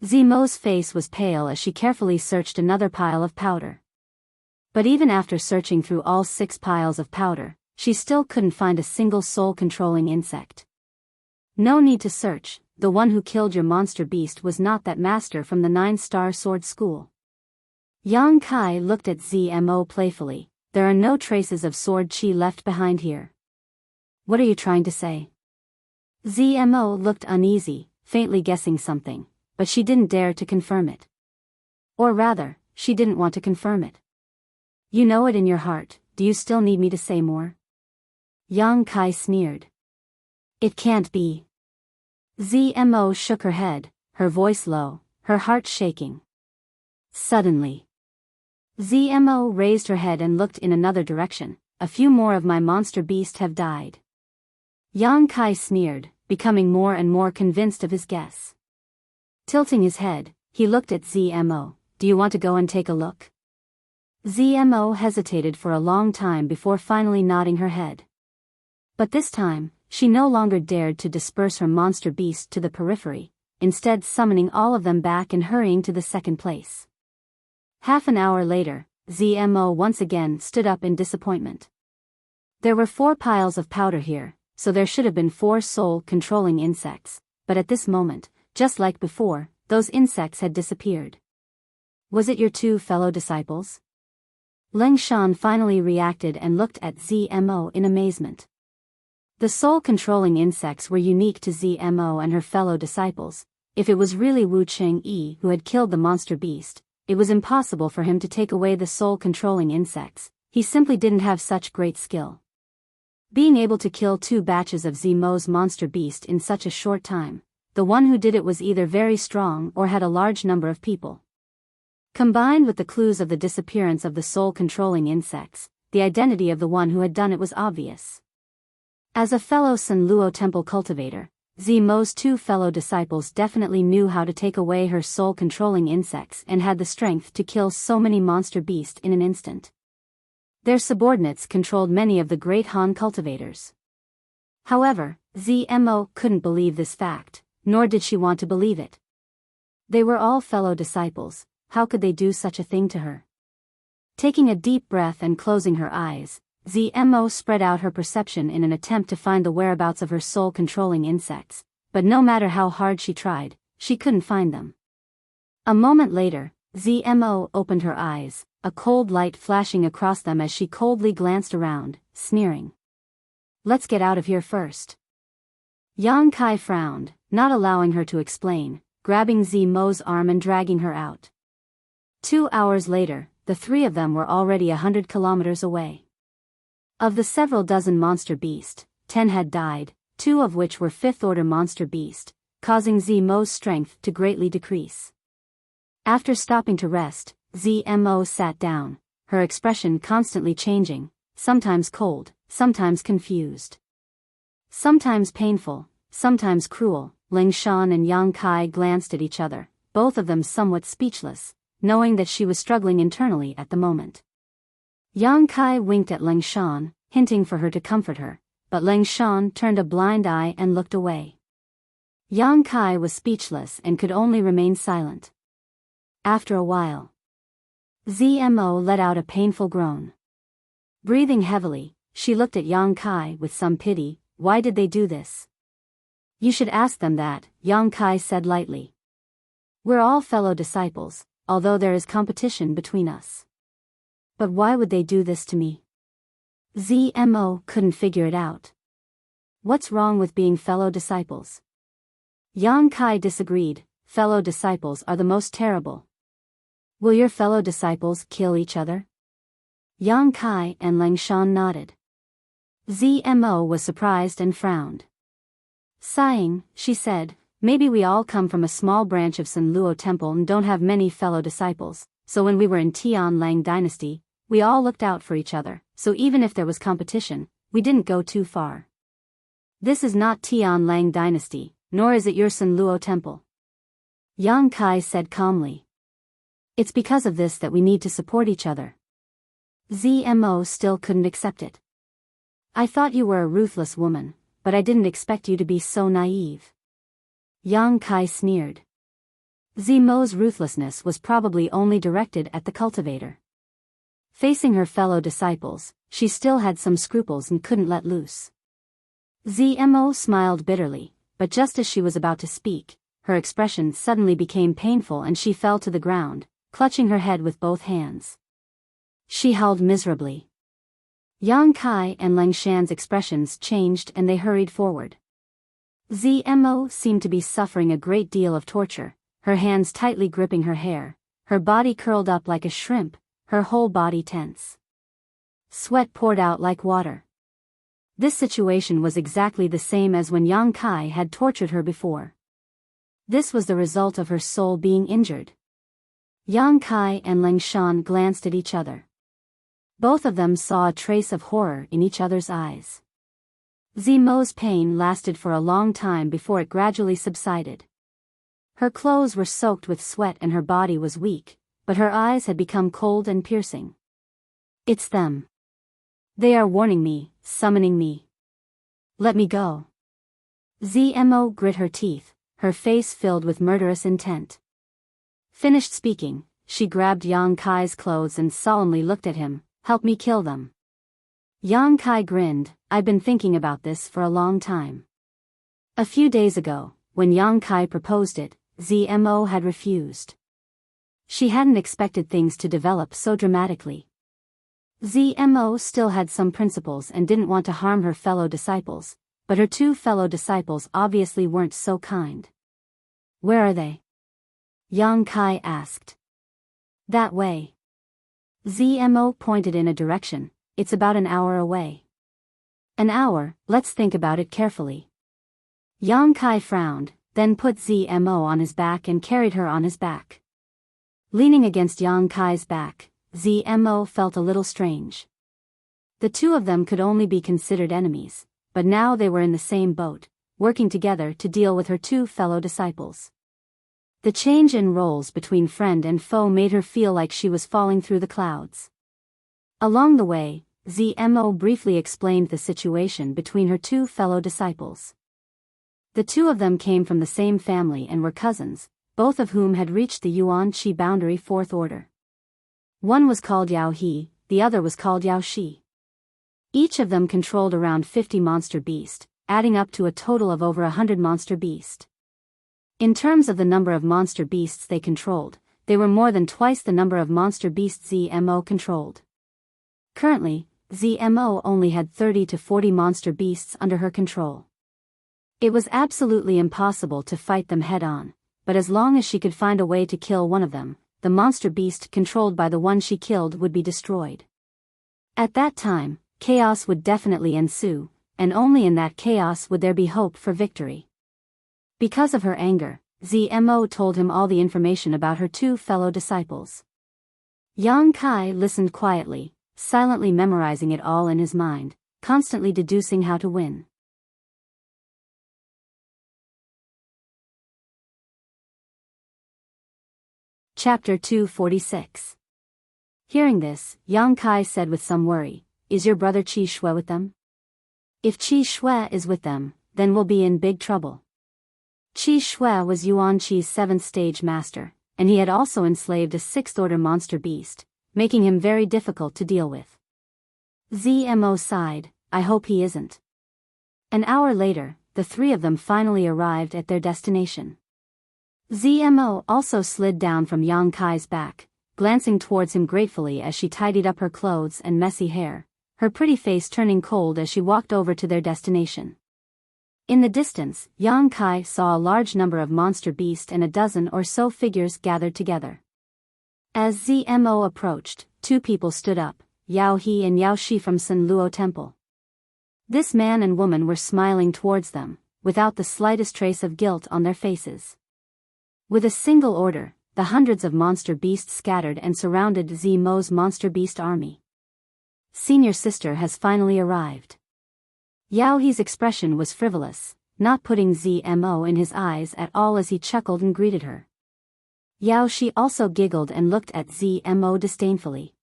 A: Zmo's face was pale as she carefully searched another pile of powder. But even after searching through all 6 piles of powder, she still couldn't find a single soul-controlling insect. No need to search, the one who killed your monster beast was not that master from the 9-star sword school. Yang Kai looked at Zmo playfully. There are no traces of sword chi left behind here. What are you trying to say? Zmo looked uneasy, faintly guessing something, but she didn't dare to confirm it. Or rather, she didn't want to confirm it. You know it in your heart, do you still need me to say more? Yang Kai sneered. It can't be. Zmo shook her head, her voice low, her heart shaking. Suddenly, Zmo raised her head and looked in another direction. A few more of my monster beast have died. Yang Kai sneered, becoming more and more convinced of his guess. Tilting his head, he looked at Zmo. Do you want to go and take a look? Zmo hesitated for a long time before finally nodding her head. But this time, she no longer dared to disperse her monster beast to the periphery, instead summoning all of them back and hurrying to the second place. Half an hour later, Zmo once again stood up in disappointment. There were 4 piles of powder here, so there should have been 4 soul-controlling insects, but at this moment, just like before, those insects had disappeared. Was it your 2 fellow disciples? Leng Shan finally reacted and looked at Zmo in amazement. The soul-controlling insects were unique to Zmo and her fellow disciples. If it was really Wu Cheng-yi who had killed the monster beast, it was impossible for him to take away the soul-controlling insects. He simply didn't have such great skill. Being able to kill 2 batches of Zmo's monster beast in such a short time, the one who did it was either very strong or had a large number of people. Combined with the clues of the disappearance of the soul-controlling insects, the identity of the one who had done it was obvious. As a fellow San Luo temple cultivator, Zmo's 2 fellow disciples definitely knew how to take away her soul-controlling insects and had the strength to kill so many monster beasts in an instant. Their subordinates controlled many of the great Han cultivators. However, Zmo couldn't believe this fact, nor did she want to believe it. They were all fellow disciples, how could they do such a thing to her? Taking a deep breath and closing her eyes, Zmo spread out her perception in an attempt to find the whereabouts of her soul-controlling insects, but no matter how hard she tried, she couldn't find them. A moment later, Zmo opened her eyes, a cold light flashing across them as she coldly glanced around, sneering. Let's get out of here first. Yang Kai frowned, not allowing her to explain, grabbing Zmo's arm and dragging her out. 2 hours later, the three of them were already 100 kilometers away. Of the several dozen monster beasts, 10 had died, 2 of which were fifth-order monster beasts, causing Zmo's strength to greatly decrease. After stopping to rest, Zmo sat down, her expression constantly changing, sometimes cold, sometimes confused. Sometimes painful, sometimes cruel. Lingshan and Yang Kai glanced at each other, both of them somewhat speechless, knowing that she was struggling internally at the moment. Yang Kai winked at Lingshan, hinting for her to comfort her, but Lingshan turned a blind eye and looked away. Yang Kai was speechless and could only remain silent. After a while, Zmo let out a painful groan. Breathing heavily, she looked at Yang Kai with some pity. Why did they do this? You should ask them that, Yang Kai said lightly. We're all fellow disciples, although there is competition between us. But why would they do this to me? Zmo couldn't figure it out. What's wrong with being fellow disciples? Yang Kai disagreed. Fellow disciples are the most terrible. Will your fellow disciples kill each other? Yang Kai and Lingshan nodded. Zmo was surprised and frowned. Sighing, she said, maybe we all come from a small branch of San Luo Temple and don't have many fellow disciples, so when we were in Tian Lang Dynasty, we all looked out for each other, so even if there was competition, we didn't go too far. This is not Tian Lang Dynasty, nor is it your San Luo Temple. Yang Kai said calmly. It's because of this that we need to support each other. Zmo still couldn't accept it. I thought you were a ruthless woman, but I didn't expect you to be so naive. Yang Kai sneered. Zmo's ruthlessness was probably only directed at the cultivator. Facing her fellow disciples, she still had some scruples and couldn't let loose. Zmo smiled bitterly, but just as she was about to speak, her expression suddenly became painful and she fell to the ground, clutching her head with both hands. She howled miserably. Yang Kai and Lingshan's expressions changed and they hurried forward. Zmo seemed to be suffering a great deal of torture, her hands tightly gripping her hair, her body curled up like a shrimp, her whole body tense. Sweat poured out like water. This situation was exactly the same as when Yang Kai had tortured her before. This was the result of her soul being injured. Yang Kai and Lingshan glanced at each other. Both of them saw a trace of horror in each other's eyes. Zmo's pain lasted for a long time before it gradually subsided. Her clothes were soaked with sweat and her body was weak, but her eyes had become cold and piercing. It's them. They are warning me, summoning me. Let me go. Zmo grit her teeth, her face filled with murderous intent. Finished speaking, she grabbed Yang Kai's clothes and solemnly looked at him. Help me kill them. Yang Kai grinned. I've been thinking about this for a long time. A few days ago, when Yang Kai proposed it, Zmo had refused. She hadn't expected things to develop so dramatically. Zmo still had some principles and didn't want to harm her fellow disciples, but her 2 fellow disciples obviously weren't so kind. Where are they? Yang Kai asked. That way. Zmo pointed in a direction. It's about an hour away. An hour, let's think about it carefully. Yang Kai frowned, then put Zmo on his back and carried her on his back. Leaning against Yang Kai's back, Zmo felt a little strange. The 2 of them could only be considered enemies, but now they were in the same boat, working together to deal with her 2 fellow disciples. The change in roles between friend and foe made her feel like she was falling through the clouds. Along the way, Zmo briefly explained the situation between her 2 fellow disciples. The 2 of them came from the same family and were cousins, both of whom had reached the Yuan Qi boundary 4th order. One was called Yao He, the other was called Yao Shi. Each of them controlled around 50 monster beasts, adding up to a total of over 100 monster beasts. In terms of the number of monster beasts they controlled, they were more than twice the number of monster beasts ZMO controlled. Currently, ZMO only had 30 to 40 monster beasts under her control. It was absolutely impossible to fight them head-on, but as long as she could find a way to kill one of them, the monster beast controlled by the one she killed would be destroyed. At that time, chaos would definitely ensue, and only in that chaos would there be hope for victory. Because of her anger, ZMO told him all the information about her two fellow disciples. Yang Kai listened quietly, silently memorizing it all in his mind, constantly deducing how to win. Chapter 246. Hearing this, Yang Kai said with some worry, "Is your brother Qi Shui with them? If Qi Shui is with them, then we'll be in big trouble." Qi Shui was Yuan Qi's 7th stage master, and he had also enslaved a 6th order monster beast, making him very difficult to deal with. ZMO sighed, "I hope he isn't." An hour later, the three of them finally arrived at their destination. ZMO also slid down from Yang Kai's back, glancing towards him gratefully as she tidied up her clothes and messy hair, her pretty face turning cold as she walked over to their destination. In the distance, Yang Kai saw a large number of monster beasts and a dozen or so figures gathered together. As ZMO approached, two people stood up, Yao He and Yao Shi from Sun Luo Temple. This man and woman were smiling towards them, without the slightest trace of guilt on their faces. With a single order, the hundreds of monster beasts scattered and surrounded ZMO's monster beast army. Senior sister has finally arrived. Yao He's expression was frivolous, not putting ZMO in his eyes at all as he chuckled and greeted her. Yao Shi also giggled and looked at ZMO disdainfully.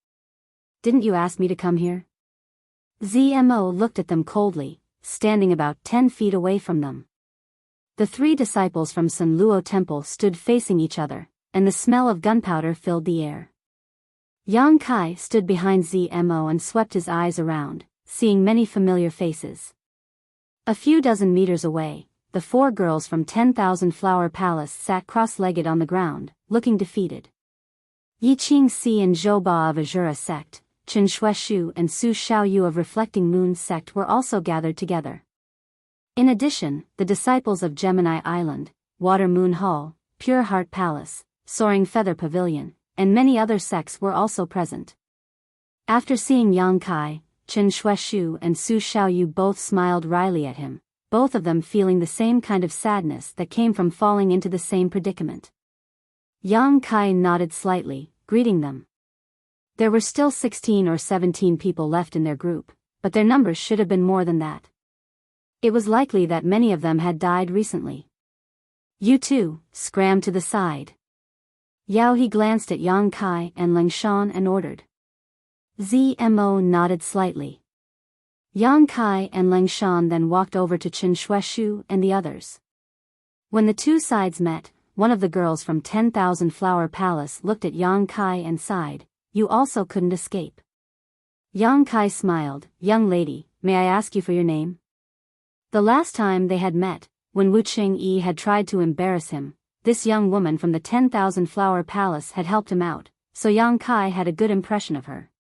A: "Didn't you ask me to come here?" ZMO looked at them coldly, standing about 10 feet away from them. The three disciples from Sun Luo Temple stood facing each other, and the smell of gunpowder filled the air. Yang Kai stood behind ZMO and swept his eyes around, seeing many familiar faces. A few dozen meters away, the four girls from 10,000 Flower Palace sat cross-legged on the ground, looking defeated. Yi Qingxi and Zhou Ba of Azura sect, Chen Shueshu and Su Xiaoyu of Reflecting Moon sect were also gathered together. In addition, the disciples of Gemini Island, Water Moon Hall, Pure Heart Palace, Soaring Feather Pavilion, and many other sects were also present. After seeing Yang Kai, Chen Shueshu and Su Xiaoyu both smiled wryly at him, both of them feeling the same kind of sadness that came from falling into the same predicament. Yang Kai nodded slightly, greeting them. There were still 16 or 17 people left in their group, but their numbers should have been more than that. It was likely that many of them had died recently. "You two, scram to the side." Yao He glanced at Yang Kai and Ling Shan and ordered. ZMO nodded slightly. Yang Kai and Ling Shan then walked over to Chen Shueshu and the others. When the two sides met, one of the girls from 10,000 Flower Palace looked at Yang Kai and sighed, "You also couldn't escape." Yang Kai smiled, "Young lady, may I ask you for your name?" The last time they had met, when Wu Qingyi had tried to embarrass him, this young woman from the 10,000 Flower Palace had helped him out, so Yang Kai had a good impression of her.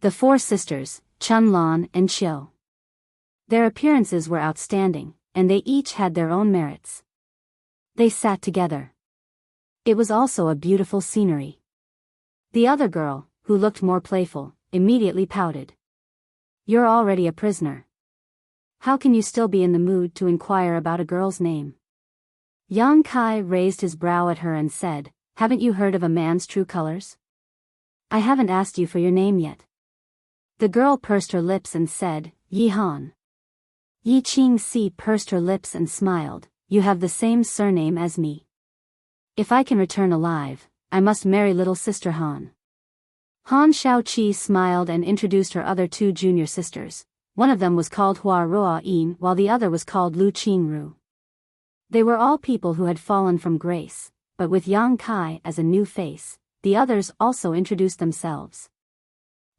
A: The four sisters, Chun Lan and Qiu. Their appearances were outstanding, and they each had their own merits. They sat together. It was also a beautiful scenery. The other girl, who looked more playful, immediately pouted. "You're already a prisoner. How can you still be in the mood to inquire about a girl's name?" Yang Kai raised his brow at her and said, "Haven't you heard of a man's true colors? I haven't asked you for your name yet." The girl pursed her lips and said, "Yi Han." Yi Qingxi pursed her lips and smiled, "You have the same surname as me. If I can return alive, I must marry little sister Han." Han Shaoqi smiled and introduced her other two junior sisters. One of them was called Hua Ruo Yin while the other was called Lu Qingru. They were all people who had fallen from grace, but with Yang Kai as a new face, the others also introduced themselves.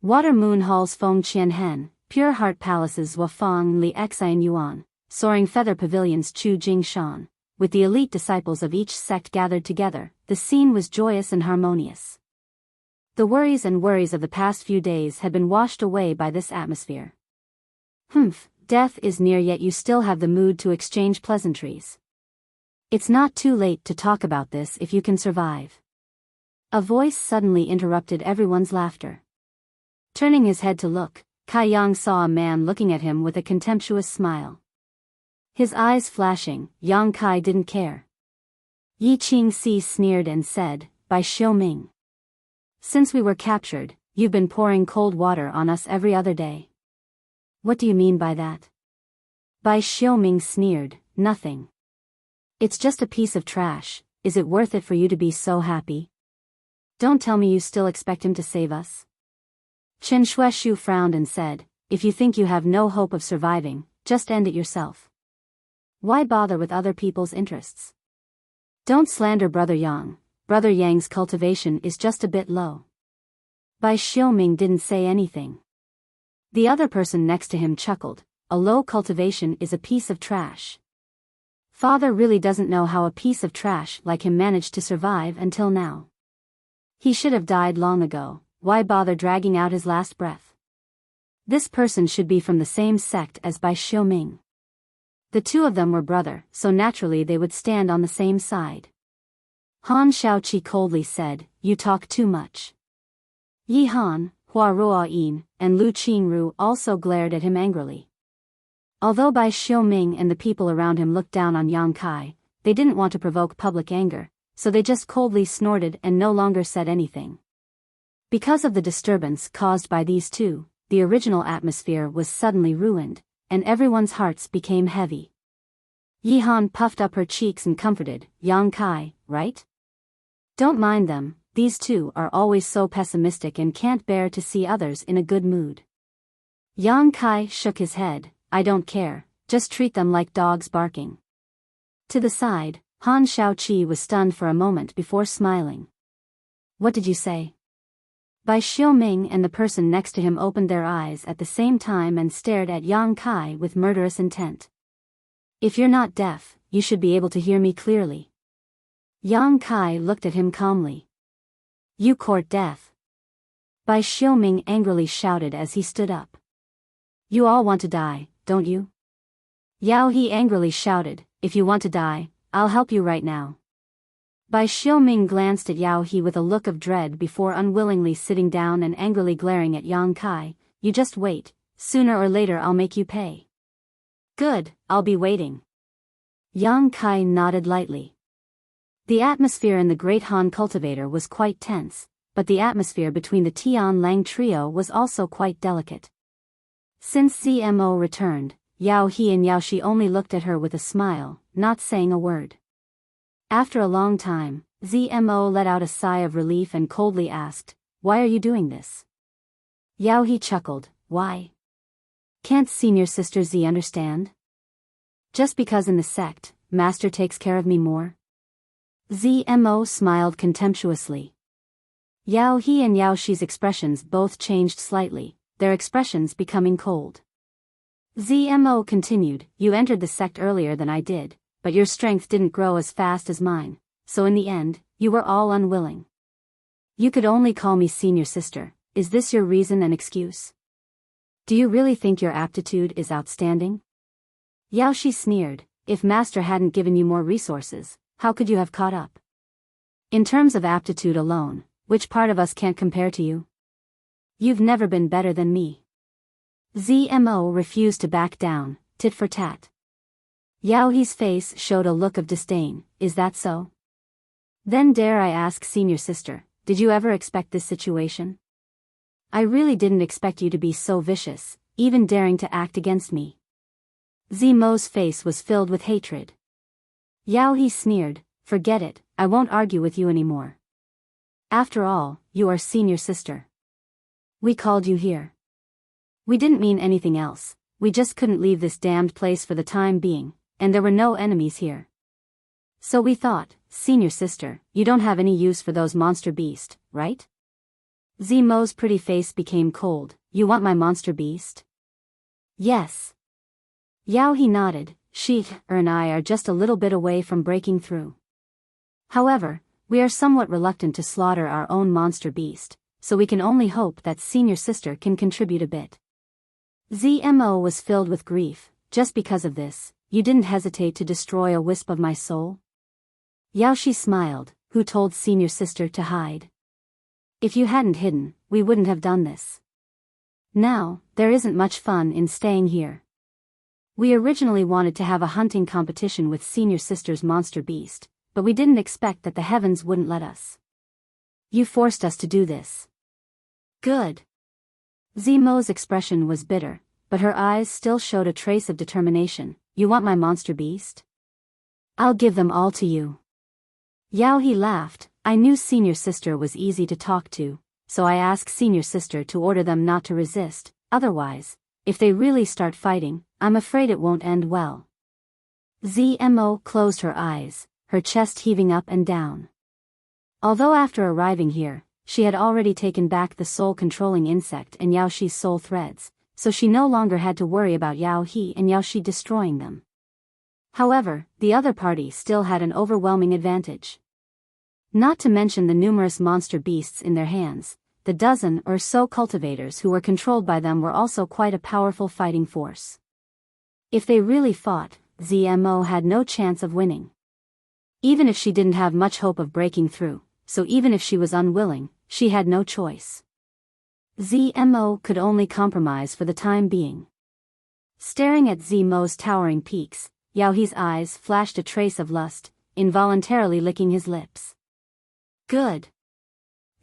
A: Water Moon Hall's Feng Qianhen, Pure Heart Palace's Wafang Li Xian Yuan, Soaring Feather Pavilion's Chu Jingshan, with the elite disciples of each sect gathered together, the scene was joyous and harmonious. The worries of the past few days had been washed away by this atmosphere. Death is near, yet you still have the mood to exchange pleasantries. It's not too late to talk about this if you can survive. A voice suddenly interrupted everyone's laughter. Turning his head to look, Kai Yang saw a man looking at him with a contemptuous smile. His eyes flashing, Yang Kai didn't care. Yi Qingxi sneered and said, "By Xiu Ming. Since we were captured, you've been pouring cold water on us every other day." "What do you mean by that?" Bai Xiuming sneered, "Nothing. It's just a piece of trash. Is it worth it for you to be so happy? Don't tell me you still expect him to save us." Chen Shueshu frowned and said, "If you think you have no hope of surviving, just end it yourself. Why bother with other people's interests? Don't slander Brother Yang. Brother Yang's cultivation is just a bit low." Bai Xiuming didn't say anything. The other person next to him chuckled, "A low cultivation is a piece of trash. Father really doesn't know how a piece of trash like him managed to survive until now. He should have died long ago. Why bother dragging out his last breath?" This person should be from the same sect as Bai Xiuming. The two of them were brother, so naturally they would stand on the same side. Han Shaoqi coldly said, "You talk too much." Yi Han, Hua Ruoyin, and Lu Qingru also glared at him angrily. Although Bai Xiuming and the people around him looked down on Yang Kai, they didn't want to provoke public anger, so they just coldly snorted and no longer said anything. Because of the disturbance caused by these two, the original atmosphere was suddenly ruined, and everyone's hearts became heavy. Yi Han puffed up her cheeks and comforted, "Yang Kai, right? Don't mind them, these two are always so pessimistic and can't bear to see others in a good mood." Yang Kai shook his head, "I don't care, just treat them like dogs barking." To the side, Han Shaoqi was stunned for a moment before smiling. "What did you say?" Bai Xiuming and the person next to him opened their eyes at the same time and stared at Yang Kai with murderous intent. "If you're not deaf, you should be able to hear me clearly." Yang Kai looked at him calmly. "You court death?" Bai Xiuming angrily shouted as he stood up. "You all want to die, don't you?" Yao He angrily shouted, "If you want to die, I'll help you right now." Bai Xiuming glanced at Yao He with a look of dread before unwillingly sitting down and angrily glaring at Yang Kai. "You just wait, sooner or later I'll make you pay." "Good, I'll be waiting." Yang Kai nodded lightly. The atmosphere in the Great Han Cultivator was quite tense, but the atmosphere between the Tian Lang trio was also quite delicate. Since ZMO returned, Yao He and Yao Shi only looked at her with a smile, not saying a word. After a long time, ZMO let out a sigh of relief and coldly asked, "Why are you doing this?" Yao He chuckled, "Why? Can't senior sister Z understand? Just because in the sect, master takes care of me more?" ZMO smiled contemptuously. Yao He and Yao Shi's expressions both changed slightly, their expressions becoming cold. ZMO continued, "You entered the sect earlier than I did, but your strength didn't grow as fast as mine, so in the end, you were all unwilling. You could only call me senior sister. Is this your reason and excuse? Do you really think your aptitude is outstanding?" Yao Shi sneered, "If master hadn't given you more resources, how could you have caught up? In terms of aptitude alone, which part of us can't compare to you? You've never been better than me." ZMO refused to back down, tit for tat. Yao He's face showed a look of disdain, "Is that so? Then dare I ask senior sister, did you ever expect this situation? I really didn't expect you to be so vicious, even daring to act against me." ZMO's face was filled with hatred. Yao He sneered, "Forget it, I won't argue with you anymore. After all, you are senior sister. We called you here. We didn't mean anything else, we just couldn't leave this damned place for the time being, and there were no enemies here. So we thought, senior sister, you don't have any use for those monster beast, right?" ZMO's pretty face became cold. "You want my monster beast?" "Yes." Yao He nodded, she and I are just a little bit away from breaking through. However, we are somewhat reluctant to slaughter our own monster beast, so we can only hope that senior sister can contribute a bit. Zmo was filled with grief. Just because of this, you didn't hesitate to destroy a wisp of my soul? Yaoshi smiled, who told senior sister to hide. If you hadn't hidden, we wouldn't have done this. Now, there isn't much fun in staying here. We originally wanted to have a hunting competition with senior sister's monster beast, but we didn't expect that the heavens wouldn't let us. You forced us to do this. Good. Zmo's expression was bitter, but her eyes still showed a trace of determination. You want my monster beast? I'll give them all to you. Yaohi laughed. I knew senior sister was easy to talk to, so I asked senior sister to order them not to resist. Otherwise, if they really start fighting, I'm afraid it won't end well. Zmo closed her eyes, her chest heaving up and down. Although after arriving here, she had already taken back the soul-controlling insect and Yaoshi's soul threads, so she no longer had to worry about Yaohi and Yaoshi destroying them. However, the other party still had an overwhelming advantage. Not to mention the numerous monster beasts in their hands, the dozen or so cultivators who were controlled by them were also quite a powerful fighting force. If they really fought, Zmo had no chance of winning. Even if she didn't have much hope of breaking through, so even if she was unwilling, she had no choice. Zmo could only compromise for the time being. Staring at Zmo's towering peaks, Yaohi's eyes flashed a trace of lust, involuntarily licking his lips. Good.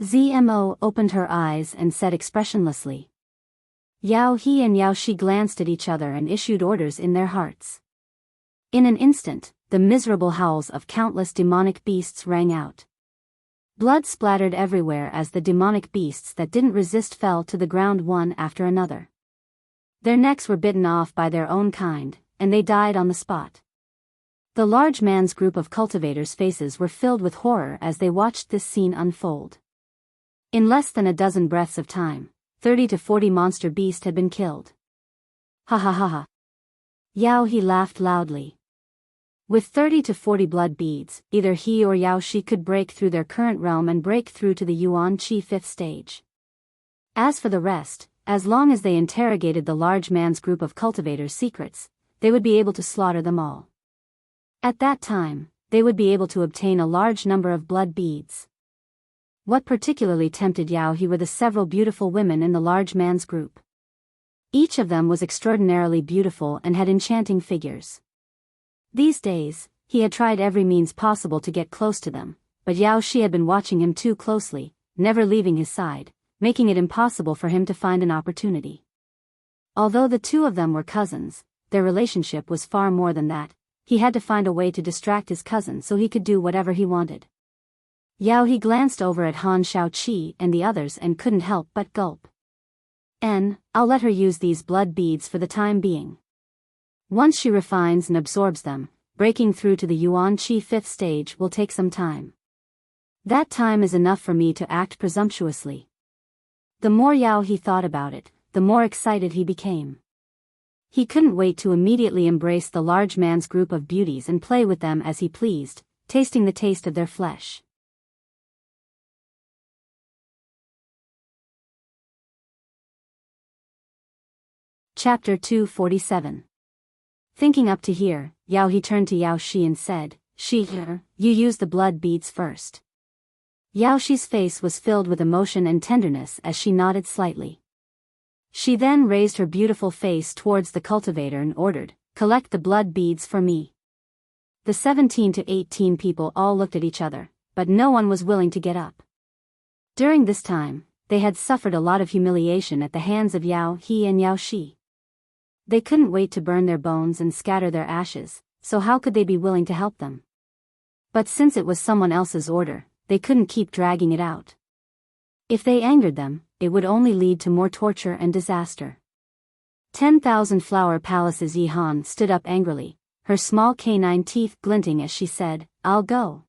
A: Zmo opened her eyes and said expressionlessly. Yaohi and Yaoshi glanced at each other and issued orders in their hearts. In an instant, the miserable howls of countless demonic beasts rang out. Blood splattered everywhere as the demonic beasts that didn't resist fell to the ground one after another. Their necks were bitten off by their own kind, and they died on the spot. The large man's group of cultivators' faces were filled with horror as they watched this scene unfold. In less than a dozen breaths of time, 30 to 40 monster beasts had been killed. Ha ha ha ha. Yaohi laughed loudly. With 30 to 40 blood beads, either he or Yaoshi could break through their current realm and break through to the Yuan Qi 5th stage. As for the rest, as long as they interrogated the large man's group of cultivators' secrets, they would be able to slaughter them all. At that time, they would be able to obtain a large number of blood beads. What particularly tempted Yaohi were the several beautiful women in the large man's group. Each of them was extraordinarily beautiful and had enchanting figures. These days, he had tried every means possible to get close to them, but Yaoshi had been watching him too closely, never leaving his side, making it impossible for him to find an opportunity. Although the two of them were cousins, their relationship was far more than that. He had to find a way to distract his cousin so he could do whatever he wanted. Yaohi glanced over at Han Shaoqi and the others and couldn't help but gulp. I'll let her use these blood beads for the time being. Once she refines and absorbs them, breaking through to the Yuan Qi 5th stage will take some time. That time is enough for me to act presumptuously. The more Yaohi thought about it, the more excited he became. He couldn't wait to immediately embrace the large man's group of beauties and play with them as he pleased, tasting the taste of their flesh. Chapter 247. Thinking up to here, Yaohi turned to Yaoshi and said, you use the blood beads first. Yaoshi's face was filled with emotion and tenderness as she nodded slightly. She then raised her beautiful face towards the cultivator and ordered, collect the blood beads for me. The 17 to 18 people all looked at each other, but no one was willing to get up. During this time, they had suffered a lot of humiliation at the hands of Yaohi and Yaoshi. They couldn't wait to burn their bones and scatter their ashes, so how could they be willing to help them? But since it was someone else's order, they couldn't keep dragging it out. If they angered them, it would only lead to more torture and disaster. 10,000 Flower Palace's Yihan stood up angrily, her small canine teeth glinting as she said, I'll go.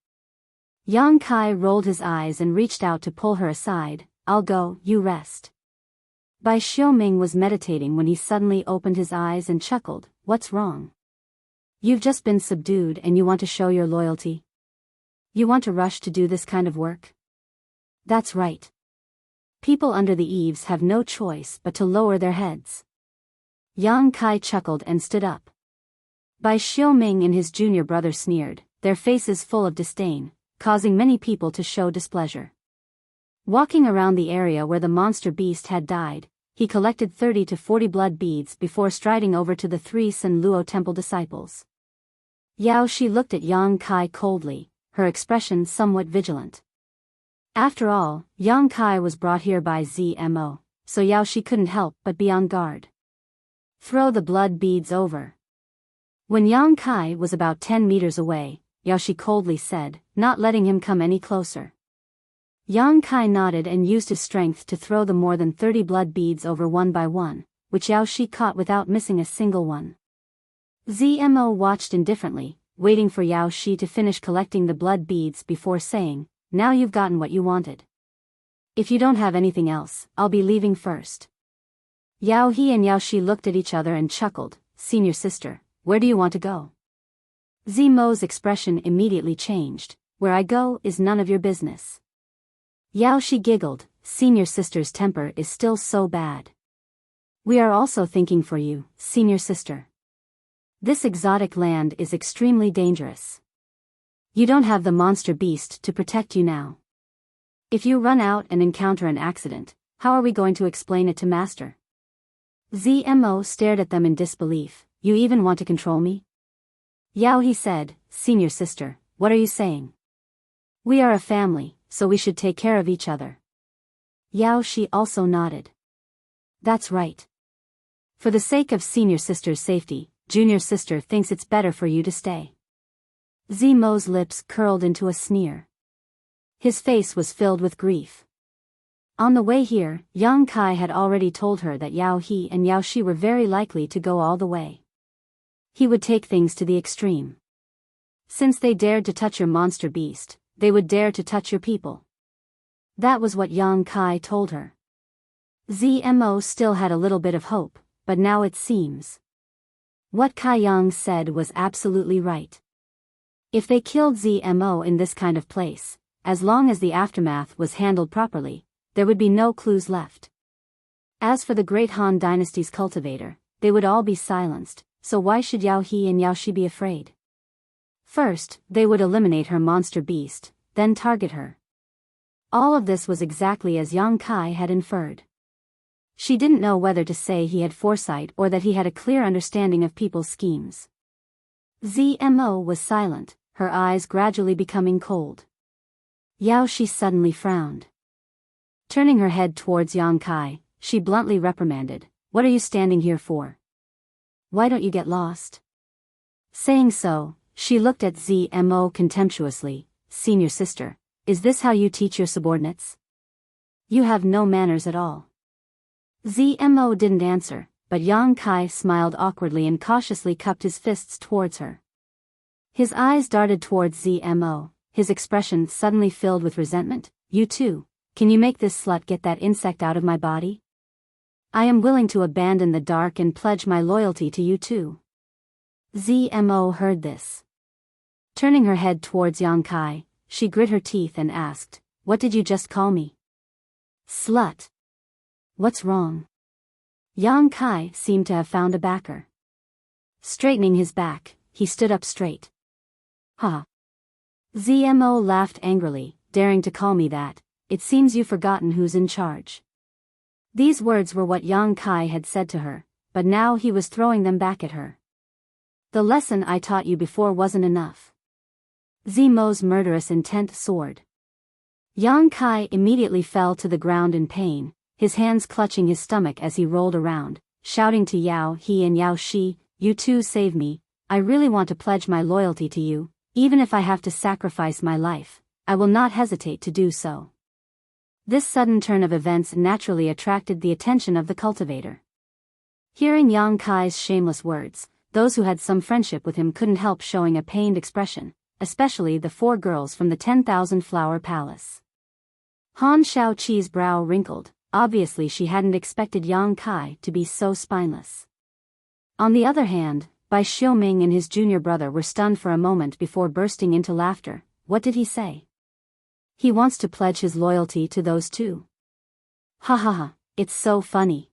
A: Yang Kai rolled his eyes and reached out to pull her aside, I'll go, you rest. Bai Xiaoming was meditating when he suddenly opened his eyes and chuckled, what's wrong? You've just been subdued and you want to show your loyalty? You want to rush to do this kind of work? That's right. People under the eaves have no choice but to lower their heads. Yang Kai chuckled and stood up. Bai Xiaoming and his junior brother sneered, their faces full of disdain, causing many people to show displeasure. Walking around the area where the monster beast had died, he collected 30 to 40 blood beads before striding over to the 3 San Luo temple disciples. Yao Shi looked at Yang Kai coldly, her expression somewhat vigilant. After all, Yang Kai was brought here by ZMO, so Yao Shi couldn't help but be on guard. Throw the blood beads over. When Yang Kai was about 10 meters away, Yao Shi coldly said, not letting him come any closer. Yang Kai nodded and used his strength to throw the more than 30 blood beads over one by one, which Yao Shi caught without missing a single one. ZMO watched indifferently, waiting for Yao Shi to finish collecting the blood beads before saying, now you've gotten what you wanted. If you don't have anything else, I'll be leaving first. Yao He and Yao Shi looked at each other and chuckled, senior sister, where do you want to go? ZMO's expression immediately changed, where I go is none of your business. Yao Shi giggled, senior sister's temper is still so bad. We are also thinking for you, senior sister. This exotic land is extremely dangerous. You don't have the monster beast to protect you now. If you run out and encounter an accident, how are we going to explain it to master? ZMO stared at them in disbelief. You even want to control me? Yao He said, senior sister, what are you saying? We are a family, so we should take care of each other. Yao Shi also nodded. That's right. For the sake of senior sister's safety, junior sister thinks it's better for you to stay. ZMO's lips curled into a sneer. His face was filled with grief. On the way here, Yang Kai had already told her that Yao He and Yao Shi were very likely to go all the way. He would take things to the extreme. Since they dared to touch your monster beast, they would dare to touch your people. That was what Yang Kai told her. ZMO still had a little bit of hope, but now it seems. What Kai Yang said was absolutely right. If they killed ZMO in this kind of place, as long as the aftermath was handled properly, there would be no clues left. As for the great Han dynasty's cultivator, they would all be silenced, so why should Yao He and Yao Shi be afraid? First, they would eliminate her monster beast, then target her. All of this was exactly as Yang Kai had inferred. She didn't know whether to say he had foresight or that he had a clear understanding of people's schemes. ZMO was silent, her eyes gradually becoming cold. Yao Shi suddenly frowned. Turning her head towards Yang Kai, she bluntly reprimanded, what are you standing here for? Why don't you get lost? Saying so, she looked at ZMO contemptuously, senior sister, is this how you teach your subordinates? You have no manners at all. ZMO didn't answer, but Yang Kai smiled awkwardly and cautiously cupped his fists towards her. His eyes darted towards ZMO, his expression suddenly filled with resentment. You too, can you make this slut get that insect out of my body? I am willing to abandon the dark and pledge my loyalty to you too. ZMO heard this. Turning her head towards Yang Kai, she grit her teeth and asked, what did you just call me? Slut. What's wrong? Yang Kai seemed to have found a backer. Straightening his back, he stood up straight. Ha! ZMO laughed angrily, daring to call me that, it seems you've forgotten who's in charge. These words were what Yang Kai had said to her, but now he was throwing them back at her. The lesson I taught you before wasn't enough. ZMO's murderous intent soared. Yang Kai immediately fell to the ground in pain, his hands clutching his stomach as he rolled around, shouting to Yao He and Yao Shi, you two save me, I really want to pledge my loyalty to you, even if I have to sacrifice my life, I will not hesitate to do so. This sudden turn of events naturally attracted the attention of the cultivator. Hearing Yang Kai's shameless words, those who had some friendship with him couldn't help showing a pained expression, especially the 4 girls from the 10,000 Flower Palace. Han Shaoqi's brow wrinkled, obviously she hadn't expected Yang Kai to be so spineless. On the other hand, Bai Xiuming and his junior brother were stunned for a moment before bursting into laughter. What did he say? He wants to pledge his loyalty to those two. Ha ha ha, it's so funny.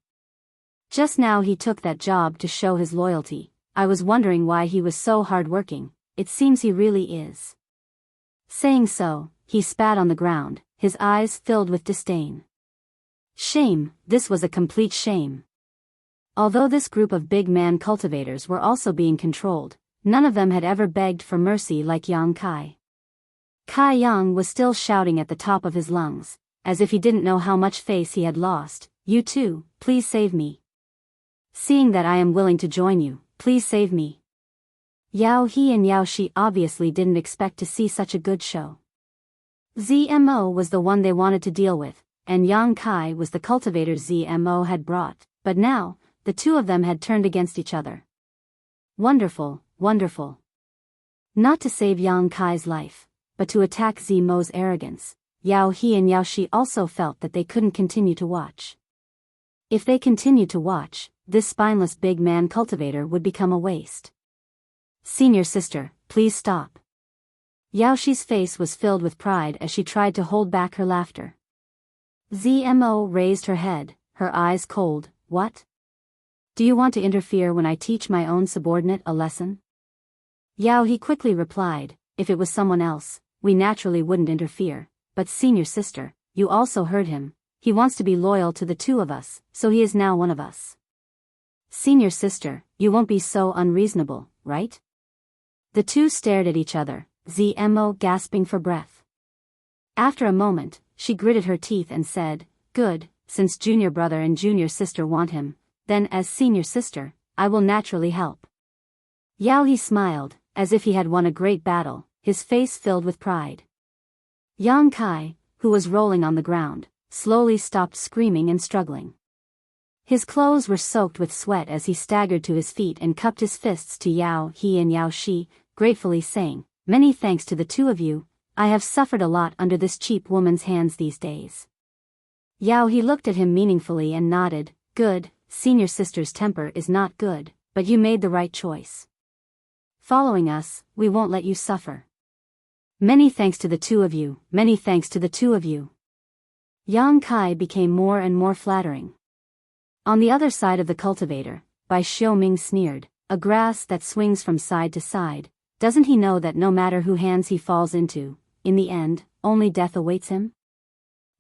A: Just now he took that job to show his loyalty. I was wondering why he was so hard-working. It seems he really is. Saying so, he spat on the ground, his eyes filled with disdain. Shame, this was a complete shame. Although this group of big man cultivators were also being controlled, none of them had ever begged for mercy like Yang Kai. Kai Yang was still shouting at the top of his lungs, as if he didn't know how much face he had lost. You too, please save me. Seeing that I am willing to join you, please save me. Yao He and Yao Shi obviously didn't expect to see such a good show. ZMO was the one they wanted to deal with, and Yang Kai was the cultivator ZMO had brought, but now, the two of them had turned against each other. Wonderful, wonderful. Not to save Yang Kai's life, but to attack ZMO's arrogance, Yao He and Yao Shi also felt that they couldn't continue to watch. If they continued to watch, this spineless big man cultivator would become a waste. Senior sister, please stop. Yao Shi's face was filled with pride as she tried to hold back her laughter. ZMO raised her head, her eyes cold. What? Do you want to interfere when I teach my own subordinate a lesson? Yao He quickly replied, if it was someone else, we naturally wouldn't interfere, but senior sister, you also heard him, he wants to be loyal to the two of us, so he is now one of us. Senior sister, you won't be so unreasonable, right? The two stared at each other, ZMO gasping for breath. After a moment, she gritted her teeth and said, good, since junior brother and junior sister want him, then as senior sister, I will naturally help. Yao He smiled, as if he had won a great battle, his face filled with pride. Yang Kai, who was rolling on the ground, slowly stopped screaming and struggling. His clothes were soaked with sweat as he staggered to his feet and cupped his fists to Yao He and Yao Shi, gratefully saying, many thanks to the two of you, I have suffered a lot under this cheap woman's hands these days. Yao He looked at him meaningfully and nodded, good, senior sister's temper is not good, but you made the right choice. Following us, we won't let you suffer. Many thanks to the two of you, many thanks to the two of you. Yang Kai became more and more flattering. On the other side of the cultivator, Bai Xiuming sneered, a grass that swings from side to side, doesn't he know that no matter who hands he falls into, in the end, only death awaits him?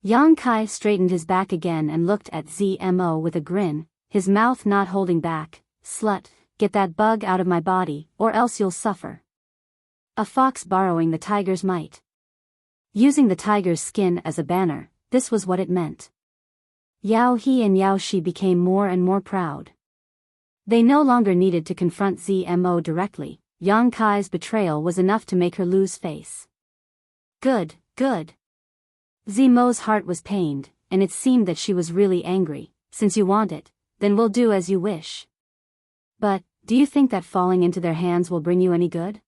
A: Yang Kai straightened his back again and looked at ZMO with a grin, his mouth not holding back, slut, get that bug out of my body, or else you'll suffer. A fox borrowing the tiger's might. Using the tiger's skin as a banner, this was what it meant. Yao He and Yao Shi became more and more proud. They no longer needed to confront ZMO directly, Yang Kai's betrayal was enough to make her lose face. Good, good. ZMO's heart was pained, and it seemed that she was really angry. Since you want it, then we'll do as you wish. But, do you think that falling into their hands will bring you any good?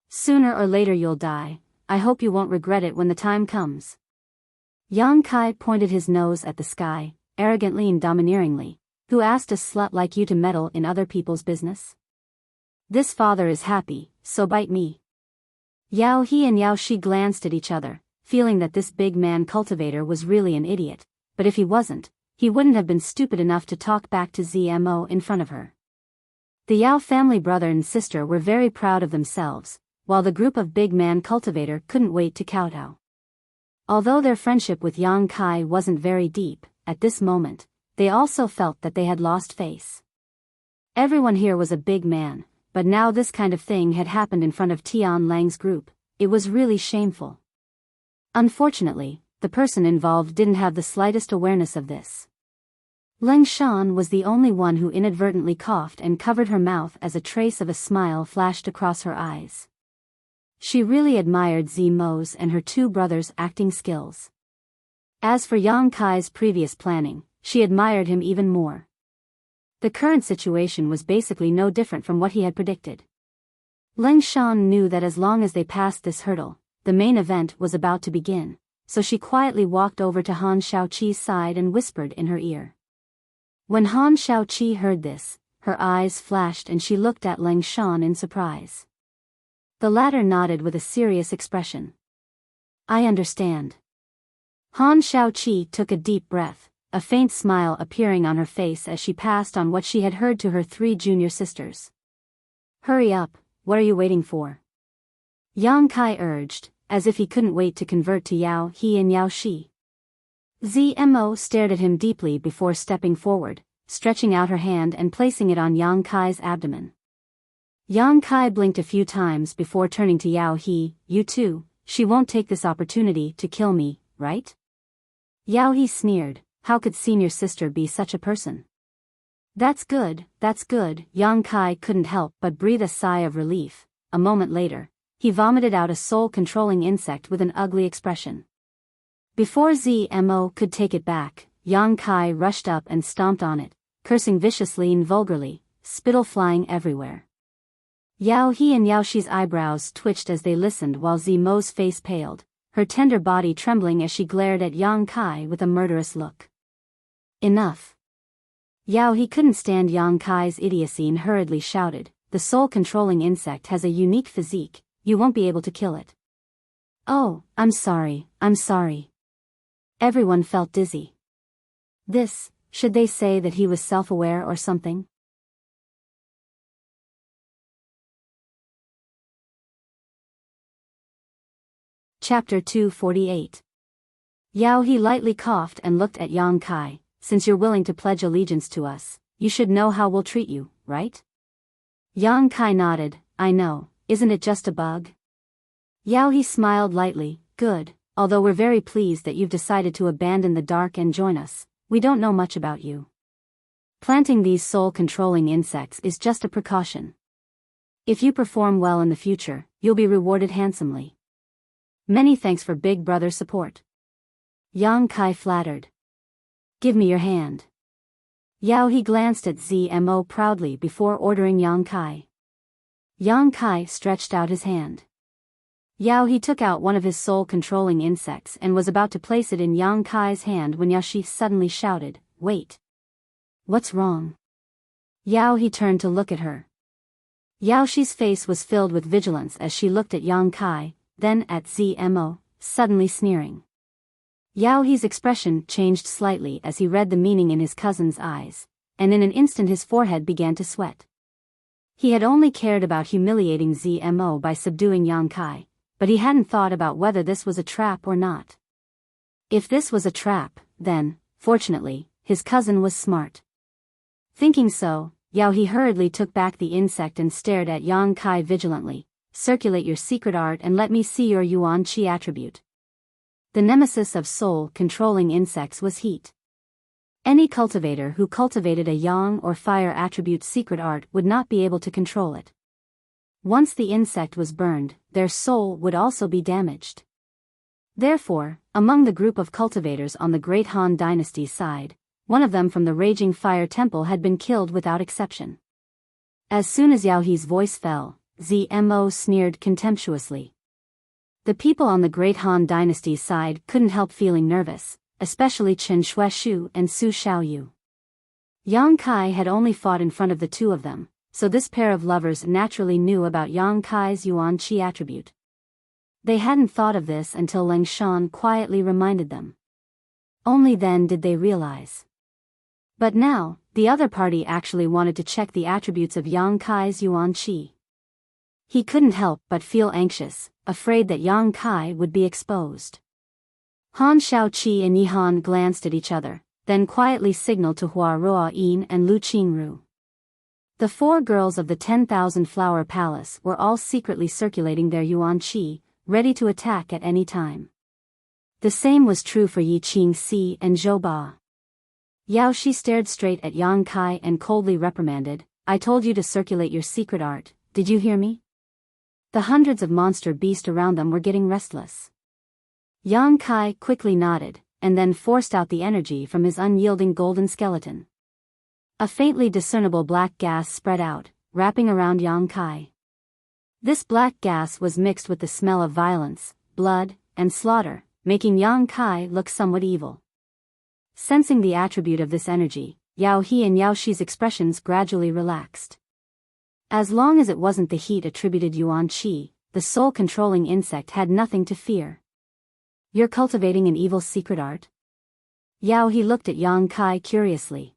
A: Sooner or later you'll die, I hope you won't regret it when the time comes. Yang Kai pointed his nose at the sky, arrogantly and domineeringly. Who asked a slut like you to meddle in other people's business? This father is happy, so bite me. Yao He and Yao Shi glanced at each other, feeling that this big man cultivator was really an idiot, but if he wasn't, he wouldn't have been stupid enough to talk back to ZMO in front of her. The Yao family brother and sister were very proud of themselves, while the group of big man cultivator couldn't wait to kowtow. Although their friendship with Yang Kai wasn't very deep, at this moment, they also felt that they had lost face. Everyone here was a big man, but now this kind of thing had happened in front of Tian Lang's group. It was really shameful. Unfortunately, the person involved didn't have the slightest awareness of this. Leng Shan was the only one who inadvertently coughed and covered her mouth as a trace of a smile flashed across her eyes. She really admired ZMO's and her two brothers' acting skills. As for Yang Kai's previous planning, she admired him even more. The current situation was basically no different from what he had predicted. Leng Shan knew that as long as they passed this hurdle, the main event was about to begin, so she quietly walked over to Han Shaoqi's side and whispered in her ear. When Han Shaoqi heard this, her eyes flashed and she looked at Lang Shan in surprise. The latter nodded with a serious expression. I understand. Han Shaoqi took a deep breath, a faint smile appearing on her face as she passed on what she had heard to her 3 junior sisters. Hurry up, what are you waiting for? Yang Kai urged, as if he couldn't wait to convert to Yao He and Yao Shi. Zmo stared at him deeply before stepping forward, stretching out her hand and placing it on Yang Kai's abdomen. Yang Kai blinked a few times before turning to Yao He. You too, she won't take this opportunity to kill me, right? Yao He sneered, how could senior sister be such a person? That's good, Yang Kai couldn't help but breathe a sigh of relief. A moment later, he vomited out a soul-controlling insect with an ugly expression. Before Zmo could take it back, Yang Kai rushed up and stomped on it, cursing viciously and vulgarly, spittle flying everywhere. Yao He and Yao Shi's eyebrows twitched as they listened while Zmo's face paled, her tender body trembling as she glared at Yang Kai with a murderous look. Enough. Yao He couldn't stand Yang Kai's idiocy and hurriedly shouted, the soul-controlling insect has a unique physique, you won't be able to kill it. Oh, I'm sorry. Everyone felt dizzy. Should they say that he was self-aware or something? Chapter 248. Yao He lightly coughed and looked at Yang Kai. Since you're willing to pledge allegiance to us, you should know how we'll treat you, right? Yang Kai nodded, I know, isn't it just a bug? Yao He smiled lightly, good, although we're very pleased that you've decided to abandon the dark and join us, we don't know much about you. Planting these soul-controlling insects is just a precaution. If you perform well in the future, you'll be rewarded handsomely. Many thanks for Big Brother's support. Yang Kai flattered. Give me your hand. Yao He glanced at Zmo proudly before ordering Yang Kai. Yang Kai stretched out his hand. Yao He took out one of his soul-controlling insects and was about to place it in Yang Kai's hand when Yao Shi suddenly shouted, wait. What's wrong? Yao He turned to look at her. Yao Shi's face was filled with vigilance as she looked at Yang Kai, then at Zmo, suddenly sneering. Yao He's expression changed slightly as he read the meaning in his cousin's eyes, and in an instant his forehead began to sweat. He had only cared about humiliating Zmo by subduing Yang Kai, but he hadn't thought about whether this was a trap or not. If this was a trap, then, fortunately, his cousin was smart. Thinking so, Yao He hurriedly took back the insect and stared at Yang Kai vigilantly. Circulate your secret art and let me see your Yuan Qi attribute. The nemesis of soul-controlling insects was heat. Any cultivator who cultivated a yang or fire attribute secret art would not be able to control it. Once the insect was burned, their soul would also be damaged. Therefore, among the group of cultivators on the Great Han Dynasty's side, one of them from the Raging Fire Temple had been killed without exception. As soon as Yao He's voice fell, Zmo sneered contemptuously. The people on the Great Han Dynasty's side couldn't help feeling nervous, especially Chen Shueshu and Su Xiaoyu. Yang Kai had only fought in front of the two of them, so this pair of lovers naturally knew about Yang Kai's Yuan Qi attribute. They hadn't thought of this until Lang Shan quietly reminded them. Only then did they realize. But now, the other party actually wanted to check the attributes of Yang Kai's Yuan Qi. He couldn't help but feel anxious, afraid that Yang Kai would be exposed. Han Shaoqi and Yihan glanced at each other, then quietly signaled to Hua Ruoyin and Lu Qingru. The 4 girls of the 10,000 Flower Palace were all secretly circulating their Yuan Qi, ready to attack at any time. The same was true for Yi Qingxi and Zhou Ba. Yao Shi stared straight at Yang Kai and coldly reprimanded, I told you to circulate your secret art, did you hear me? The hundreds of monster beasts around them were getting restless. Yang Kai quickly nodded, and then forced out the energy from his unyielding golden skeleton. A faintly discernible black gas spread out, wrapping around Yang Kai. This black gas was mixed with the smell of violence, blood, and slaughter, making Yang Kai look somewhat evil. Sensing the attribute of this energy, Yao He and Yao Shi's expressions gradually relaxed. As long as it wasn't the heat attributed Yuan Qi, the soul-controlling insect had nothing to fear. You're cultivating an evil secret art? Yao He looked at Yang Kai curiously.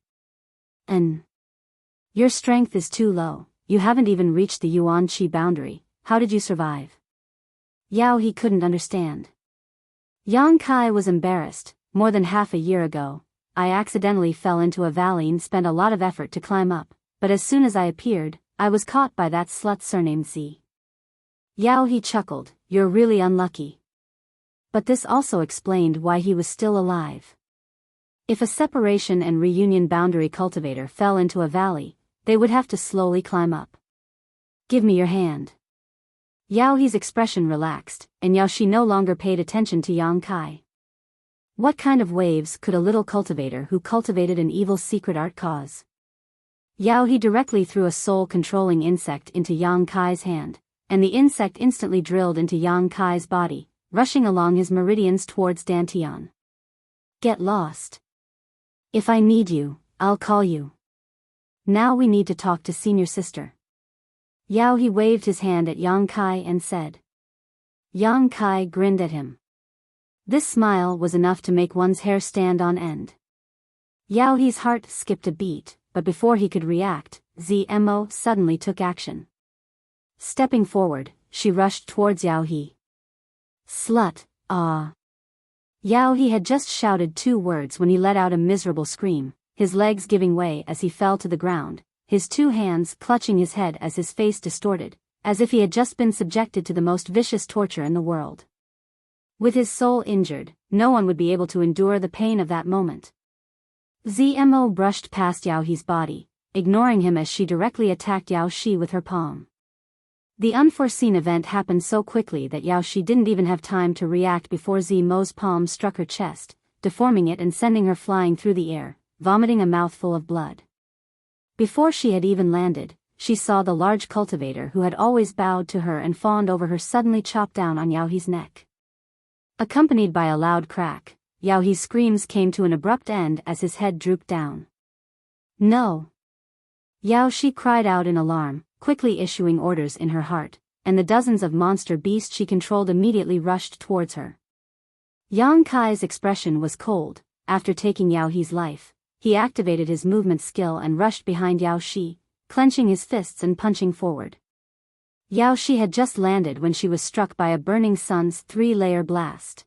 A: Your strength is too low, you haven't even reached the Yuan Qi boundary, how did you survive? Yao He couldn't understand. Yang Kai was embarrassed. More than half a year ago, I accidentally fell into a valley and spent a lot of effort to climb up, but as soon as I appeared, I was caught by that slut surnamed Z. Yao He chuckled, you're really unlucky. But this also explained why he was still alive. If a separation and reunion boundary cultivator fell into a valley, they would have to slowly climb up. Give me your hand. Yao He's expression relaxed, and Yao Shi no longer paid attention to Yang Kai. What kind of waves could a little cultivator who cultivated an evil secret art cause? Yao He directly threw a soul-controlling insect into Yang Kai's hand, and the insect instantly drilled into Yang Kai's body, rushing along his meridians towards Dantian. Get lost. If I need you, I'll call you. Now we need to talk to senior sister. Yao He waved his hand at Yang Kai and said. Yang Kai grinned at him. This smile was enough to make one's hair stand on end. Yao He's heart skipped a beat, but before he could react, ZMO suddenly took action. Stepping forward, she rushed towards Yao He. Slut, ah. Yao He had just shouted 2 words when he let out a miserable scream, his legs giving way as he fell to the ground, his 2 hands clutching his head as his face distorted, as if he had just been subjected to the most vicious torture in the world. With his soul injured, no one would be able to endure the pain of that moment. ZMO brushed past Yao He's body, ignoring him as she directly attacked Yao Shi with her palm. The unforeseen event happened so quickly that Yao Shi didn't even have time to react before ZMO's palm struck her chest, deforming it and sending her flying through the air, vomiting a mouthful of blood. Before she had even landed, she saw the large cultivator who had always bowed to her and fawned over her suddenly chop down on Yao He's neck. Accompanied by a loud crack, Yao He's screams came to an abrupt end as his head drooped down. No! Yao Shi cried out in alarm, quickly issuing orders in her heart, and the dozens of monster beasts she controlled immediately rushed towards her. Yang Kai's expression was cold. After taking Yao He's life, he activated his movement skill and rushed behind Yao Shi, clenching his fists and punching forward. Yao Shi had just landed when she was struck by a burning sun's 3-layer blast.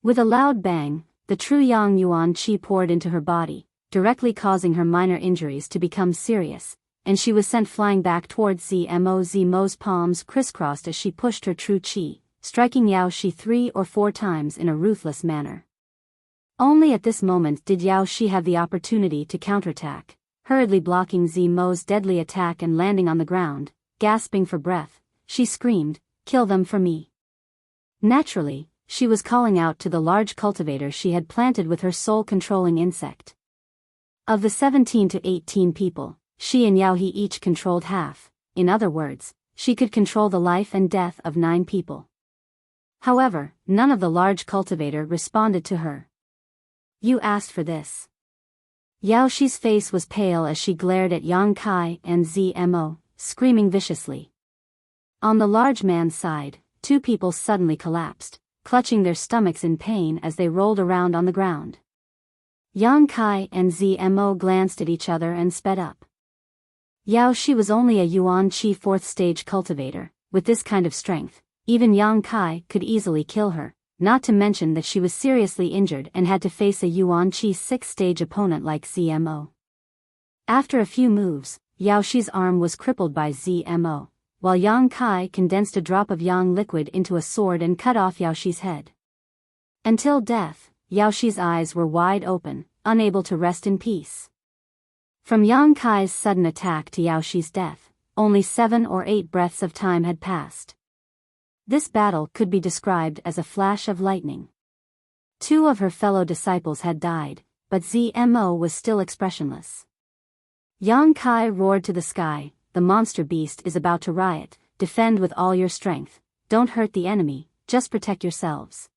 A: With a loud bang, the true Yang Yuan Qi poured into her body, directly causing her minor injuries to become serious, and she was sent flying back towards ZMO. ZMO's palms crisscrossed as she pushed her true Qi, striking Yao Shi 3 or 4 times in a ruthless manner. Only at this moment did Yao Shi have the opportunity to counterattack, hurriedly blocking ZMO's deadly attack and landing on the ground. Gasping for breath, she screamed, "Kill them for me." Naturally, she was calling out to the large cultivator she had planted with her soul-controlling insect. Of the 17 to 18 people, she and Yao He each controlled half. In other words, she could control the life and death of 9 people. However, none of the large cultivator responded to her. You asked for this. Yao Shi's face was pale as she glared at Yang Kai and ZMO, screaming viciously. On the large man's side, 2 people suddenly collapsed, clutching their stomachs in pain as they rolled around on the ground. Yang Kai and ZMO glanced at each other and sped up. Yao Shi was only a Yuan Qi 4th stage cultivator. With this kind of strength, even Yang Kai could easily kill her, not to mention that she was seriously injured and had to face a Yuan Qi 6th stage opponent like ZMO. After a few moves, Yao Shi's arm was crippled by ZMO, while Yang Kai condensed a drop of Yang liquid into a sword and cut off Yao Shi's head. Until death, Yao Shi's eyes were wide open, unable to rest in peace. From Yang Kai's sudden attack to Yao Shi's death, only 7 or 8 breaths of time had passed. This battle could be described as a flash of lightning. 2 of her fellow disciples had died, but ZMO was still expressionless. Yang Kai roared to the sky, "The monster beast is about to riot, defend with all your strength, don't hurt the enemy, just protect yourselves."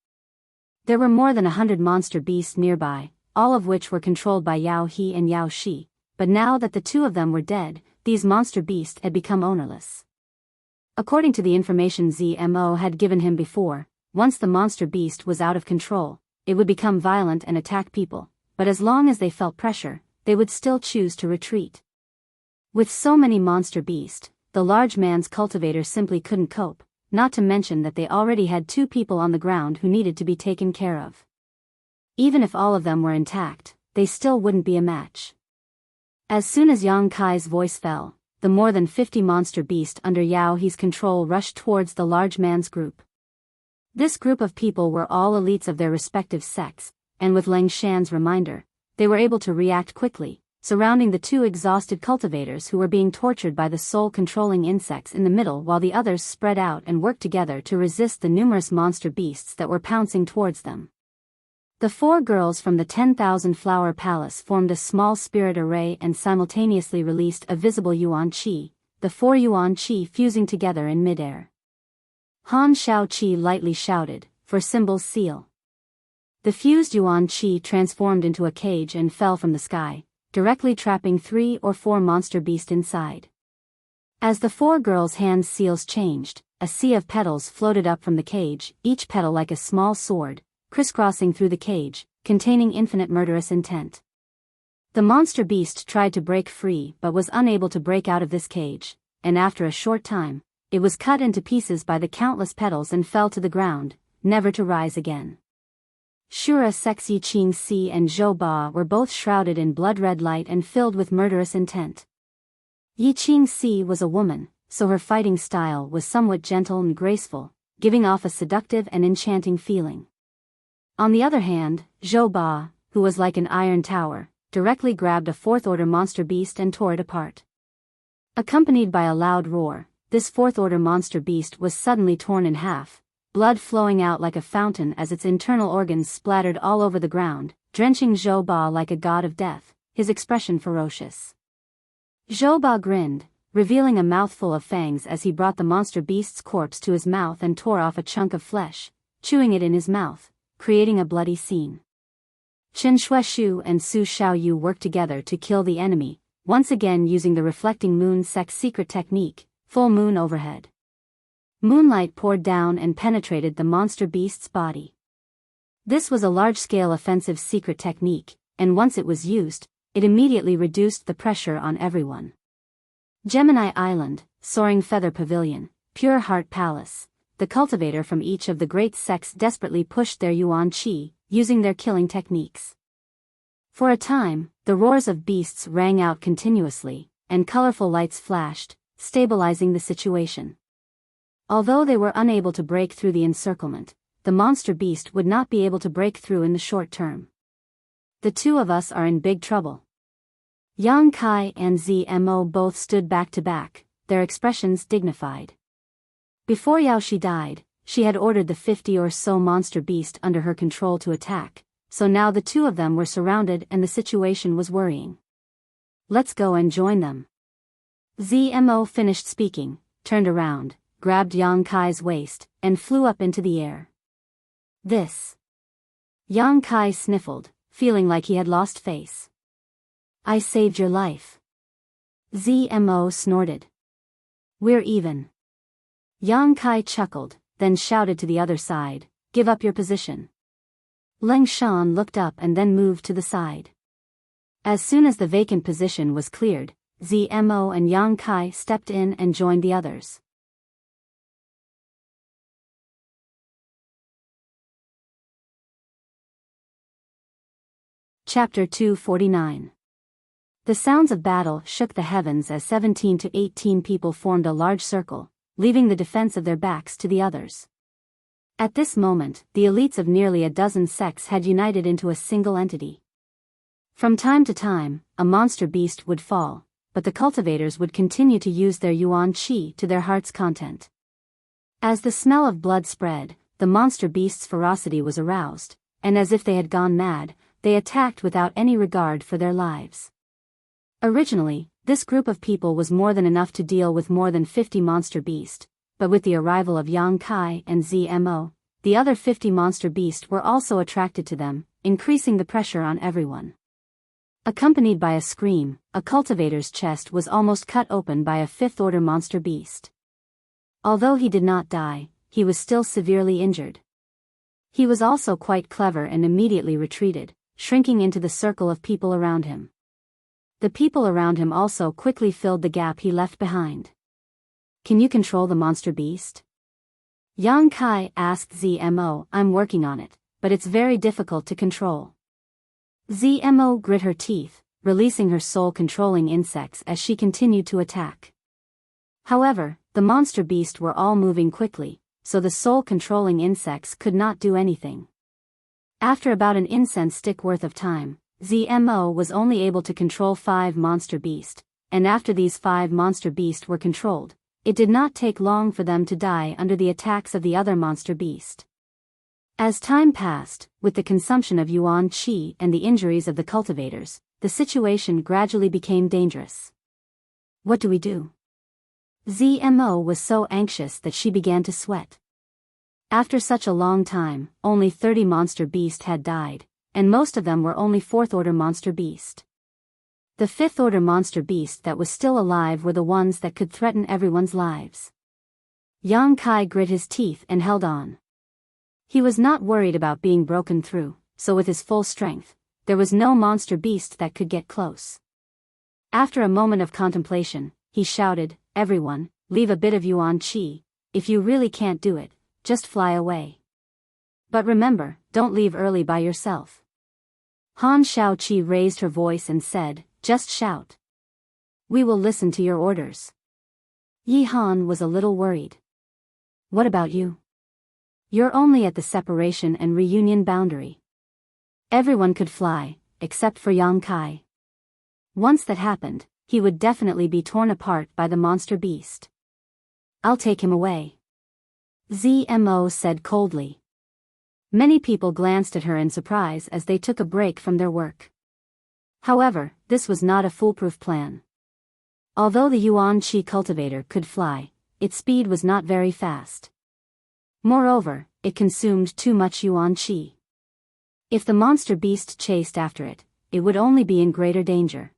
A: There were more than 100 monster beasts nearby, all of which were controlled by Yao He and Yao Shi, but now that the two of them were dead, these monster beasts had become ownerless. According to the information ZMO had given him before, once the monster beast was out of control, it would become violent and attack people, but as long as they felt pressure, they would still choose to retreat. With so many monster beasts, the large man's cultivator simply couldn't cope, not to mention that they already had 2 people on the ground who needed to be taken care of. Even if all of them were intact, they still wouldn't be a match. As soon as Yang Kai's voice fell, the more than 50 monster beasts under Yao He's control rushed towards the large man's group. This group of people were all elites of their respective sects, and with Leng Shan's reminder, they were able to react quickly, surrounding the 2 exhausted cultivators who were being tortured by the soul-controlling insects in the middle while the others spread out and worked together to resist the numerous monster beasts that were pouncing towards them. The 4 girls from the 10,000 Flower Palace formed a small spirit array and simultaneously released a visible Yuan Qi, the 4 Yuan Qi fusing together in midair. Han Shao Qi lightly shouted, for symbol's seal. The fused Yuan Qi transformed into a cage and fell from the sky, directly trapping 3 or 4 monster beasts inside. As the 4 girls' hands' seals changed, a sea of petals floated up from the cage, each petal like a small sword, crisscrossing through the cage, containing infinite murderous intent. The monster beast tried to break free but was unable to break out of this cage, and after a short time, it was cut into pieces by the countless petals and fell to the ground, never to rise again. Shura Sex Yi Qing Si and Zhou Ba were both shrouded in blood-red light and filled with murderous intent. Yi Qing Si was a woman, so her fighting style was somewhat gentle and graceful, giving off a seductive and enchanting feeling. On the other hand, Zhou Ba, who was like an iron tower, directly grabbed a 4th-order monster beast and tore it apart. Accompanied by a loud roar, this 4th-order monster beast was suddenly torn in half, blood flowing out like a fountain as its internal organs splattered all over the ground, drenching Zhou Ba like a god of death, his expression ferocious. Zhou Ba grinned, revealing a mouthful of fangs as he brought the monster beast's corpse to his mouth and tore off a chunk of flesh, chewing it in his mouth, creating a bloody scene. Chen Shueshu and Su Xiaoyu worked together to kill the enemy, once again using the reflecting moon sect's secret technique, full moon overhead. Moonlight poured down and penetrated the monster beast's body. This was a large-scale offensive secret technique, and once it was used, it immediately reduced the pressure on everyone. Gemini Island, Soaring Feather Pavilion, Pure Heart Palace. The cultivator from each of the great sects desperately pushed their Yuan Qi, using their killing techniques. For a time, the roars of beasts rang out continuously, and colorful lights flashed, stabilizing the situation. Although they were unable to break through the encirclement, the monster beast would not be able to break through in the short term. The 2 of us are in big trouble. Yang Kai and ZMO both stood back to back, their expressions dignified. Before Yao Shi died, she had ordered the 50 or so monster beast under her control to attack, so now the 2 of them were surrounded and the situation was worrying. Let's go and join them. ZMO finished speaking, turned around, grabbed Yang Kai's waist, and flew up into the air. This. Yang Kai sniffled, feeling like he had lost face. I saved your life. ZMO snorted. We're even. Yang Kai chuckled, then shouted to the other side, give up your position. Leng Shan looked up and then moved to the side. As soon as the vacant position was cleared, ZMO and Yang Kai stepped in and joined the others. Chapter 249. The sounds of battle shook the heavens as 17 to 18 people formed a large circle, leaving the defense of their backs to the others. At this moment, the elites of nearly a dozen sects had united into a single entity. From time to time, a monster beast would fall, but the cultivators would continue to use their Yuan Qi to their heart's content. As the smell of blood spread, the monster beast's ferocity was aroused, and as if they had gone mad, they attacked without any regard for their lives. Originally, this group of people was more than enough to deal with more than 50 monster beasts, but with the arrival of Yang Kai and ZMO, the other 50 monster beasts were also attracted to them, increasing the pressure on everyone. Accompanied by a scream, a cultivator's chest was almost cut open by a fifth-order monster beast. Although he did not die, he was still severely injured. He was also quite clever and immediately retreated, shrinking into the circle of people around him. The people around him also quickly filled the gap he left behind. "Can you control the monster beast?" Yang Kai asked ZMO. "I'm working on it, but it's very difficult to control." ZMO grit her teeth, releasing her soul-controlling insects as she continued to attack. However, the monster beast were all moving quickly, so the soul-controlling insects could not do anything. After about an incense stick worth of time, ZMO was only able to control 5 monster beasts, and after these 5 monster beasts were controlled, it did not take long for them to die under the attacks of the other monster beast. As time passed, with the consumption of yuan qi and the injuries of the cultivators, the situation gradually became dangerous. "What do we do?" ZMO was so anxious that she began to sweat. After such a long time, only 30 monster beasts had died, and most of them were only 4th-order monster beast. The 5th-order monster beast that was still alive were the ones that could threaten everyone's lives. Yang Kai grit his teeth and held on. He was not worried about being broken through, so with his full strength, there was no monster beast that could get close. After a moment of contemplation, he shouted, "Everyone, leave a bit of yuan qi. If you really can't do it, just fly away. But remember, don't leave early by yourself." Han Shaoqi raised her voice and said, "Just shout. We will listen to your orders." Yi Han was a little worried. "What about you? You're only at the separation and reunion boundary." Everyone could fly, except for Yang Kai. Once that happened, he would definitely be torn apart by the monster beast. "I'll take him away," ZMO said coldly. Many people glanced at her in surprise as they took a break from their work. However, this was not a foolproof plan. Although the yuan qi cultivator could fly, its speed was not very fast. Moreover, it consumed too much yuan qi. If the monster beast chased after it, it would only be in greater danger.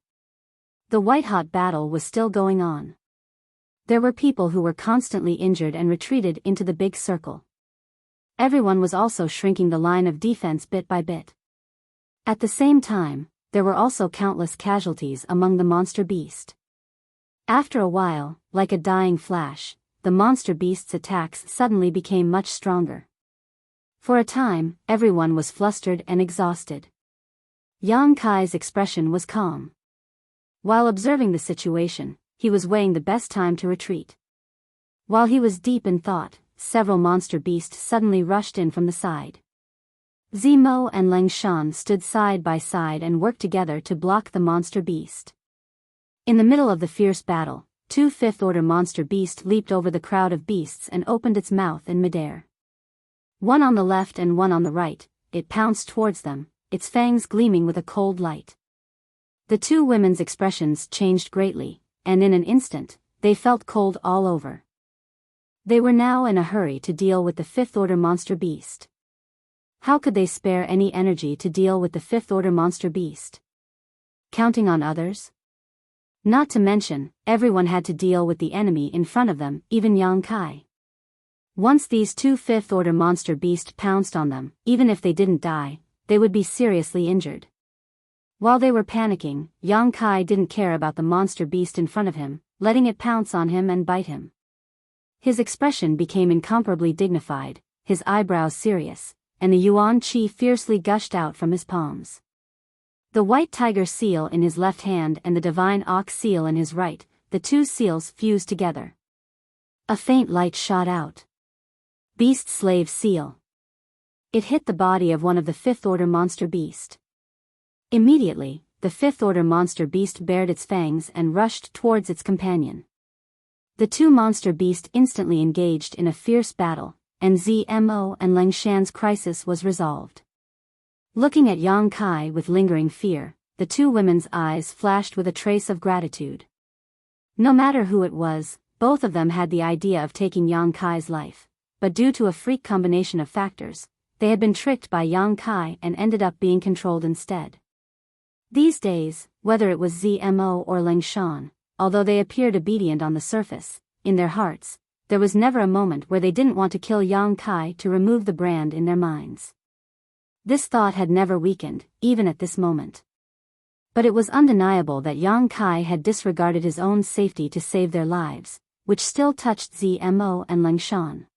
A: The white-hot battle was still going on. There were people who were constantly injured and retreated into the big circle. Everyone was also shrinking the line of defense bit by bit. At the same time, there were also countless casualties among the monster beast. After a while, like a dying flash, the monster beast's attacks suddenly became much stronger. For a time, everyone was flustered and exhausted. Yang Kai's expression was calm. While observing the situation, he was weighing the best time to retreat. While he was deep in thought, several monster beasts suddenly rushed in from the side. Zimo and Leng Shan stood side by side and worked together to block the monster beast. In the middle of the fierce battle, 2 5th-order monster beasts leaped over the crowd of beasts and opened its mouth in midair. One on the left and one on the right, it pounced towards them, its fangs gleaming with a cold light. The 2 women's expressions changed greatly, and in an instant, they felt cold all over. They were now in a hurry to deal with the 5th-order monster beast. How could they spare any energy to deal with the 5th-order monster beast? Counting on others? Not to mention, everyone had to deal with the enemy in front of them, even Yang Kai. Once these 2 5th-order monster beasts pounced on them, even if they didn't die, they would be seriously injured. While they were panicking, Yang Kai didn't care about the monster beast in front of him, letting it pounce on him and bite him. His expression became incomparably dignified, his eyebrows serious, and the yuan qi fiercely gushed out from his palms. The white tiger seal in his left hand and the divine ox seal in his right, the 2 seals fused together. A faint light shot out. Beast slave seal. It hit the body of one of the 5th-order monster beast. Immediately, the 5th-order monster beast bared its fangs and rushed towards its companion. The 2 monster beasts instantly engaged in a fierce battle, and ZMO and Leng Shan's crisis was resolved. Looking at Yang Kai with lingering fear, the 2 women's eyes flashed with a trace of gratitude. No matter who it was, both of them had the idea of taking Yang Kai's life, but due to a freak combination of factors, they had been tricked by Yang Kai and ended up being controlled instead. These days, whether it was ZMO or Ling Shan, although they appeared obedient on the surface, in their hearts, there was never a moment where they didn't want to kill Yang Kai to remove the brand in their minds. This thought had never weakened, even at this moment. But it was undeniable that Yang Kai had disregarded his own safety to save their lives, which still touched ZMO and Ling Shan.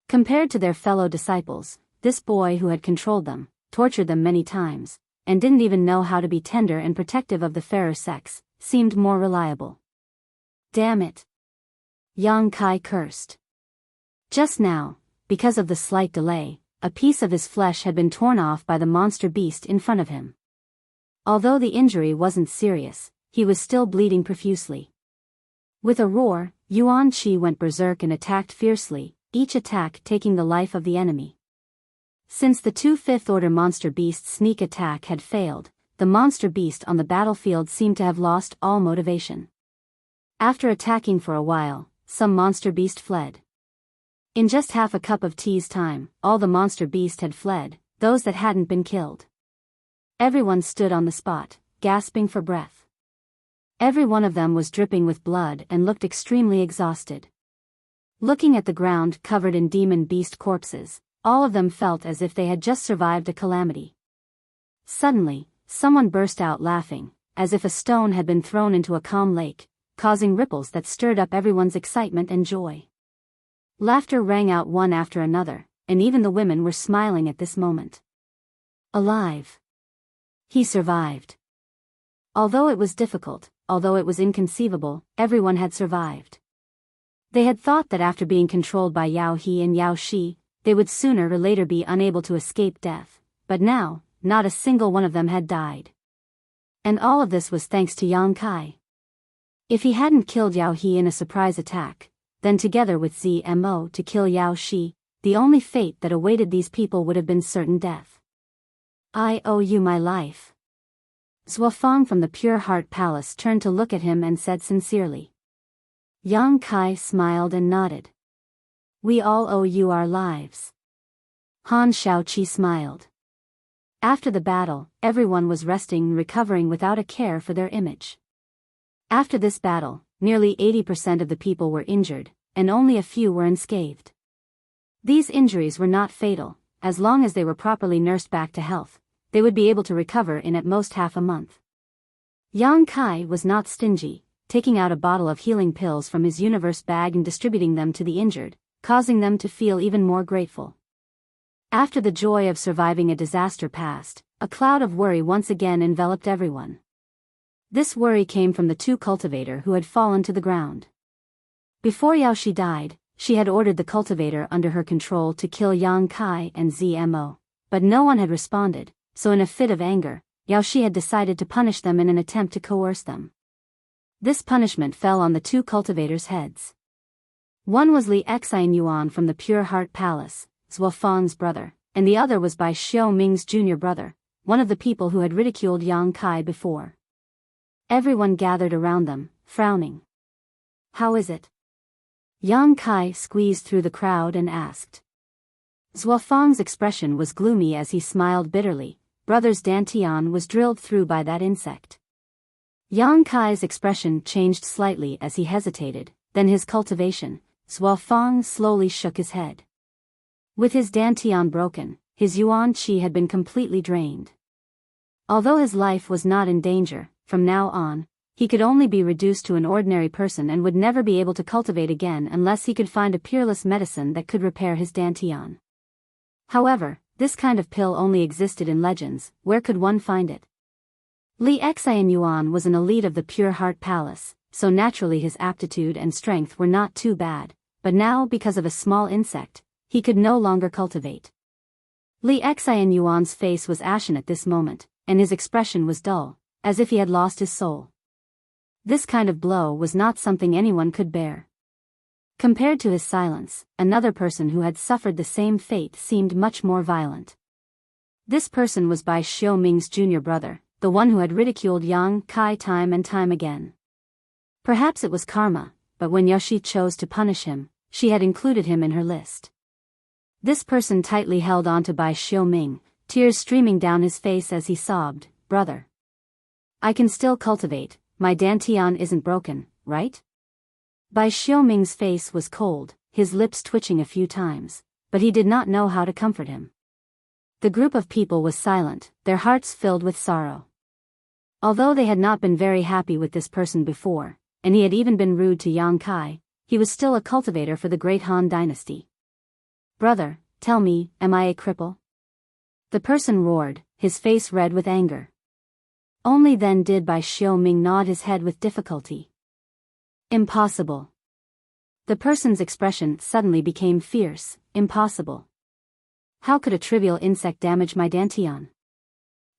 A: Compared to their fellow disciples, this boy who had controlled them, tortured them many times, and didn't even know how to be tender and protective of the fairer sex, seemed more reliable. Damn it! Yang Kai cursed. Just now, because of the slight delay, a piece of his flesh had been torn off by the monster beast in front of him. Although the injury wasn't serious, he was still bleeding profusely. With a roar, Yuan Qi went berserk and attacked fiercely, each attack taking the life of the enemy. Since the two fifth-order monster beasts' sneak attack had failed, the monster beast on the battlefield seemed to have lost all motivation. After attacking for a while, some monster beast fled. In just half a cup of tea's time, all the monster beast had fled, those that hadn't been killed. Everyone stood on the spot, gasping for breath. Every one of them was dripping with blood and looked extremely exhausted. Looking at the ground covered in demon beast corpses, all of them felt as if they had just survived a calamity. Suddenly, someone burst out laughing, as if a stone had been thrown into a calm lake, causing ripples that stirred up everyone's excitement and joy. Laughter rang out one after another, and even the women were smiling at this moment. Alive! He survived. Although it was difficult, although it was inconceivable, everyone had survived. They had thought that after being controlled by Yao He and Yao Shi, they would sooner or later be unable to escape death, but now, not a single one of them had died. And all of this was thanks to Yang Kai. If he hadn't killed Yao He in a surprise attack, then together with ZMO to kill Yao Shi, the only fate that awaited these people would have been certain death. I owe you my life. Zuofeng from the Pure Heart Palace turned to look at him and said sincerely. Yang Kai smiled and nodded. We all owe you our lives. Han Shaoqi smiled. After the battle, everyone was resting and recovering without a care for their image. After this battle, nearly 80% of the people were injured, and only a few were unscathed. These injuries were not fatal. As long as they were properly nursed back to health, they would be able to recover in at most half a month. Yang Kai was not stingy, taking out a bottle of healing pills from his universe bag and distributing them to the injured, causing them to feel even more grateful. After the joy of surviving a disaster passed, a cloud of worry once again enveloped everyone. This worry came from the two cultivator who had fallen to the ground. Before Yao Shi died, she had ordered the cultivator under her control to kill Yang Kai and ZMO, but no one had responded, so in a fit of anger, Yao Shi had decided to punish them in an attempt to coerce them. This punishment fell on the two cultivators' heads. One was Li Xian Yuan from the Pure Heart Palace, Zuofeng's brother, and the other was by Xiao Ming's junior brother, one of the people who had ridiculed Yang Kai before. Everyone gathered around them, frowning. How is it? Yang Kai squeezed through the crowd and asked. Zuofeng's expression was gloomy as he smiled bitterly. Brother's dantian was drilled through by that insect. Yang Kai's expression changed slightly as he hesitated, then his cultivation. Zuofeng slowly shook his head. With his dantian broken, his yuan qi had been completely drained. Although his life was not in danger, from now on, he could only be reduced to an ordinary person and would never be able to cultivate again unless he could find a peerless medicine that could repair his dantian. However, this kind of pill only existed in legends. Where could one find it? Li Xian Yuan was an elite of the Pure Heart Palace, so naturally his aptitude and strength were not too bad, but now because of a small insect, he could no longer cultivate. Li Xian Yuan's face was ashen at this moment, and his expression was dull, as if he had lost his soul. This kind of blow was not something anyone could bear. Compared to his silence, another person who had suffered the same fate seemed much more violent. This person was Bai Xiaoming's junior brother, the one who had ridiculed Yang Kai time and time again. Perhaps it was karma, but when Yaoshi chose to punish him, she had included him in her list. This person tightly held onto Bai Xiaoming, tears streaming down his face as he sobbed, "Brother. I can still cultivate, my dantian isn't broken, right?" Bai Xiaoming's face was cold, his lips twitching a few times, but he did not know how to comfort him. The group of people was silent, their hearts filled with sorrow. Although they had not been very happy with this person before, and he had even been rude to Yang Kai, he was still a cultivator for the great Han dynasty. "Brother, tell me, am I a cripple?" The person roared, his face red with anger. Only then did Bai Xiaoming nod his head with difficulty. "Impossible." The person's expression suddenly became fierce. "Impossible. How could a trivial insect damage my dantian?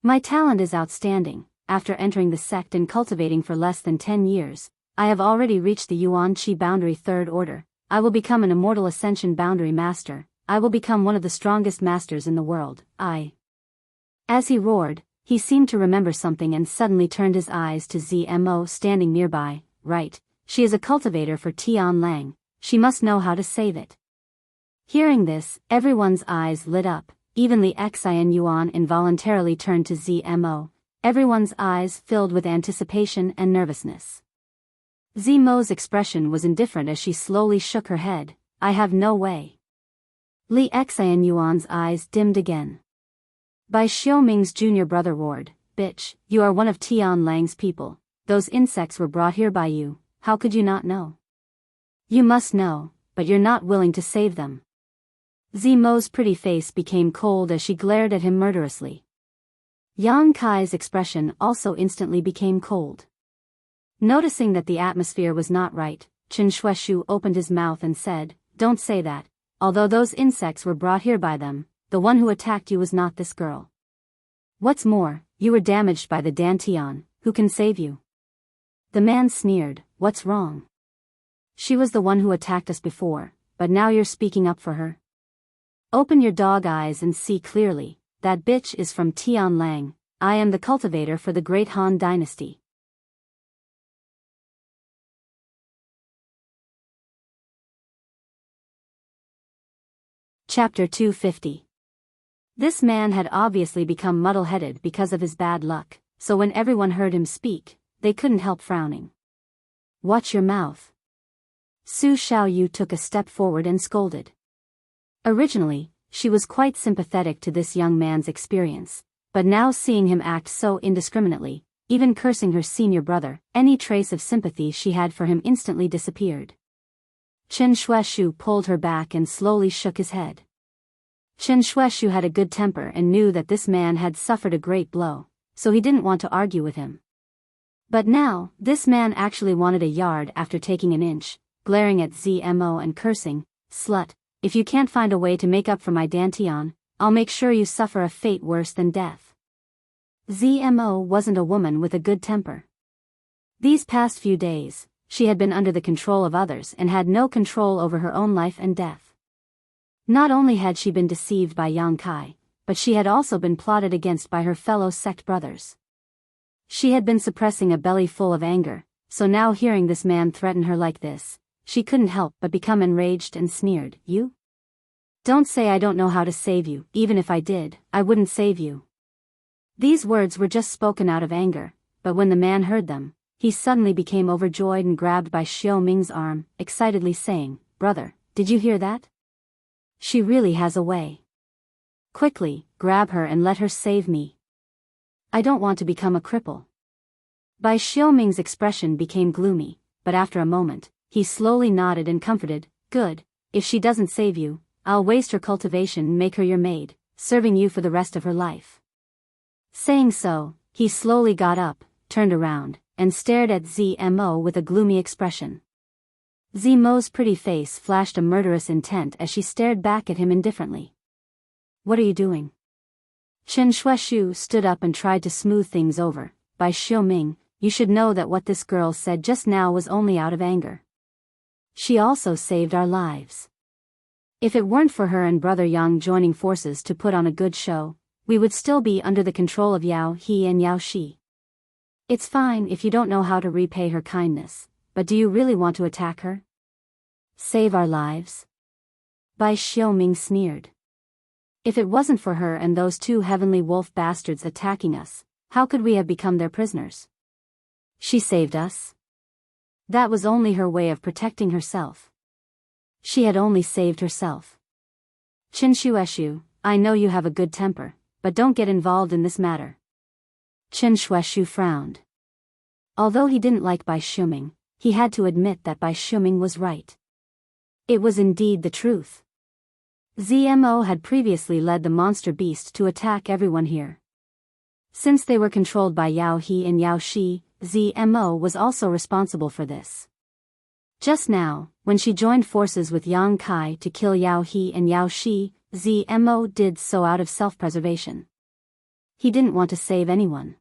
A: My talent is outstanding. After entering the sect and cultivating for less than 10 years, I have already reached the Yuan Qi boundary 3rd order. I will become an immortal ascension boundary master. I will become one of the strongest masters in the world. As he roared, he seemed to remember something and suddenly turned his eyes to Zmo standing nearby. "Right, she is a cultivator for Tian Lang. She must know how to save it." Hearing this, everyone's eyes lit up. Even the Xian Yuan involuntarily turned to Zmo. Everyone's eyes filled with anticipation and nervousness. Zmo's expression was indifferent as she slowly shook her head. "I have no way." Li Xian Yuan's eyes dimmed again. Bai Xiaoming's junior brother roared, "Bitch, you are one of Tian Lang's people. Those insects were brought here by you, how could you not know? You must know, but you're not willing to save them." Zmo's pretty face became cold as she glared at him murderously. Yang Kai's expression also instantly became cold. Noticing that the atmosphere was not right, Chen Shueshu opened his mouth and said, "Don't say that. Although those insects were brought here by them, the one who attacked you was not this girl. What's more, you were damaged by the dantian. Who can save you?" The man sneered, "What's wrong? She was the one who attacked us before, but now you're speaking up for her? Open your dog eyes and see clearly. That bitch is from Tian Lang. I am the cultivator for the great Han dynasty." Chapter 250. This man had obviously become muddle-headed because of his bad luck, so when everyone heard him speak, they couldn't help frowning. "Watch your mouth." Su Xiaoyu took a step forward and scolded. Originally, she was quite sympathetic to this young man's experience, but now seeing him act so indiscriminately, even cursing her senior brother, any trace of sympathy she had for him instantly disappeared. Chen Shueshu pulled her back and slowly shook his head. Chen Shueshu had a good temper and knew that this man had suffered a great blow, so he didn't want to argue with him. But now, this man actually wanted a yard after taking an inch, glaring at Zmo and cursing, "Slut. If you can't find a way to make up for my dantian, I'll make sure you suffer a fate worse than death." Zmo wasn't a woman with a good temper. These past few days, she had been under the control of others and had no control over her own life and death. Not only had she been deceived by Yang Kai, but she had also been plotted against by her fellow sect brothers. She had been suppressing a belly full of anger, so now hearing this man threaten her like this, she couldn't help but become enraged and sneered, "You? Don't say I don't know how to save you. Even if I did, I wouldn't save you." These words were just spoken out of anger, but when the man heard them, he suddenly became overjoyed and grabbed Bai Xiaoming's arm, excitedly saying, "Brother, did you hear that? She really has a way. Quickly, grab her and let her save me. I don't want to become a cripple." Bai Xiaoming's expression became gloomy, but after a moment, he slowly nodded and comforted, "Good, if she doesn't save you, I'll waste her cultivation and make her your maid, serving you for the rest of her life." Saying so, he slowly got up, turned around, and stared at Zmo with a gloomy expression. Zmo's pretty face flashed a murderous intent as she stared back at him indifferently. "What are you doing?" Chen Shueshu stood up and tried to smooth things over. "Bai Xiaoming, you should know that what this girl said just now was only out of anger. She also saved our lives. If it weren't for her and brother Yang joining forces to put on a good show, we would still be under the control of Yao He and Yao Shi. It's fine if you don't know how to repay her kindness, but do you really want to attack her? Save our lives?" Bai Xiaoming sneered. If it wasn't for her and those two heavenly wolf bastards attacking us, how could we have become their prisoners? She saved us. That was only her way of protecting herself. She had only saved herself. Qin Shueshu, I know you have a good temper, but don't get involved in this matter. Qin Shueshu frowned. Although he didn't like Bai Shuming, he had to admit that Bai Shuming was right. It was indeed the truth. ZMO had previously led the monster beast to attack everyone here. Since they were controlled by Yao He and Yao Shi, ZMO was also responsible for this. Just now, when she joined forces with Yang Kai to kill Yao He and Yao Shi, ZMO did so out of self-preservation. He didn't want to save anyone.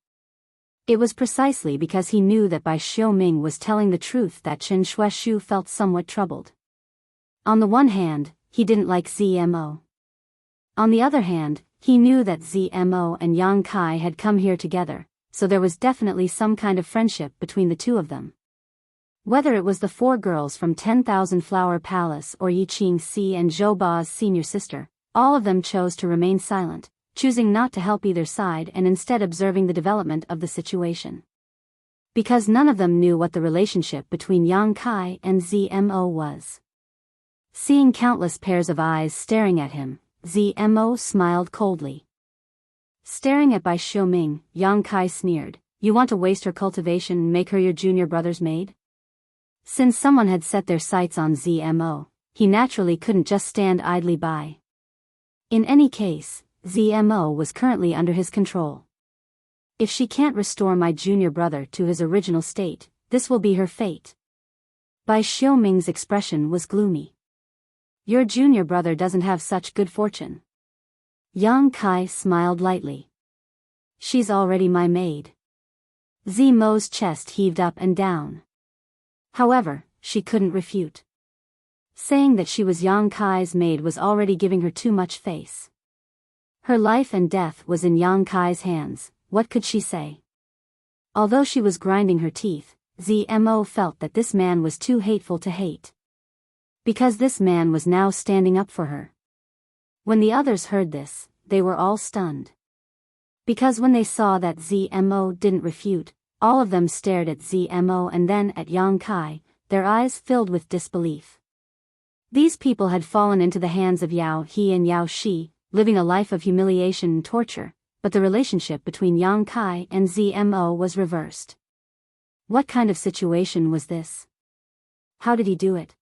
A: It was precisely because he knew that Bai Xiuming was telling the truth that Qin Shueshu felt somewhat troubled. On the one hand, he didn't like ZMO. On the other hand, he knew that ZMO and Yang Kai had come here together, so there was definitely some kind of friendship between the two of them. Whether it was the four girls from 10,000 Flower Palace or Yi Qingxi and Zhou Ba's senior sister, all of them chose to remain silent, choosing not to help either side and instead observing the development of the situation. Because none of them knew what the relationship between Yang Kai and ZMO was. Seeing countless pairs of eyes staring at him, ZMO smiled coldly. Staring at Bai Xiuming, Yang Kai sneered, "You want to waste her cultivation and make her your junior brother's maid?" Since someone had set their sights on ZMO, he naturally couldn't just stand idly by. In any case, ZMO was currently under his control. If she can't restore my junior brother to his original state, this will be her fate. Bai Xiuming's expression was gloomy. Your junior brother doesn't have such good fortune. Yang Kai smiled lightly. She's already my maid. ZMO's chest heaved up and down. However, she couldn't refute. Saying that she was Yang Kai's maid was already giving her too much face. Her life and death was in Yang Kai's hands, what could she say? Although she was grinding her teeth, ZMO felt that this man was too hateful to hate. Because this man was now standing up for her. When the others heard this, they were all stunned. Because when they saw that ZMO didn't refute, all of them stared at ZMO and then at Yang Kai, their eyes filled with disbelief. These people had fallen into the hands of Yao He and Yao Shi, living a life of humiliation and torture, but the relationship between Yang Kai and ZMO was reversed. What kind of situation was this? How did he do it?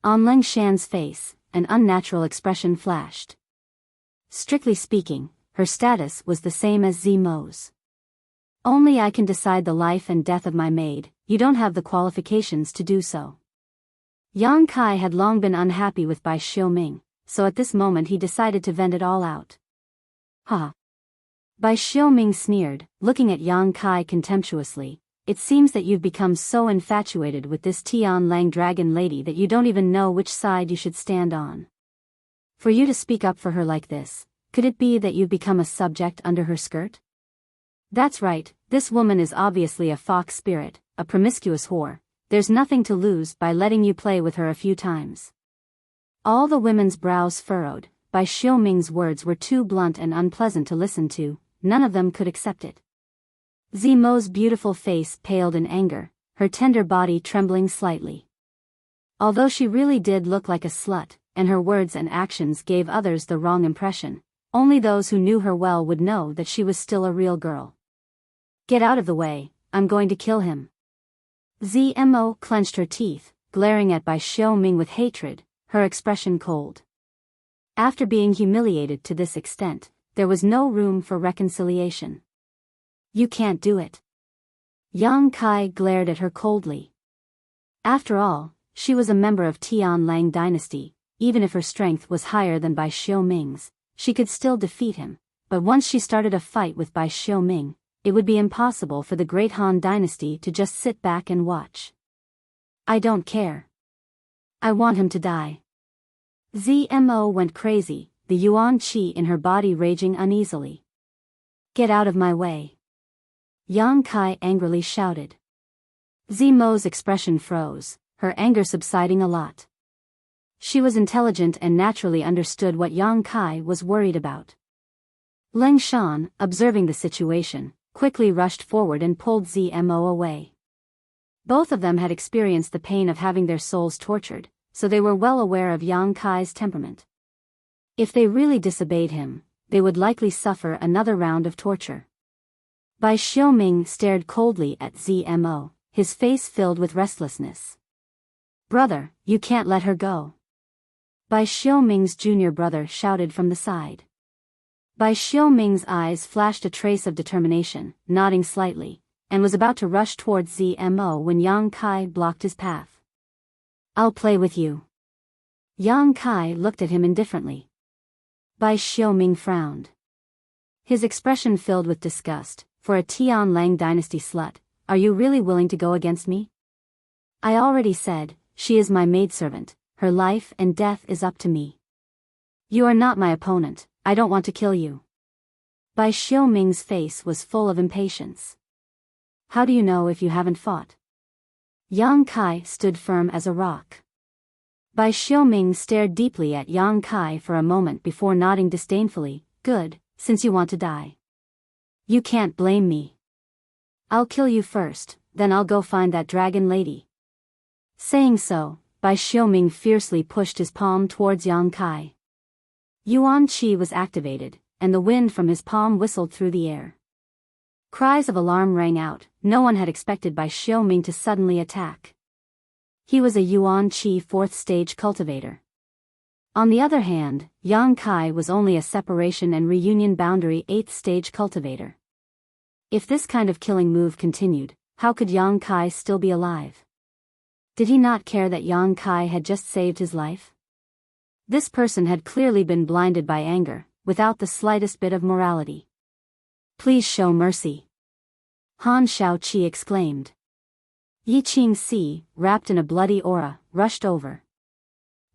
A: On Leng Shan's face, an unnatural expression flashed. Strictly speaking, her status was the same as ZMO's. Only I can decide the life and death of my maid, you don't have the qualifications to do so. Yang Kai had long been unhappy with Bai Xiuming, so at this moment he decided to vent it all out. Ha! Bai Xiuming sneered, looking at Yang Kai contemptuously. It seems that you've become so infatuated with this Tian Lang dragon lady that you don't even know which side you should stand on. For you to speak up for her like this, could it be that you've become a subject under her skirt? That's right, this woman is obviously a fox spirit, a promiscuous whore. There's nothing to lose by letting you play with her a few times. All the women's brows furrowed. Bai Xiuming's words were too blunt and unpleasant to listen to, none of them could accept it. ZMO's beautiful face paled in anger, her tender body trembling slightly. Although she really did look like a slut, and her words and actions gave others the wrong impression, only those who knew her well would know that she was still a real girl. Get out of the way, I'm going to kill him. ZMO clenched her teeth, glaring at Bai Xiuming with hatred, her expression cold. After being humiliated to this extent, there was no room for reconciliation. You can't do it. Yang Kai glared at her coldly. After all, she was a member of Tian Lang dynasty, even if her strength was higher than Bai Xiuming's, she could still defeat him, but once she started a fight with Bai Xiuming, it would be impossible for the Great Han dynasty to just sit back and watch. I don't care. I want him to die. ZMO went crazy, the Yuan Qi in her body raging uneasily. Get out of my way. Yang Kai angrily shouted. ZMO's expression froze, her anger subsiding a lot. She was intelligent and naturally understood what Yang Kai was worried about. Leng Shan, observing the situation, quickly rushed forward and pulled Zmo away. Both of them had experienced the pain of having their souls tortured, so they were well aware of Yang Kai's temperament. If they really disobeyed him, they would likely suffer another round of torture. Bai Xiaoming stared coldly at Zmo, his face filled with restlessness. "Brother, you can't let her go." Bai Xiaoming's junior brother shouted from the side. Bai Xiaoming's eyes flashed a trace of determination, nodding slightly, and was about to rush towards Zmo when Yang Kai blocked his path. "I'll play with you." Yang Kai looked at him indifferently. Bai Xiaoming frowned. His expression filled with disgust. "For a Tianlang dynasty slut, are you really willing to go against me? I already said, she is my maidservant, her life and death is up to me. You are not my opponent, I don't want to kill you." Bai Xiaoming's face was full of impatience. "How do you know if you haven't fought?" Yang Kai stood firm as a rock. Bai Xiaoming stared deeply at Yang Kai for a moment before nodding disdainfully. "Good, since you want to die. You can't blame me. I'll kill you first, then I'll go find that dragon lady." Saying so, Bai Xiaoming fiercely pushed his palm towards Yang Kai. Yuan Qi was activated, and the wind from his palm whistled through the air. Cries of alarm rang out. No one had expected Bai Xiaoming to suddenly attack. He was a Yuan Qi 4th stage cultivator. On the other hand, Yang Kai was only a separation and reunion boundary 8th stage cultivator. If this kind of killing move continued, how could Yang Kai still be alive? Did he not care that Yang Kai had just saved his life? This person had clearly been blinded by anger, without the slightest bit of morality. "Please show mercy," Han Shaoqi exclaimed. Yi Qingxi, wrapped in a bloody aura, rushed over.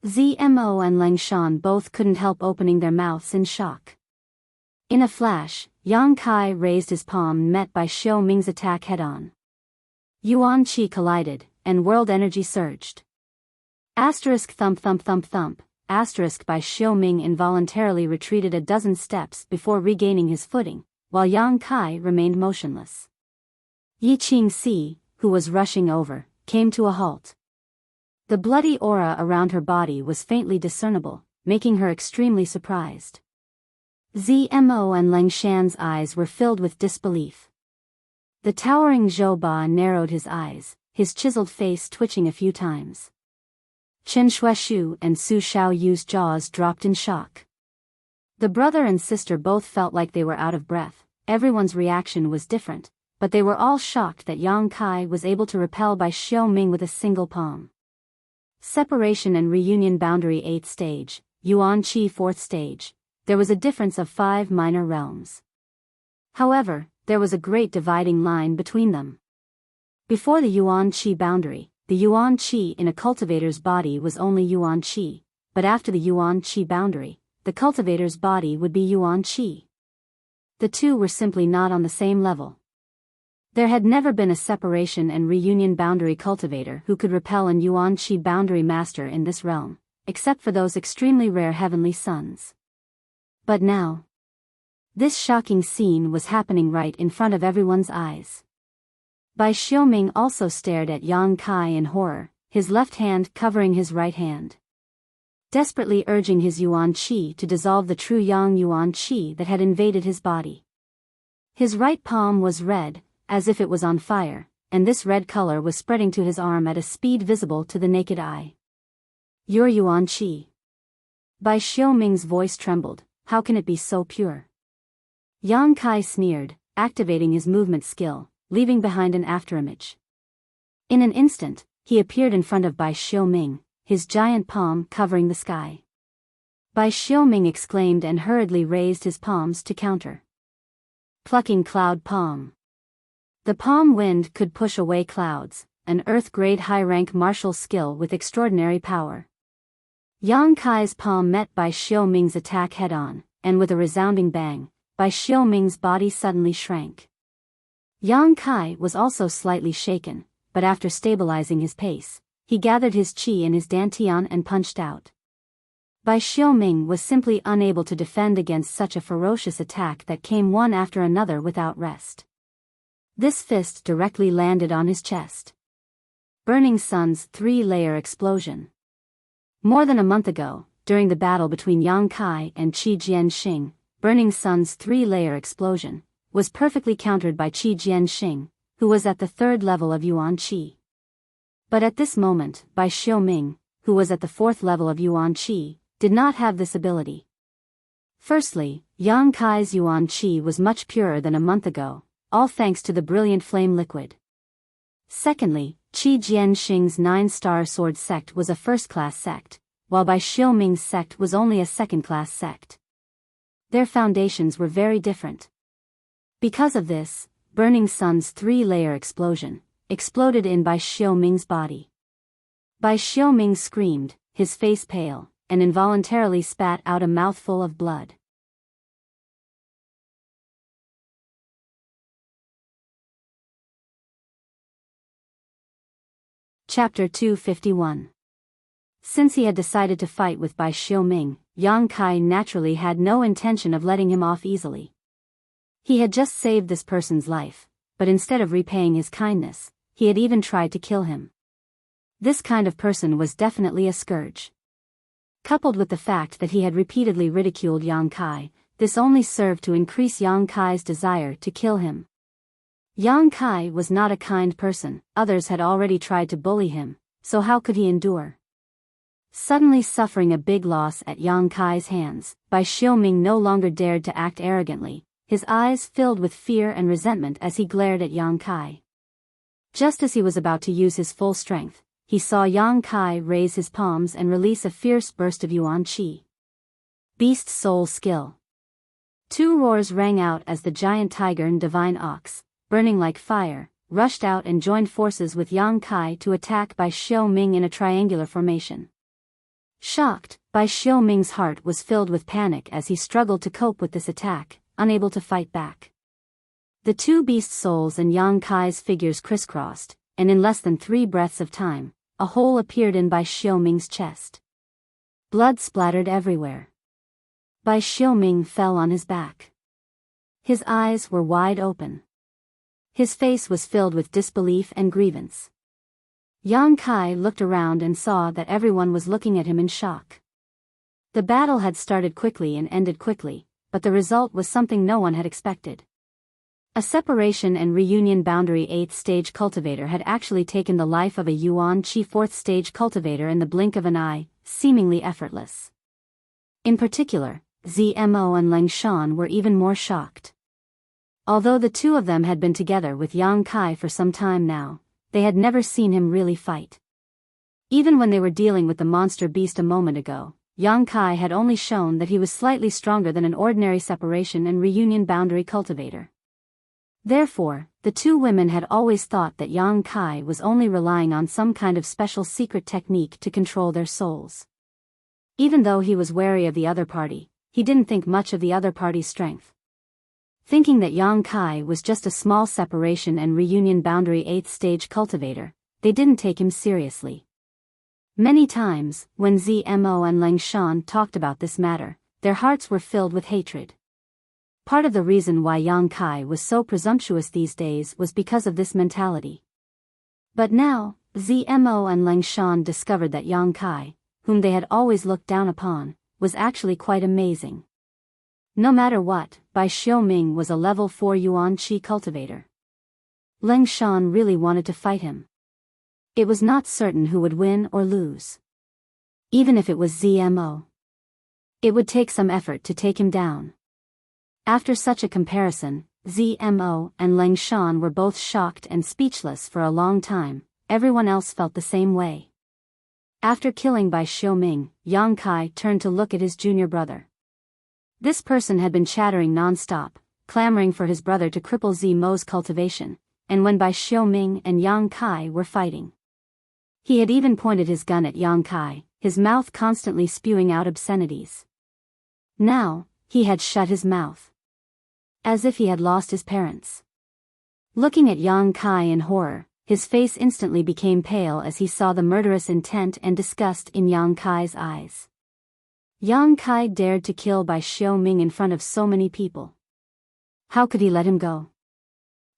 A: Zmo and Leng Shan both couldn't help opening their mouths in shock. In a flash, Yang Kai raised his palm and met Bai Xiaoming's attack head-on. Yuan Qi collided, and world energy surged. Asterisk thump thump thump thump, asterisk Bai Xiaoming involuntarily retreated a dozen steps before regaining his footing, while Yang Kai remained motionless. Yi Qingxi, who was rushing over, came to a halt. The bloody aura around her body was faintly discernible, making her extremely surprised. Zmo and Leng Shan's eyes were filled with disbelief. The towering Zhou Ba narrowed his eyes, his chiseled face twitching a few times. Chen Shuishu and Su Xiaoyu's jaws dropped in shock. The brother and sister both felt like they were out of breath. Everyone's reaction was different, but they were all shocked that Yang Kai was able to repel Bai Xiaoming with a single palm. Separation and reunion boundary 8th stage, Yuan Qi 4th stage. There was a difference of 5 minor realms. However, there was a great dividing line between them. Before the Yuan Qi boundary, the Yuan Qi in a cultivator's body was only Yuan Qi, but after the Yuan Qi boundary, the cultivator's body would be Yuan Qi. The two were simply not on the same level. There had never been a separation and reunion boundary cultivator who could repel an Yuan Qi boundary master in this realm, except for those extremely rare heavenly sons. But now, this shocking scene was happening right in front of everyone's eyes. Bai Xiaoming also stared at Yang Kai in horror, his left hand covering his right hand, desperately urging his Yuan Qi to dissolve the true Yang Yuan Qi that had invaded his body. His right palm was red, as if it was on fire, and this red color was spreading to his arm at a speed visible to the naked eye. "Your Yuan Qi." Bai Xiaoming's voice trembled. "How can it be so pure?" Yang Kai sneered, activating his movement skill, leaving behind an afterimage. In an instant, he appeared in front of Bai Xiaoming, his giant palm covering the sky. Bai Xiaoming exclaimed and hurriedly raised his palms to counter. Plucking cloud palm. The palm wind could push away clouds, an Earth-grade high-rank martial skill with extraordinary power. Yang Kai's palm met Bai Xiaoming's attack head-on, and with a resounding bang, Bai Xiaoming's body suddenly shrank. Yang Kai was also slightly shaken, but after stabilizing his pace, he gathered his qi in his dantian and punched out. Bai Xiaoming was simply unable to defend against such a ferocious attack that came one after another without rest. This fist directly landed on his chest. Burning Sun's 3-layer explosion. More than a month ago, during the battle between Yang Kai and Qi Jianxing, Burning Sun's 3-layer explosion was perfectly countered by Qi Jianxing, who was at the 3rd level of Yuan Qi. But at this moment, Bai Xiaoming, who was at the 4th level of Yuan Qi, did not have this ability. Firstly, Yang Kai's Yuan Qi was much purer than a month ago, all thanks to the brilliant flame liquid. Secondly, Qi Jianxing's 9-star sword sect was a first-class sect, while Bai Xiaoming's sect was only a second-class sect. Their foundations were very different. Because of this, Burning Sun's 3-layer explosion exploded in Bai Xiaoming's body. Bai Xiaoming screamed, his face pale, and involuntarily spat out a mouthful of blood. Chapter 251. Since he had decided to fight with Bai Xiaoming, Yang Kai naturally had no intention of letting him off easily. He had just saved this person's life, but instead of repaying his kindness, he had even tried to kill him. This kind of person was definitely a scourge. Coupled with the fact that he had repeatedly ridiculed Yang Kai, this only served to increase Yang Kai's desire to kill him. Yang Kai was not a kind person, others had already tried to bully him, so how could he endure? Suddenly suffering a big loss at Yang Kai's hands, Bai Xiaoming no longer dared to act arrogantly, his eyes filled with fear and resentment as he glared at Yang Kai. Just as he was about to use his full strength, he saw Yang Kai raise his palms and release a fierce burst of Yuan Qi. Beast Soul Skill. 2 roars rang out as the giant tiger and divine ox, burning like fire, rushed out and joined forces with Yang Kai to attack Bai Xiaoming in a triangular formation. Shocked, Bai Xiaoming's heart was filled with panic as he struggled to cope with this attack, unable to fight back. The 2 beast souls and Yang Kai's figures crisscrossed, and in less than 3 breaths of time, a hole appeared in Bai Xiaoming's chest. Blood splattered everywhere. Bai Xiaoming fell on his back. His eyes were wide open. His face was filled with disbelief and grievance. Yang Kai looked around and saw that everyone was looking at him in shock. The battle had started quickly and ended quickly, but the result was something no one had expected. A separation and reunion boundary 8th stage cultivator had actually taken the life of a Yuan Qi 4th stage cultivator in the blink of an eye, seemingly effortless. In particular, Zmo and Leng Shan were even more shocked. Although the 2 of them had been together with Yang Kai for some time now, they had never seen him really fight. Even when they were dealing with the monster beast a moment ago, Yang Kai had only shown that he was slightly stronger than an ordinary separation and reunion boundary cultivator. Therefore, the 2 women had always thought that Yang Kai was only relying on some kind of special secret technique to control their souls. Even though he was wary of the other party, he didn't think much of the other party's strength. Thinking that Yang Kai was just a small separation and reunion boundary 8th stage cultivator, they didn't take him seriously. Many times, when Zmo and Leng Shan talked about this matter, their hearts were filled with hatred. Part of the reason why Yang Kai was so presumptuous these days was because of this mentality. But now, Zmo and Leng Shan discovered that Yang Kai, whom they had always looked down upon, was actually quite amazing. No matter what, Bai Xiaoming was a level 4 Yuan Qi cultivator. Leng Shan really wanted to fight him. It was not certain who would win or lose. Even if it was Zmo, it would take some effort to take him down. After such a comparison, Zmo and Leng Shan were both shocked and speechless for a long time. Everyone else felt the same way. After killing Bai Xiaoming, Yang Kai turned to look at his junior brother. This person had been chattering non-stop, clamoring for his brother to cripple Zmo's cultivation, and when Bai Xiaoming and Yang Kai were fighting, he had even pointed his gun at Yang Kai, his mouth constantly spewing out obscenities. Now, he had shut his mouth. As if he had lost his parents. Looking at Yang Kai in horror, his face instantly became pale as he saw the murderous intent and disgust in Yang Kai's eyes. Yang Kai dared to kill Bai Xiaoming in front of so many people. How could he let him go?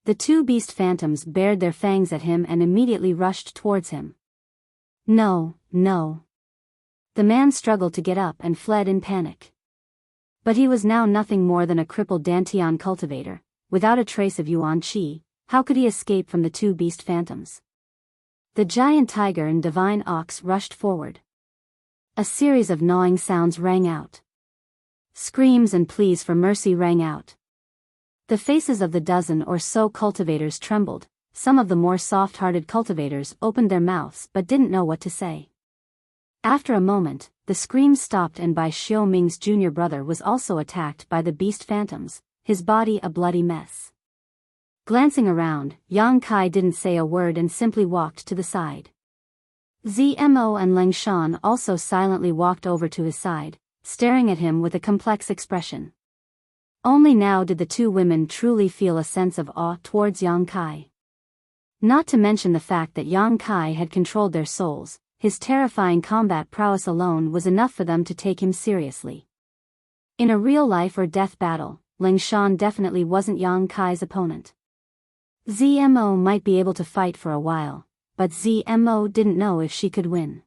A: The two beast phantoms bared their fangs at him and immediately rushed towards him. No, no. The man struggled to get up and fled in panic. But he was now nothing more than a crippled Dantian cultivator, without a trace of Yuan Qi. How could he escape from the two beast phantoms? The giant tiger and divine ox rushed forward. A series of gnawing sounds rang out. Screams and pleas for mercy rang out. The faces of the dozen or so cultivators trembled. Some of the more soft-hearted cultivators opened their mouths but didn't know what to say. After a moment, the screams stopped and Bai Xiaoming's junior brother was also attacked by the beast phantoms, his body a bloody mess. Glancing around, Yang Kai didn't say a word and simply walked to the side. Zmo and Leng Shan also silently walked over to his side, staring at him with a complex expression. Only now did the two women truly feel a sense of awe towards Yang Kai. Not to mention the fact that Yang Kai had controlled their souls, his terrifying combat prowess alone was enough for them to take him seriously. In a real life or death battle, Leng Shan definitely wasn't Yang Kai's opponent. Zmo might be able to fight for a while, but Zmo didn't know if she could win.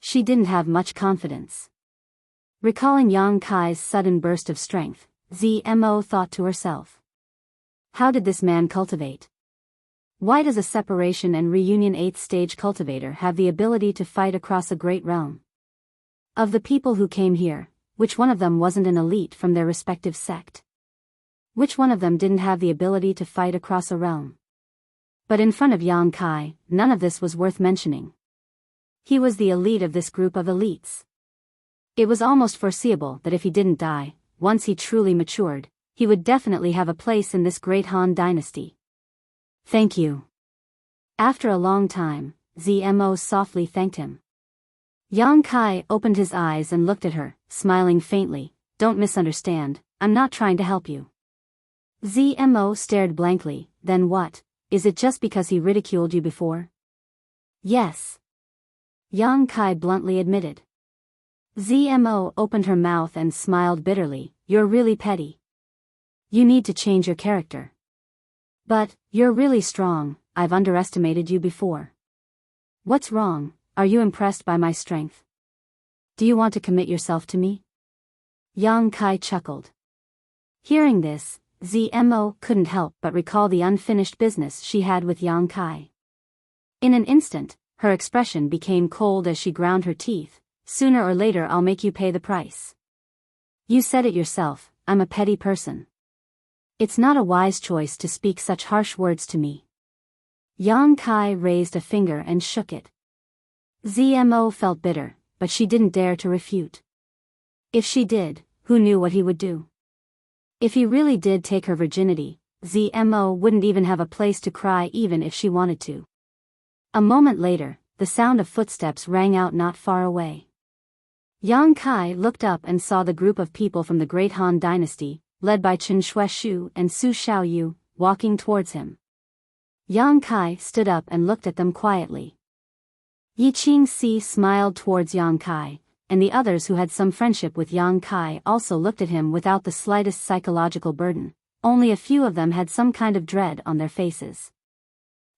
A: She didn't have much confidence. Recalling Yang Kai's sudden burst of strength, Zmo thought to herself. How did this man cultivate? Why does a separation and reunion 8th stage cultivator have the ability to fight across a great realm? Of the people who came here, which one of them wasn't an elite from their respective sect? Which one of them didn't have the ability to fight across a realm? But in front of Yang Kai, none of this was worth mentioning. He was the elite of this group of elites. It was almost foreseeable that if he didn't die, once he truly matured, he would definitely have a place in this great Han dynasty. Thank you. After a long time, Zmo softly thanked him. Yang Kai opened his eyes and looked at her, smiling faintly. Don't misunderstand, I'm not trying to help you. Zmo stared blankly. Then what? Is it just because he ridiculed you before? Yes. Yang Kai bluntly admitted. Zmo opened her mouth and smiled bitterly. You're really petty. You need to change your character. But, you're really strong, I've underestimated you before. What's wrong? Are you impressed by my strength? Do you want to commit yourself to me? Yang Kai chuckled. Hearing this, Zmo couldn't help but recall the unfinished business she had with Yang Kai. In an instant, her expression became cold as she ground her teeth. Sooner or later I'll make you pay the price. You said it yourself, I'm a petty person. It's not a wise choice to speak such harsh words to me. Yang Kai raised a finger and shook it. Zmo felt bitter, but she didn't dare to refute. If she did, who knew what he would do? If he really did take her virginity, Zmo wouldn't even have a place to cry even if she wanted to. A moment later, the sound of footsteps rang out not far away. Yang Kai looked up and saw the group of people from the Great Han Dynasty, led by Chen Shueshu and Su Xiaoyu, walking towards him. Yang Kai stood up and looked at them quietly. Yi Qingxi smiled towards Yang Kai, and the others who had some friendship with Yang Kai also looked at him without the slightest psychological burden. Only a few of them had some kind of dread on their faces.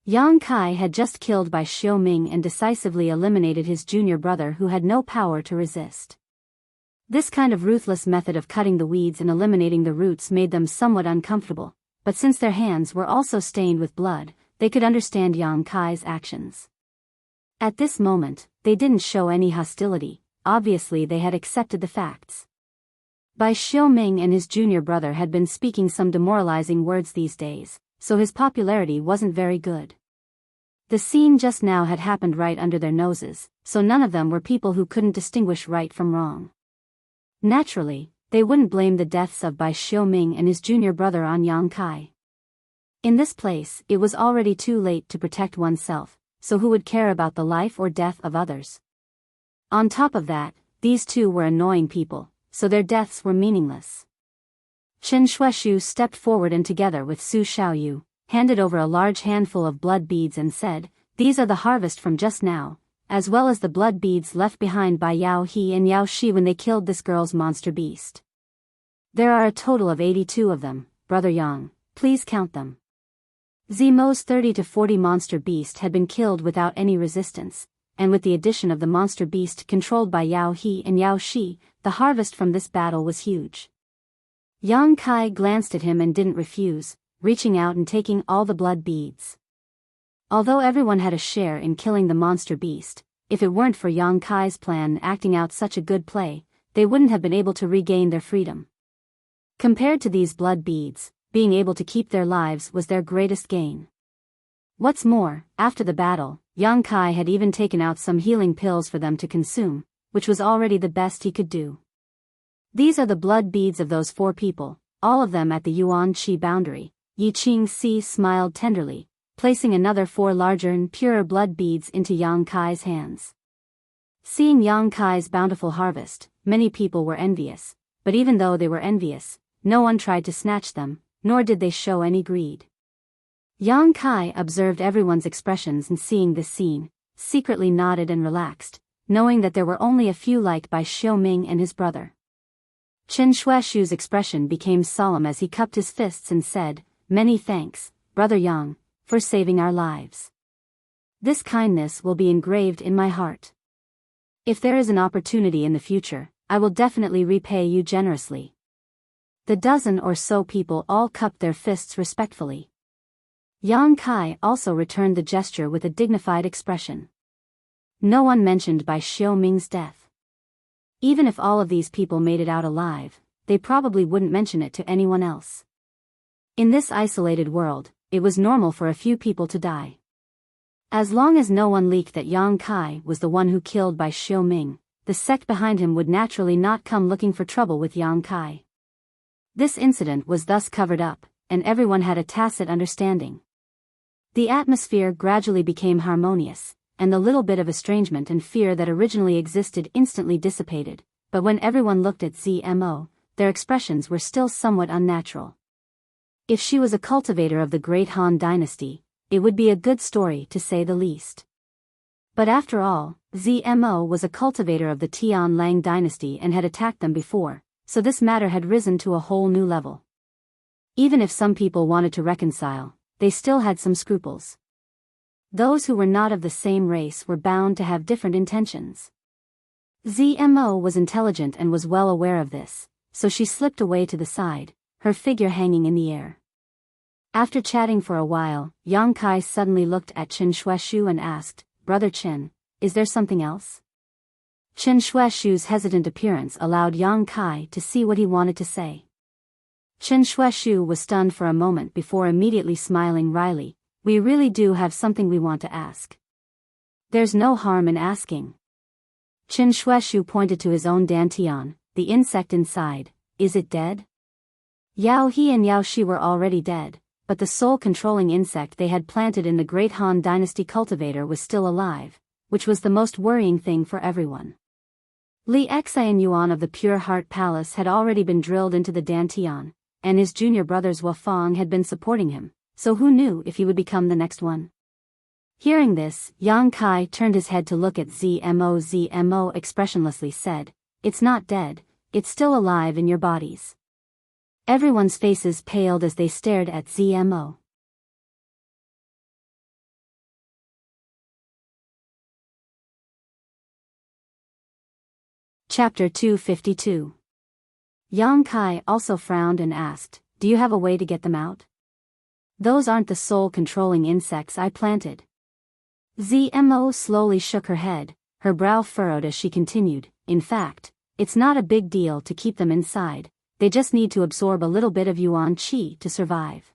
A: Yang Kai had just killed Bai Xiaoming and decisively eliminated his junior brother who had no power to resist. This kind of ruthless method of cutting the weeds and eliminating the roots made them somewhat uncomfortable, but since their hands were also stained with blood, they could understand Yang Kai's actions. At this moment, they didn't show any hostility. Obviously they had accepted the facts. Bai Xiaoming and his junior brother had been speaking some demoralizing words these days, so his popularity wasn't very good. The scene just now had happened right under their noses, so none of them were people who couldn't distinguish right from wrong. Naturally, they wouldn't blame the deaths of Bai Xiaoming and his junior brother on Yang Kai. In this place, it was already too late to protect oneself, so who would care about the life or death of others? On top of that, these two were annoying people, so their deaths were meaningless. Chen Shueshu stepped forward and together with Su Xiaoyu, handed over a large handful of blood beads and said, "These are the harvest from just now, as well as the blood beads left behind by Yao He and Yao Shi when they killed this girl's monster beast. There are a total of 82 of them, Brother Yang, please count them." Zemo's 30 to 40 monster beast had been killed without any resistance, and with the addition of the monster beast controlled by Yao He and Yao Shi, the harvest from this battle was huge. Yang Kai glanced at him and didn't refuse, reaching out and taking all the blood beads. Although everyone had a share in killing the monster beast, if it weren't for Yang Kai's plan acting out such a good play, they wouldn't have been able to regain their freedom. Compared to these blood beads, being able to keep their lives was their greatest gain. What's more, after the battle, Yang Kai had even taken out some healing pills for them to consume, which was already the best he could do. These are the blood beads of those 4 people, all of them at the Yuan Qi boundary. Yi Qing Si smiled tenderly, placing another 4 larger and purer blood beads into Yang Kai's hands. Seeing Yang Kai's bountiful harvest, many people were envious, but even though they were envious, no one tried to snatch them, nor did they show any greed. Yang Kai observed everyone's expressions and seeing this scene, secretly nodded and relaxed, knowing that there were only a few liked by Xiao Ming and his brother. Chen Shuaishu's expression became solemn as he cupped his fists and said, "Many thanks, Brother Yang, for saving our lives. This kindness will be engraved in my heart. If there is an opportunity in the future, I will definitely repay you generously." The dozen or so people all cupped their fists respectfully. Yang Kai also returned the gesture with a dignified expression. No one mentioned by Xiao Ming's death. Even if all of these people made it out alive, they probably wouldn't mention it to anyone else. In this isolated world, it was normal for a few people to die. As long as no one leaked that Yang Kai was the one who killed by Xiao Ming, the sect behind him would naturally not come looking for trouble with Yang Kai. This incident was thus covered up, and everyone had a tacit understanding. The atmosphere gradually became harmonious, and the little bit of estrangement and fear that originally existed instantly dissipated, but when everyone looked at Zmo, their expressions were still somewhat unnatural. If she was a cultivator of the great Han dynasty, it would be a good story to say the least. But after all, Zmo was a cultivator of the Tian Lang dynasty and had attacked them before, so this matter had risen to a whole new level. Even if some people wanted to reconcile, they still had some scruples. Those who were not of the same race were bound to have different intentions. Zmo was intelligent and was well aware of this, so she slipped away to the side, her figure hanging in the air. After chatting for a while, Yang Kai suddenly looked at Chen Shuaishu and asked, "Brother Chen, is there something else?" Chen Shuaishu's hesitant appearance allowed Yang Kai to see what he wanted to say. Chen Shuaishu was stunned for a moment before immediately smiling wryly, "We really do have something we want to ask." "There's no harm in asking." Chen Shuaishu pointed to his own dantian, the insect inside. "Is it dead?" Yao He and Yao Shi were already dead, but the soul-controlling insect they had planted in the Great Han Dynasty cultivator was still alive, which was the most worrying thing for everyone. Li Xian Yuan of the Pure Heart Palace had already been drilled into the dantian, and his junior brothers Wafang had been supporting him, so who knew if he would become the next one? Hearing this, Yang Kai turned his head to look at Zmo. Zmo expressionlessly said, "It's not dead, it's still alive in your bodies." Everyone's faces paled as they stared at Zmo. Chapter 252. Yang Kai also frowned and asked, "Do you have a way to get them out?" "Those aren't the soul-controlling insects I planted." Zmo slowly shook her head, her brow furrowed as she continued, "In fact, it's not a big deal to keep them inside, they just need to absorb a little bit of Yuan Qi to survive.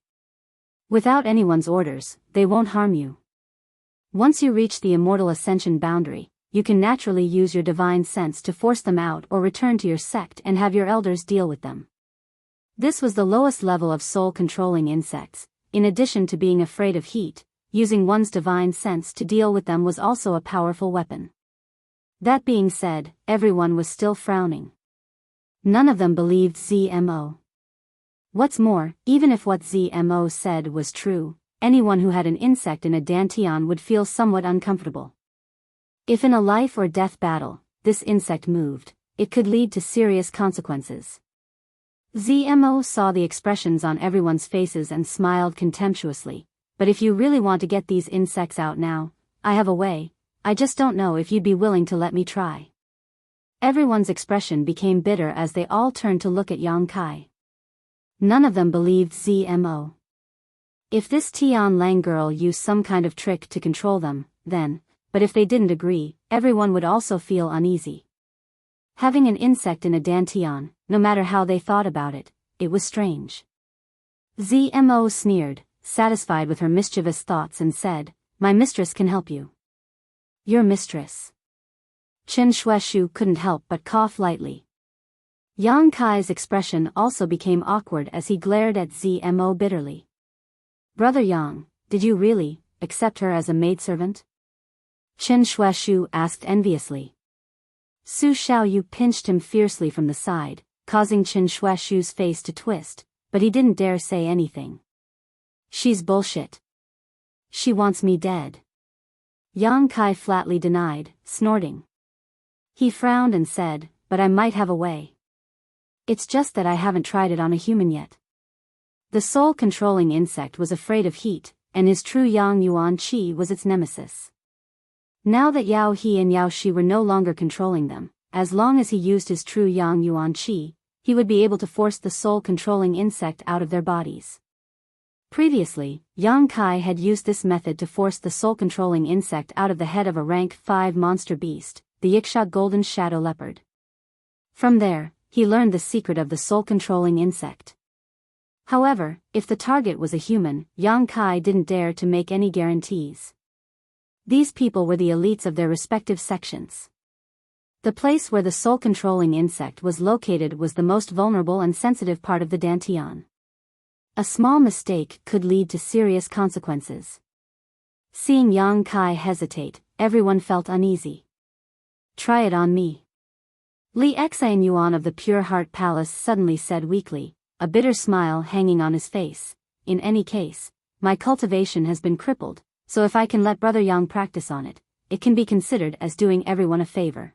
A: Without anyone's orders, they won't harm you. Once you reach the immortal ascension boundary, you can naturally use your divine sense to force them out or return to your sect and have your elders deal with them." This was the lowest level of soul-controlling insects. In addition to being afraid of heat, using one's divine sense to deal with them was also a powerful weapon. That being said, everyone was still frowning. None of them believed Zmo. What's more, even if what ZMO said was true, anyone who had an insect in a dantian would feel somewhat uncomfortable. If in a life or death battle, this insect moved, it could lead to serious consequences. ZMO saw the expressions on everyone's faces and smiled contemptuously. But if you really want to get these insects out now, I have a way. I just don't know if you'd be willing to let me try. Everyone's expression became bitter as they all turned to look at Yang Kai. None of them believed ZMO. If this Tian Lang girl used some kind of trick to control them, then, but if they didn't agree, everyone would also feel uneasy. Having an insect in a dantian, no matter how they thought about it, it was strange. ZMO sneered, satisfied with her mischievous thoughts, and said, "My mistress can help you." "Your mistress?" Chen Shueshu couldn't help but cough lightly. Yang Kai's expression also became awkward as he glared at ZMO bitterly. "Brother Yang, did you really accept her as a maidservant?" Chen Shueshu asked enviously. Su Xiaoyu pinched him fiercely from the side, causing Chen Shueshu's face to twist, but he didn't dare say anything. "She's bullshit. She wants me dead." Yang Kai flatly denied, snorting. He frowned and said, "But I might have a way. It's just that I haven't tried it on a human yet." The soul-controlling insect was afraid of heat, and his true Yang Yuan Qi was its nemesis. Now that Yao He and Yao Shi were no longer controlling them, as long as he used his true Yang Yuan Qi, he would be able to force the soul-controlling insect out of their bodies. Previously, Yang Kai had used this method to force the soul-controlling insect out of the head of a rank 5 monster beast, the Yiksha Golden Shadow Leopard. From there, he learned the secret of the soul-controlling insect. However, if the target was a human, Yang Kai didn't dare to make any guarantees. These people were the elites of their respective sections. The place where the soul-controlling insect was located was the most vulnerable and sensitive part of the dantian. A small mistake could lead to serious consequences. Seeing Yang Kai hesitate, everyone felt uneasy. "Try it on me." Li Xian Yuan of the Pure Heart Palace suddenly said weakly, a bitter smile hanging on his face. "In any case, my cultivation has been crippled, so if I can let Brother Yang practice on it, it can be considered as doing everyone a favor."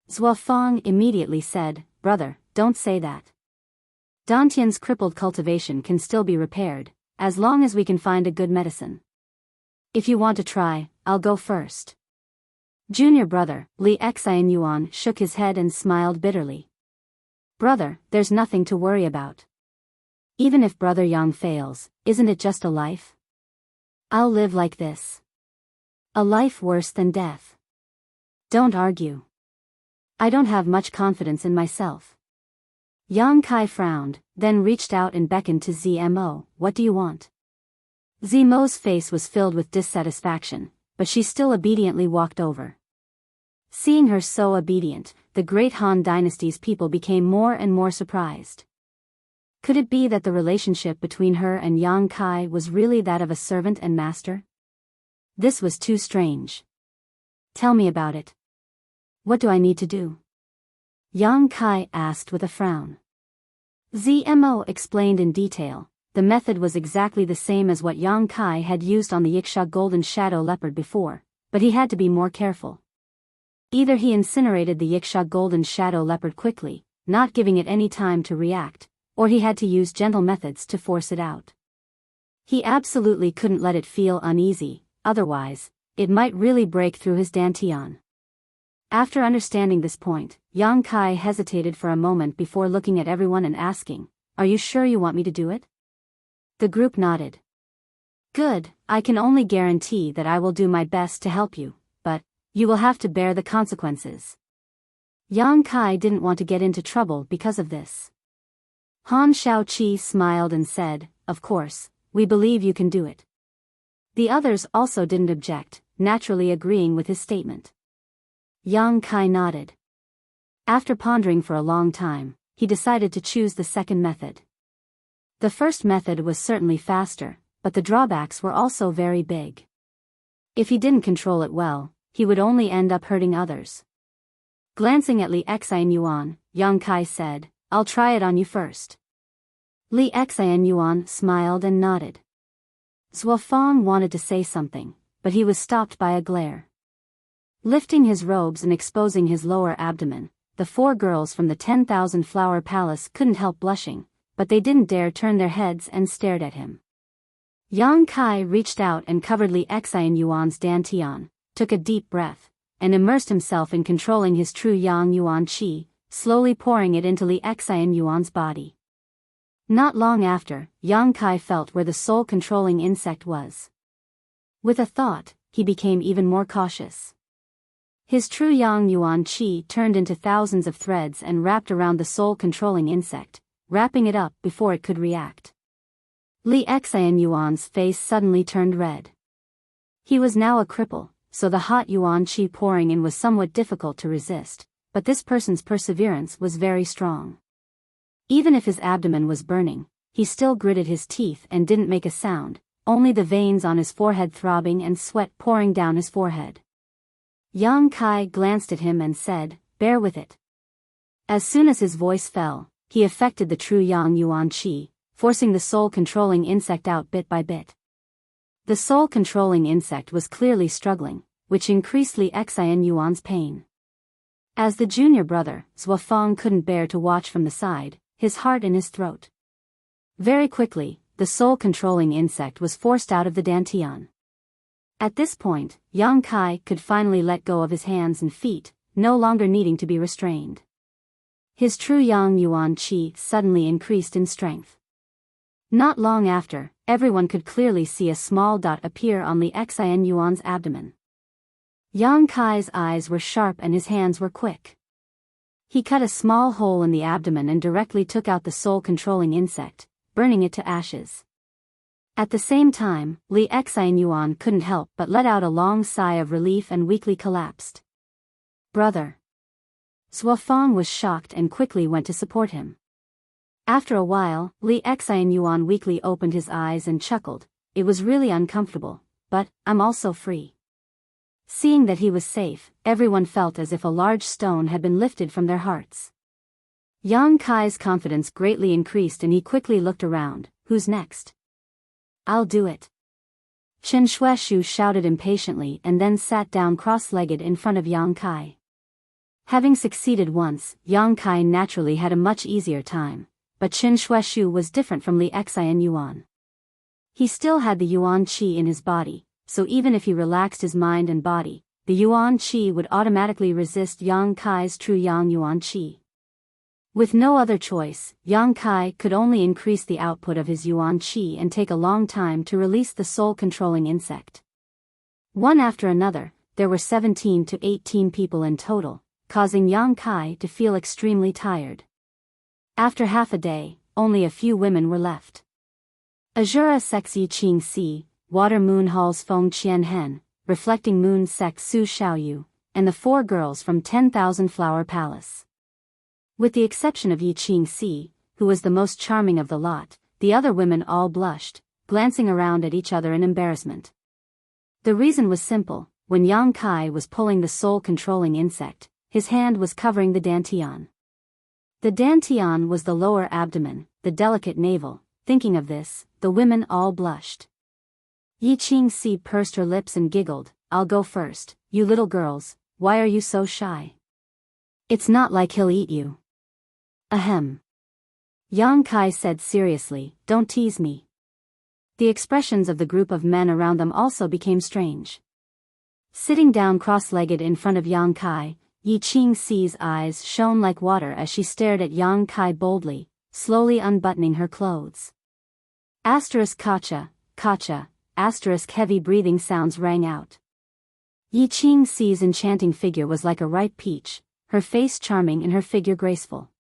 A: Zhou Fang immediately said, "Brother, don't say that. Dantian's crippled cultivation can still be repaired, as long as we can find a good medicine. If you want to try, I'll go first." Junior brother, Li Xian Yuan, shook his head and smiled bitterly. "Brother, there's nothing to worry about. Even if Brother Yang fails, isn't it just a life? I'll live like this. A life worse than death. Don't argue. I don't have much confidence in myself." Yang Kai frowned, then reached out and beckoned to ZMO. "What do you want?" ZMO's face was filled with dissatisfaction, but she still obediently walked over. Seeing her so obedient, the great Han dynasty's people became more and more surprised. Could it be that the relationship between her and Yang Kai was really that of a servant and master? This was too strange. "Tell me about it. What do I need to do?" Yang Kai asked with a frown. ZMO explained in detail. The method was exactly the same as what Yang Kai had used on the Yiksha Golden Shadow Leopard before, but he had to be more careful. Either he incinerated the Yiksha Golden Shadow Leopard quickly, not giving it any time to react, or he had to use gentle methods to force it out. He absolutely couldn't let it feel uneasy, otherwise, it might really break through his dantian. After understanding this point, Yang Kai hesitated for a moment before looking at everyone and asking, "Are you sure you want me to do it?" The group nodded. "Good, I can only guarantee that I will do my best to help you, but you will have to bear the consequences." Yang Kai didn't want to get into trouble because of this. Han Shaoqi smiled and said, "Of course, we believe you can do it." The others also didn't object, naturally agreeing with his statement. Yang Kai nodded. After pondering for a long time, he decided to choose the second method. The first method was certainly faster, but the drawbacks were also very big. If he didn't control it well, he would only end up hurting others. Glancing at Li Xian Yuan, Yang Kai said, "I'll try it on you first." Li Xian Yuan smiled and nodded. Zhuo Fang wanted to say something, but he was stopped by a glare. Lifting his robes and exposing his lower abdomen, the 4 girls from the 10,000 Flower Palace couldn't help blushing, but they didn't dare turn their heads and stared at him. Yang Kai reached out and covered Li Xian Yuan's dantian, took a deep breath, and immersed himself in controlling his true Yang Yuan Qi, slowly pouring it into Li Xian Yuan's body. Not long after, Yang Kai felt where the soul-controlling insect was. With a thought, he became even more cautious. His true Yang Yuan Qi turned into thousands of threads and wrapped around the soul-controlling insect, wrapping it up before it could react. Li Xian Yuan's face suddenly turned red. He was now a cripple, so the hot Yuan Qi pouring in was somewhat difficult to resist, but this person's perseverance was very strong. Even if his abdomen was burning, he still gritted his teeth and didn't make a sound, only the veins on his forehead throbbing and sweat pouring down his forehead. Yang Kai glanced at him and said, "Bear with it." As soon as his voice fell, he affected the true Yang Yuan Qi, forcing the soul-controlling insect out bit by bit. The soul-controlling insect was clearly struggling, which increased Li Xian Yuan's pain. As the junior brother, Zhuo Fang couldn't bear to watch from the side, his heart in his throat. Very quickly, the soul-controlling insect was forced out of the dantian. At this point, Yang Kai could finally let go of his hands and feet, no longer needing to be restrained. His true Yang Yuan Qi suddenly increased in strength. Not long after, everyone could clearly see a small dot appear on Li Xian Yuan's abdomen. Yang Kai's eyes were sharp and his hands were quick. He cut a small hole in the abdomen and directly took out the soul-controlling insect, burning it to ashes. At the same time, Li Xian Yuan couldn't help but let out a long sigh of relief and weakly collapsed. "Brother." Zhuo Fang was shocked and quickly went to support him. After a while, Li Xian Yuan weakly opened his eyes and chuckled. "It was really uncomfortable, but I'm also free." Seeing that he was safe, everyone felt as if a large stone had been lifted from their hearts. Yang Kai's confidence greatly increased and he quickly looked around. "Who's next?" "I'll do it." Chen Shueshu shouted impatiently and then sat down cross-legged in front of Yang Kai. Having succeeded once, Yang Kai naturally had a much easier time, but Chen Shueshu was different from Li Xian Yuan. He still had the Yuan Qi in his body, so even if he relaxed his mind and body, the Yuan Qi would automatically resist Yang Kai's true Yang Yuan Qi. With no other choice, Yang Kai could only increase the output of his Yuan Qi and take a long time to release the soul-controlling insect. One after another, there were 17 to 18 people in total, causing Yang Kai to feel extremely tired. After half a day, only a few women were left. Azura Sex Yi Qing Si, Water Moon Hall's Feng Qian Hen, Reflecting Moon Sex Su Xiaoyu, and the 4 girls from 10,000 Flower Palace. With the exception of Yi Qing Si, who was the most charming of the lot, the other women all blushed, glancing around at each other in embarrassment. The reason was simple: when Yang Kai was pulling the soul-controlling insect, his hand was covering the dantian. The dantian was the lower abdomen, the delicate navel. Thinking of this, the women all blushed. Yi Qing Si pursed her lips and giggled. "I'll go first. You little girls, why are you so shy? It's not like he'll eat you." "Ahem." Yang Kai said seriously, "Don't tease me." The expressions of the group of men around them also became strange. Sitting down cross-legged in front of Yang Kai, Yi Qing Si's eyes shone like water as she stared at Yang Kai boldly, slowly unbuttoning her clothes. Kacha, kacha, heavy breathing sounds rang out. Yi Qing Si's enchanting figure was like a ripe peach, her face charming and her figure graceful.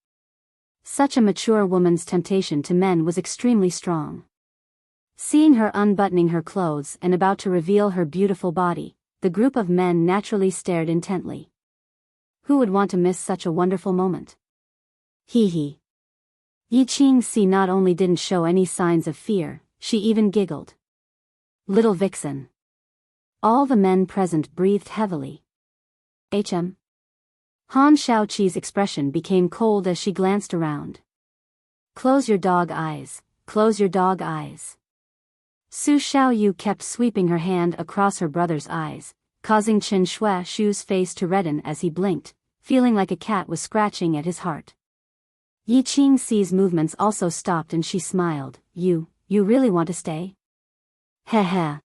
A: Such a mature woman's temptation to men was extremely strong. Seeing her unbuttoning her clothes and about to reveal her beautiful body, the group of men naturally stared intently. Who would want to miss such a wonderful moment? Hee hee. Yi Qing Si not only didn't show any signs of fear, she even giggled. Little vixen. All the men present breathed heavily. Han Shaoqi's expression became cold as she glanced around. Close your dog eyes, close your dog eyes. Su Xiaoyu kept sweeping her hand across her brother's eyes, causing Chen Shu's face to redden as he blinked, feeling like a cat was scratching at his heart. Yi Qingxi's movements also stopped and she smiled. You really want to stay? Heh heh.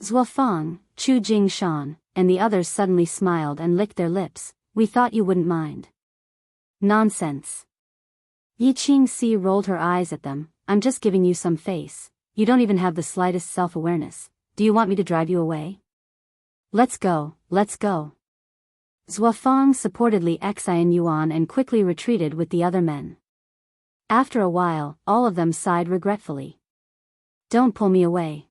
A: Zuofeng, Chu Jingshan, and the others suddenly smiled and licked their lips. We thought you wouldn't mind. Nonsense. Yi Qingxi rolled her eyes at them. I'm just giving you some face. You don't even have the slightest self-awareness. Do you want me to drive you away? Let's go, let's go. Zuofeng supportedly Xian Yuan and quickly retreated with the other men. After a while, all of them sighed regretfully. Don't pull me away.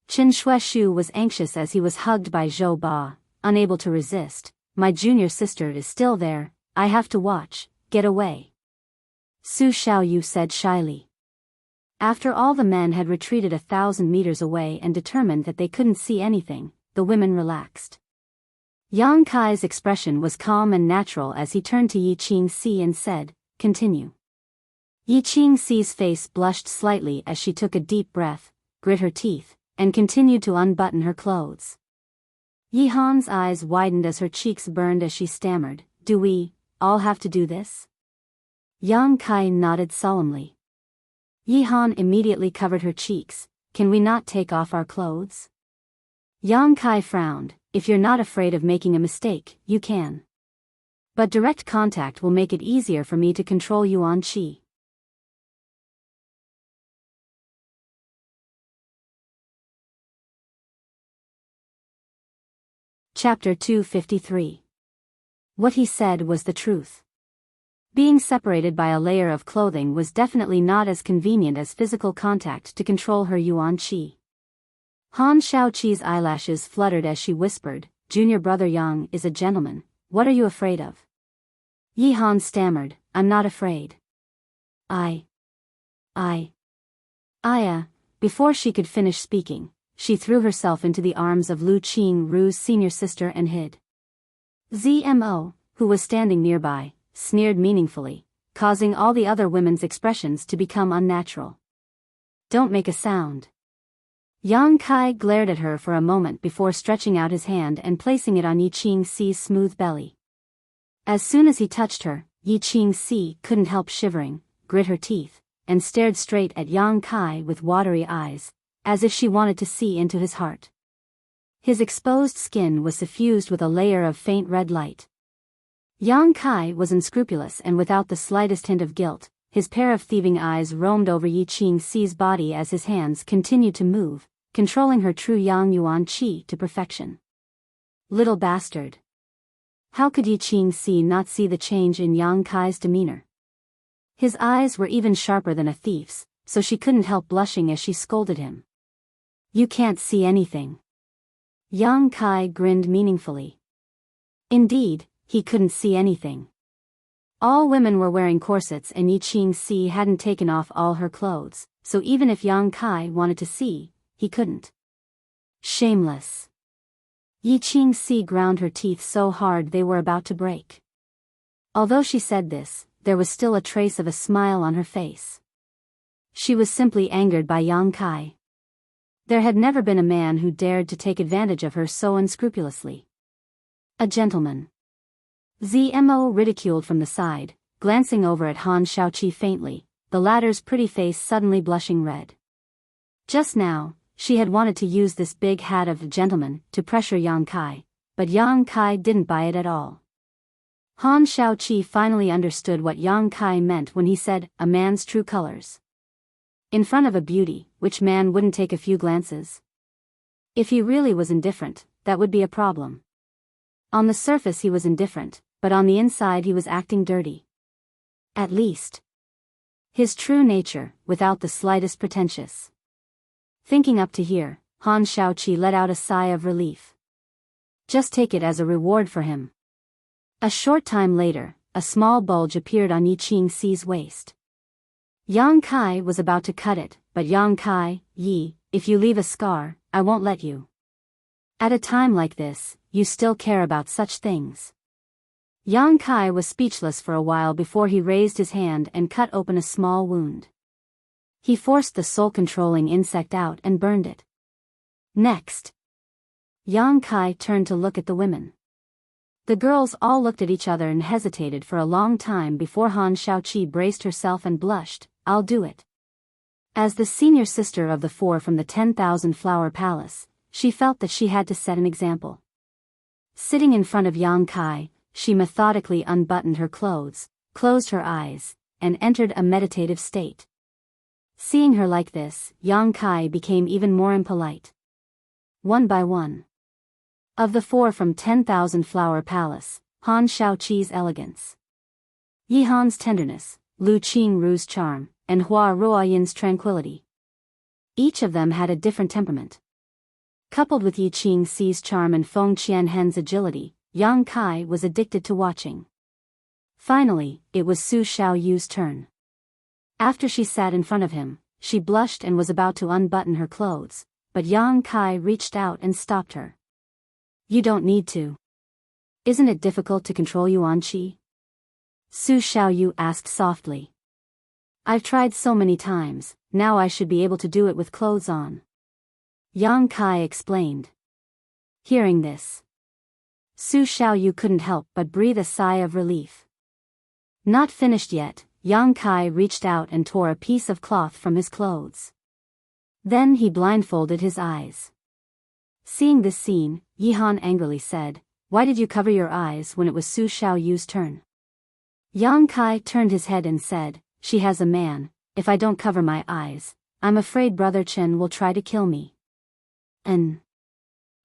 A: Chen Shueshu was anxious as he was hugged by Zhou Ba, unable to resist. My junior sister is still there, I have to watch, get away. Su Xiaoyu said shyly. After all the men had retreated 1,000 meters away and determined that they couldn't see anything, the women relaxed. Yang Kai's expression was calm and natural as he turned to Yi Qingxi and said, continue. Yi Qingxi's face blushed slightly as she took a deep breath, grit her teeth, and continued to unbutton her clothes. Yi Han's eyes widened as her cheeks burned as she stammered, do we all have to do this? Yang Kai nodded solemnly. Yi Han immediately covered her cheeks. Can we not take off our clothes? Yang Kai frowned. If you're not afraid of making a mistake, you can. But direct contact will make it easier for me to control Yuan Qi. Chapter 253. What he said was the truth. Being separated by a layer of clothing was definitely not as convenient as physical contact to control her Yuan Qi. Han Xiaoqi's eyelashes fluttered as she whispered, Junior brother Yang is a gentleman, what are you afraid of? Yi Han stammered, I'm not afraid. Before she could finish speaking, she threw herself into the arms of Lu Qingru's senior sister and hid. Zmo, who was standing nearby, sneered meaningfully, causing all the other women's expressions to become unnatural. Don't make a sound. Yang Kai glared at her for a moment before stretching out his hand and placing it on Yi Qingxi's smooth belly. As soon as he touched her, Yi Qingxi couldn't help shivering, grit her teeth, and stared straight at Yang Kai with watery eyes, as if she wanted to see into his heart. His exposed skin was suffused with a layer of faint red light. Yang Kai was unscrupulous and without the slightest hint of guilt. His pair of thieving eyes roamed over Yi Qingxi's body as his hands continued to move, controlling her true Yang Yuan Qi to perfection. Little bastard. How could Yi Qingxi not see the change in Yang Kai's demeanor? His eyes were even sharper than a thief's, so she couldn't help blushing as she scolded him. You can't see anything. Yang Kai grinned meaningfully. Indeed, he couldn't see anything. All women were wearing corsets and Yi Qingxi hadn't taken off all her clothes, so even if Yang Kai wanted to see, he couldn't. Shameless. Yi Qingxi ground her teeth so hard they were about to break. Although she said this, there was still a trace of a smile on her face. She was simply angered by Yang Kai. There had never been a man who dared to take advantage of her so unscrupulously. A gentleman. Zmo ridiculed from the side, glancing over at Han Xiaoqi faintly, the latter's pretty face suddenly blushing red. Just now, she had wanted to use this big hat of a gentleman to pressure Yang Kai, but Yang Kai didn't buy it at all. Han Xiaoqi finally understood what Yang Kai meant when he said, a man's true colors. In front of a beauty, which man wouldn't take a few glances? If he really was indifferent, that would be a problem. On the surface he was indifferent, but on the inside he was acting dirty. At least. His true nature, without the slightest pretentious. Thinking up to here, Han Xiaoqi let out a sigh of relief. Just take it as a reward for him. A short time later, a small bulge appeared on Yi Qingxi's waist. Yang Kai was about to cut it, but Yang Kai, if you leave a scar, I won't let you. At a time like this, you still care about such things. Yang Kai was speechless for a while before he raised his hand and cut open a small wound. He forced the soul-controlling insect out and burned it. Next, Yang Kai turned to look at the women. The girls all looked at each other and hesitated for a long time before Han Shaoqi braced herself and blushed. "I'll do it." As the senior sister of the four from the 10,000 Flower Palace, she felt that she had to set an example. Sitting in front of Yang Kai, she methodically unbuttoned her clothes, closed her eyes, and entered a meditative state. Seeing her like this, Yang Kai became even more impolite. One by one. Of the four from 10,000 Flower Palace, Han Shaoqi's elegance, Yi Han's tenderness, Lu Qingru's charm, and Hua Ruoyin's tranquility. Each of them had a different temperament. Coupled with Yi Qingxi's charm and Feng Qianhen's agility, Yang Kai was addicted to watching. Finally, it was Su Xiaoyu's turn. After she sat in front of him, she blushed and was about to unbutton her clothes, but Yang Kai reached out and stopped her. "You don't need to. Isn't it difficult to control Yuan Qi?" Su Xiaoyu asked softly. "I've tried so many times, now I should be able to do it with clothes on," Yang Kai explained. Hearing this, Su Xiaoyu couldn't help but breathe a sigh of relief. Not finished yet, Yang Kai reached out and tore a piece of cloth from his clothes. Then he blindfolded his eyes. Seeing this scene, Yi Han angrily said, "Why did you cover your eyes when it was Su Xiaoyu's turn?" Yang Kai turned his head and said, "She has a man. If I don't cover my eyes, I'm afraid Brother Chen will try to kill me." And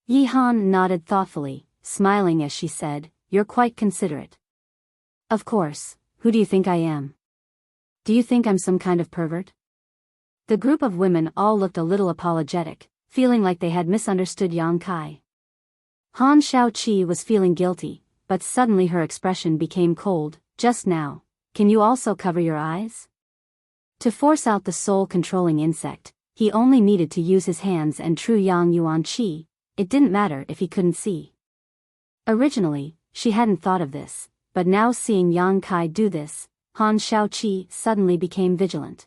A: Yi Han nodded thoughtfully, smiling as she said, "You're quite considerate." "Of course, who do you think I am? Do you think I'm some kind of pervert?" The group of women all looked a little apologetic, feeling like they had misunderstood Yang Kai. Han Shaoqi was feeling guilty, but suddenly her expression became cold. "Just now, can you also cover your eyes?" To force out the soul-controlling insect, he only needed to use his hands and true Yang Yuan Qi. It didn't matter if he couldn't see. Originally, she hadn't thought of this, but now seeing Yang Kai do this, Han Shaoqi suddenly became vigilant.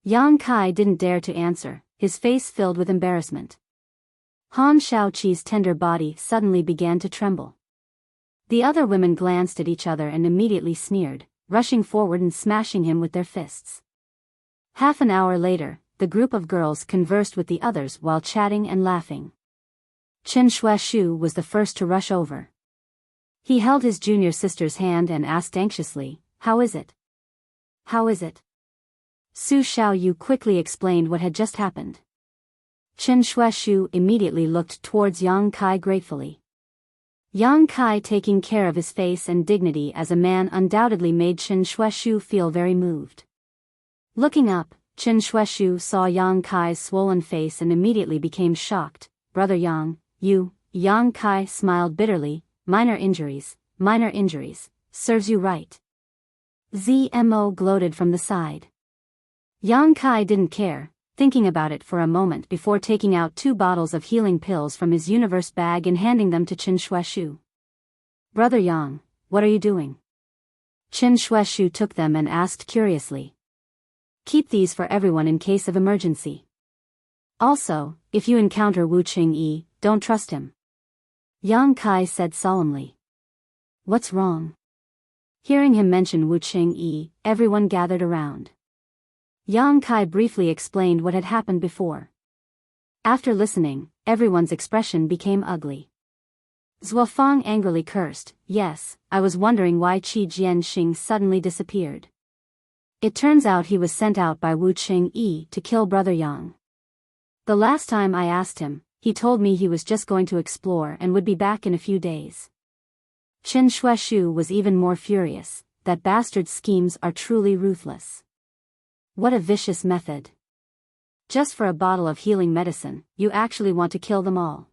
A: Yang Kai didn't dare to answer, his face filled with embarrassment. Han Shaoqi's tender body suddenly began to tremble. The other women glanced at each other and immediately sneered, rushing forward and smashing him with their fists. Half an hour later, the group of girls conversed with the others while chatting and laughing. Chen Shuaishu was the first to rush over. He held his junior sister's hand and asked anxiously, "How is it? How is it?" Su Xiaoyu quickly explained what had just happened. Chen Shuaishu immediately looked towards Yang Kai gratefully. Yang Kai taking care of his face and dignity as a man undoubtedly made Chen Shuaishu feel very moved. Looking up, Chen Shuaishu saw Yang Kai's swollen face and immediately became shocked. "Brother Yang, you..." Yang Kai smiled bitterly. Minor injuries, serves you right." ZMO gloated from the side. Yang Kai didn't care, thinking about it for a moment before taking out 2 bottles of healing pills from his universe bag and handing them to Chen Shuaishu. "Brother Yang, what are you doing?" Chen Shuaishu took them and asked curiously. "Keep these for everyone in case of emergency. Also, if you encounter Wu Qingyi, don't trust him," Yang Kai said solemnly. "What's wrong?" Hearing him mention Wu Qingyi, everyone gathered around. Yang Kai briefly explained what had happened before. After listening, everyone's expression became ugly. Zuofang angrily cursed, "Yes, I was wondering why Qi Jianxing suddenly disappeared. It turns out he was sent out by Wu Qingyi to kill Brother Yang. The last time I asked him, he told me he was just going to explore and would be back in a few days." Chen Shuaishu was even more furious. That bastard's schemes are truly ruthless. What a vicious method. Just for a bottle of healing medicine, you actually want to kill them all.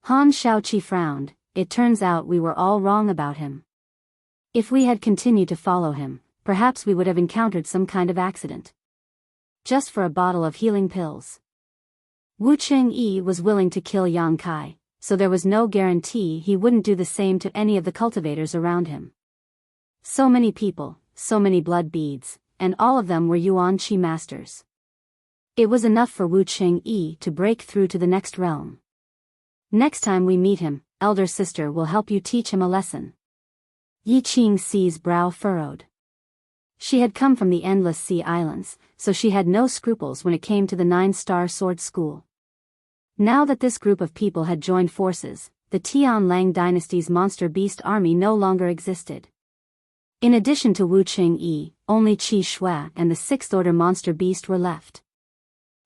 A: Han Shaoqi frowned. "It turns out we were all wrong about him. If we had continued to follow him, perhaps we would have encountered some kind of accident. Just for a bottle of healing pills." Wu Qingyi was willing to kill Yang Kai, so there was no guarantee he wouldn't do the same to any of the cultivators around him. So many people, so many blood beads, and all of them were Yuan Qi masters. It was enough for Wu Chengyi to break through to the next realm. Next time we meet him, elder sister will help you teach him a lesson. Yi Qingxi's brow furrowed. She had come from the Endless Sea Islands, so she had no scruples when it came to the 9-star sword school. Now that this group of people had joined forces, the Tianlang dynasty's monster beast army no longer existed. In addition to Wu Chengyi, only Qi Shui and the 6th Order monster beast were left.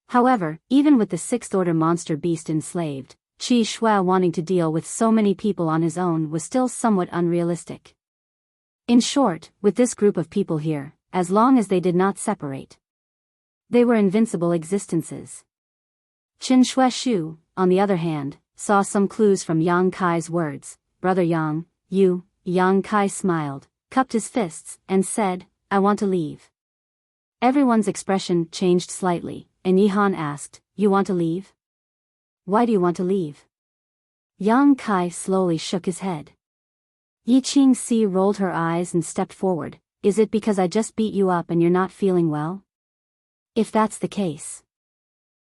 A: However, even with the 6th Order monster beast enslaved, Qi Shui wanting to deal with so many people on his own was still somewhat unrealistic. In short, with this group of people here, as long as they did not separate, they were invincible existences. Qin Shuishu, on the other hand, saw some clues from Yang Kai's words. Brother Yang, you. Yang Kai smiled, cupped his fists, and said, I want to leave. Everyone's expression changed slightly, and Yihan asked, you want to leave? Why do you want to leave? Yang Kai slowly shook his head. Yi Qingxi rolled her eyes and stepped forward. Is it because I just beat you up and you're not feeling well? If that's the case,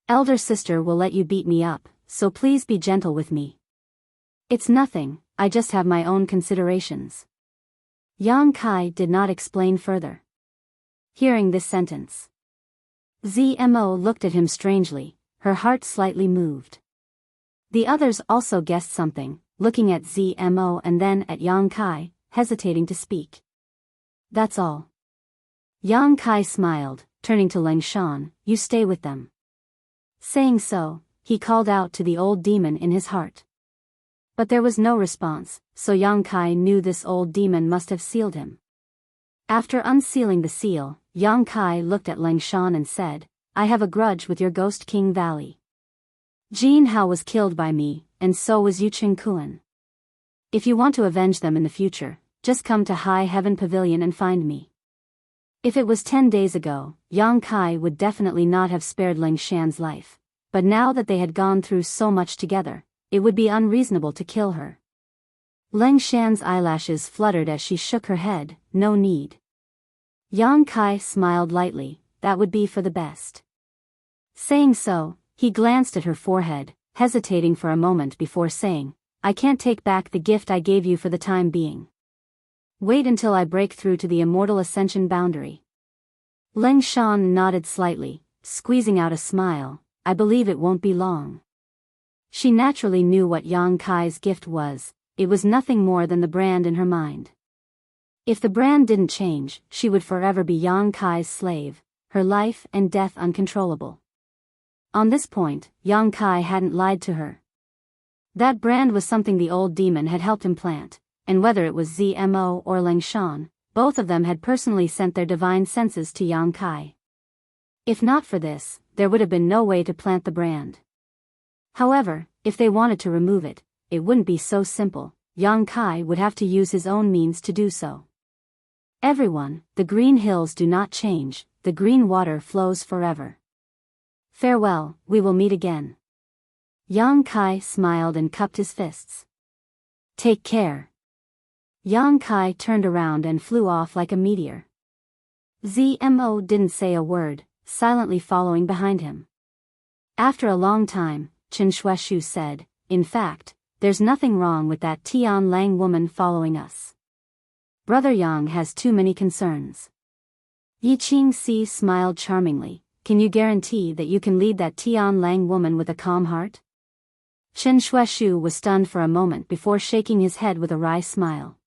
A: elder sister will let you beat me up, so please be gentle with me. It's nothing, I just have my own considerations. Yang Kai did not explain further. Hearing this sentence, Zmo looked at him strangely, her heart slightly moved. The others also guessed something, looking at Zmo and then at Yang Kai, hesitating to speak. That's all. Yang Kai smiled, turning to Leng Shan, you stay with them. Saying so, he called out to the old demon in his heart. But there was no response, so Yang Kai knew this old demon must have sealed him. After unsealing the seal, Yang Kai looked at Leng Shan and said, I have a grudge with your Ghost King Valley. Jin Hao was killed by me, and so was Yu Qingkuan. If you want to avenge them in the future, just come to High Heaven Pavilion and find me. If it was 10 days ago, Yang Kai would definitely not have spared Leng Shan's life, but now that they had gone through so much together, it would be unreasonable to kill her. Leng Shan's eyelashes fluttered as she shook her head, no need. Yang Kai smiled lightly, that would be for the best. Saying so, he glanced at her forehead, hesitating for a moment before saying, I can't take back the gift I gave you for the time being. Wait until I break through to the immortal ascension boundary. Leng Shan nodded slightly, squeezing out a smile, I believe it won't be long. She naturally knew what Yang Kai's gift was, it was nothing more than the brand in her mind. If the brand didn't change, she would forever be Yang Kai's slave, her life and death uncontrollable. On this point, Yang Kai hadn't lied to her. That brand was something the old demon had helped him plant, and whether it was Zmo or Leng Shan, both of them had personally sent their divine senses to Yang Kai. If not for this, there would have been no way to plant the brand. However, if they wanted to remove it, it wouldn't be so simple, Yang Kai would have to use his own means to do so. Everyone, the green hills do not change, the green water flows forever. Farewell, we will meet again. Yang Kai smiled and cupped his fists. Take care. Yang Kai turned around and flew off like a meteor. Zmo didn't say a word, silently following behind him. After a long time, Qin Shuishu said, in fact, there's nothing wrong with that Tianlang woman following us. Brother Yang has too many concerns. Yi Qingxi smiled charmingly, can you guarantee that you can lead that Tianlang woman with a calm heart? Qin Shuishu was stunned for a moment before shaking his head with a wry smile.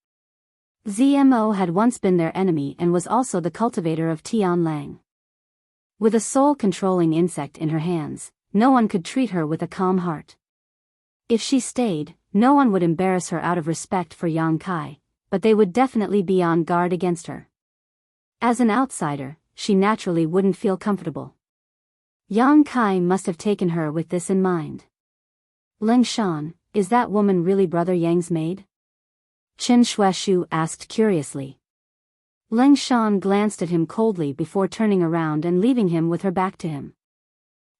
A: Zmo had once been their enemy and was also the cultivator of Tianlang. With a soul-controlling insect in her hands, no one could treat her with a calm heart. If she stayed, no one would embarrass her out of respect for Yang Kai, but they would definitely be on guard against her. As an outsider, she naturally wouldn't feel comfortable. Yang Kai must have taken her with this in mind. Leng Shan, is that woman really Brother Yang's maid? Qin Shuishu asked curiously. Leng Shan glanced at him coldly before turning around and leaving him with her back to him.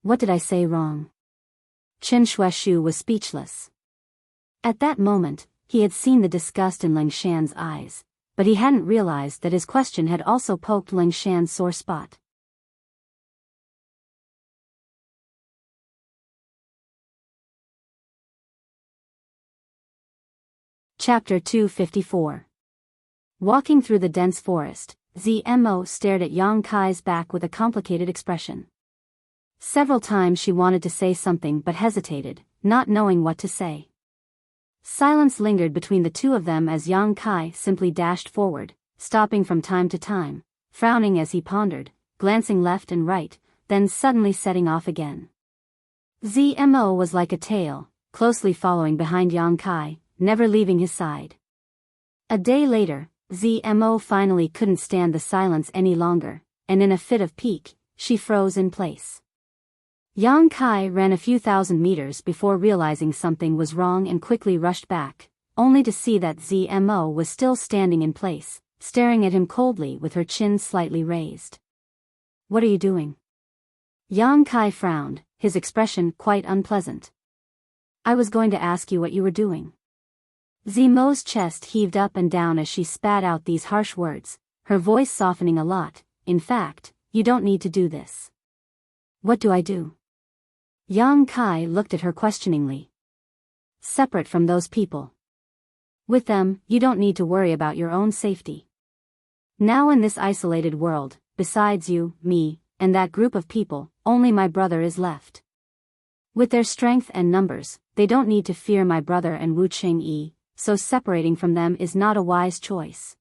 A: What did I say wrong? Qin Shuishu was speechless. At that moment, he had seen the disgust in Ling Shan's eyes, but he hadn't realized that his question had also poked Ling Shan's sore spot. Chapter 254. Walking through the dense forest, Zmo stared at Yang Kai's back with a complicated expression. Several times she wanted to say something but hesitated, not knowing what to say. Silence lingered between the two of them as Yang Kai simply dashed forward, stopping from time to time, frowning as he pondered, glancing left and right, then suddenly setting off again. Zmo was like a tail, closely following behind Yang Kai, never leaving his side. A day later, Zmo finally couldn't stand the silence any longer, and in a fit of pique, she froze in place. Yang Kai ran a few thousand meters before realizing something was wrong and quickly rushed back, only to see that Zmo was still standing in place, staring at him coldly with her chin slightly raised. "What are you doing?" Yang Kai frowned, his expression quite unpleasant. "I was going to ask you what you were doing." Zmo's chest heaved up and down as she spat out these harsh words, her voice softening a lot. "In fact, you don't need to do this." "What do I do?" Yang Kai looked at her questioningly. "Separate from those people. With them, you don't need to worry about your own safety. Now in this isolated world, besides you, me, and that group of people, only my brother is left. With their strength and numbers, they don't need to fear my brother and Wu Chengyi, so separating from them is not a wise choice."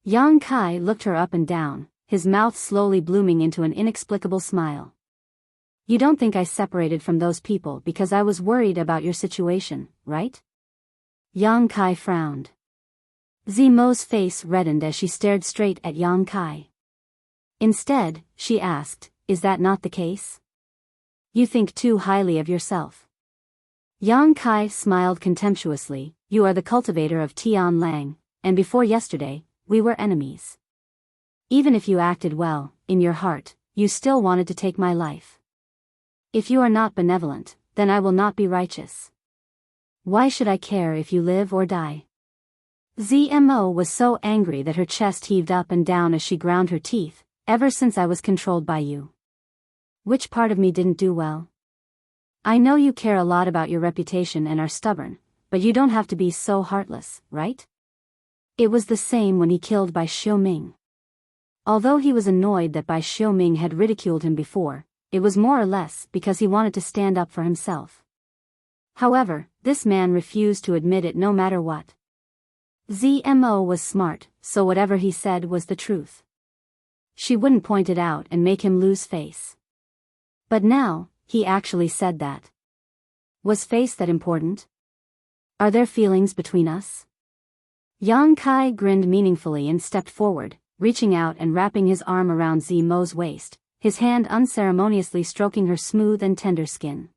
A: Yang Kai looked her up and down, his mouth slowly blooming into an inexplicable smile. "You don't think I separated from those people because I was worried about your situation, right?" Yang Kai frowned. Zmo's face reddened as she stared straight at Yang Kai. Instead, she asked, "Is that not the case? You think too highly of yourself." Yang Kai smiled contemptuously. "You are the cultivator of Tian Lang, and before yesterday, we were enemies. Even if you acted well, in your heart, you still wanted to take my life. If you are not benevolent, then I will not be righteous. Why should I care if you live or die?" Zmo was so angry that her chest heaved up and down as she ground her teeth. "Ever since I was controlled by you. Which part of me didn't do well? I know you care a lot about your reputation and are stubborn, but you don't have to be so heartless, right?" It was the same when he killed Bai Xiuming. Although he was annoyed that Bai Xiuming had ridiculed him before, it was more or less because he wanted to stand up for himself. However, this man refused to admit it no matter what. Zmo was smart, so whatever he said was the truth. She wouldn't point it out and make him lose face. But now, he actually said that. Was face that important? Are there feelings between us? Yang Kai grinned meaningfully and stepped forward, reaching out and wrapping his arm around Zmo's waist, his hand unceremoniously stroking her smooth and tender skin.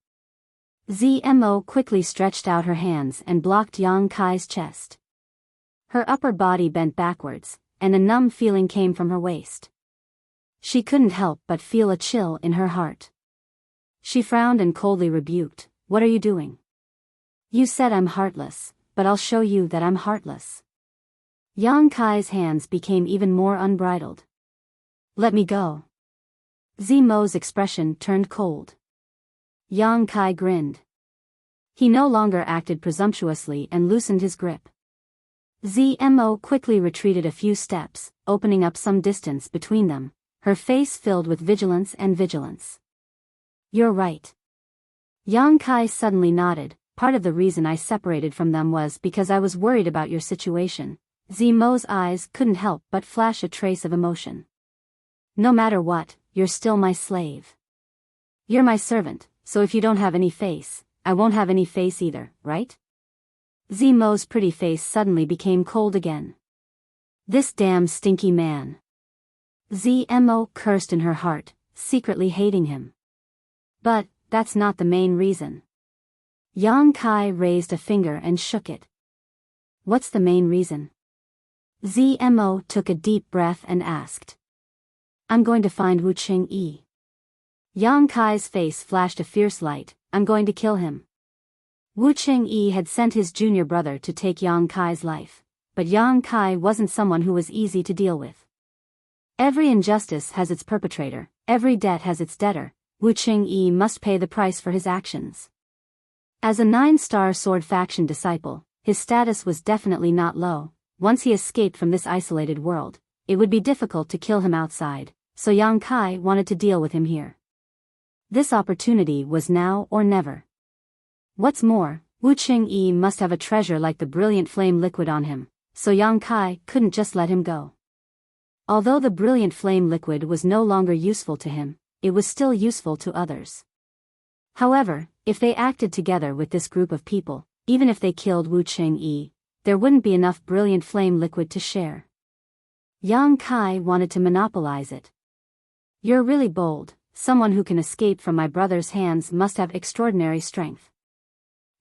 A: Zmo quickly stretched out her hands and blocked Yang Kai's chest. Her upper body bent backwards, and a numb feeling came from her waist. She couldn't help but feel a chill in her heart. She frowned and coldly rebuked, "What are you doing? You said I'm heartless, but I'll show you that I'm heartless." Yang Kai's hands became even more unbridled. "Let me go." Zmo's expression turned cold. Yang Kai grinned. He no longer acted presumptuously and loosened his grip. Zmo quickly retreated a few steps, opening up some distance between them, her face filled with vigilance. "You're right." Yang Kai suddenly nodded. "Part of the reason I separated from them was because I was worried about your situation." Zmo's eyes couldn't help but flash a trace of emotion. "No matter what, you're still my slave. You're my servant, so if you don't have any face, I won't have any face either, right?" Zmo's pretty face suddenly became cold again. "This damn stinky man." Zmo cursed in her heart, secretly hating him. "But, that's not the main reason." Yang Kai raised a finger and shook it. "What's the main reason?" Zmo took a deep breath and asked. "I'm going to find Wu Chengyi." Yang Kai's face flashed a fierce light. "I'm going to kill him." Wu Chengyi had sent his junior brother to take Yang Kai's life, but Yang Kai wasn't someone who was easy to deal with. Every injustice has its perpetrator, every debt has its debtor. Wu Chengyi must pay the price for his actions. As a 9-star sword faction disciple, his status was definitely not low. Once he escaped from this isolated world, it would be difficult to kill him outside, so Yang Kai wanted to deal with him here. This opportunity was now or never. What's more, Wu Chengyi must have a treasure like the brilliant flame liquid on him, so Yang Kai couldn't just let him go. Although the brilliant flame liquid was no longer useful to him, it was still useful to others. However, if they acted together with this group of people, even if they killed Wu Chengyi, there wouldn't be enough brilliant flame liquid to share. Yang Kai wanted to monopolize it. You're really bold. Someone who can escape from my brother's hands must have extraordinary strength.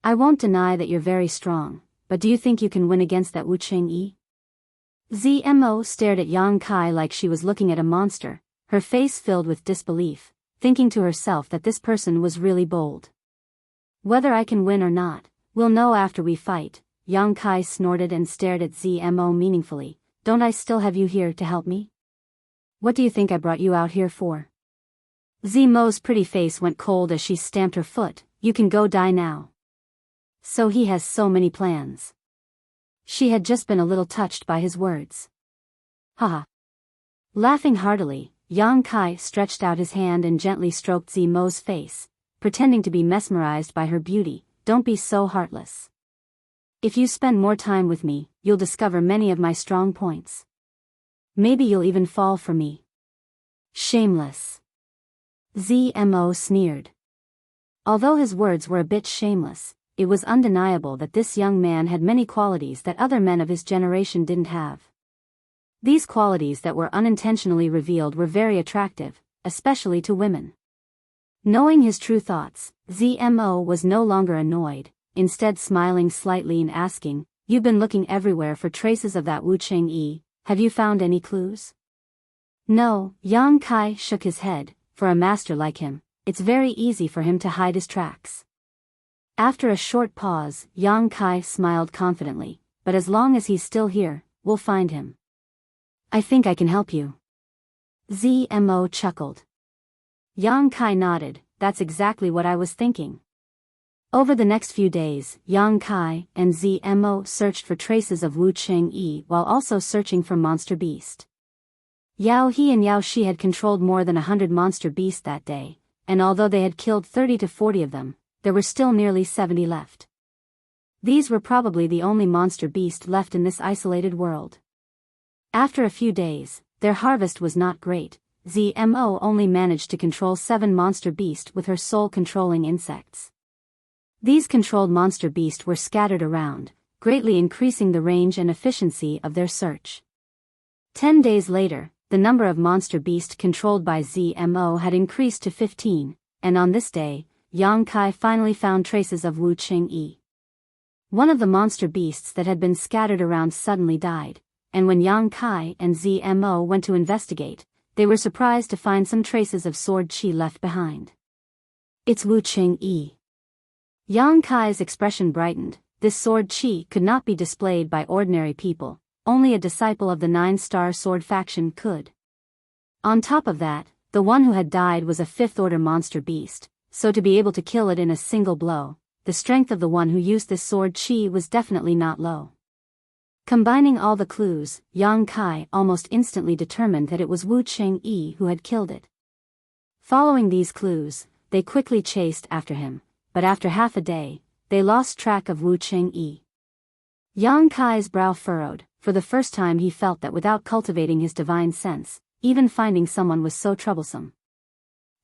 A: I won't deny that you're very strong, but do you think you can win against that Wu Chengyi? Zmo stared at Yang Kai like she was looking at a monster, her face filled with disbelief, thinking to herself that this person was really bold. Whether I can win or not, we'll know after we fight. Yang Kai snorted and stared at Zmo meaningfully. Don't I still have you here to help me? What do you think I brought you out here for? Zmo's pretty face went cold as she stamped her foot. You can go die now. So he has so many plans. She had just been a little touched by his words. Haha. Laughing heartily, Yang Kai stretched out his hand and gently stroked Zmo's face, pretending to be mesmerized by her beauty. Don't be so heartless. If you spend more time with me, you'll discover many of my strong points. Maybe you'll even fall for me. Shameless. Zmo sneered. Although his words were a bit shameless, it was undeniable that this young man had many qualities that other men of his generation didn't have. These qualities that were unintentionally revealed were very attractive, especially to women. Knowing his true thoughts, Zmo was no longer annoyed, instead smiling slightly and asking, "You've been looking everywhere for traces of that Wu Chengyi, have you found any clues?" No, Yang Kai shook his head. For a master like him, it's very easy for him to hide his tracks. After a short pause, Yang Kai smiled confidently, but as long as he's still here, we'll find him. I think I can help you. Zmo chuckled. Yang Kai nodded. That's exactly what I was thinking. Over the next few days, Yang Kai and Zmo searched for traces of Wu Chengyi while also searching for Monster Beast. Yao He and Yao Shi had controlled more than 100 monster beasts that day, and although they had killed 30 to 40 of them, there were still nearly 70 left. These were probably the only monster beast left in this isolated world. After a few days, their harvest was not great. Zmo only managed to control 7 monster beasts with her soul controlling insects. These controlled monster beasts were scattered around, greatly increasing the range and efficiency of their search. 10 days later, the number of monster beasts controlled by Zmo had increased to 15, and on this day, Yang Kai finally found traces of Wu Chengyi. One of the monster beasts that had been scattered around suddenly died, and when Yang Kai and Zmo went to investigate, they were surprised to find some traces of sword qi left behind. It's Wu Chengyi. Yang Kai's expression brightened. This sword qi could not be displayed by ordinary people. Only a disciple of the 9-star sword faction could. On top of that, the one who had died was a 5th-order monster beast, so to be able to kill it in a single blow, the strength of the one who used this sword qi was definitely not low. Combining all the clues, Yang Kai almost instantly determined that it was Wu Chengyi who had killed it. Following these clues, they quickly chased after him, but after half a day, they lost track of Wu Chengyi. Yang Kai's brow furrowed. For the first time he felt that without cultivating his divine sense, even finding someone was so troublesome.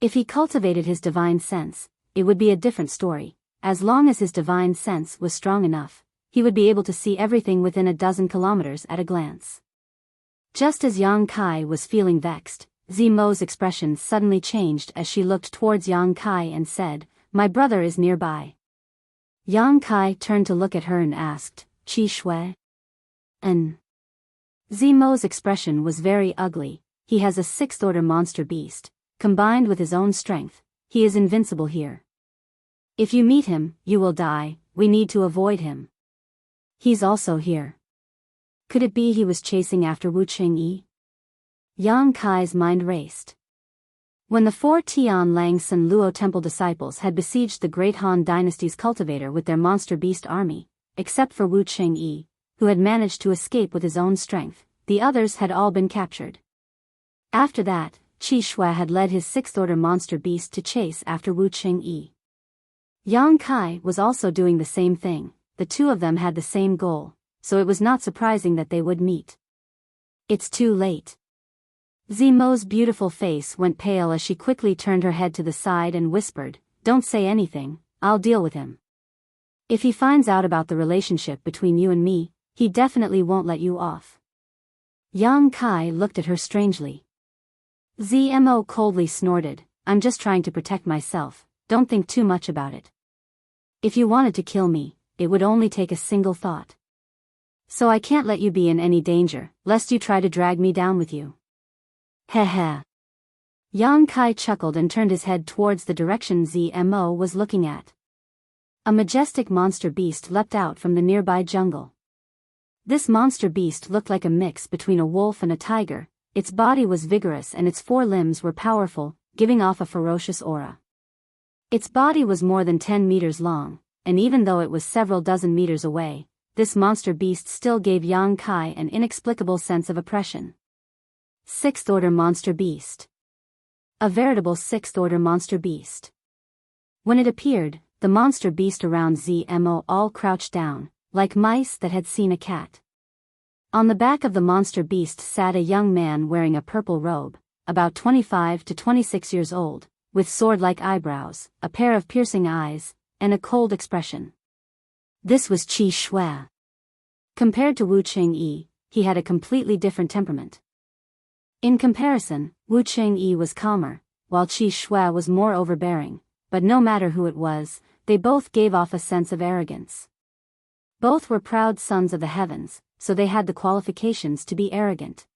A: If he cultivated his divine sense, it would be a different story. As long as his divine sense was strong enough, he would be able to see everything within a dozen kilometers at a glance. Just as Yang Kai was feeling vexed, Zmo's expression suddenly changed as she looked towards Yang Kai and said, "My brother is nearby." Yang Kai turned to look at her and asked, "Qi Shui?" Zmo's expression was very ugly. He has a 6th-order monster beast. Combined with his own strength, he is invincible here. If you meet him, you will die. We need to avoid him. He's also here. Could it be he was chasing after Wu Qingyi? Yang Kai's mind raced. When the 4 Tian Lang San Luo temple disciples had besieged the great Han dynasty's cultivator with their monster beast army, except for Wu Qingyi, who had managed to escape with his own strength, the others had all been captured. After that, Qi Shui had led his 6th order monster beast to chase after Wu Qingyi. Yang Kai was also doing the same thing. The two of them had the same goal, so it was not surprising that they would meet. It's too late. Zimo's beautiful face went pale as she quickly turned her head to the side and whispered, "Don't say anything, I'll deal with him. If he finds out about the relationship between you and me, he definitely won't let you off." Yang Kai looked at her strangely. Zmo coldly snorted, "I'm just trying to protect myself, don't think too much about it. If you wanted to kill me, it would only take a single thought. So I can't let you be in any danger, lest you try to drag me down with you." Heh heh. Yang Kai chuckled and turned his head towards the direction Zmo was looking at. A majestic monster beast leapt out from the nearby jungle. This monster beast looked like a mix between a wolf and a tiger. Its body was vigorous and its 4 limbs were powerful, giving off a ferocious aura. Its body was more than 10 meters long, and even though it was several dozen meters away, this monster beast still gave Yang Kai an inexplicable sense of oppression. 6th order monster beast. A veritable 6th order monster beast. When it appeared, the monster beast around Zmo all crouched down, like mice that had seen a cat. On the back of the monster beast sat a young man wearing a purple robe, about 25 to 26 years old, with sword-like eyebrows, a pair of piercing eyes, and a cold expression. This was Qi Shui. Compared to Wu Qingyi, he had a completely different temperament. In comparison, Wu Qingyi was calmer, while Qi Shui was more overbearing, but no matter who it was, they both gave off a sense of arrogance. Both were proud sons of the heavens, so they had the qualifications to be arrogant.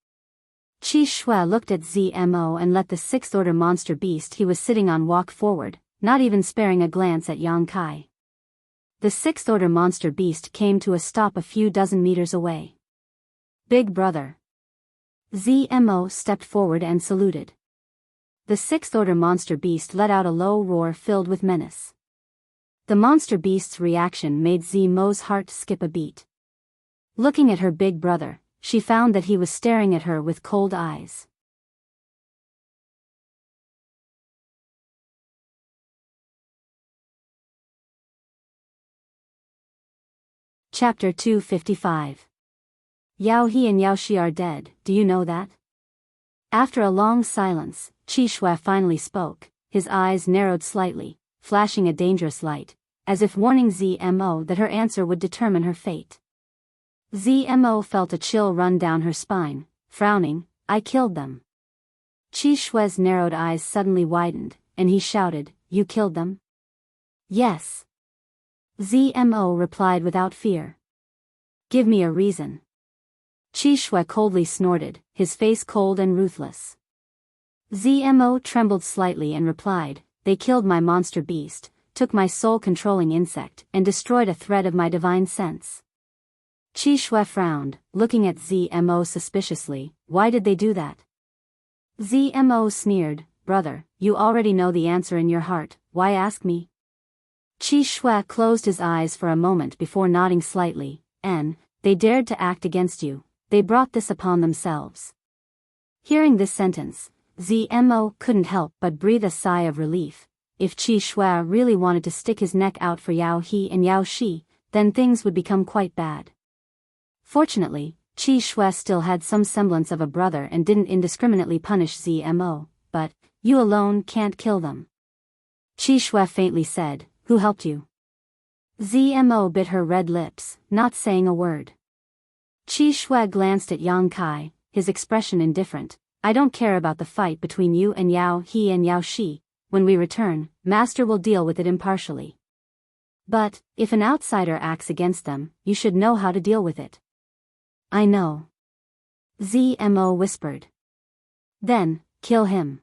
A: Qi Shui looked at Zmo and let the 6th order monster beast he was sitting on walk forward, not even sparing a glance at Yang Kai. The 6th order monster beast came to a stop a few dozen meters away. "Big brother." Zmo stepped forward and saluted. The 6th order monster beast let out a low roar filled with menace. The monster beast's reaction made Zmo's heart skip a beat. Looking at her big brother, she found that he was staring at her with cold eyes. Chapter 255. Yao He and Yao Shi are dead, do you know that? After a long silence, Qi Shui finally spoke, his eyes narrowed slightly, flashing a dangerous light, as if warning Zmo that her answer would determine her fate. Zmo felt a chill run down her spine, frowning, "I killed them." Qi Shui's narrowed eyes suddenly widened, and he shouted, "You killed them?" "Yes." Zmo replied without fear. "Give me a reason." Qi Shui coldly snorted, his face cold and ruthless. Zmo trembled slightly and replied, "They killed my monster beast, took my soul-controlling insect, and destroyed a thread of my divine sense." Qi Shui frowned, looking at Zmo suspiciously. "Why did they do that?" Zmo sneered, "Brother, you already know the answer in your heart, why ask me?" Qi Shui closed his eyes for a moment before nodding slightly, "They dared to act against you. They brought this upon themselves." Hearing this sentence, Zmo couldn't help but breathe a sigh of relief. If Qi Shui really wanted to stick his neck out for Yao He and Yao Shi, then things would become quite bad. Fortunately, Qi Shui still had some semblance of a brother and didn't indiscriminately punish Zmo, but, "You alone can't kill them." Qi Shui faintly said, "Who helped you?" Zmo bit her red lips, not saying a word. Qi Shui glanced at Yang Kai, his expression indifferent. "I don't care about the fight between you and Yao He and Yao Shi. When we return, Master will deal with it impartially. But, if an outsider acts against them, you should know how to deal with it." "I know." Zmo whispered. "Then, kill him."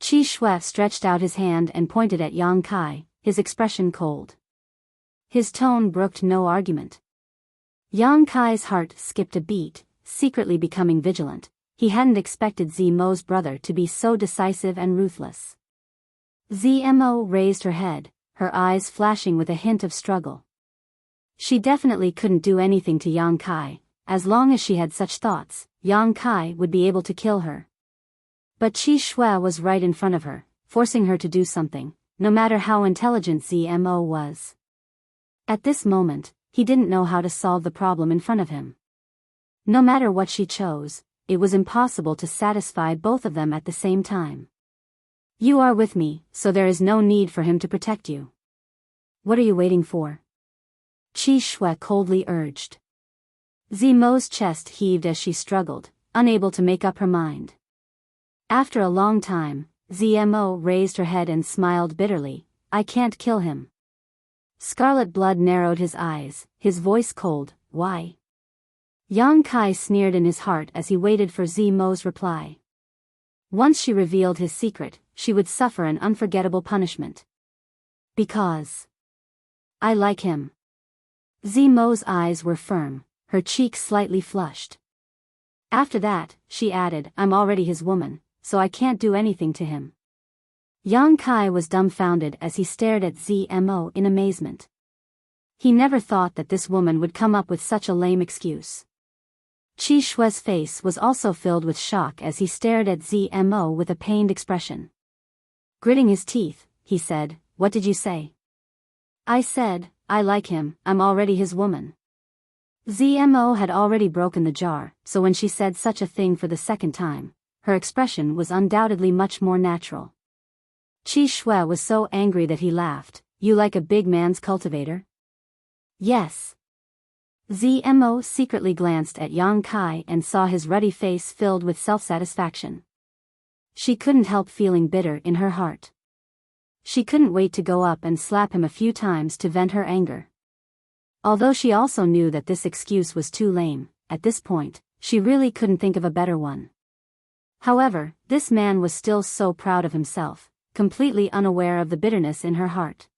A: Qi Shui stretched out his hand and pointed at Yang Kai, his expression cold. His tone brooked no argument. Yang Kai's heart skipped a beat, secretly becoming vigilant. He hadn't expected Zimo's brother to be so decisive and ruthless. Zmo raised her head, her eyes flashing with a hint of struggle. She definitely couldn't do anything to Yang Kai. As long as she had such thoughts, Yang Kai would be able to kill her. But Qi Shui was right in front of her, forcing her to do something, no matter how intelligent Zmo was. At this moment, he didn't know how to solve the problem in front of him. No matter what she chose, it was impossible to satisfy both of them at the same time. You are with me, so there is no need for him to protect you. What are you waiting for? Qi Shui coldly urged. Zimo's chest heaved as she struggled, unable to make up her mind. After a long time, Zmo raised her head and smiled bitterly. I can't kill him. Scarlet blood narrowed his eyes, his voice cold. Why? Yang Kai sneered in his heart as he waited for Zmo's reply. Once she revealed his secret, she would suffer an unforgettable punishment. Because I like him. Zmo's eyes were firm, her cheeks slightly flushed. After that, she added, I'm already his woman, so I can't do anything to him. Yang Kai was dumbfounded as he stared at Zmo in amazement. He never thought that this woman would come up with such a lame excuse. Qi Shui's face was also filled with shock as he stared at Zmo with a pained expression. Gritting his teeth, he said, What did you say? I said, I like him, I'm already his woman. Zmo had already broken the jar, so when she said such a thing for the second time, her expression was undoubtedly much more natural. Qi Shui was so angry that he laughed. You like a big man's cultivator? Yes. Zmo secretly glanced at Yang Kai and saw his ruddy face filled with self-satisfaction. She couldn't help feeling bitter in her heart. She couldn't wait to go up and slap him a few times to vent her anger. Although she also knew that this excuse was too lame, at this point, she really couldn't think of a better one. However, this man was still so proud of himself, completely unaware of the bitterness in her heart.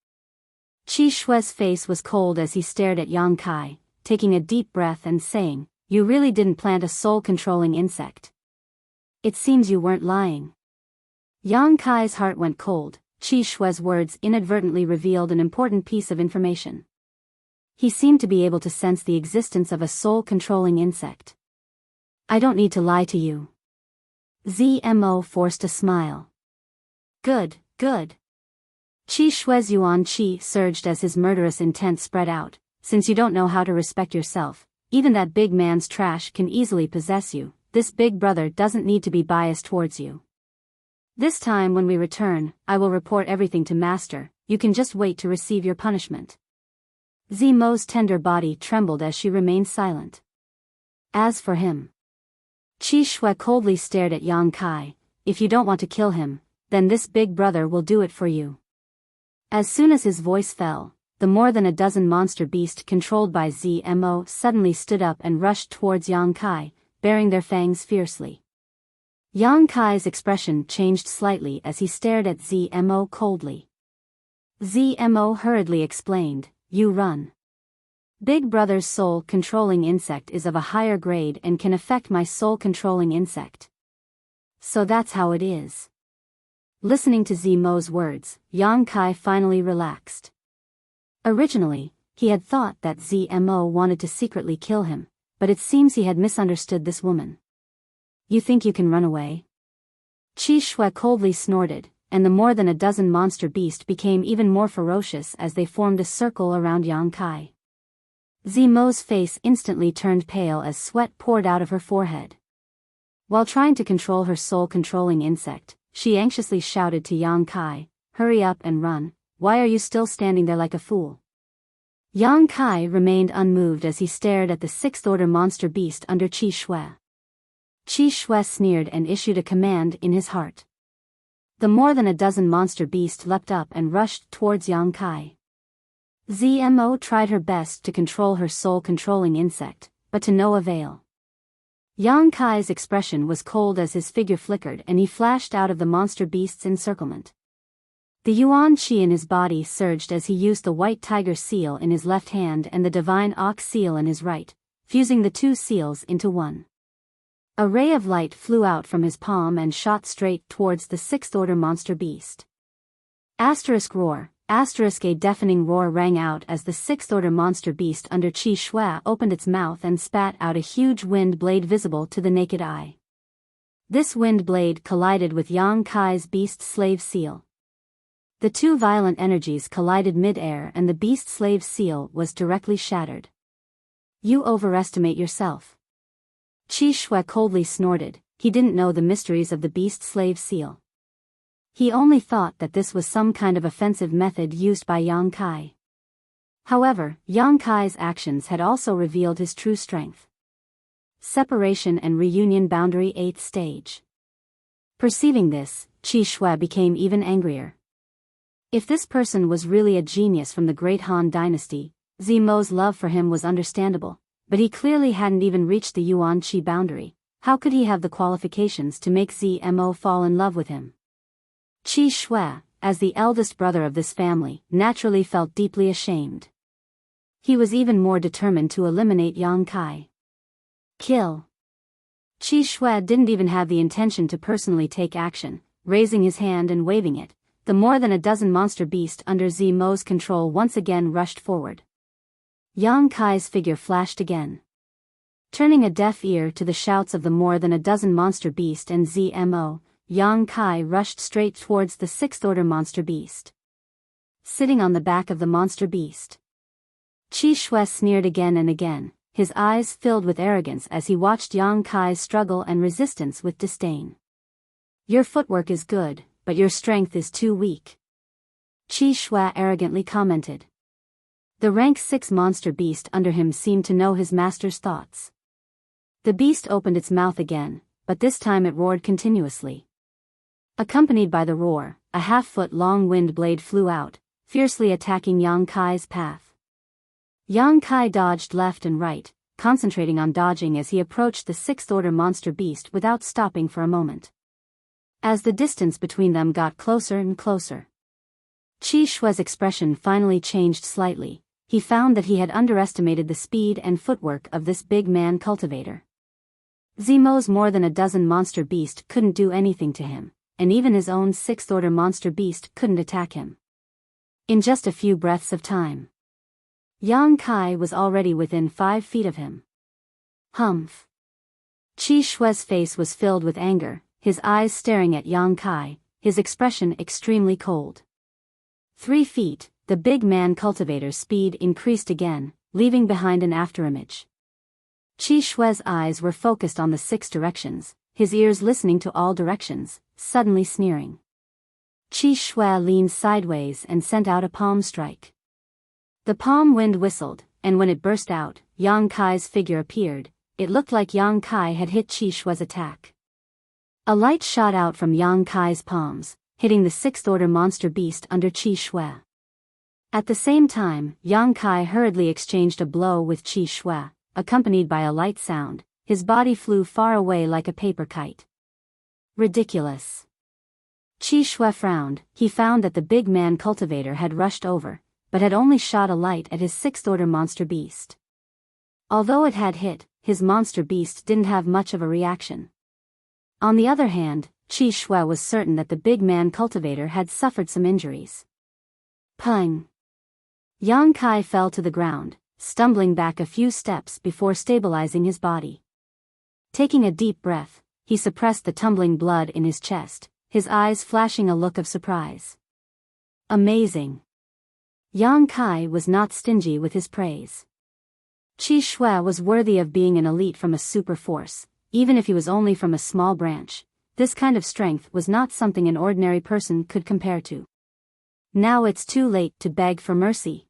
A: Qi Shui's face was cold as he stared at Yang Kai, taking a deep breath and saying, You really didn't plant a soul-controlling insect. It seems you weren't lying. Yang Kai's heart went cold. Qi Shui's words inadvertently revealed an important piece of information. He seemed to be able to sense the existence of a soul-controlling insect. I don't need to lie to you. Zmo forced a smile. Good, good. Qi Shui's yuan qi surged as his murderous intent spread out. Since you don't know how to respect yourself, even that big man's trash can easily possess you. This big brother doesn't need to be biased towards you. This time when we return, I will report everything to Master. You can just wait to receive your punishment. Zmo's tender body trembled as she remained silent. As for him, Qi Shui coldly stared at Yang Kai. If you don't want to kill him, then this big brother will do it for you. As soon as his voice fell, the more than a dozen monster beasts controlled by Zmo suddenly stood up and rushed towards Yang Kai, baring their fangs fiercely. Yang Kai's expression changed slightly as he stared at Zmo coldly. Zmo hurriedly explained, You run. Big Brother's soul-controlling insect is of a higher grade and can affect my soul-controlling insect. So that's how it is. Listening to Zmo's words, Yang Kai finally relaxed. Originally, he had thought that Zmo wanted to secretly kill him, but it seems he had misunderstood this woman. You think you can run away? Qi Shui coldly snorted, and the more than a dozen monster beasts became even more ferocious as they formed a circle around Yang Kai. Zmo's face instantly turned pale as sweat poured out of her forehead. While trying to control her soul-controlling insect, she anxiously shouted to Yang Kai, Hurry up and run, why are you still standing there like a fool? Yang Kai remained unmoved as he stared at the sixth-order monster beast under Qi Shui. Qi Shui sneered and issued a command in his heart. The more than a dozen monster beasts leapt up and rushed towards Yang Kai. Zmo tried her best to control her soul-controlling insect, but to no avail. Yang Kai's expression was cold as his figure flickered and he flashed out of the monster beast's encirclement. The yuan qi in his body surged as he used the white tiger seal in his left hand and the divine ox seal in his right, fusing the two seals into one. A ray of light flew out from his palm and shot straight towards the sixth-order monster beast. Asterisk roar, asterisk a deafening roar rang out as the sixth-order monster beast under Qi Shui opened its mouth and spat out a huge wind blade visible to the naked eye. This wind blade collided with Yang Kai's beast slave seal. The two violent energies collided mid-air and the beast slave seal was directly shattered. You overestimate yourself. Qi Shui coldly snorted. He didn't know the mysteries of the beast slave seal. He only thought that this was some kind of offensive method used by Yang Kai. However, Yang Kai's actions had also revealed his true strength. Separation and reunion boundary 8th stage. Perceiving this, Qi Shui became even angrier. If this person was really a genius from the Great Han Dynasty, Zimo's love for him was understandable, but he clearly hadn't even reached the Yuan Qi boundary. How could he have the qualifications to make Zmo fall in love with him? Qi Shui, as the eldest brother of this family, naturally felt deeply ashamed. He was even more determined to eliminate Yang Kai. Kill. Qi Shui didn't even have the intention to personally take action, raising his hand and waving it. The more than a dozen monster beasts under Zimo's control once again rushed forward. Yang Kai's figure flashed again. Turning a deaf ear to the shouts of the more than a dozen monster beast and Zmo, Yang Kai rushed straight towards the sixth-order monster beast. Sitting on the back of the monster beast, Qi Shui sneered again and again, his eyes filled with arrogance as he watched Yang Kai's struggle and resistance with disdain. Your footwork is good, but your strength is too weak, Qi Shui arrogantly commented. The rank 6 monster beast under him seemed to know his master's thoughts. The beast opened its mouth again, but this time it roared continuously. Accompanied by the roar, a half-foot-long wind blade flew out, fiercely attacking Yang Kai's path. Yang Kai dodged left and right, concentrating on dodging as he approached the sixth-order monster beast without stopping for a moment. As the distance between them got closer and closer, Qi Shui's expression finally changed slightly. He found that he had underestimated the speed and footwork of this big man cultivator. Zimo's more than a dozen monster beast couldn't do anything to him, and even his own sixth-order monster beast couldn't attack him. In just a few breaths of time, Yang Kai was already within 5 feet of him. Humph. Qi Shui's face was filled with anger, his eyes staring at Yang Kai, his expression extremely cold. 3 feet, the big man cultivator's speed increased again, leaving behind an afterimage. Qi Shui's eyes were focused on the 6 directions, his ears listening to all directions, suddenly sneering. Qi Shui leaned sideways and sent out a palm strike. The palm wind whistled, and when it burst out, Yang Kai's figure appeared. It looked like Yang Kai had hit Qi Shui's attack. A light shot out from Yang Kai's palms, hitting the sixth-order monster beast under Qi Shui. At the same time, Yang Kai hurriedly exchanged a blow with Qi Shui, accompanied by a light sound. His body flew far away like a paper kite. Ridiculous. Qi Shui frowned. He found that the big man cultivator had rushed over, but had only shot a light at his sixth-order monster beast. Although it had hit, his monster beast didn't have much of a reaction. On the other hand, Qi Shui was certain that the big man cultivator had suffered some injuries. Pung! Yang Kai fell to the ground, stumbling back a few steps before stabilizing his body. Taking a deep breath, he suppressed the tumbling blood in his chest, his eyes flashing a look of surprise. Amazing! Yang Kai was not stingy with his praise. Qi Shui was worthy of being an elite from a super force, even if he was only from a small branch. This kind of strength was not something an ordinary person could compare to. Now it's too late to beg for mercy.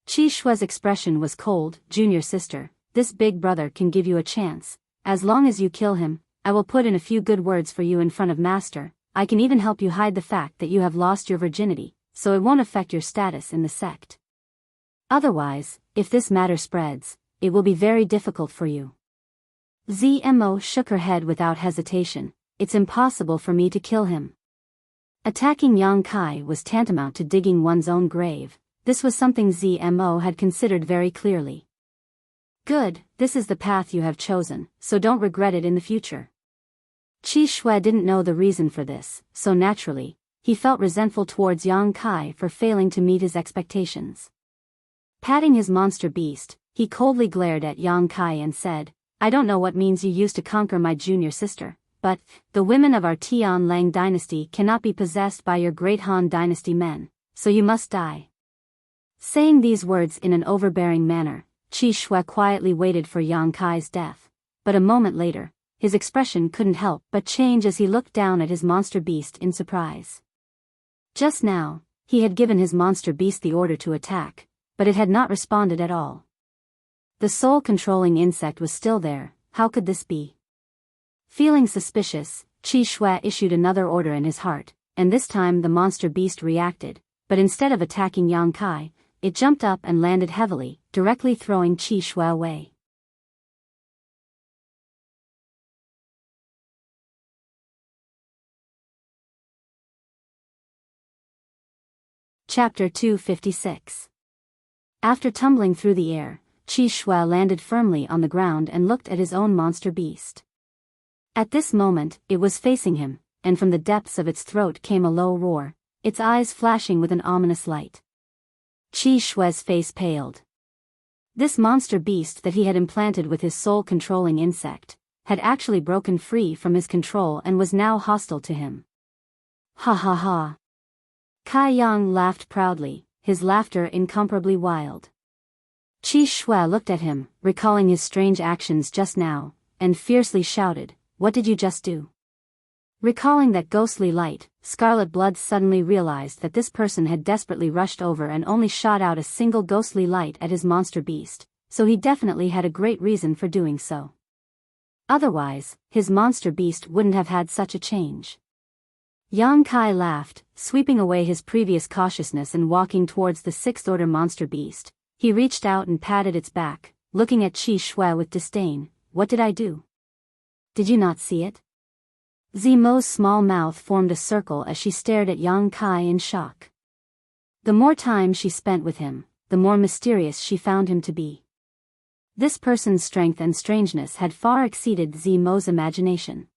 A: Qi Shui's expression was cold. Junior sister, this big brother can give you a chance. As long as you kill him, I will put in a few good words for you in front of master. I can even help you hide the fact that you have lost your virginity, so it won't affect your status in the sect. Otherwise, if this matter spreads, it will be very difficult for you. Zmo shook her head without hesitation. It's impossible for me to kill him. Attacking Yang Kai was tantamount to digging one's own grave. This was something Zmo had considered very clearly. Good, this is the path you have chosen, so don't regret it in the future. Qi Shui didn't know the reason for this, so naturally, he felt resentful towards Yang Kai for failing to meet his expectations. Patting his monster beast, he coldly glared at Yang Kai and said, I don't know what means you used to conquer my junior sister, but the women of our Tian Lang dynasty cannot be possessed by your great Han dynasty men, so you must die. Saying these words in an overbearing manner, Qi Shui quietly waited for Yang Kai's death, but a moment later, his expression couldn't help but change as he looked down at his monster beast in surprise. Just now, he had given his monster beast the order to attack, but it had not responded at all. The soul-controlling insect was still there. How could this be? Feeling suspicious, Qi Shui issued another order in his heart, and this time the monster beast reacted, but instead of attacking Yang Kai, it jumped up and landed heavily, directly throwing Qi Shui away. Chapter 256. After tumbling through the air, Qi Shui landed firmly on the ground and looked at his own monster beast. At this moment, it was facing him, and from the depths of its throat came a low roar, its eyes flashing with an ominous light. Qi Shui's face paled. This monster beast that he had implanted with his soul-controlling insect had actually broken free from his control and was now hostile to him. Ha ha ha. Kai Yang laughed proudly, his laughter incomparably wild. Qi Shui looked at him, recalling his strange actions just now, and fiercely shouted, What did you just do? Recalling that ghostly light, Scarlet Blood suddenly realized that this person had desperately rushed over and only shot out a single ghostly light at his monster beast, so he definitely had a great reason for doing so. Otherwise, his monster beast wouldn't have had such a change. Yang Kai laughed, sweeping away his previous cautiousness and walking towards the sixth-order monster beast. He reached out and patted its back, looking at Qi Shui with disdain. What did I do? Did you not see it? Zmo's small mouth formed a circle as she stared at Yang Kai in shock. The more time she spent with him, the more mysterious she found him to be. This person's strength and strangeness had far exceeded Zmo's imagination.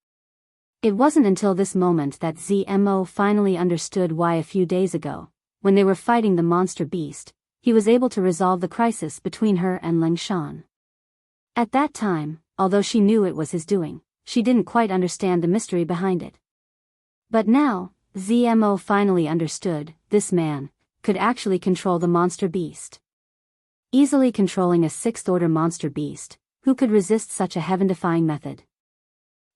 A: It wasn't until this moment that Zmo finally understood why a few days ago, when they were fighting the monster beast, he was able to resolve the crisis between her and Ling Shan. At that time, although she knew it was his doing, she didn't quite understand the mystery behind it. But now, Zmo finally understood, this man could actually control the monster beast. Easily controlling a sixth-order monster beast, who could resist such a heaven-defying method?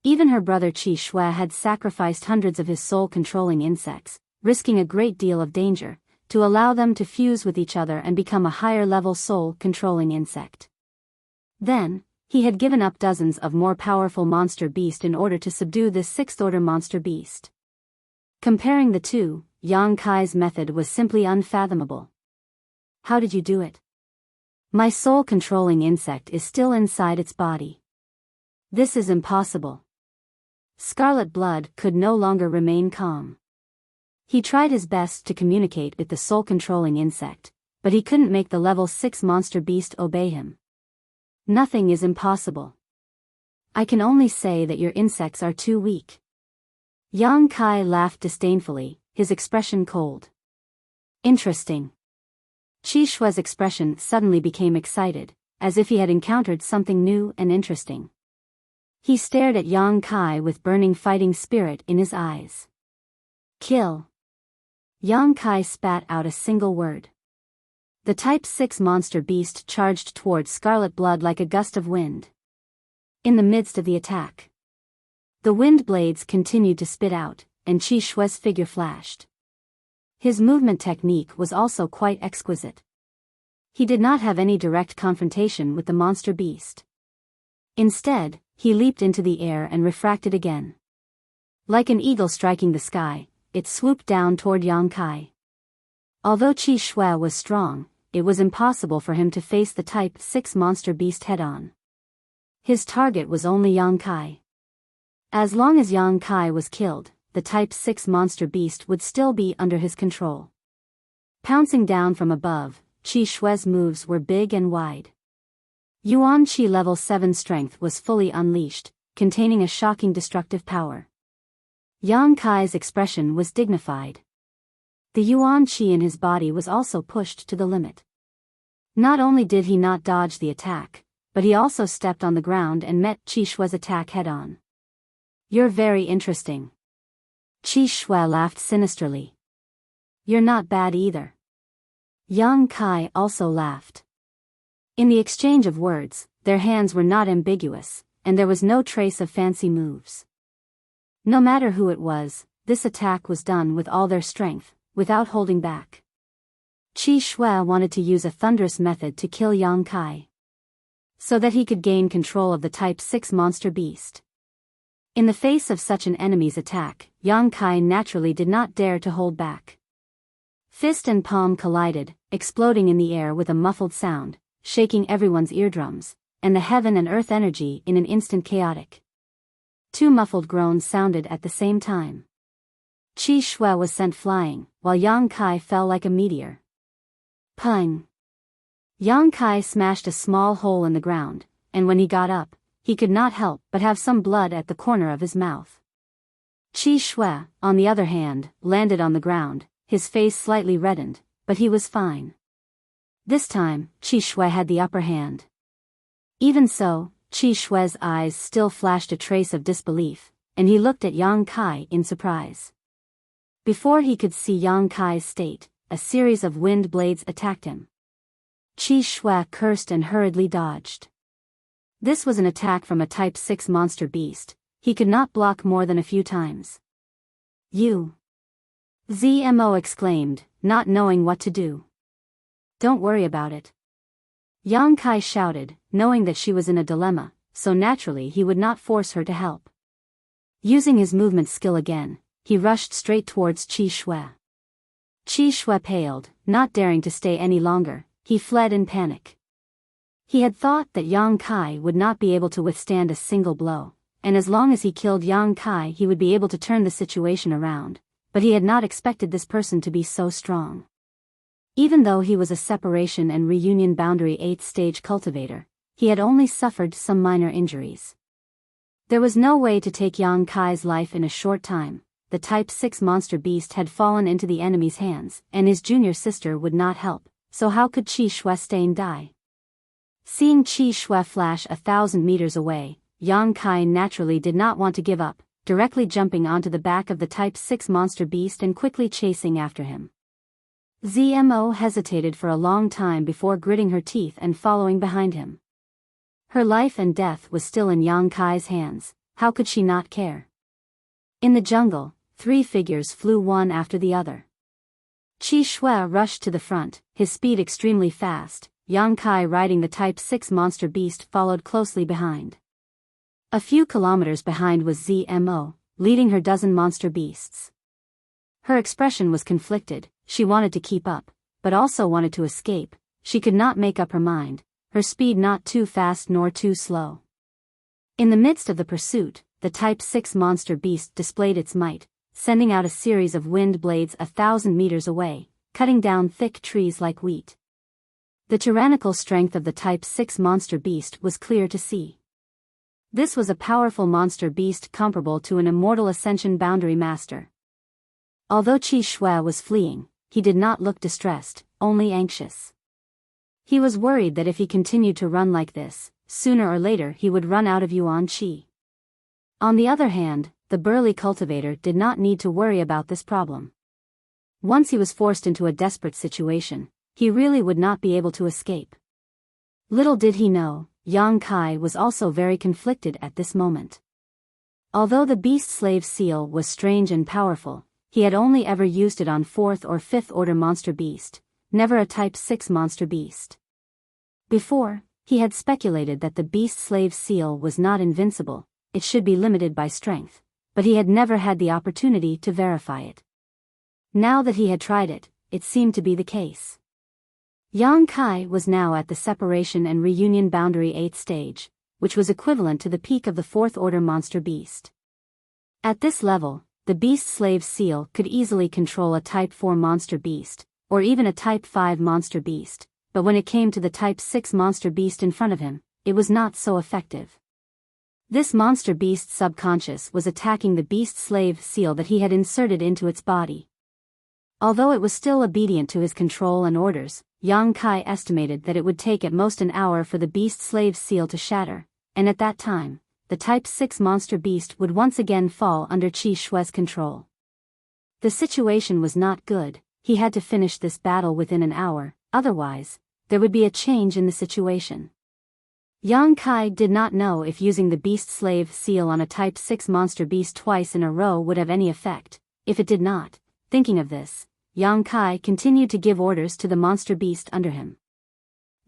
A: Even her brother Qi Shui had sacrificed hundreds of his soul-controlling insects, risking a great deal of danger, to allow them to fuse with each other and become a higher-level soul-controlling insect. Then, he had given up dozens of more powerful monster beasts in order to subdue this sixth-order monster beast. Comparing the two, Yang Kai's method was simply unfathomable. How did you do it? My soul-controlling insect is still inside its body. This is impossible. Scarlet Blood could no longer remain calm. He tried his best to communicate with the soul-controlling insect, but he couldn't make the level 6 monster beast obey him. Nothing is impossible. I can only say that your insects are too weak. Yang Kai laughed disdainfully, his expression cold. Interesting. Qi Shui's expression suddenly became excited, as if he had encountered something new and interesting. He stared at Yang Kai with burning fighting spirit in his eyes. Kill. Yang Kai spat out a single word. The Type 6 monster beast charged towards Scarlet Blood like a gust of wind. In the midst of the attack, the wind blades continued to spit out, and Qi Shui's figure flashed. His movement technique was also quite exquisite. He did not have any direct confrontation with the monster beast. Instead, he leaped into the air and refracted again. Like an eagle striking the sky, it swooped down toward Yang Kai. Although Qi Shui was strong, it was impossible for him to face the Type 6 monster beast head-on. His target was only Yang Kai. As long as Yang Kai was killed, the the Type 6 monster beast would still be under his control. Pouncing down from above, Qi Shui's moves were big and wide. Yuan Qi level 7 strength was fully unleashed, containing a shocking destructive power. Yang Kai's expression was dignified. The Yuan Qi in his body was also pushed to the limit. Not only did he not dodge the attack, but he also stepped on the ground and met Qi Shui's attack head-on. "You're very interesting." Qi Shui laughed sinisterly. "You're not bad either." Yang Kai also laughed. In the exchange of words, their hands were not ambiguous, and there was no trace of fancy moves. No matter who it was, this attack was done with all their strength, without holding back. Qi Shui wanted to use a thunderous method to kill Yang Kai, so that he could gain control of the Type 6 monster beast. In the face of such an enemy's attack, Yang Kai naturally did not dare to hold back. Fist and palm collided, exploding in the air with a muffled sound, shaking everyone's eardrums, and the heaven and earth energy in an instant chaotic. Two muffled groans sounded at the same time. Qi Shui was sent flying, while Yang Kai fell like a meteor. Pung! Yang Kai smashed a small hole in the ground, and when he got up, he could not help but have some blood at the corner of his mouth. Qi Shui, on the other hand, landed on the ground, his face slightly reddened, but he was fine. This time, Qi Shui had the upper hand. Even so, Qi Shui's eyes still flashed a trace of disbelief, and he looked at Yang Kai in surprise. Before he could see Yang Kai's state, a series of wind blades attacked him. Qi Shui cursed and hurriedly dodged. This was an attack from a Type 6 monster beast. He could not block more than a few times. "You!" Zmo exclaimed, not knowing what to do. "Don't worry about it." Yang Kai shouted, knowing that she was in a dilemma, so naturally he would not force her to help. Using his movement skill again, he rushed straight towards Qi Shui. Qi Shui paled, not daring to stay any longer. He fled in panic. He had thought that Yang Kai would not be able to withstand a single blow, and as long as he killed Yang Kai he would be able to turn the situation around, but he had not expected this person to be so strong. Even though he was a separation and reunion boundary 8th stage cultivator, he had only suffered some minor injuries. There was no way to take Yang Kai's life in a short time. The Type 6 monster beast had fallen into the enemy's hands, and his junior sister would not help, so how could Qi Shui stay and die? Seeing Qi Shui flash 1,000 meters away, Yang Kai naturally did not want to give up, directly jumping onto the back of the Type 6 monster beast and quickly chasing after him. Zmo hesitated for a long time before gritting her teeth and following behind him. Her life and death was still in Yang Kai's hands, how could she not care? In the jungle, 3 figures flew one after the other. Qi Shui rushed to the front, his speed extremely fast. Yang Kai riding the Type 6 monster beast followed closely behind. A few kilometers behind was Zmo, leading her dozen monster beasts. Her expression was conflicted. She wanted to keep up, but also wanted to escape. She could not make up her mind, her speed not too fast nor too slow. In the midst of the pursuit, the Type 6 monster beast displayed its might, sending out a series of wind blades 1,000 meters away, cutting down thick trees like wheat. The tyrannical strength of the Type 6 monster beast was clear to see. This was a powerful monster beast comparable to an immortal Ascension boundary master. Although Qi Shui was fleeing, he did not look distressed, only anxious. He was worried that if he continued to run like this, sooner or later he would run out of Yuan Qi. On the other hand, the burly cultivator did not need to worry about this problem. Once he was forced into a desperate situation, he really would not be able to escape. Little did he know, Yang Kai was also very conflicted at this moment. Although the beast slave seal was strange and powerful, he had only ever used it on 4th or 5th order monster beast, never a Type 6 monster beast. Before, he had speculated that the beast slave seal was not invincible, it should be limited by strength, but he had never had the opportunity to verify it. Now that he had tried it, it seemed to be the case. Yang Kai was now at the separation and reunion boundary 8th stage, which was equivalent to the peak of the 4th order monster beast. At this level, the beast slave seal could easily control a Type 4 monster beast, or even a Type 5 monster beast, but when it came to the Type 6 monster beast in front of him, it was not so effective. This monster beast's subconscious was attacking the beast slave seal that he had inserted into its body. Although it was still obedient to his control and orders, Yang Kai estimated that it would take at most an hour for the beast slave seal to shatter, and at that time, the Type 6 monster beast would once again fall under Qi Shue's control. The situation was not good. He had to finish this battle within an hour, otherwise, there would be a change in the situation. Yang Kai did not know if using the beast slave seal on a Type 6 monster beast twice in a row would have any effect. If it did not, thinking of this, Yang Kai continued to give orders to the monster beast under him.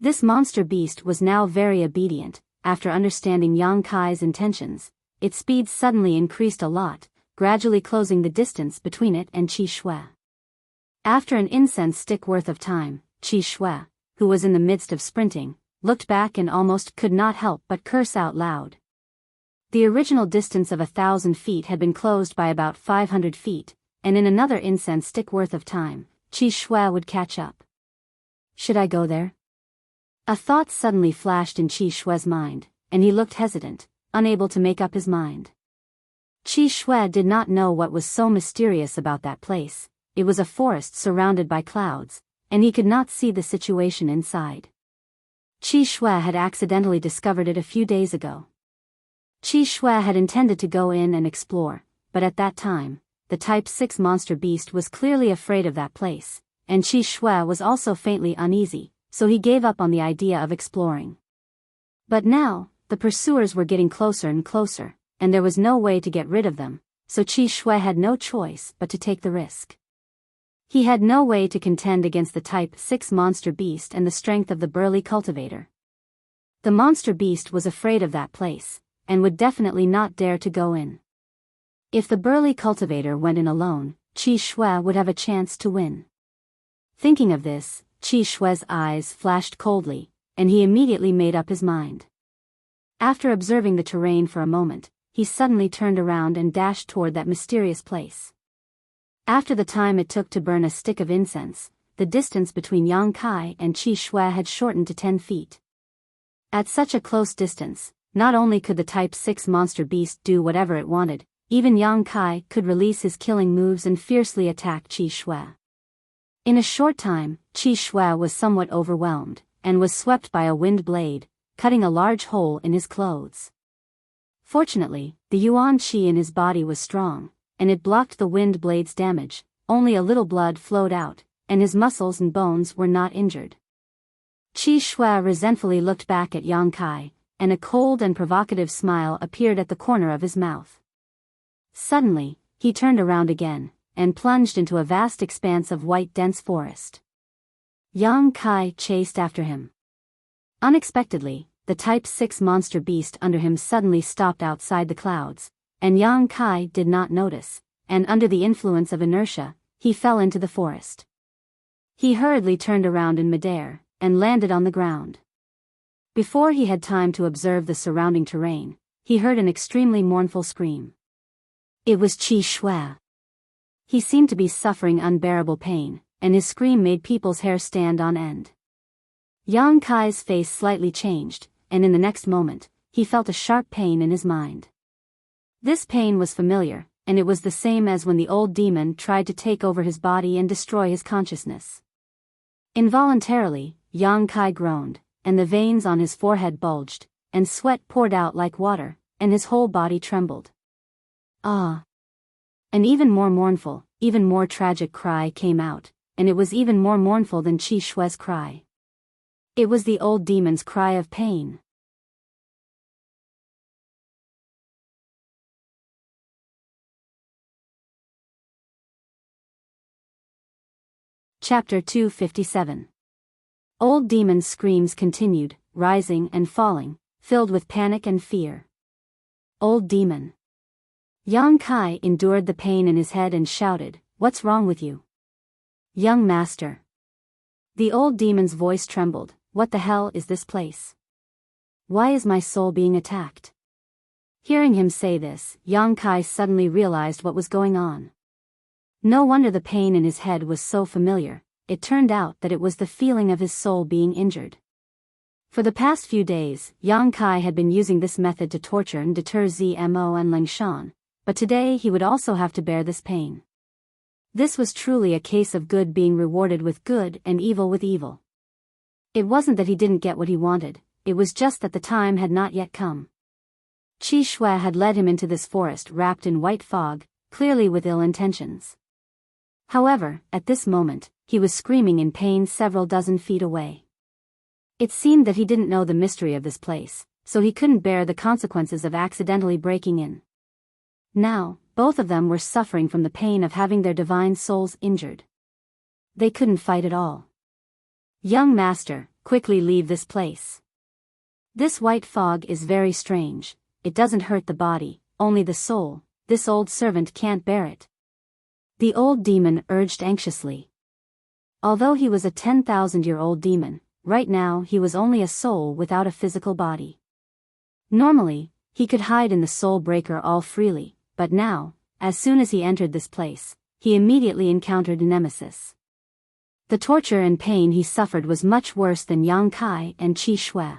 A: This monster beast was now very obedient. After understanding Yang Kai's intentions, its speed suddenly increased a lot, gradually closing the distance between it and Qi Shui. After an incense stick worth of time, Qi Shui, who was in the midst of sprinting, looked back and almost could not help but curse out loud. The original distance of 1,000 feet had been closed by about 500 feet, and in another incense stick worth of time, Qi Shui would catch up. Should I go there? A thought suddenly flashed in Qi Shui's mind, and he looked hesitant, unable to make up his mind. Qi Shui did not know what was so mysterious about that place. It was a forest surrounded by clouds, and he could not see the situation inside. Qi Shui had accidentally discovered it a few days ago. Qi Shui had intended to go in and explore, but at that time, the Type 6 monster beast was clearly afraid of that place, and Qi Shui was also faintly uneasy, so he gave up on the idea of exploring. But now, the pursuers were getting closer and closer, and there was no way to get rid of them, so Qi Shui had no choice but to take the risk. He had no way to contend against the Type 6 monster beast and the strength of the burly cultivator. The monster beast was afraid of that place, and would definitely not dare to go in. If the burly cultivator went in alone, Qi Shui would have a chance to win. Thinking of this, Qi Shui's eyes flashed coldly, and he immediately made up his mind. After observing the terrain for a moment, he suddenly turned around and dashed toward that mysterious place. After the time it took to burn a stick of incense, the distance between Yang Kai and Qi Shui had shortened to 10 feet. At such a close distance, not only could the Type 6 monster beast do whatever it wanted, even Yang Kai could release his killing moves and fiercely attack Qi Shui. In a short time, Qi Shui was somewhat overwhelmed, and was swept by a wind blade, cutting a large hole in his clothes. Fortunately, the yuan qi in his body was strong, and it blocked the wind blade's damage. Only a little blood flowed out, and his muscles and bones were not injured. Qi Shui resentfully looked back at Yang Kai, and a cold and provocative smile appeared at the corner of his mouth. Suddenly, he turned around again, and plunged into a vast expanse of white dense forest. Yang Kai chased after him. Unexpectedly, the Type 6 monster beast under him suddenly stopped outside the clouds, and Yang Kai did not notice, and under the influence of inertia, he fell into the forest. He hurriedly turned around in midair, and landed on the ground. Before he had time to observe the surrounding terrain, he heard an extremely mournful scream. It was Qi Shui. He seemed to be suffering unbearable pain, and his scream made people's hair stand on end. Yang Kai's face slightly changed, and in the next moment, he felt a sharp pain in his mind. This pain was familiar, and it was the same as when the old demon tried to take over his body and destroy his consciousness. Involuntarily, Yang Kai groaned, and the veins on his forehead bulged, and sweat poured out like water, and his whole body trembled. Ah! An even more mournful, even more tragic cry came out, and it was even more mournful than Qi Shui's cry. It was the old demon's cry of pain. Chapter 257. Old demon's screams continued, rising and falling, filled with panic and fear. Old demon. Yang Kai endured the pain in his head and shouted, "What's wrong with you? Young master." The old demon's voice trembled. What the hell is this place? Why is my soul being attacked? Hearing him say this, Yang Kai suddenly realized what was going on. No wonder the pain in his head was so familiar. It turned out that it was the feeling of his soul being injured. For the past few days, Yang Kai had been using this method to torture and deter Zmo and Lingshan, but today he would also have to bear this pain. This was truly a case of good being rewarded with good and evil with evil. It wasn't that he didn't get what he wanted, it was just that the time had not yet come. Qi Shui had led him into this forest wrapped in white fog, clearly with ill intentions. However, at this moment, he was screaming in pain several dozen feet away. It seemed that he didn't know the mystery of this place, so he couldn't bear the consequences of accidentally breaking in. Now, both of them were suffering from the pain of having their divine souls injured. They couldn't fight at all. Young master, quickly leave this place. This white fog is very strange. It doesn't hurt the body, only the soul. This old servant can't bear it. The old demon urged anxiously. Although he was a 10,000-year-old demon, right now he was only a soul without a physical body. Normally, he could hide in the soul breaker all freely, but now, as soon as he entered this place, he immediately encountered nemesis. The torture and pain he suffered was much worse than Yang Kai and Qi Shui.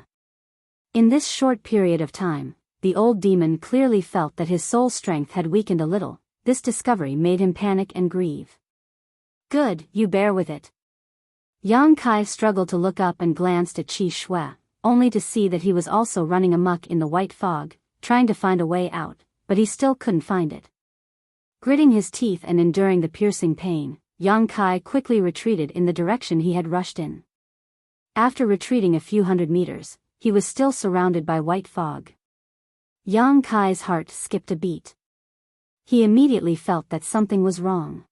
A: In this short period of time, the old demon clearly felt that his soul strength had weakened a little. This discovery made him panic and grieve. Good, you bear with it. Yang Kai struggled to look up and glanced at Qi Shui, only to see that he was also running amok in the white fog, trying to find a way out, but he still couldn't find it. Gritting his teeth and enduring the piercing pain, Yang Kai quickly retreated in the direction he had rushed in. After retreating a few hundred meters, he was still surrounded by white fog. Yang Kai's heart skipped a beat. He immediately felt that something was wrong.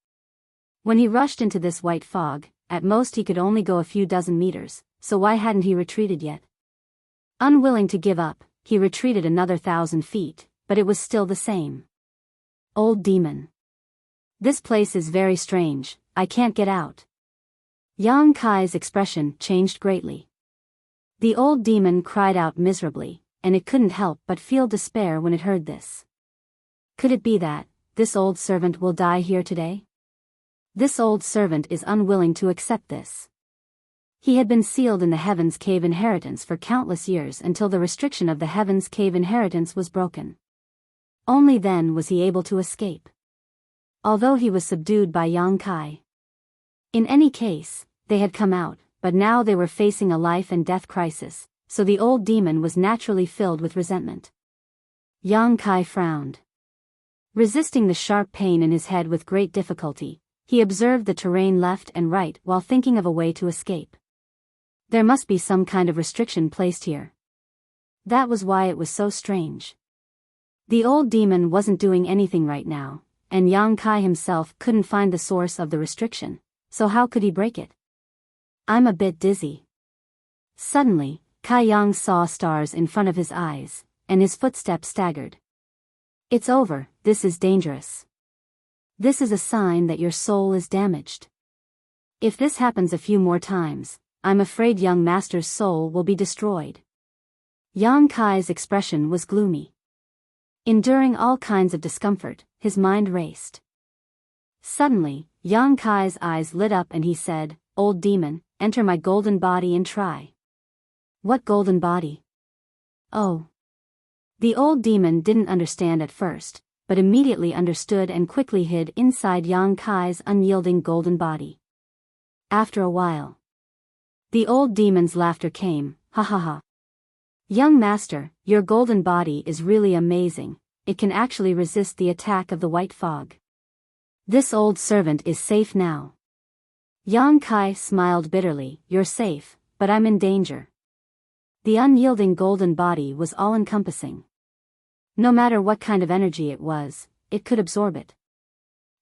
A: When he rushed into this white fog, at most he could only go a few dozen meters, so why hadn't he retreated yet? Unwilling to give up, he retreated another 1,000 feet, but it was still the same. Old demon. This place is very strange, I can't get out. Yang Kai's expression changed greatly. The old demon cried out miserably, and it couldn't help but feel despair when it heard this. Could it be that this old servant will die here today? This old servant is unwilling to accept this. He had been sealed in the Heaven's Cave inheritance for countless years until the restriction of the Heaven's Cave inheritance was broken. Only then was he able to escape. Although he was subdued by Yang Kai. In any case, they had come out, but now they were facing a life and death crisis, so the old demon was naturally filled with resentment. Yang Kai frowned. Resisting the sharp pain in his head with great difficulty, he observed the terrain left and right while thinking of a way to escape. There must be some kind of restriction placed here. That was why it was so strange. The old demon wasn't doing anything right now, and Yang Kai himself couldn't find the source of the restriction, so how could he break it? I'm a bit dizzy. Suddenly, Kai Yang saw stars in front of his eyes, and his footsteps staggered. It's over, this is dangerous. This is a sign that your soul is damaged. If this happens a few more times, I'm afraid young master's soul will be destroyed. Yang Kai's expression was gloomy. Enduring all kinds of discomfort, his mind raced. Suddenly, Yang Kai's eyes lit up and he said, Old demon, enter my golden body and try. What golden body? Oh. The old demon didn't understand at first, but immediately understood and quickly hid inside Yang Kai's unyielding golden body. After a while, the old demon's laughter came, ha ha ha. Young master, your golden body is really amazing, it can actually resist the attack of the white fog. This old servant is safe now. Yang Kai smiled bitterly, you're safe, but I'm in danger. The unyielding golden body was all-encompassing. No matter what kind of energy it was, it could absorb it.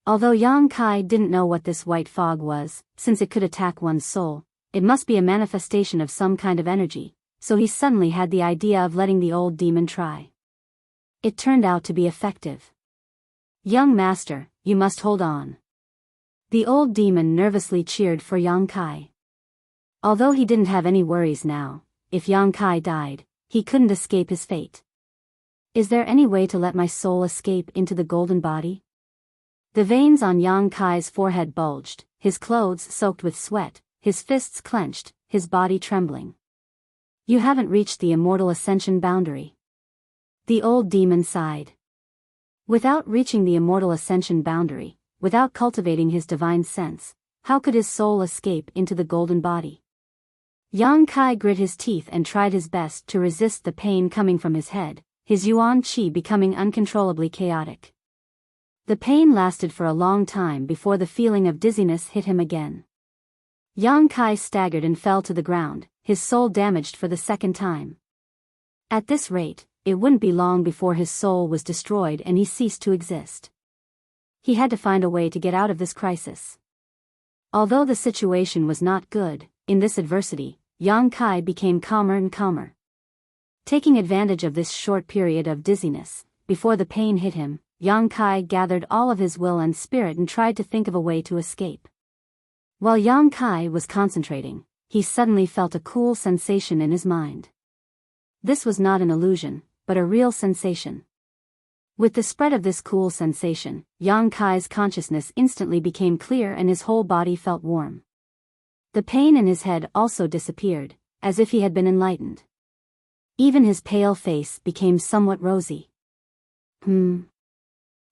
A: Although Yang Kai didn't know what this white fog was, since it could attack one's soul, it must be a manifestation of some kind of energy, so he suddenly had the idea of letting the old demon try. It turned out to be effective. Young master, you must hold on. The old demon nervously cheered for Yang Kai. Although he didn't have any worries now, if Yang Kai died, he couldn't escape his fate. Is there any way to let my soul escape into the golden body? The veins on Yang Kai's forehead bulged, his clothes soaked with sweat, his fists clenched, his body trembling. You haven't reached the immortal ascension boundary. The old demon sighed. Without reaching the immortal ascension boundary, without cultivating his divine sense, how could his soul escape into the golden body? Yang Kai grit his teeth and tried his best to resist the pain coming from his head, his yuan qi becoming uncontrollably chaotic. The pain lasted for a long time before the feeling of dizziness hit him again. Yang Kai staggered and fell to the ground, his soul damaged for the second time. At this rate, it wouldn't be long before his soul was destroyed and he ceased to exist. He had to find a way to get out of this crisis. Although the situation was not good, in this adversity, Yang Kai became calmer and calmer. Taking advantage of this short period of dizziness, before the pain hit him, Yang Kai gathered all of his will and spirit and tried to think of a way to escape. While Yang Kai was concentrating, he suddenly felt a cool sensation in his mind. This was not an illusion, but a real sensation. With the spread of this cool sensation, Yang Kai's consciousness instantly became clear and his whole body felt warm. The pain in his head also disappeared, as if he had been enlightened. Even his pale face became somewhat rosy.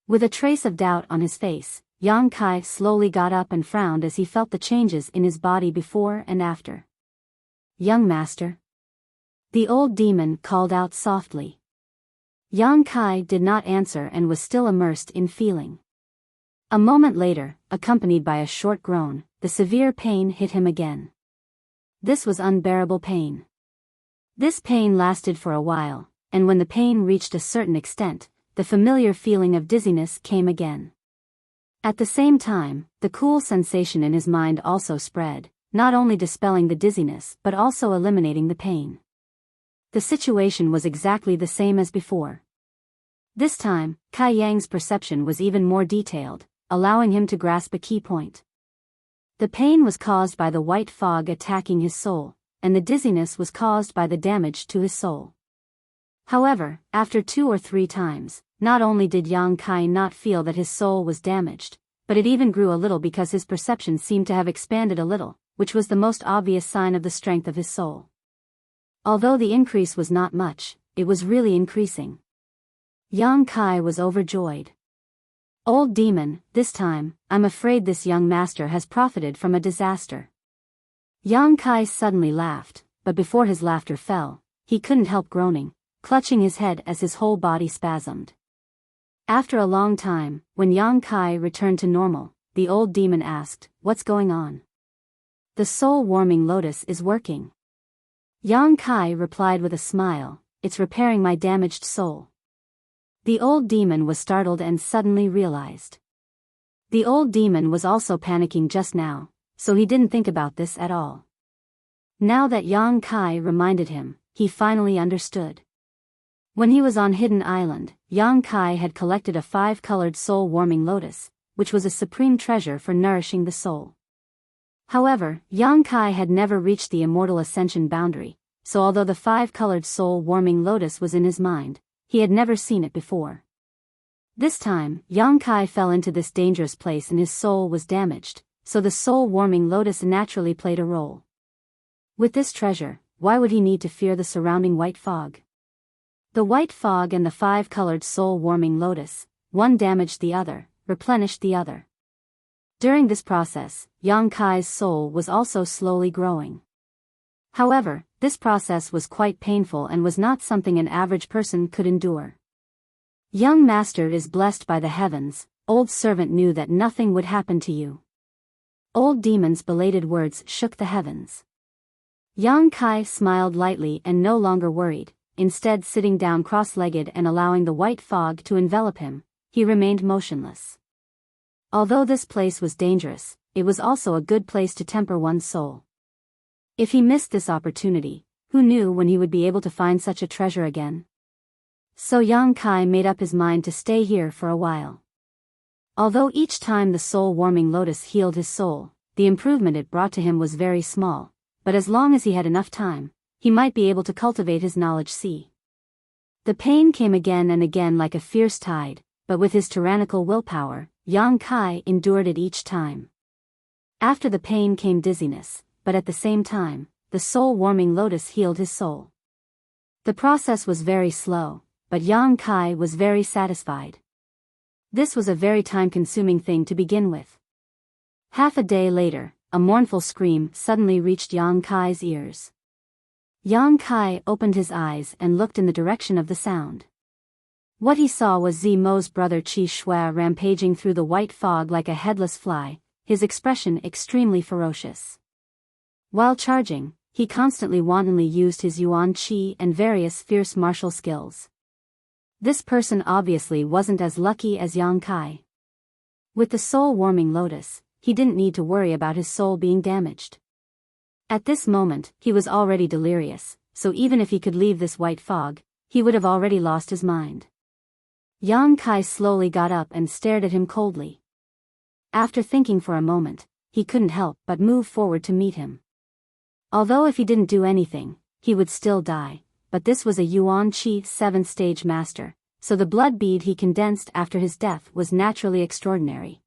A: With a trace of doubt on his face, Yang Kai slowly got up and frowned as he felt the changes in his body before and after. Young master. The old demon called out softly. Yang Kai did not answer and was still immersed in feeling. A moment later, accompanied by a short groan, the severe pain hit him again. This was unbearable pain. This pain lasted for a while, and when the pain reached a certain extent, the familiar feeling of dizziness came again. At the same time, the cool sensation in his mind also spread, not only dispelling the dizziness but also eliminating the pain. The situation was exactly the same as before. This time, Kai Yang's perception was even more detailed, allowing him to grasp a key point. The pain was caused by the white fog attacking his soul, and the dizziness was caused by the damage to his soul. However, after 2 or 3 times, not only did Yang Kai not feel that his soul was damaged, but it even grew a little because his perception seemed to have expanded a little, which was the most obvious sign of the strength of his soul. Although the increase was not much, it was really increasing. Yang Kai was overjoyed. Old demon, this time, I'm afraid this young master has profited from a disaster. Yang Kai suddenly laughed, but before his laughter fell, he couldn't help groaning, clutching his head as his whole body spasmed. After a long time, when Yang Kai returned to normal, the old demon asked, "What's going on?" "The soul-warming lotus is working." Yang Kai replied with a smile, "It's repairing my damaged soul." The old demon was startled and suddenly realized. The old demon was also panicking just now, so he didn't think about this at all. Now that Yang Kai reminded him, he finally understood. When he was on Hidden Island, Yang Kai had collected a 5-colored soul-warming lotus, which was a supreme treasure for nourishing the soul. However, Yang Kai had never reached the immortal ascension boundary, so although the 5-colored soul-warming lotus was in his mind, he had never seen it before. This time, Yang Kai fell into this dangerous place and his soul was damaged, so the soul-warming lotus naturally played a role. With this treasure, why would he need to fear the surrounding white fog? The white fog and the 5-colored soul-warming lotus, one damaged the other, replenished the other. During this process, Yang Kai's soul was also slowly growing. However, this process was quite painful and was not something an average person could endure. "Young master is blessed by the heavens, old servant knew that nothing would happen to you." Old demon's belated words shook the heavens. Yang Kai smiled lightly and no longer worried, instead sitting down cross-legged and allowing the white fog to envelop him, he remained motionless. Although this place was dangerous, it was also a good place to temper one's soul. If he missed this opportunity, who knew when he would be able to find such a treasure again? So Yang Kai made up his mind to stay here for a while. Although each time the soul-warming lotus healed his soul, the improvement it brought to him was very small, but as long as he had enough time, he might be able to cultivate his knowledge. The The pain came again and again like a fierce tide, but with his tyrannical willpower, Yang Kai endured it each time. After the pain came dizziness, but at the same time, the soul-warming lotus healed his soul. The process was very slow, but Yang Kai was very satisfied. This was a very time-consuming thing to begin with. Half a day later, a mournful scream suddenly reached Yang Kai's ears. Yang Kai opened his eyes and looked in the direction of the sound. What he saw was Zimo's brother Qi Shui rampaging through the white fog like a headless fly, his expression extremely ferocious. While charging, he constantly wantonly used his Yuan Qi and various fierce martial skills. This person obviously wasn't as lucky as Yang Kai. With the soul-warming lotus, he didn't need to worry about his soul being damaged. At this moment, he was already delirious, so even if he could leave this white fog, he would have already lost his mind. Yang Kai slowly got up and stared at him coldly. After thinking for a moment, he couldn't help but move forward to meet him. Although if he didn't do anything, he would still die, but this was a Yuan Qi 7th stage master, so the blood bead he condensed after his death was naturally extraordinary.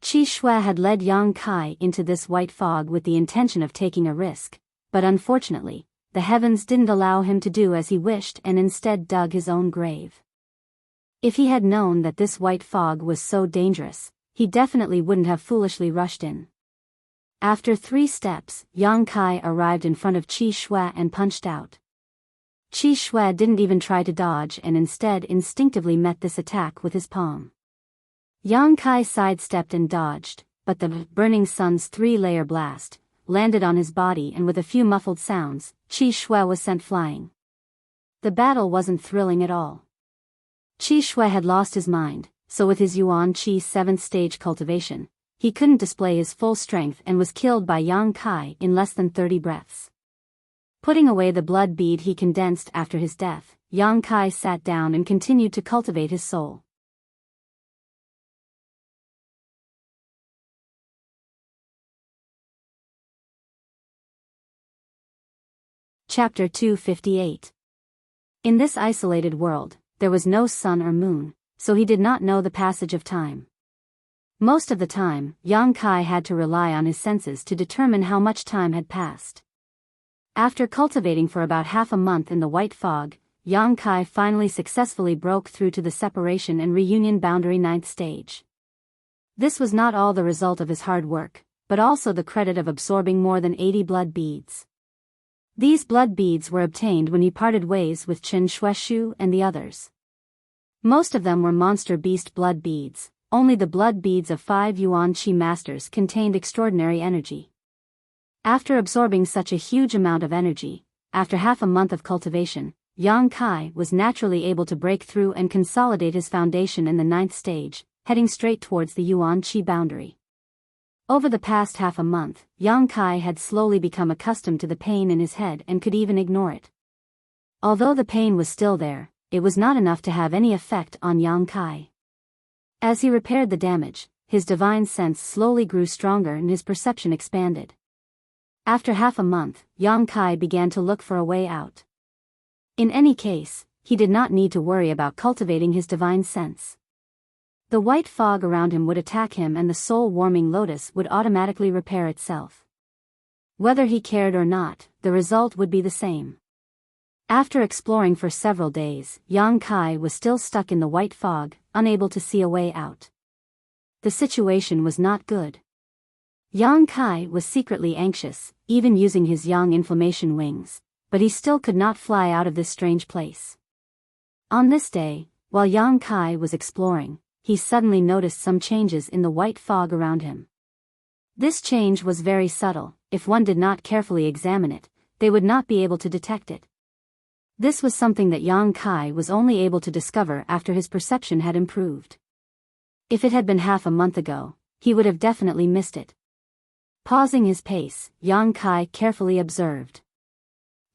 A: Qi Shui had led Yang Kai into this white fog with the intention of taking a risk, but unfortunately, the heavens didn't allow him to do as he wished and instead dug his own grave. If he had known that this white fog was so dangerous, he definitely wouldn't have foolishly rushed in. After 3 steps, Yang Kai arrived in front of Qi Shui and punched out. Qi Shui didn't even try to dodge and instead instinctively met this attack with his palm. Yang Kai sidestepped and dodged, but the burning sun's 3-layer blast landed on his body and with a few muffled sounds, Qi Shui was sent flying. The battle wasn't thrilling at all. Qi Shui had lost his mind, so with his Yuan Qi 7th stage cultivation, he couldn't display his full strength and was killed by Yang Kai in less than 30 breaths. Putting away the blood bead he condensed after his death, Yang Kai sat down and continued to cultivate his soul. Chapter 258. In this isolated world, there was no sun or moon, so he did not know the passage of time. Most of the time, Yang Kai had to rely on his senses to determine how much time had passed. After cultivating for about half a month in the white fog, Yang Kai finally successfully broke through to the separation and reunion boundary 9th stage. This was not all the result of his hard work, but also the credit of absorbing more than 80 blood beads. These blood beads were obtained when he parted ways with Chen Shueshu and the others. Most of them were monster beast blood beads, only the blood beads of 5 Yuan Qi masters contained extraordinary energy. After absorbing such a huge amount of energy, after half a month of cultivation, Yang Kai was naturally able to break through and consolidate his foundation in the 9th stage, heading straight towards the Yuan Qi boundary. Over the past half a month, Yang Kai had slowly become accustomed to the pain in his head and could even ignore it. Although the pain was still there, it was not enough to have any effect on Yang Kai. As he repaired the damage, his divine sense slowly grew stronger and his perception expanded. After half a month, Yang Kai began to look for a way out. In any case, he did not need to worry about cultivating his divine sense. The white fog around him would attack him and the soul-warming lotus would automatically repair itself. Whether he cared or not, the result would be the same. After exploring for several days, Yang Kai was still stuck in the white fog, unable to see a way out. The situation was not good. Yang Kai was secretly anxious, even using his yang inflammation wings, but he still could not fly out of this strange place. On this day, while Yang Kai was exploring, he suddenly noticed some changes in the white fog around him. This change was very subtle. If one did not carefully examine it, they would not be able to detect it. This was something that Yang Kai was only able to discover after his perception had improved. If it had been half a month ago, he would have definitely missed it. Pausing his pace, Yang Kai carefully observed.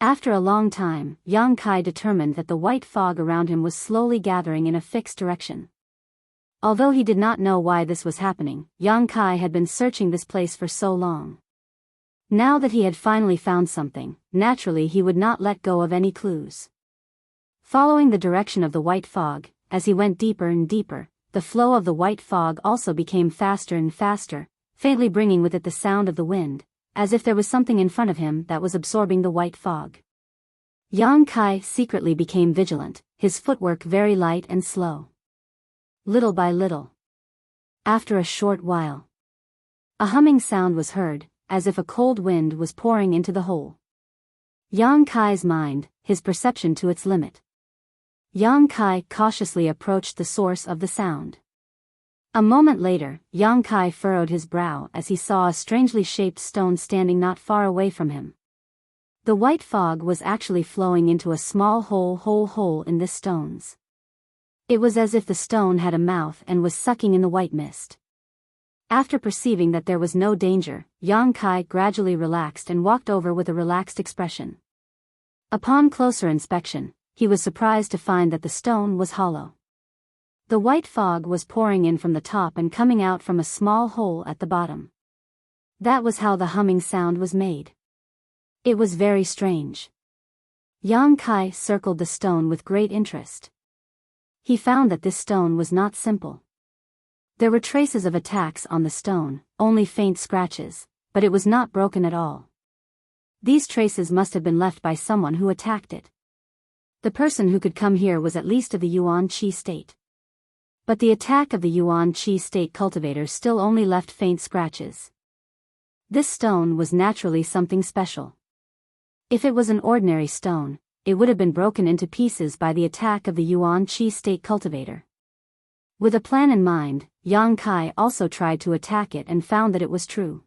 A: After a long time, Yang Kai determined that the white fog around him was slowly gathering in a fixed direction. Although he did not know why this was happening, Yang Kai had been searching this place for so long. Now that he had finally found something, naturally he would not let go of any clues. Following the direction of the white fog, as he went deeper and deeper, the flow of the white fog also became faster and faster, faintly bringing with it the sound of the wind, as if there was something in front of him that was absorbing the white fog. Yang Kai secretly became vigilant, his footwork very light and slow. Little by little. After a short while, a humming sound was heard, as if a cold wind was pouring into the hole. Yang Kai's mind, his perception to its limit. Yang Kai cautiously approached the source of the sound. A moment later, Yang Kai furrowed his brow as he saw a strangely shaped stone standing not far away from him. The white fog was actually flowing into a small hole in the stones. It was as if the stone had a mouth and was sucking in the white mist. After perceiving that there was no danger, Yang Kai gradually relaxed and walked over with a relaxed expression. Upon closer inspection, he was surprised to find that the stone was hollow. The white fog was pouring in from the top and coming out from a small hole at the bottom. That was how the humming sound was made. It was very strange. Yang Kai circled the stone with great interest. He found that this stone was not simple. There were traces of attacks on the stone, only faint scratches, but it was not broken at all. These traces must have been left by someone who attacked it. The person who could come here was at least of the Yuan Qi state. But the attack of the Yuan Qi state cultivator still only left faint scratches. This stone was naturally something special. If it was an ordinary stone, it would have been broken into pieces by the attack of the Yuan Qi state cultivator. With a plan in mind, Yang Kai also tried to attack it and found that it was true.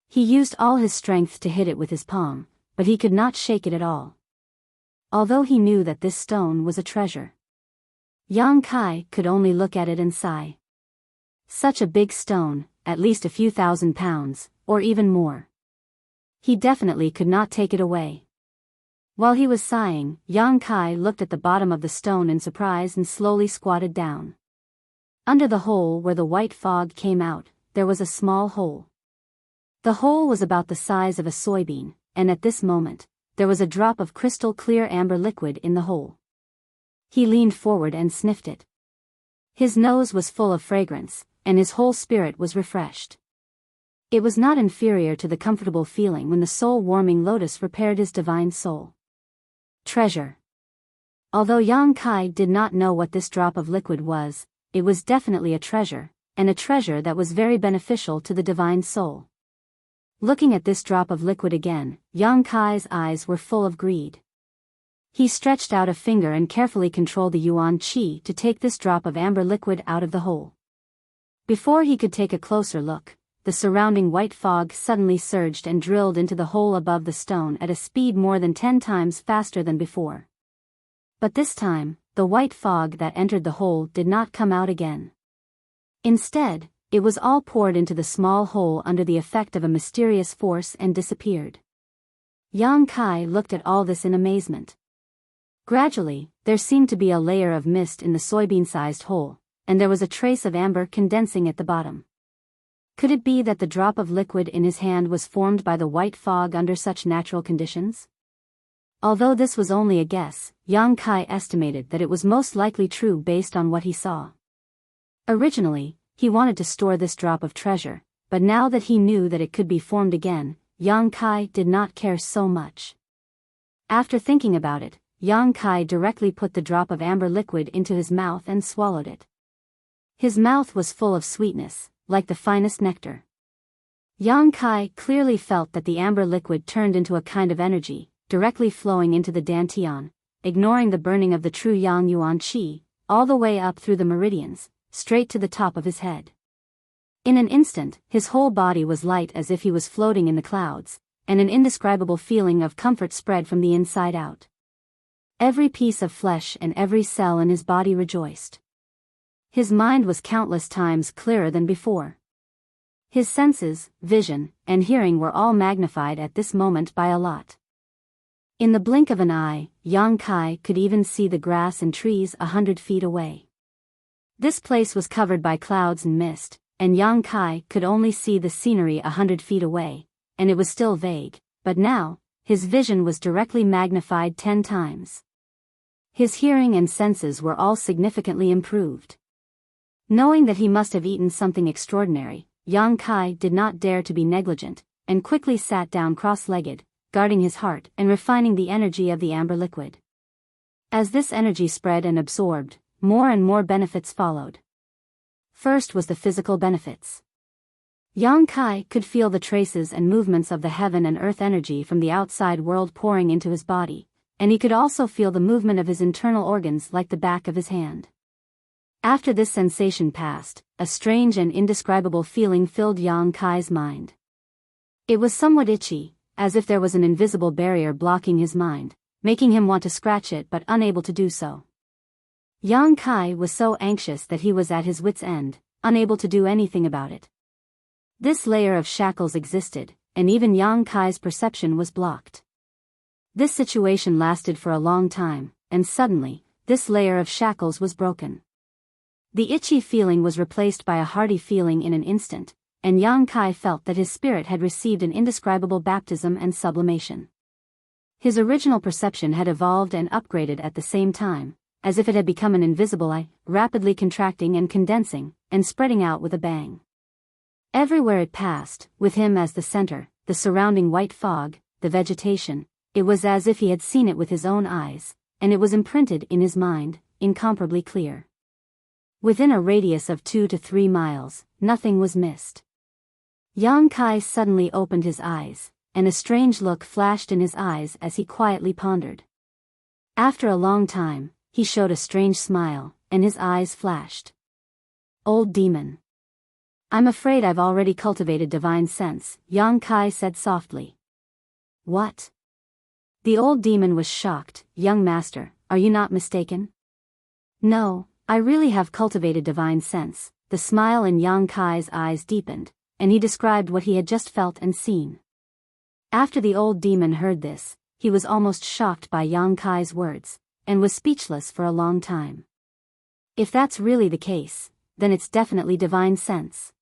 A: He used all his strength to hit it with his palm, but he could not shake it at all. Although he knew that this stone was a treasure, Yang Kai could only look at it and sigh. Such a big stone, at least a few thousand pounds, or even more. He definitely could not take it away. While he was sighing, Yang Kai looked at the bottom of the stone in surprise and slowly squatted down. Under the hole where the white fog came out, there was a small hole. The hole was about the size of a soybean, and at this moment, there was a drop of crystal clear amber liquid in the hole. He leaned forward and sniffed it. His nose was full of fragrance, and his whole spirit was refreshed. It was not inferior to the comfortable feeling when the soul-warming lotus repaired his divine soul. Treasure. Although Yang Kai did not know what this drop of liquid was, it was definitely a treasure, and a treasure that was very beneficial to the divine soul. Looking at this drop of liquid again, Yang Kai's eyes were full of greed. He stretched out a finger and carefully controlled the Yuan Qi to take this drop of amber liquid out of the hole. Before he could take a closer look, the surrounding white fog suddenly surged and drilled into the hole above the stone at a speed more than 10 times faster than before. But this time, the white fog that entered the hole did not come out again. Instead, it was all poured into the small hole under the effect of a mysterious force and disappeared. Yang Kai looked at all this in amazement. Gradually, there seemed to be a layer of mist in the soybean-sized hole, and there was a trace of amber condensing at the bottom. Could it be that the drop of liquid in his hand was formed by the white fog under such natural conditions? Although this was only a guess, Yang Kai estimated that it was most likely true based on what he saw. Originally, he wanted to store this drop of treasure, but now that he knew that it could be formed again, Yang Kai did not care so much. After thinking about it, Yang Kai directly put the drop of amber liquid into his mouth and swallowed it. His mouth was full of sweetness, like the finest nectar. Yang Kai clearly felt that the amber liquid turned into a kind of energy, directly flowing into the dantian, ignoring the burning of the true Yang Yuan Qi, all the way up through the meridians, straight to the top of his head. In an instant, his whole body was light as if he was floating in the clouds, and an indescribable feeling of comfort spread from the inside out. Every piece of flesh and every cell in his body rejoiced. His mind was countless times clearer than before. His senses, vision, and hearing were all magnified at this moment by a lot. In the blink of an eye, Yang Kai could even see the grass and trees 100 feet away. This place was covered by clouds and mist, and Yang Kai could only see the scenery 100 feet away, and it was still vague, but now, his vision was directly magnified 10 times. His hearing and senses were all significantly improved. Knowing that he must have eaten something extraordinary, Yang Kai did not dare to be negligent, and quickly sat down cross-legged, guarding his heart and refining the energy of the amber liquid. As this energy spread and absorbed, more and more benefits followed. First was the physical benefits. Yang Kai could feel the traces and movements of the heaven and earth energy from the outside world pouring into his body, and he could also feel the movement of his internal organs like the back of his hand. After this sensation passed, a strange and indescribable feeling filled Yang Kai's mind. It was somewhat itchy, as if there was an invisible barrier blocking his mind, making him want to scratch it but unable to do so. Yang Kai was so anxious that he was at his wit's end, unable to do anything about it. This layer of shackles existed, and even Yang Kai's perception was blocked. This situation lasted for a long time, and suddenly, this layer of shackles was broken. The itchy feeling was replaced by a hearty feeling in an instant, and Yang Kai felt that his spirit had received an indescribable baptism and sublimation. His original perception had evolved and upgraded at the same time, as if it had become an invisible eye, rapidly contracting and condensing, and spreading out with a bang. Everywhere it passed, with him as the center, the surrounding white fog, the vegetation, it was as if he had seen it with his own eyes, and it was imprinted in his mind, incomparably clear. Within a radius of 2 to 3 miles, nothing was missed. Yang Kai suddenly opened his eyes, and a strange look flashed in his eyes as he quietly pondered. After a long time, he showed a strange smile, and his eyes flashed. "Old demon. I'm afraid I've already cultivated divine sense," Yang Kai said softly. "What?" The old demon was shocked. "Young master, are you not mistaken?" "No, I really have cultivated divine sense." The smile in Yang Kai's eyes deepened, and he described what he had just felt and seen. After the old demon heard this, he was almost shocked by Yang Kai's words, and was speechless for a long time. If that's really the case, then it's definitely divine sense.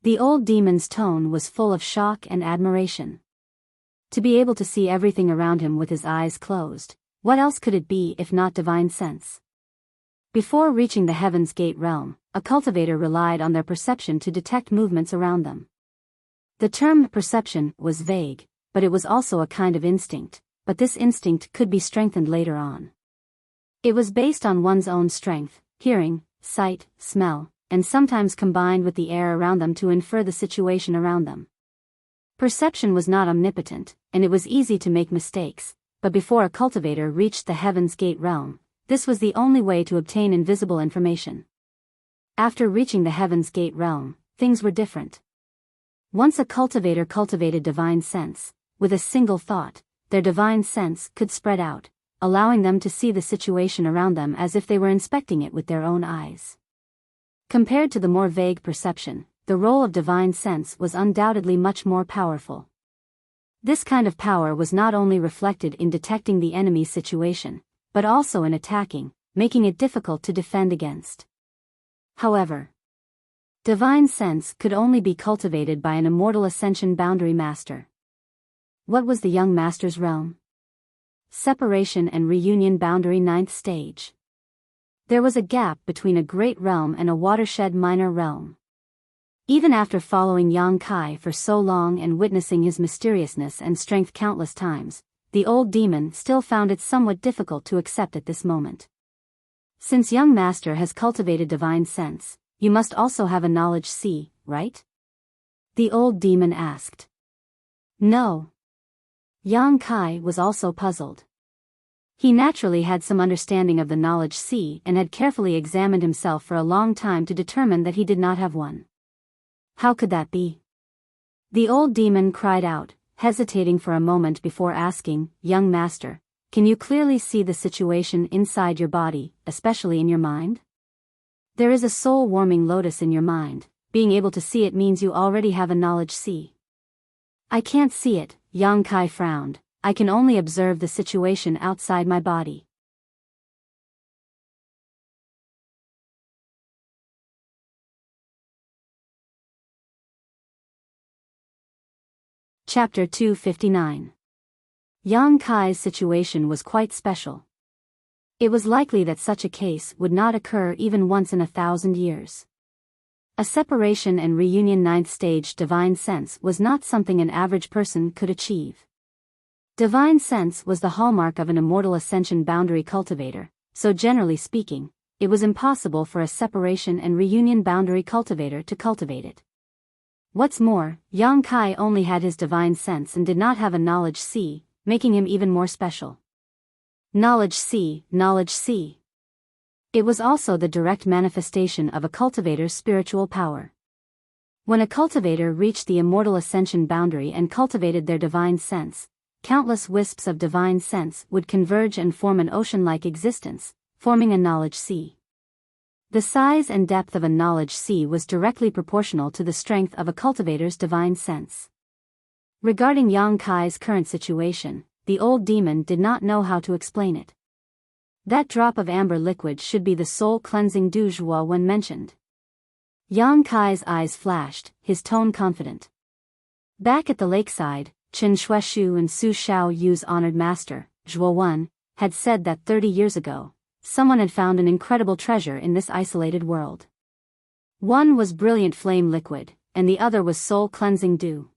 A: The old demon's tone was full of shock and admiration. To be able to see everything around him with his eyes closed, what else could it be if not divine sense? Before reaching the Heaven's Gate realm, a cultivator relied on their perception to detect movements around them. The term perception was vague, but it was also a kind of instinct, but this instinct could be strengthened later on. It was based on one's own strength, hearing, sight, smell, and sometimes combined with the air around them to infer the situation around them. Perception was not omnipotent, and it was easy to make mistakes, but before a cultivator reached the Heaven's Gate realm, this was the only way to obtain invisible information. After reaching the Heaven's Gate realm, things were different. Once a cultivator cultivated divine sense, with a single thought, their divine sense could spread out, allowing them to see the situation around them as if they were inspecting it with their own eyes. Compared to the more vague perception, the role of divine sense was undoubtedly much more powerful. This kind of power was not only reflected in detecting the enemy's situation, but also in attacking, making it difficult to defend against. However, divine sense could only be cultivated by an immortal ascension boundary master. What was the young master's realm? Separation and reunion boundary 9th stage. There was a gap between a great realm and a watershed minor realm. Even after following Yang Kai for so long and witnessing his mysteriousness and strength countless times, the old demon still found it somewhat difficult to accept at this moment. Since young master has cultivated divine sense, you must also have a knowledge sea, right? The old demon asked. No. Yang Kai was also puzzled. He naturally had some understanding of the knowledge sea and had carefully examined himself for a long time to determine that he did not have one. How could that be? The old demon cried out, hesitating for a moment before asking, "Young master, can you clearly see the situation inside your body, especially in your mind?" There is a soul-warming lotus in your mind. Being able to see it means you already have a knowledge sea. I can't see it, Yang Kai frowned. I can only observe the situation outside my body. Chapter 259. Yang Kai's situation was quite special. It was likely that such a case would not occur even once in 1,000 years. A separation and reunion ninth stage divine sense was not something an average person could achieve. Divine sense was the hallmark of an immortal ascension boundary cultivator, so generally speaking, it was impossible for a separation and reunion boundary cultivator to cultivate it. What's more, Yang Kai only had his divine sense and did not have a knowledge C, making him even more special. Knowledge C, knowledge C. It was also the direct manifestation of a cultivator's spiritual power. When a cultivator reached the immortal ascension boundary and cultivated their divine sense, countless wisps of divine sense would converge and form an ocean-like existence, forming a knowledge sea. The size and depth of a knowledge sea was directly proportional to the strength of a cultivator's divine sense. Regarding Yang Kai's current situation, the old demon did not know how to explain it. That drop of amber liquid should be the soul-cleansing du joie when mentioned. Yang Kai's eyes flashed, his tone confident. Back at the lakeside, Chen Shueshu and Su Xiao Yu's honored master, Zhuo Wen, had said that 30 years ago, someone had found an incredible treasure in this isolated world. One was brilliant flame liquid, and the other was soul-cleansing dew.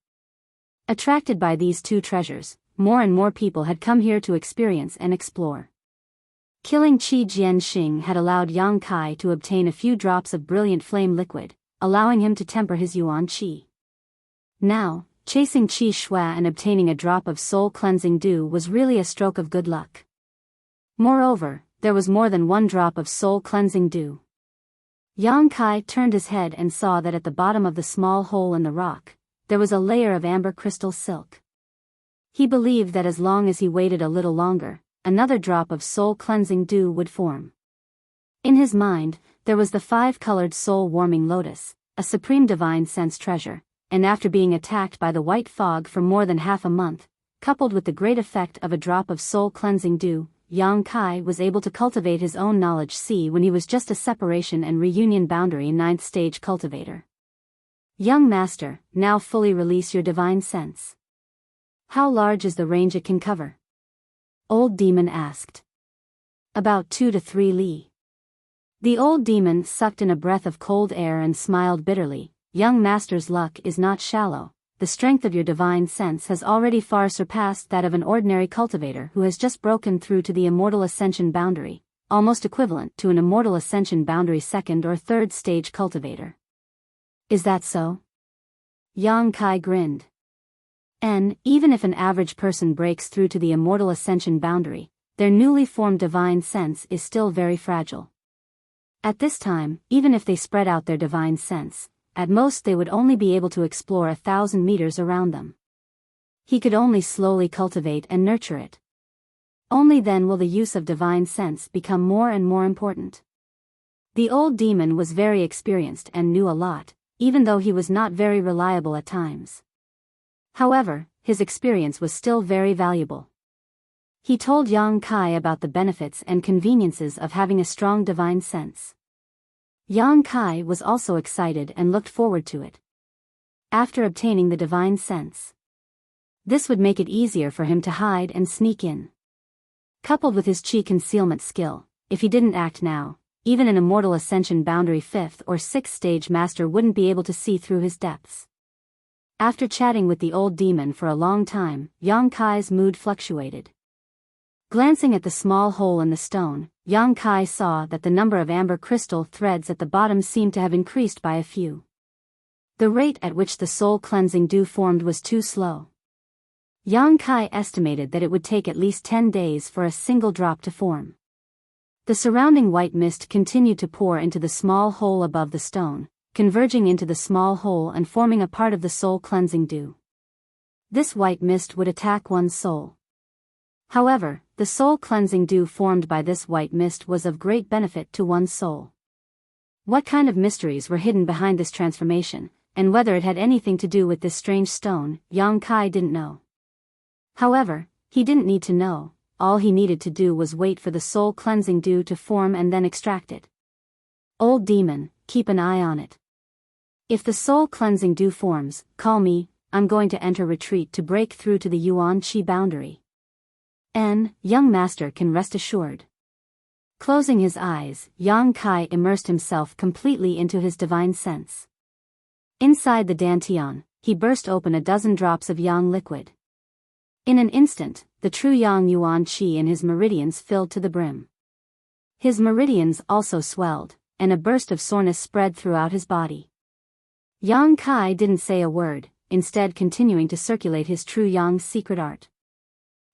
A: Attracted by these two treasures, more and more people had come here to experience and explore. Killing Qi Jianxing had allowed Yang Kai to obtain a few drops of brilliant flame liquid, allowing him to temper his yuan qi. Now, chasing Qi Shui and obtaining a drop of soul-cleansing dew was really a stroke of good luck. Moreover, there was more than one drop of soul-cleansing dew. Yang Kai turned his head and saw that at the bottom of the small hole in the rock, there was a layer of amber crystal silk. He believed that as long as he waited a little longer, another drop of soul-cleansing dew would form. In his mind, there was the 5-colored soul-warming lotus, a supreme divine sense treasure, and after being attacked by the white fog for more than half a month, coupled with the great effect of a drop of soul-cleansing dew, Yang Kai was able to cultivate his own knowledge C when he was just a separation and reunion boundary 9th stage cultivator. Young master, now fully release your divine sense. How large is the range it can cover? Old demon asked. About 2 to 3 li. The old demon sucked in a breath of cold air and smiled bitterly. Young master's luck is not shallow. The strength of your divine sense has already far surpassed that of an ordinary cultivator who has just broken through to the immortal ascension boundary, almost equivalent to an immortal ascension boundary 2nd or 3rd stage cultivator. Is that so? Yang Kai grinned. Even if an average person breaks through to the immortal ascension boundary, their newly formed divine sense is still very fragile. At this time, even if they spread out their divine sense, at most they would only be able to explore 1,000 meters around them. He could only slowly cultivate and nurture it. Only then will the use of divine sense become more and more important. The old demon was very experienced and knew a lot, even though he was not very reliable at times. However, his experience was still very valuable. He told Yang Kai about the benefits and conveniences of having a strong divine sense. Yang Kai was also excited and looked forward to it. After obtaining the divine sense, this would make it easier for him to hide and sneak in. Coupled with his chi concealment skill, if he didn't act now, even an immortal ascension boundary 5th or 6th stage master wouldn't be able to see through his depths. After chatting with the old demon for a long time, Yang Kai's mood fluctuated. Glancing at the small hole in the stone, Yang Kai saw that the number of amber crystal threads at the bottom seemed to have increased by a few. The rate at which the soul-cleansing dew formed was too slow. Yang Kai estimated that it would take at least 10 days for a single drop to form. The surrounding white mist continued to pour into the small hole above the stone, converging into the small hole and forming a part of the soul-cleansing dew. This white mist would attack one's soul. However, the soul-cleansing dew formed by this white mist was of great benefit to one's soul. What kind of mysteries were hidden behind this transformation, and whether it had anything to do with this strange stone, Yang Kai didn't know. However, he didn't need to know. All he needed to do was wait for the soul-cleansing dew to form and then extract it. Old demon, keep an eye on it. If the soul-cleansing dew forms, call me. I'm going to enter retreat to break through to the Yuan Qi boundary. Young master can rest assured. Closing his eyes, Yang Kai immersed himself completely into his divine sense. Inside the dantian, he burst open a dozen drops of yang liquid. In an instant, the true yang yuan qi in his meridians filled to the brim. His meridians also swelled, and a burst of soreness spread throughout his body. Yang Kai didn't say a word, instead continuing to circulate his true yang's secret art.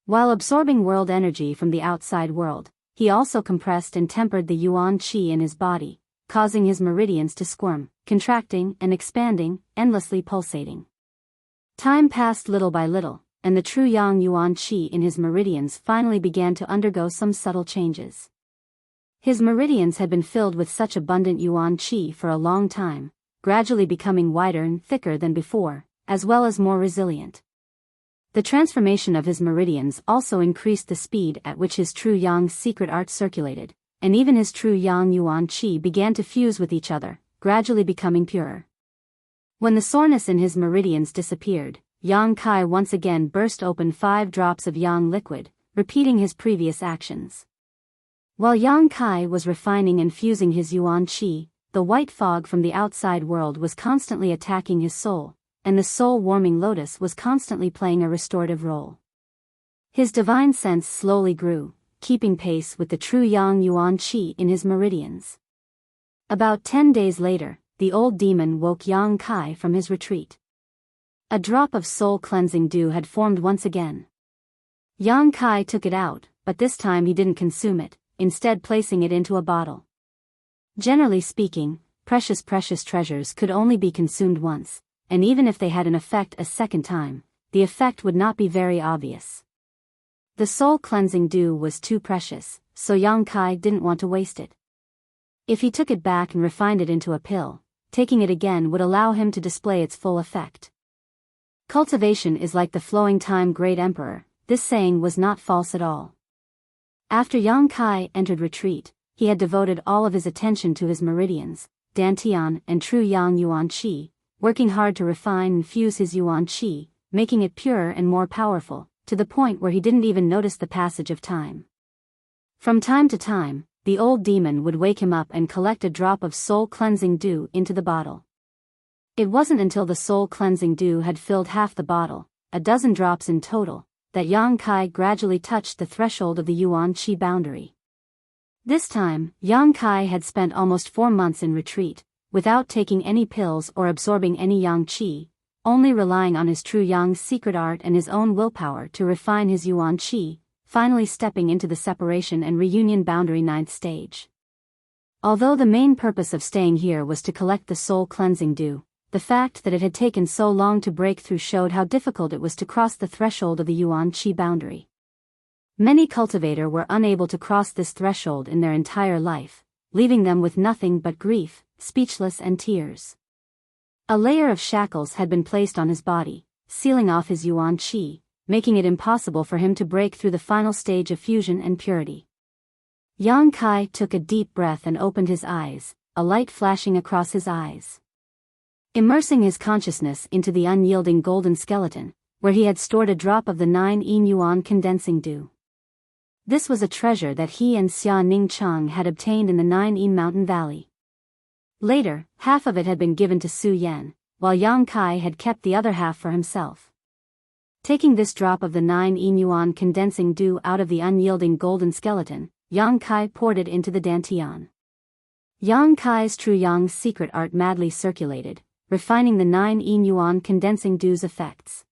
A: While absorbing world energy from the outside world, he also compressed and tempered the yuan qi in his body, causing his meridians to squirm, contracting and expanding, endlessly pulsating. Time passed little by little, and the true yang yuan qi in his meridians finally began to undergo some subtle changes. His meridians had been filled with such abundant yuan qi for a long time, gradually becoming wider and thicker than before, as well as more resilient. The transformation of his meridians also increased the speed at which his true yang's secret art circulated, and even his true yang yuan qi began to fuse with each other, gradually becoming purer. When the soreness in his meridians disappeared, Yang Kai once again burst open 5 drops of yang liquid, repeating his previous actions. While Yang Kai was refining and fusing his yuan qi, the white fog from the outside world was constantly attacking his soul, and the soul-warming lotus was constantly playing a restorative role. His divine sense slowly grew, keeping pace with the true yang yuan qi in his meridians. About 10 days later, the old demon woke Yang Kai from his retreat. A drop of soul-cleansing dew had formed once again. Yang Kai took it out, but this time he didn't consume it, instead placing it into a bottle. Generally speaking, precious treasures could only be consumed once, and even if they had an effect a second time, the effect would not be very obvious. The soul-cleansing dew was too precious, so Yang Kai didn't want to waste it. If he took it back and refined it into a pill, taking it again would allow him to display its full effect. Cultivation is like the flowing time, great emperor. This saying was not false at all. After Yang Kai entered retreat, he had devoted all of his attention to his meridians, dantian and true yang yuan qi, working hard to refine and fuse his yuan qi, making it purer and more powerful, to the point where he didn't even notice the passage of time. From time to time, the old demon would wake him up and collect a drop of soul-cleansing dew into the bottle. It wasn't until the soul-cleansing dew had filled half the bottle, a dozen drops in total, that Yang Kai gradually touched the threshold of the yuan qi boundary. This time, Yang Kai had spent almost 4 months in retreat, without taking any pills or absorbing any yang qi, only relying on his true yang's secret art and his own willpower to refine his yuan qi, finally stepping into the separation and reunion boundary 9th stage. Although the main purpose of staying here was to collect the soul-cleansing dew, the fact that it had taken so long to break through showed how difficult it was to cross the threshold of the yuan qi boundary. Many cultivators were unable to cross this threshold in their entire life, leaving them with nothing but grief, speechless and tears. A layer of shackles had been placed on his body, sealing off his yuan qi, making it impossible for him to break through the final stage of fusion and purity. Yang Kai took a deep breath and opened his eyes, a light flashing across his eyes. Immersing his consciousness into the unyielding golden skeleton, where he had stored a drop of the 9-yin yuan condensing dew. This was a treasure that he and Xia Ning Chang had obtained in the 9-yin mountain valley. Later, half of it had been given to Su Yan, while Yang Kai had kept the other half for himself. Taking this drop of the 9-yin yuan condensing dew out of the unyielding golden skeleton, Yang Kai poured it into the dantian. Yang Kai's true yang's secret art madly circulated, refining the 9-yin yuan condensing dew's effects.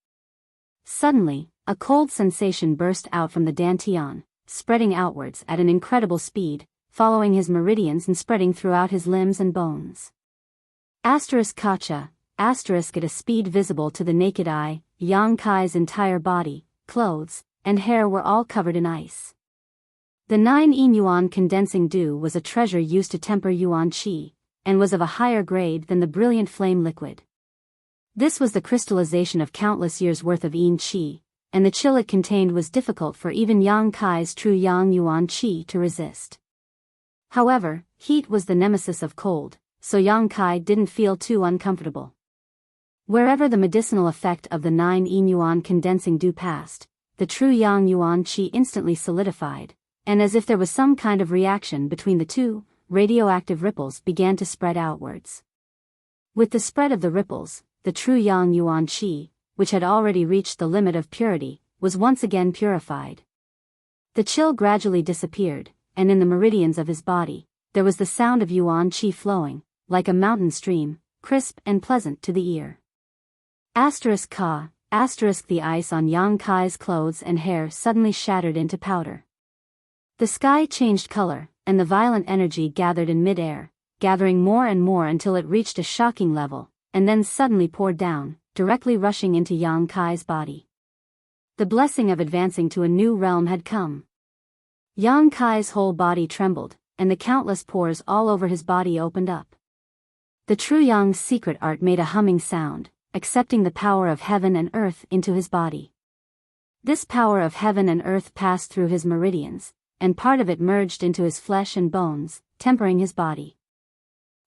A: Suddenly, a cold sensation burst out from the dantian, spreading outwards at an incredible speed, following his meridians and spreading throughout his limbs and bones. Kacha, at a speed visible to the naked eye, Yang Kai's entire body, clothes, and hair were all covered in ice. The 9-yin yuan condensing dew was a treasure used to temper yuan qi, and was of a higher grade than the brilliant flame liquid. This was the crystallization of countless years' worth of yin qi, and the chill it contained was difficult for even Yang Kai's true yang yuan qi to resist. However, heat was the nemesis of cold, so Yang Kai didn't feel too uncomfortable. Wherever the medicinal effect of the 9-yin yuan condensing dew passed, the true yang yuan qi instantly solidified, and as if there was some kind of reaction between the two, radioactive ripples began to spread outwards. With the spread of the ripples, the true Yang Yuan Qi, which had already reached the limit of purity, was once again purified. The chill gradually disappeared, and in the meridians of his body, there was the sound of Yuan Qi flowing, like a mountain stream, crisp and pleasant to the ear. Ka, the ice on Yang Kai's clothes and hair suddenly shattered into powder. The sky changed color, and the violent energy gathered in mid-air, gathering more and more until it reached a shocking level, and then suddenly poured down, directly rushing into Yang Kai's body. The blessing of advancing to a new realm had come. Yang Kai's whole body trembled, and the countless pores all over his body opened up. The true Yang's secret art made a humming sound, accepting the power of heaven and earth into his body. This power of heaven and earth passed through his meridians, and part of it merged into his flesh and bones, tempering his body.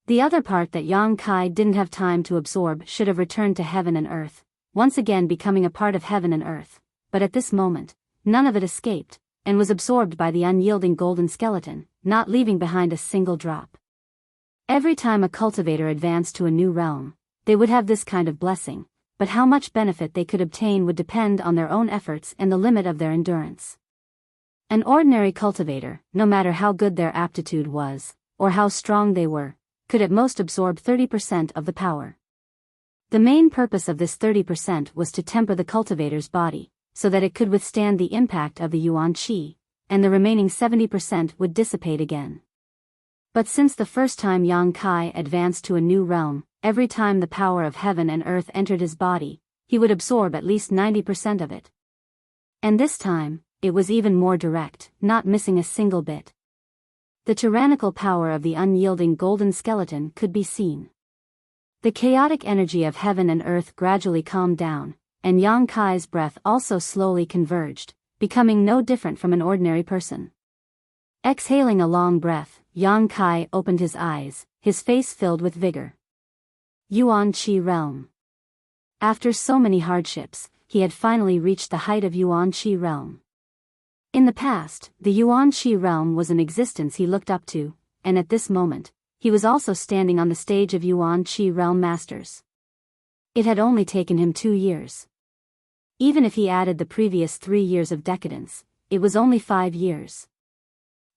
A: The other part that Yang Kai didn't have time to absorb should have returned to heaven and earth, once again becoming a part of heaven and earth, but at this moment, none of it escaped, and was absorbed by the unyielding golden skeleton, not leaving behind a single drop. Every time a cultivator advanced to a new realm, they would have this kind of blessing, but how much benefit they could obtain would depend on their own efforts and the limit of their endurance. An ordinary cultivator, no matter how good their aptitude was, or how strong they were, could at most absorb 30% of the power. The main purpose of this 30% was to temper the cultivator's body, so that it could withstand the impact of the Yuan Qi, and the remaining 70% would dissipate again. But since the first time Yang Kai advanced to a new realm, every time the power of heaven and earth entered his body, he would absorb at least 90% of it. And this time, it was even more direct, not missing a single bit. The tyrannical power of the unyielding golden skeleton could be seen. The chaotic energy of heaven and earth gradually calmed down, and Yang Kai's breath also slowly converged, becoming no different from an ordinary person. Exhaling a long breath, Yang Kai opened his eyes, his face filled with vigor. Yuan Qi realm. After so many hardships, he had finally reached the height of Yuan Qi realm. In the past, the Yuan Qi realm was an existence he looked up to, and at this moment, he was also standing on the stage of Yuan Qi realm masters. It had only taken him 2 years. Even if he added the previous 3 years of decadence, it was only 5 years.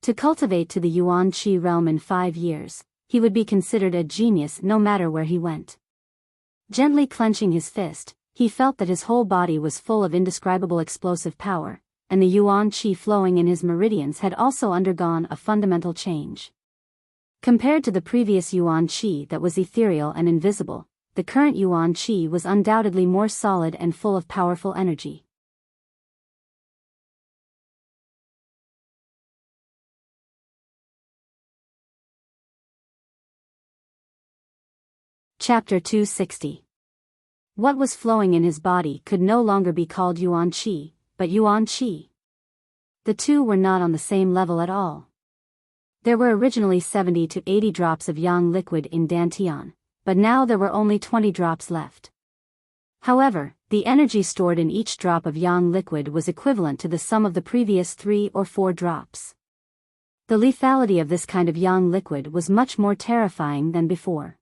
A: To cultivate to the Yuan Qi realm in 5 years, he would be considered a genius no matter where he went. Gently clenching his fist, he felt that his whole body was full of indescribable explosive power, and the Yuan Qi flowing in his meridians had also undergone a fundamental change. Compared to the previous Yuan Qi that was ethereal and invisible, the current Yuan Qi was undoubtedly more solid and full of powerful energy. Chapter 260. What was flowing in his body could no longer be called Yuan Qi, but Yuan Qi. The two were not on the same level at all. There were originally 70 to 80 drops of Yang liquid in Dantian, but now there were only 20 drops left. However, the energy stored in each drop of Yang liquid was equivalent to the sum of the previous 3 or 4 drops. The lethality of this kind of Yang liquid was much more terrifying than before.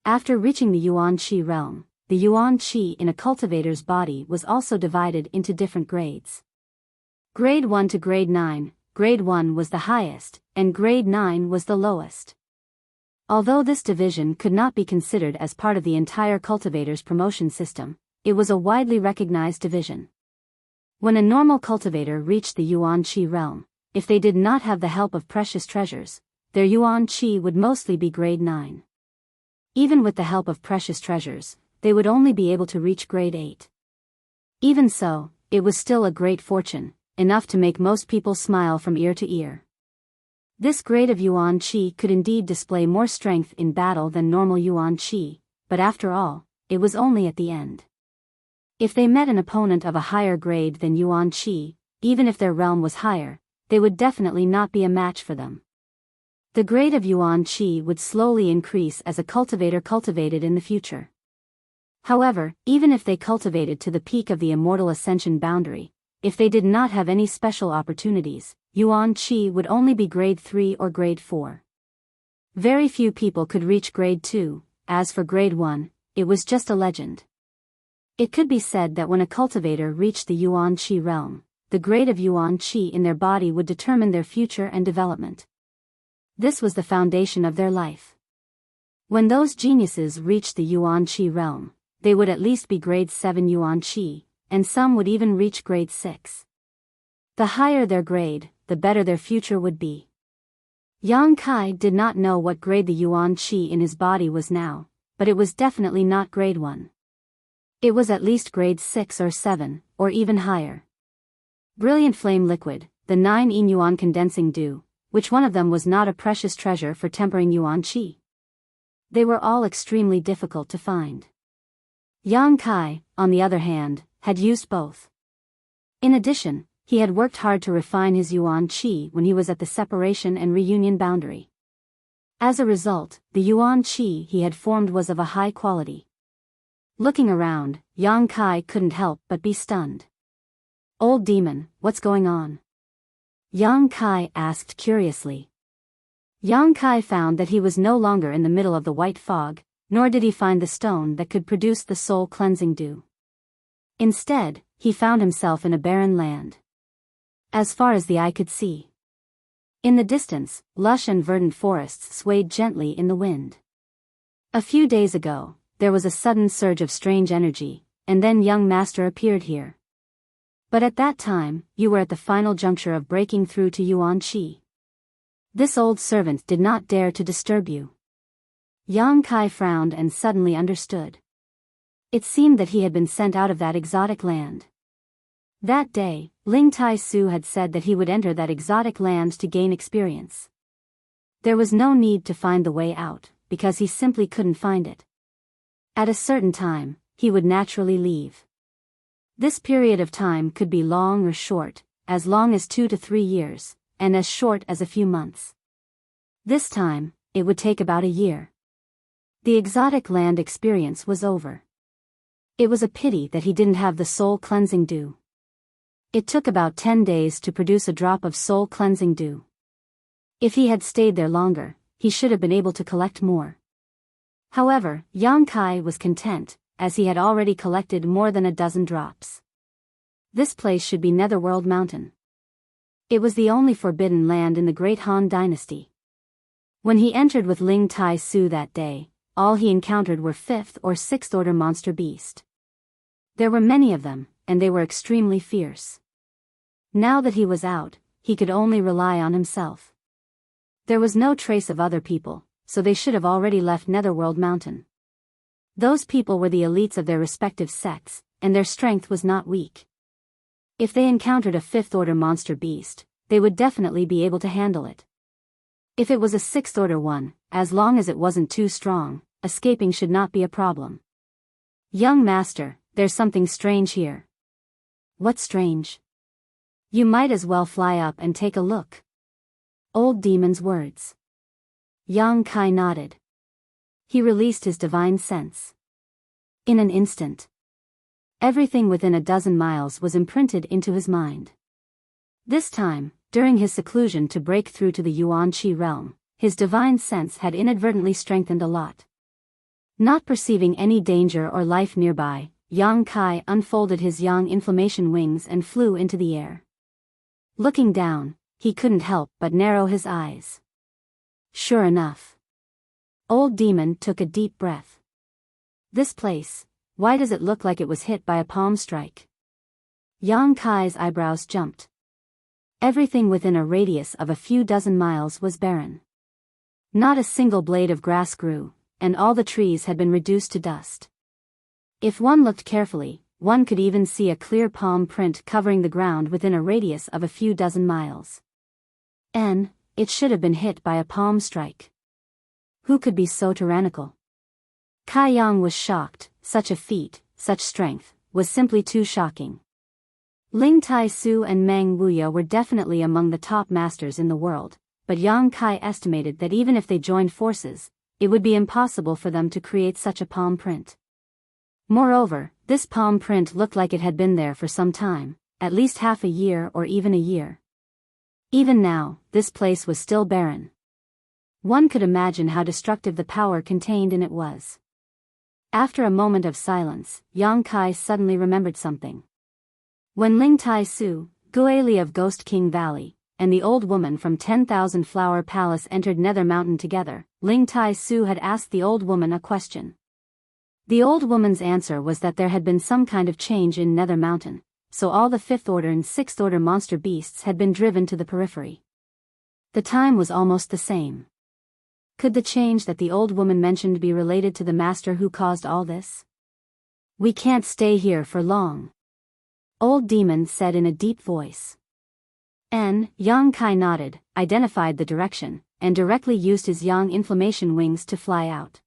A: After reaching the Yuan Qi realm, the Yuan Qi in a cultivator's body was also divided into different grades. Grade 1 to Grade 9, Grade 1 was the highest, and Grade 9 was the lowest. Although this division could not be considered as part of the entire cultivator's promotion system, it was a widely recognized division. When a normal cultivator reached the Yuan Qi realm, if they did not have the help of precious treasures, their Yuan Qi would mostly be Grade 9. Even with the help of precious treasures, they would only be able to reach Grade 8. Even so, it was still a great fortune, enough to make most people smile from ear to ear. This grade of Yuan Qi could indeed display more strength in battle than normal Yuan Qi, but after all, it was only at the end. If they met an opponent of a higher grade than Yuan Qi, even if their realm was higher, they would definitely not be a match for them. The grade of Yuan Qi would slowly increase as a cultivator cultivated in the future. However, even if they cultivated to the peak of the immortal ascension boundary, if they did not have any special opportunities, Yuan Qi would only be grade 3 or grade 4. Very few people could reach grade 2, as for grade 1, it was just a legend. It could be said that when a cultivator reached the Yuan Qi realm, the grade of Yuan Qi in their body would determine their future and development. This was the foundation of their life. When those geniuses reached the Yuan Qi realm, they would at least be grade 7 Yuan Qi, and some would even reach grade 6. The higher their grade, the better their future would be. Yang Kai did not know what grade the Yuan Qi in his body was now, but it was definitely not grade 1. It was at least grade 6 or 7, or even higher. Brilliant flame liquid, the 9 yin yuan condensing dew, which one of them was not a precious treasure for tempering Yuan Qi? They were all extremely difficult to find. Yang Kai, on the other hand, had used both. In addition, he had worked hard to refine his Yuan Qi when he was at the separation and reunion boundary. As a result, the Yuan Qi he had formed was of a high quality. Looking around, Yang Kai couldn't help but be stunned. "Old demon, what's going on?" Yang Kai asked curiously. Yang Kai found that he was no longer in the middle of the white fog, nor did he find the stone that could produce the soul-cleansing dew. Instead, he found himself in a barren land. As far as the eye could see. In the distance, lush and verdant forests swayed gently in the wind. A few days ago, there was a sudden surge of strange energy, and then young master appeared here. But at that time, you were at the final juncture of breaking through to Yuan Qi. This old servant did not dare to disturb you. Yang Kai frowned and suddenly understood. It seemed that he had been sent out of that exotic land. That day, Ling Tai Su had said that he would enter that exotic land to gain experience. There was no need to find the way out, because he simply couldn't find it. At a certain time, he would naturally leave. This period of time could be long or short, as long as 2 to 3 years, and as short as a few months. This time, it would take about a year. The exotic land experience was over. It was a pity that he didn't have the soul-cleansing dew. It took about 10 days to produce a drop of soul-cleansing dew. If he had stayed there longer, he should have been able to collect more. However, Yang Kai was content, as he had already collected more than a dozen drops. This place should be Netherworld Mountain. It was the only forbidden land in the Great Han Dynasty. When he entered with Ling Tai Su that day, all he encountered were 5th or 6th order monster beast. There were many of them, and they were extremely fierce. Now that he was out, he could only rely on himself. There was no trace of other people, so they should have already left Netherworld Mountain. Those people were the elites of their respective sects, and their strength was not weak. If they encountered a 5th order monster beast, they would definitely be able to handle it. If it was a 6th order one, as long as it wasn't too strong, escaping should not be a problem. "Young master, there's something strange here." "What's strange?" "You might as well fly up and take a look." Old demon's words. Yang Kai nodded. He released his divine sense. In an instant, everything within a dozen miles was imprinted into his mind. This time, during his seclusion to break through to the Yuan Qi realm, his divine sense had inadvertently strengthened a lot. Not perceiving any danger or life nearby, Yang Kai unfolded his yang inflammation wings and flew into the air. Looking down, he couldn't help but narrow his eyes. Sure enough. Old demon took a deep breath. This place, why does it look like it was hit by a palm strike? Yang Kai's eyebrows jumped. Everything within a radius of a few dozen miles was barren. Not a single blade of grass grew, and all the trees had been reduced to dust. If one looked carefully, one could even see a clear palm print covering the ground within a radius of a few dozen miles. It should have been hit by a palm strike. Who could be so tyrannical? Kai Yang was shocked. Such a feat, such strength, was simply too shocking. Ling Tai Su and Meng Wuya were definitely among the top masters in the world, but Yang Kai estimated that even if they joined forces, it would be impossible for them to create such a palm print. Moreover, this palm print looked like it had been there for some time, at least half a year or even a year. Even now, this place was still barren. One could imagine how destructive the power contained in it was. After a moment of silence, Yang Kai suddenly remembered something. When Ling Tai Su, Guili of Ghost King Valley, and the old woman from 10,000 Flower Palace entered Nether Mountain together, Ling Tai Su had asked the old woman a question. The old woman's answer was that there had been some kind of change in Nether Mountain, so all the 5th Order and 6th Order monster beasts had been driven to the periphery. The time was almost the same. Could the change that the old woman mentioned be related to the master who caused all this? "We can't stay here for long," Old Demon said in a deep voice. Yang Kai nodded, identified the direction, and directly used his yang inflammation wings to fly out.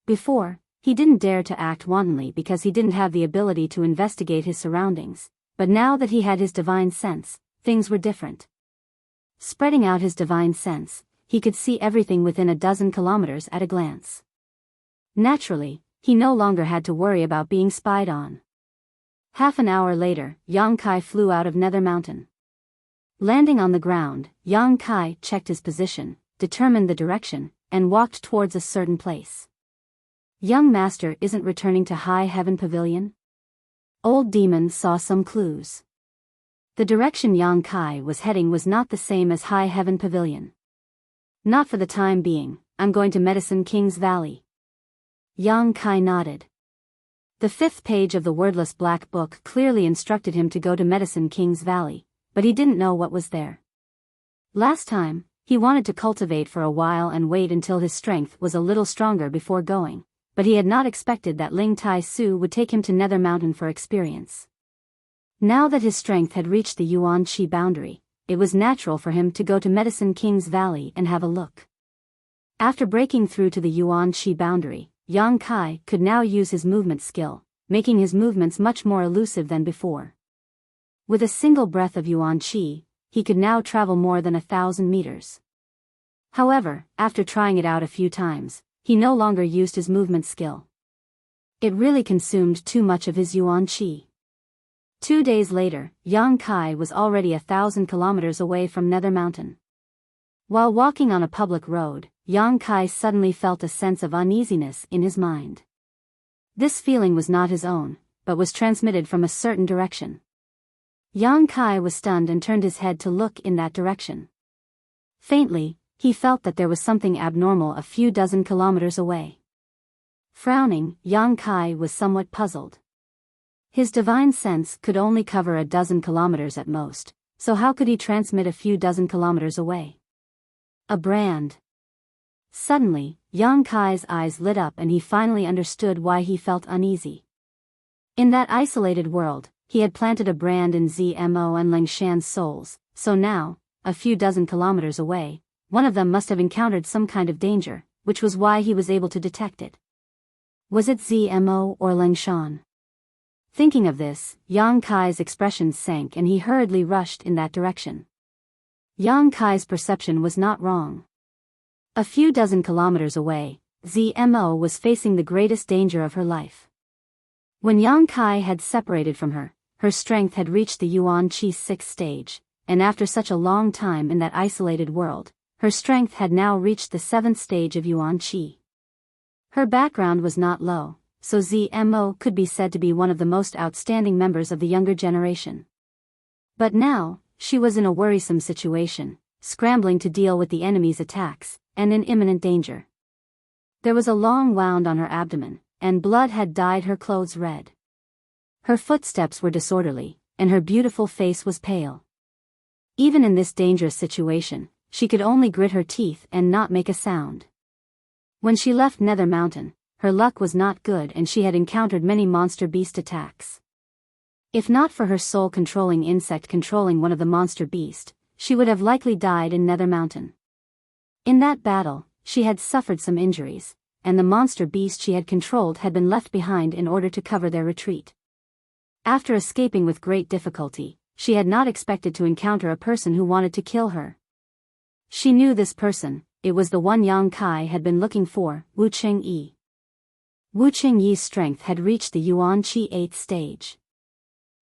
A: Before, he didn't dare to act wantonly because he didn't have the ability to investigate his surroundings, but now that he had his divine sense, things were different. Spreading out his divine sense, he could see everything within a dozen kilometers at a glance. Naturally, he no longer had to worry about being spied on. Half an hour later, Yang Kai flew out of Nether Mountain. Landing on the ground, Yang Kai checked his position, determined the direction, and walked towards a certain place. "Young master isn't returning to High Heaven Pavilion?" Old Demon saw some clues. The direction Yang Kai was heading was not the same as High Heaven Pavilion. "Not for the time being, I'm going to Medicine King's Valley." Yang Kai nodded. The 5th page of the wordless black book clearly instructed him to go to Medicine King's Valley, but he didn't know what was there. Last time, he wanted to cultivate for a while and wait until his strength was a little stronger before going, but he had not expected that Ling Tai Su would take him to Nether Mountain for experience. Now that his strength had reached the Yuan Qi boundary, it was natural for him to go to Medicine King's Valley and have a look. After breaking through to the Yuan Qi boundary, Yang Kai could now use his movement skill, making his movements much more elusive than before. With a single breath of Yuan Qi, he could now travel more than 1,000 meters. However, after trying it out a few times, he no longer used his movement skill. It really consumed too much of his Yuan Qi. 2 days later, Yang Kai was already 1,000 kilometers away from Nether Mountain. While walking on a public road, Yang Kai suddenly felt a sense of uneasiness in his mind. This feeling was not his own, but was transmitted from a certain direction. Yang Kai was stunned and turned his head to look in that direction. Faintly, he felt that there was something abnormal a few dozen kilometers away. Frowning, Yang Kai was somewhat puzzled. His divine sense could only cover a dozen kilometers at most, so how could he transmit a few dozen kilometers away? A brand. Suddenly, Yang Kai's eyes lit up and he finally understood why he felt uneasy. In that isolated world, he had planted a brand in Zmo and Lingshan's souls, so now, a few dozen kilometers away, one of them must have encountered some kind of danger, which was why he was able to detect it. Was it Zmo or Lingshan? Thinking of this, Yang Kai's expression sank and he hurriedly rushed in that direction. Yang Kai's perception was not wrong. A few dozen kilometers away, Zmo was facing the greatest danger of her life. When Yang Kai had separated from her, her strength had reached the Yuan Qi 6th stage, and after such a long time in that isolated world, her strength had now reached the 7th stage of Yuan Qi. Her background was not low, so Zmo could be said to be one of the most outstanding members of the younger generation. But now, she was in a worrisome situation, scrambling to deal with the enemy's attacks, and in imminent danger. There was a long wound on her abdomen, and blood had dyed her clothes red. Her footsteps were disorderly, and her beautiful face was pale. Even in this dangerous situation, she could only grit her teeth and not make a sound. When she left Nether Mountain, her luck was not good and she had encountered many monster beast attacks. If not for her soul-controlling insect controlling one of the monster beast, she would have likely died in Nether Mountain. In that battle, she had suffered some injuries, and the monster beast she had controlled had been left behind in order to cover their retreat. After escaping with great difficulty, she had not expected to encounter a person who wanted to kill her. She knew this person, it was the one Yang Kai had been looking for, Wu Chengyi. Wu Chengyi's strength had reached the Yuan Qi 8th stage.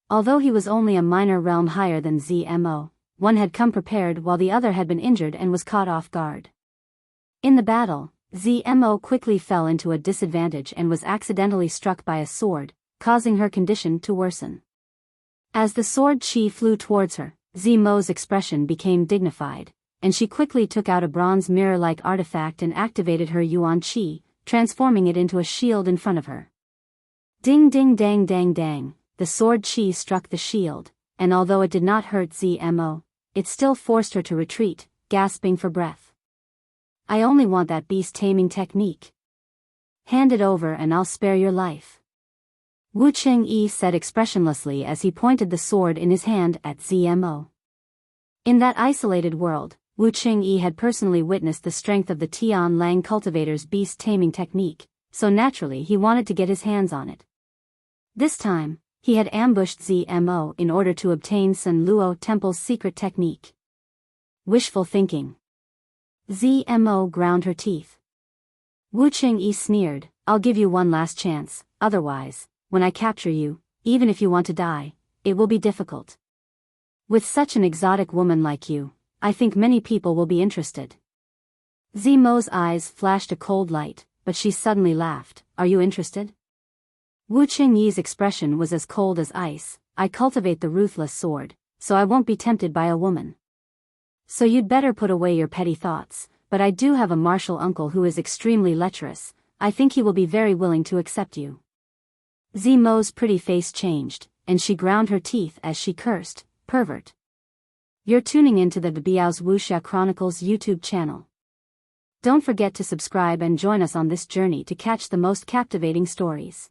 A: Although he was only a minor realm higher than Zmo, one had come prepared while the other had been injured and was caught off guard. In the battle, Zmo quickly fell into a disadvantage and was accidentally struck by a sword, causing her condition to worsen. As the sword chi flew towards her, Zmo's expression became dignified, and she quickly took out a bronze mirror-like artifact and activated her yuan chi, transforming it into a shield in front of her. Ding ding dang dang dang, the sword chi struck the shield, and although it did not hurt Zmo, it still forced her to retreat, gasping for breath. I only want that beast taming technique. Hand it over and I'll spare your life. Wu Chengyi said expressionlessly as he pointed the sword in his hand at Zmo. In that isolated world, Wu Chengyi had personally witnessed the strength of the Tian Lang cultivator's beast taming technique, so naturally he wanted to get his hands on it. This time, he had ambushed Zmo in order to obtain Sun Luo Temple's secret technique. Wishful thinking. Zmo ground her teeth. Wu Chengyi sneered, I'll give you one last chance, otherwise, when I capture you, even if you want to die, it will be difficult. With such an exotic woman like you, I think many people will be interested. Zmo's eyes flashed a cold light, but she suddenly laughed, Are you interested? Wu Chengyi's expression was as cold as ice. I cultivate the ruthless sword, so I won't be tempted by a woman. So you'd better put away your petty thoughts, but I do have a martial uncle who is extremely lecherous. I think he will be very willing to accept you. Zmo's pretty face changed, and she ground her teeth as she cursed, Pervert. You're tuning into the Biyao's Wuxia Chronicles YouTube channel. Don't forget to subscribe and join us on this journey to catch the most captivating stories.